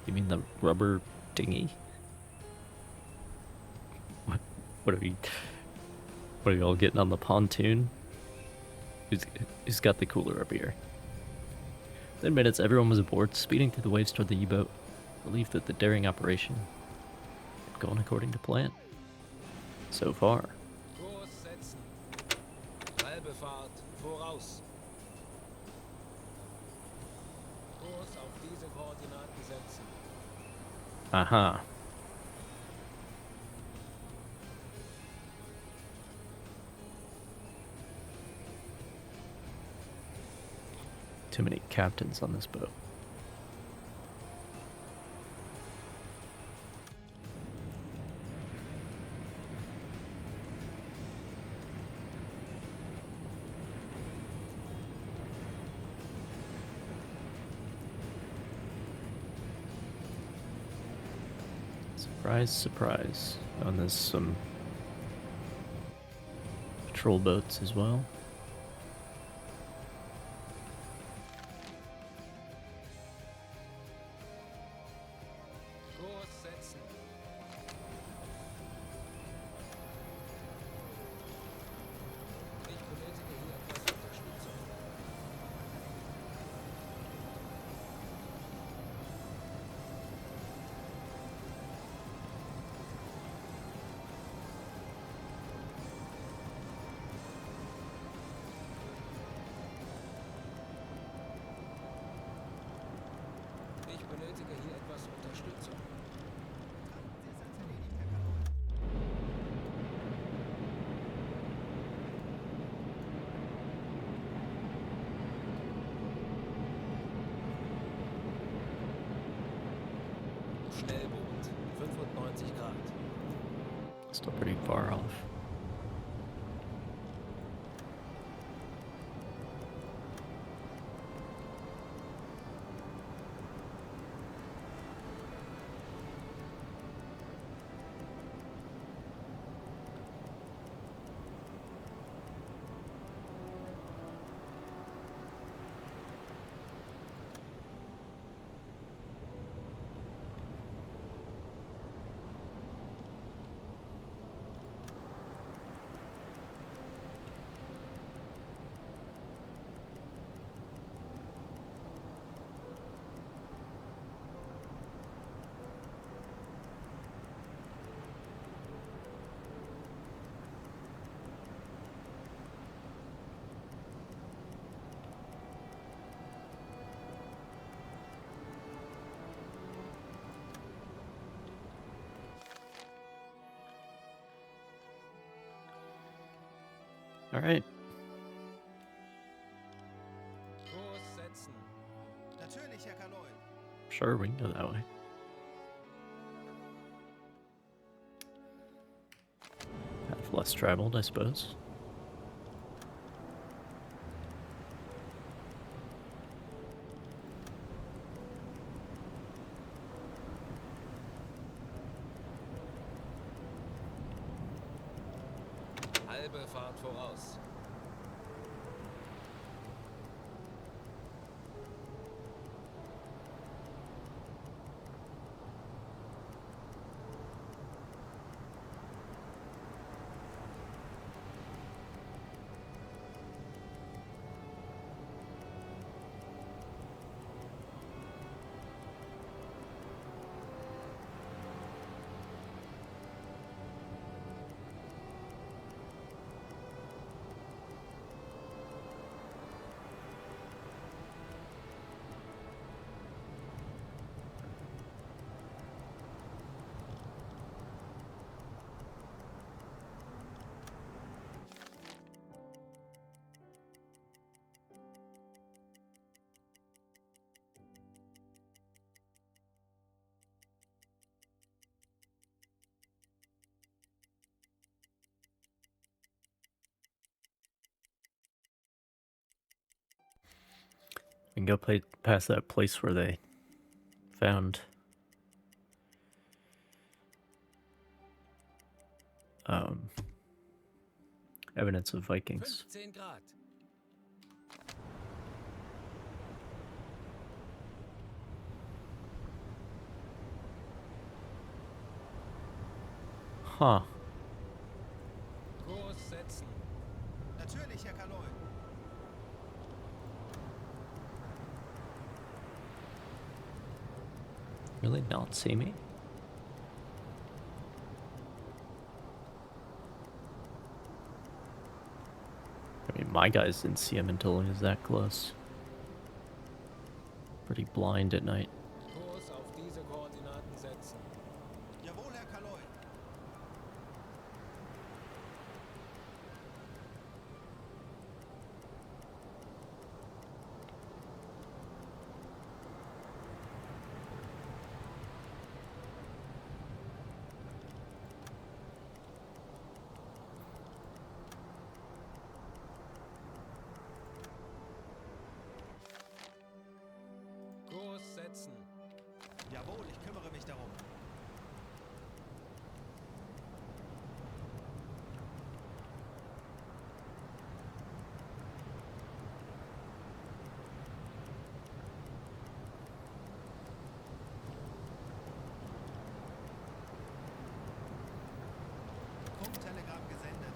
A: You mean the rubber dinghy? What are you all getting on the pontoon? Who's got the cooler up here? Within minutes, everyone was aboard, speeding through the waves toward the U-boat, relieved that the daring operation had gone according to plan. So far.
C: Kurs setzen. Halbe Fahrt voraus. Kurs auf diese Koordinaten setzen.
A: Aha. Too many captains on this boat. Surprise, surprise. Oh, and there's some patrol boats as well.
C: Kurs setzen. Ich benötige hier etwas Unterstützung. Ich benötige hier etwas Unterstützung. Schnellboot, 95 Grad.
A: Still pretty far off. All right.
C: Kurs setzen.
E: Natürlich, Herr Kaloi.
A: Sure, we can go that way. Path less traveled, I suppose.
C: Halbe Fahrt voraus.
A: We can go past that place where they found evidence of Vikings.
C: 15 Grad.
A: Huh.
C: Kurs setzen.
E: Natürlich, Herr Kaloi.
A: Really not see me? I mean, my guys didn't see him until he was that close. Pretty blind at night.
C: Kurs auf diese Koordinaten setzen.
E: Jawohl, Herr Kaloi.
C: Kurs setzen.
E: Jawohl, ich kümmere mich darum. Funktelegramm gesendet.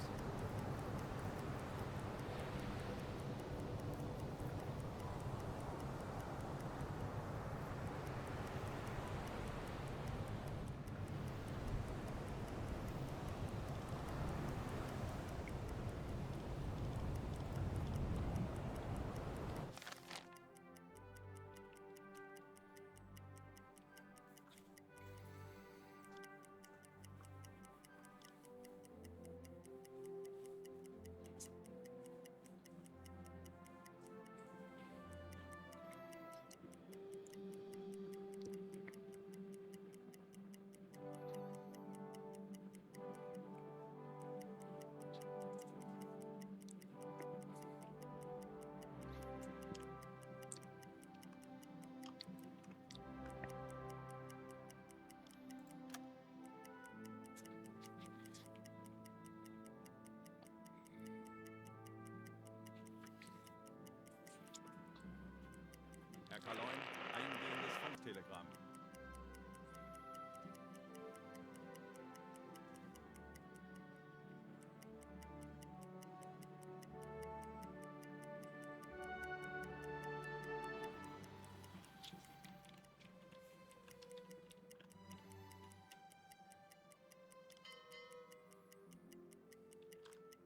I: Herr Kaloin, eingehendes Funktelegramm.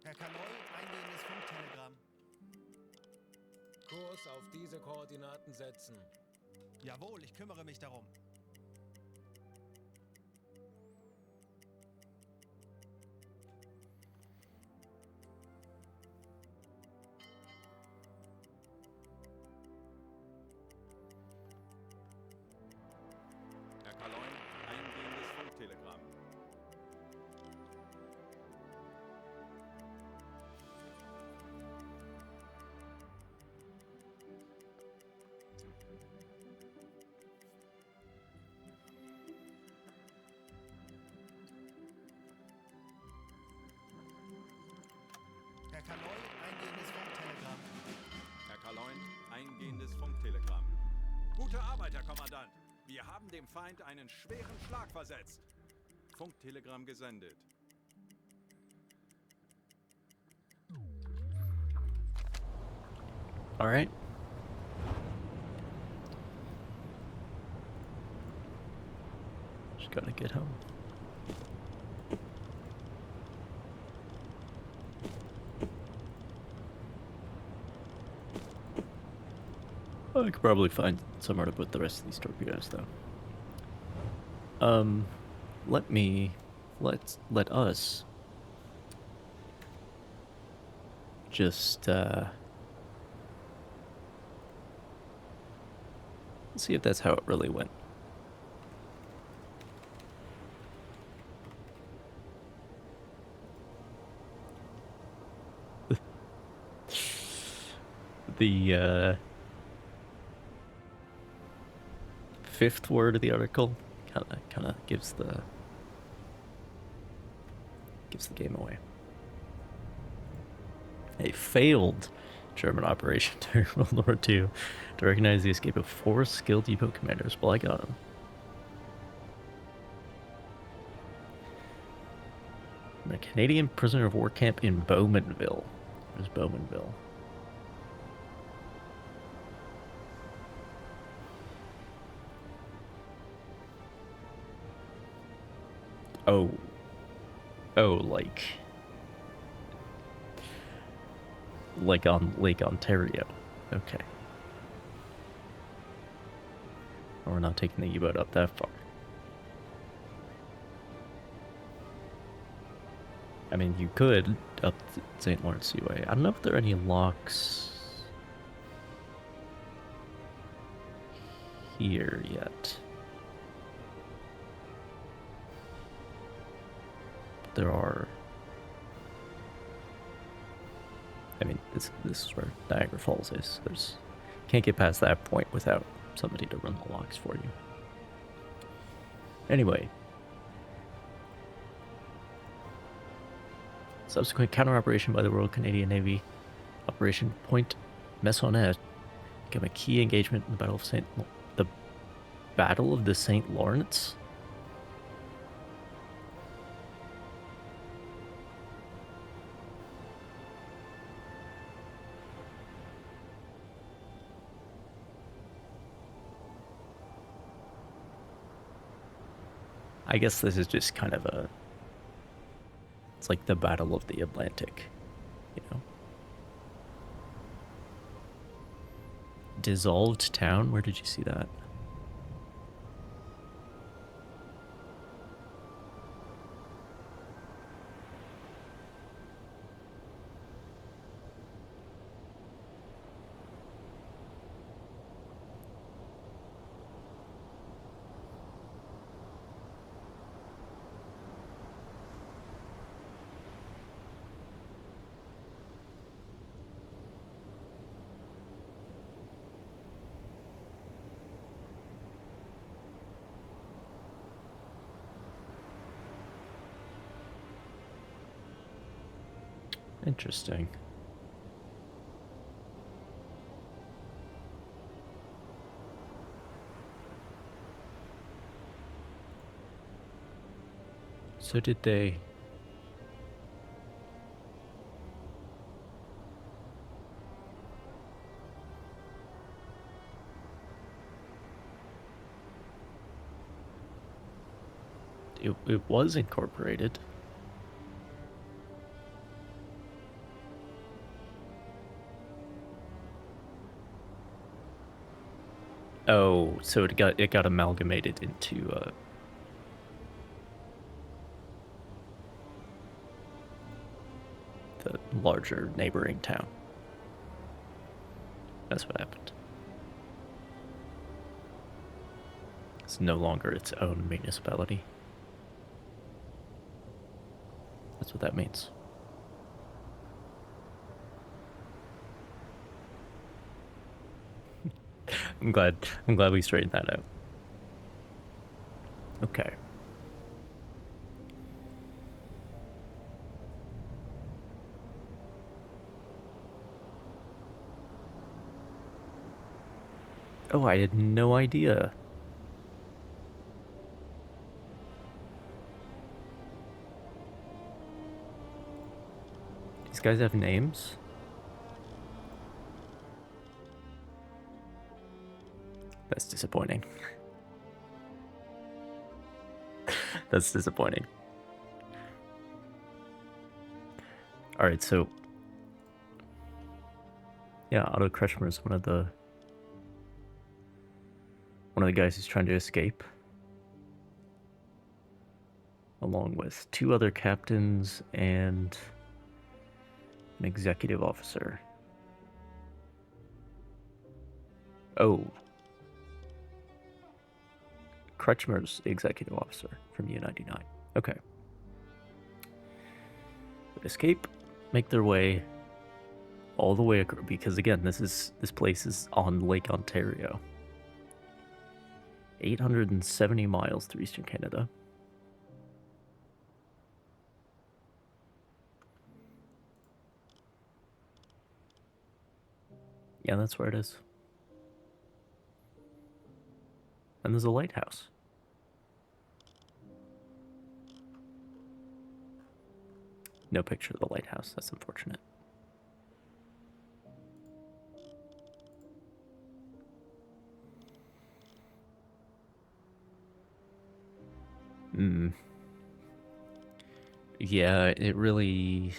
E: Herr Kaloi, eingehendes Funktelegramm.
C: Kurs auf diese Koordinaten setzen.
E: Jawohl, ich kümmere mich darum. Kaloi, eingehendes Funktelegramm.
I: Herr Kaloin, eingehendes Funktelegramm. Gute Arbeit, Herr Kommandant. Wir haben dem Feind einen schweren Schlag versetzt. Funktelegramm gesendet.
A: All right. Just gotta get home. I could probably find somewhere to put the rest of these torpedoes, though. Let us just see if that's how it really went. The fifth word of the article kind of gives the game away. A failed German operation during World War II to recognize the escape of 4 skilled depot commanders. Well, I got them. A Canadian prisoner of war camp in Bowmanville. Where's Bowmanville? Oh, like on Lake Ontario. Okay. Well, we're not taking the U-boat up that far. I mean, you could up the St. Lawrence Seaway. I don't know if there are any locks here yet. But there are. I mean, this is where Niagara Falls is. Can't get past that point without somebody to run the locks for you. Anyway. Subsequent counter-operation by the Royal Canadian Navy, Operation Point Maisonnet, became a key engagement in the Battle of the St. Lawrence. I guess this is just kind of a... It's like the Battle of the Atlantic, you know? Dissolved town? Where did you see that? Interesting. So did they... It was incorporated. Oh, so it got amalgamated into the larger neighboring town. That's what happened. It's no longer its own municipality. That's what that means. I'm glad we straightened that out. Okay. Oh, I had no idea. These guys have names? That's disappointing. That's disappointing. Alright, so... yeah, Otto Kretschmer is one of the guys who's trying to escape. Along with 2 other captains and an executive officer. Oh. Kretschmer's the executive officer from U-99. Okay. But escape, make their way all the way across, because again, this place is on Lake Ontario. 870 miles through eastern Canada. Yeah, that's where it is. And there's a lighthouse. No picture of the lighthouse. That's unfortunate. Yeah, it really...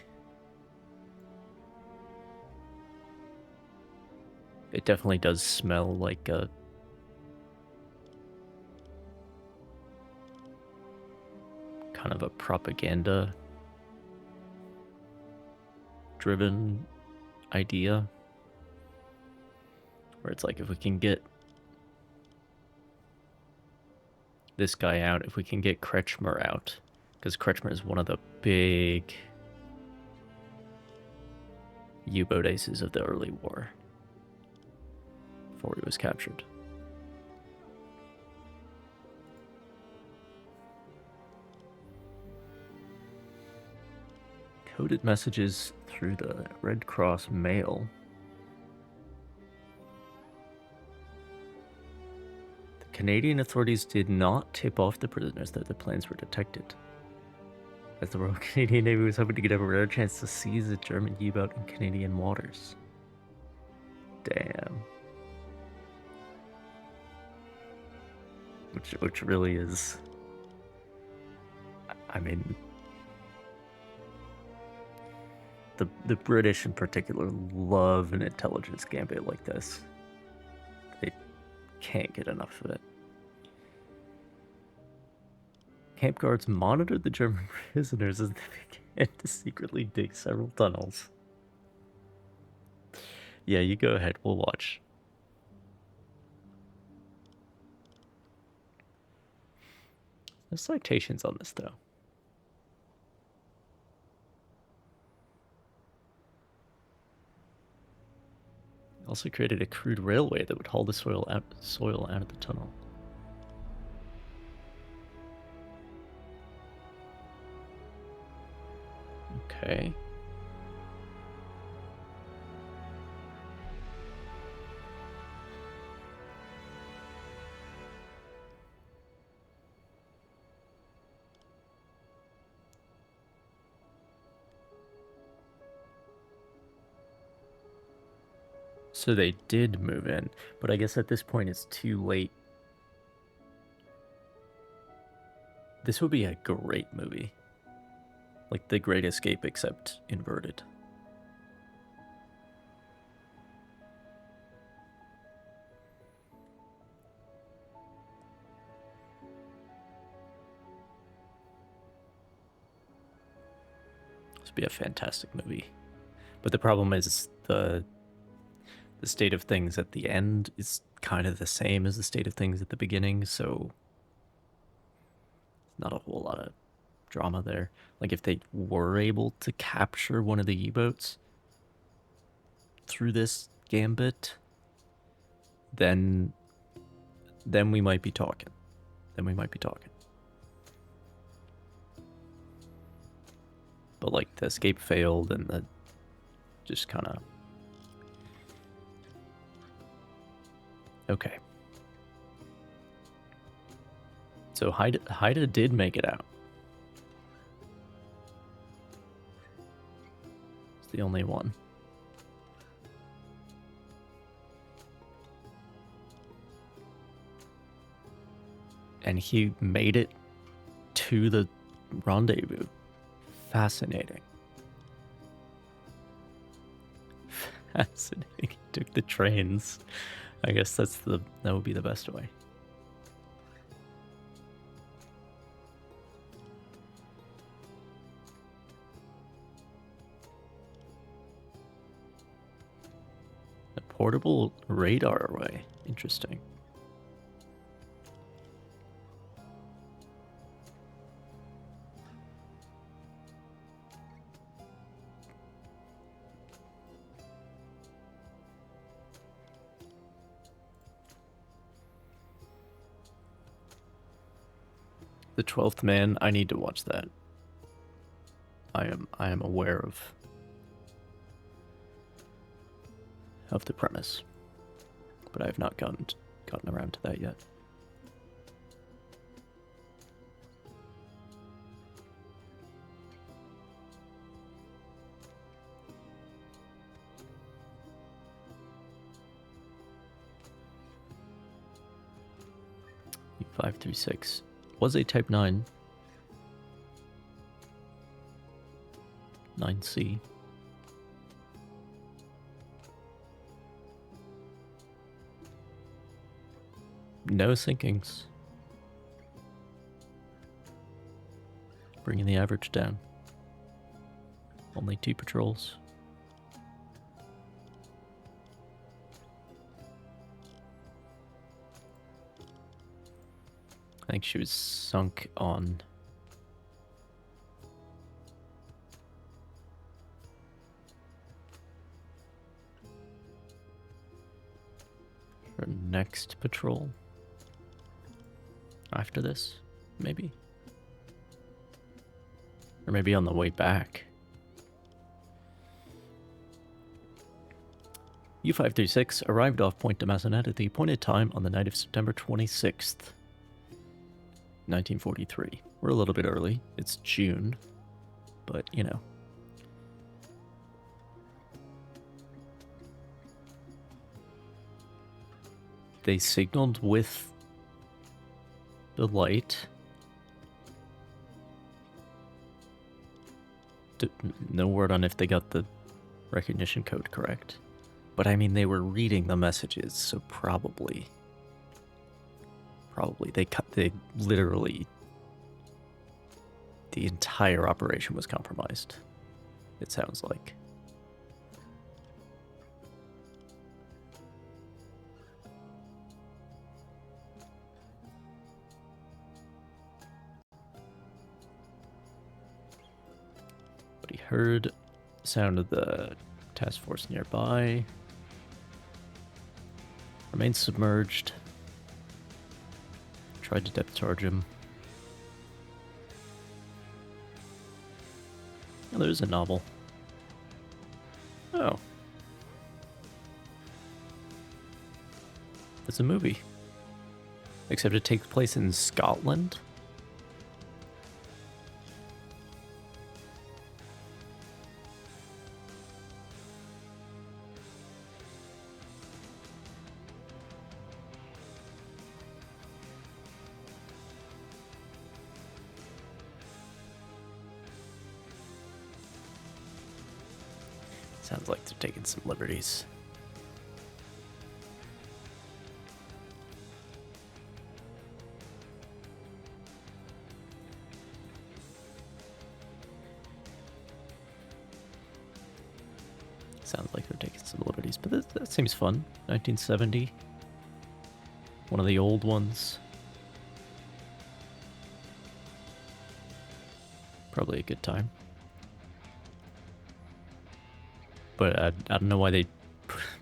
A: it definitely does smell like a... kind of a propaganda driven idea. Where it's like, if we can get this guy out, if we can get Kretschmer out, because Kretschmer is one of the big U-boat aces of the early war, before he was captured. Coded messages through the Red Cross mail. The Canadian authorities did not tip off the prisoners that the planes were detected, as the Royal Canadian Navy was hoping to get a rare chance to seize a German U-boat in Canadian waters. Damn. Which really is... I mean... The British in particular love an intelligence gambit like this. They can't get enough of it. Camp guards monitored the German prisoners as they began to secretly dig several tunnels. Yeah, you go ahead, we'll watch. There's citations on this, though. Also created a crude railway that would haul the soil out of the tunnel. Okay. So they did move in, but I guess at this point it's too late. This would be a great movie. Like The Great Escape, except inverted. This would be a fantastic movie. But the problem is the state of things at the end is kind of the same as the state of things at the beginning, so not a whole lot of drama there. Like, if they were able to capture one of the U-boats through this gambit, then we might be talking. But, like, the escape failed, and the just kind of... Okay. So Haida did make it out. It's the only one. And he made it to the rendezvous. Fascinating. Fascinating. He took the trains. I guess that would be the best way. A portable radar array. Interesting. The 12th Man, I need to watch that. I am aware of the premise, but I have not gotten around to that yet. U-536 was a Type 9. 9C. No sinkings. Bringing the average down. Only 2 patrols. I think she was sunk on her next patrol. After this, maybe? Or maybe on the way back. U-536 arrived off Point de Maisonette at the appointed time on the night of September 26th. 1943. We're a little bit early. It's June, but you know. They signaled with the light. No word on if they got the recognition code correct. But I mean, they were reading the messages, so probably they literally, the entire operation was compromised, it sounds like. But he heard the sound of the task force nearby. Remained submerged. Tried to depth charge him. Oh, there's a novel. Oh. It's a movie. Except it takes place in Scotland. Sounds like they're taking some liberties. Sounds like they're taking some liberties, but that seems fun. 1970. One of the old ones. Probably a good time. But I don't know why they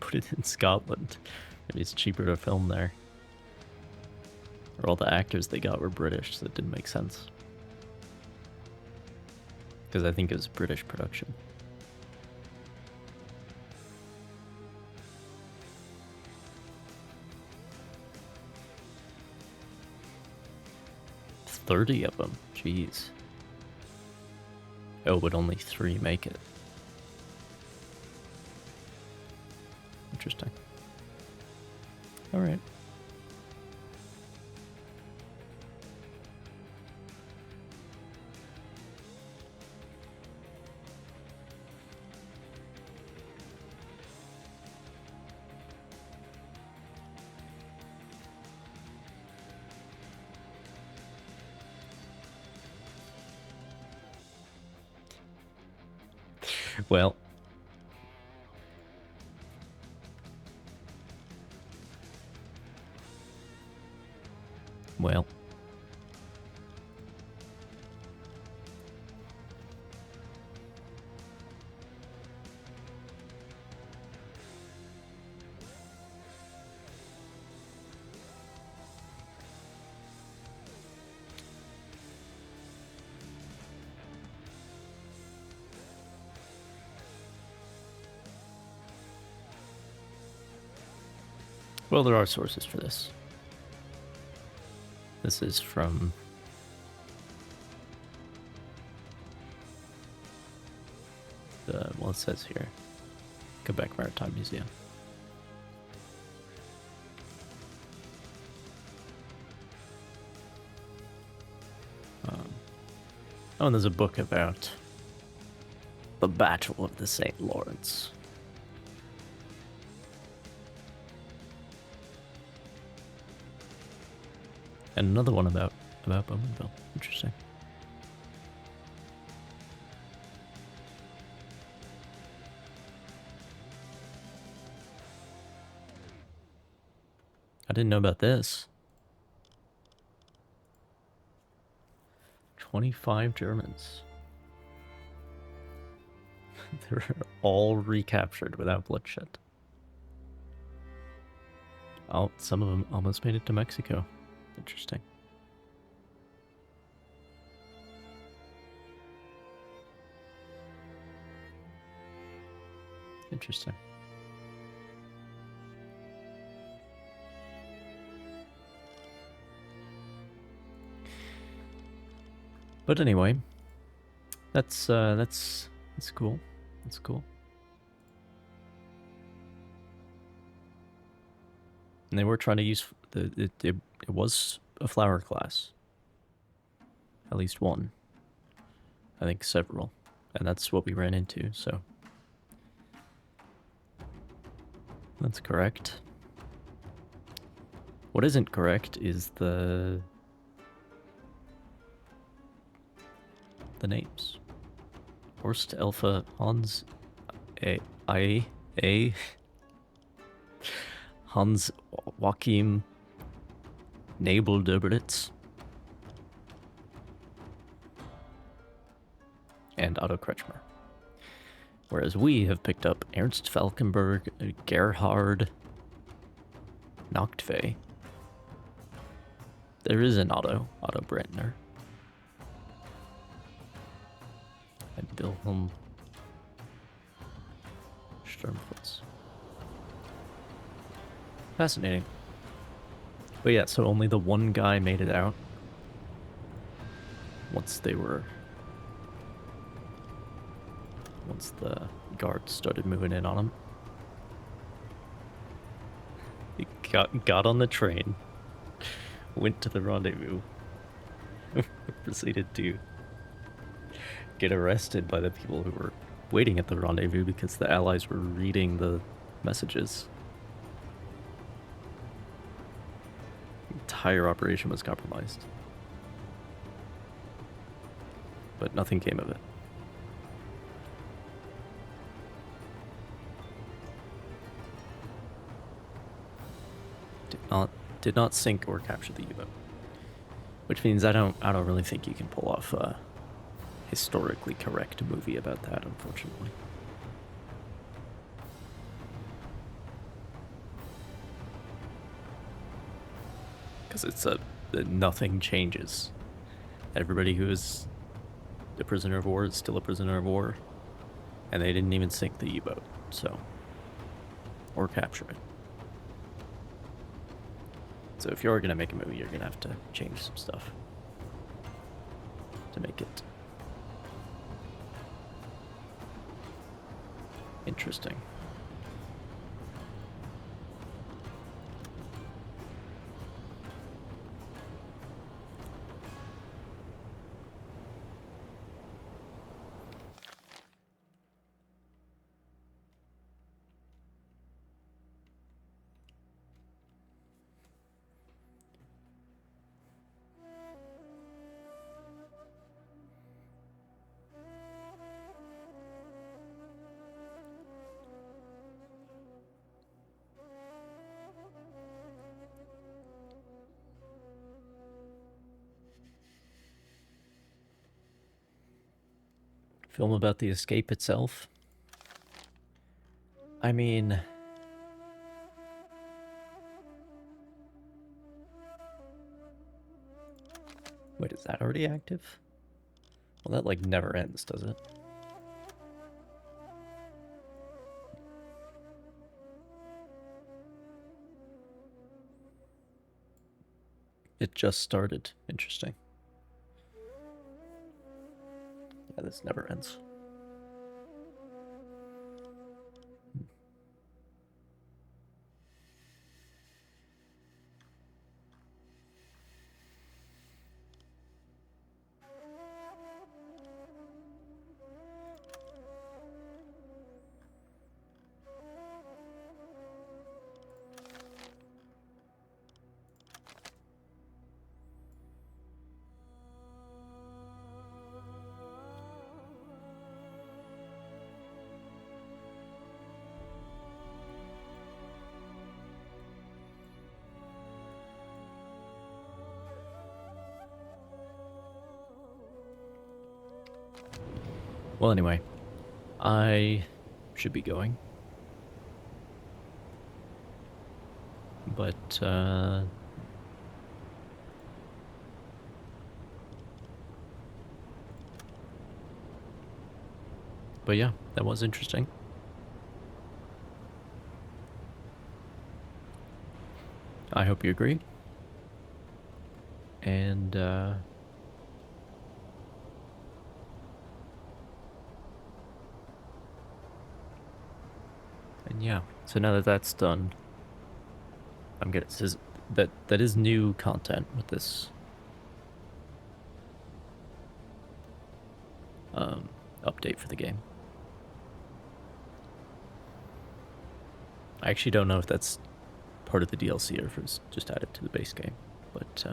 A: put it in Scotland. Maybe it's cheaper to film there. Or all the actors they got were British, so it didn't make sense. Because I think it was a British production. 30 of them. Jeez. Oh, but only 3 make it. Interesting. Alright. Well, well, there are sources for this. This is from the, well, it says here, Quebec Maritime Museum. Oh, and there's a book about the Battle of the St. Lawrence. And another one about Bowmanville. Interesting. I didn't know about this. 25 Germans. They're all recaptured without bloodshed. Oh, some of them almost made it to Mexico. Interesting. Interesting. But anyway, that's cool. That's cool. And they were trying to use it was a flower class. At least one. I think several. And that's what we ran into, so that's correct. What isn't correct is the names. Horst Alpha Hans A Hans Joachim Nabel-Döberitz and Otto Kretschmer. Whereas we have picked up Ernst Falkenberg, Gerhard Nachtwey. There is an Otto Brandner. And Wilhelm Sturmfritz. Fascinating. But yeah, so only the one guy made it out. Once the guards started moving in on him. He got on the train, went to the rendezvous, proceeded to get arrested by the people who were waiting at the rendezvous because the Allies were reading the messages. The entire operation was compromised. But nothing came of it. Did not sink or capture the U-boat. Which means I don't really think you can pull off a historically correct movie about that, unfortunately. Because it's nothing changes. Everybody who is a prisoner of war is still a prisoner of war, and they didn't even sink the U-boat, so, or capture it. So if you're gonna make a movie, you're gonna have to change some stuff. to make it interesting. Film about the escape itself. I mean, wait, is that already active? Well, that like never ends, does it? It just started. Interesting. Yeah, this never ends. Well, anyway, I should be going. But, yeah, that was interesting. I hope you agree. And, yeah, so now that that's done, I'm gonna, that is new content with this update for the game. I actually don't know if that's part of the DLC or if it's just added to the base game, but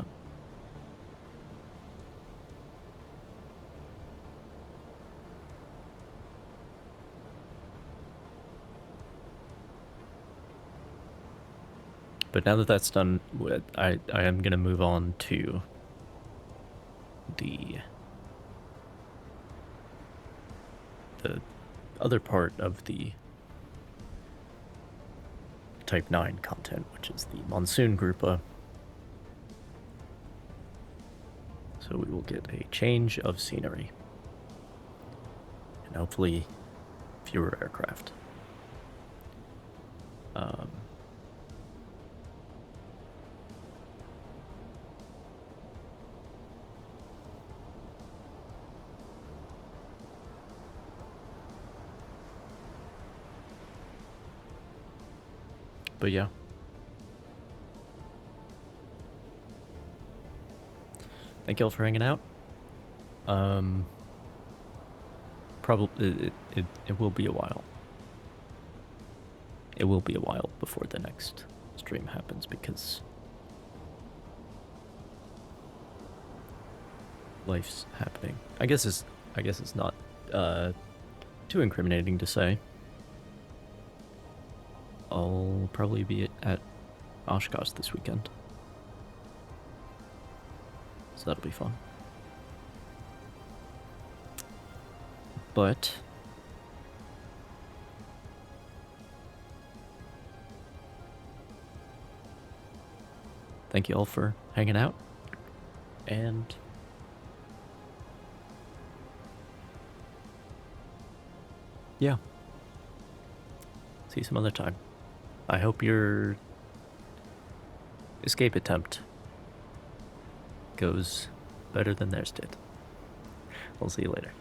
A: now that that's done, I am gonna move on to the other part of the Type 9 content, which is the Monsoon Groupa. So we will get a change of scenery. And hopefully fewer aircraft. But yeah. Thank y'all for hanging out. Probably it will be a while. It will be a while before the next stream happens because life's happening. I guess it's not too incriminating to say. I'll probably be at Oshkosh this weekend. So that'll be fun. But thank you all for hanging out, and yeah, see you some other time. I hope your escape attempt goes better than theirs did. We'll see you later.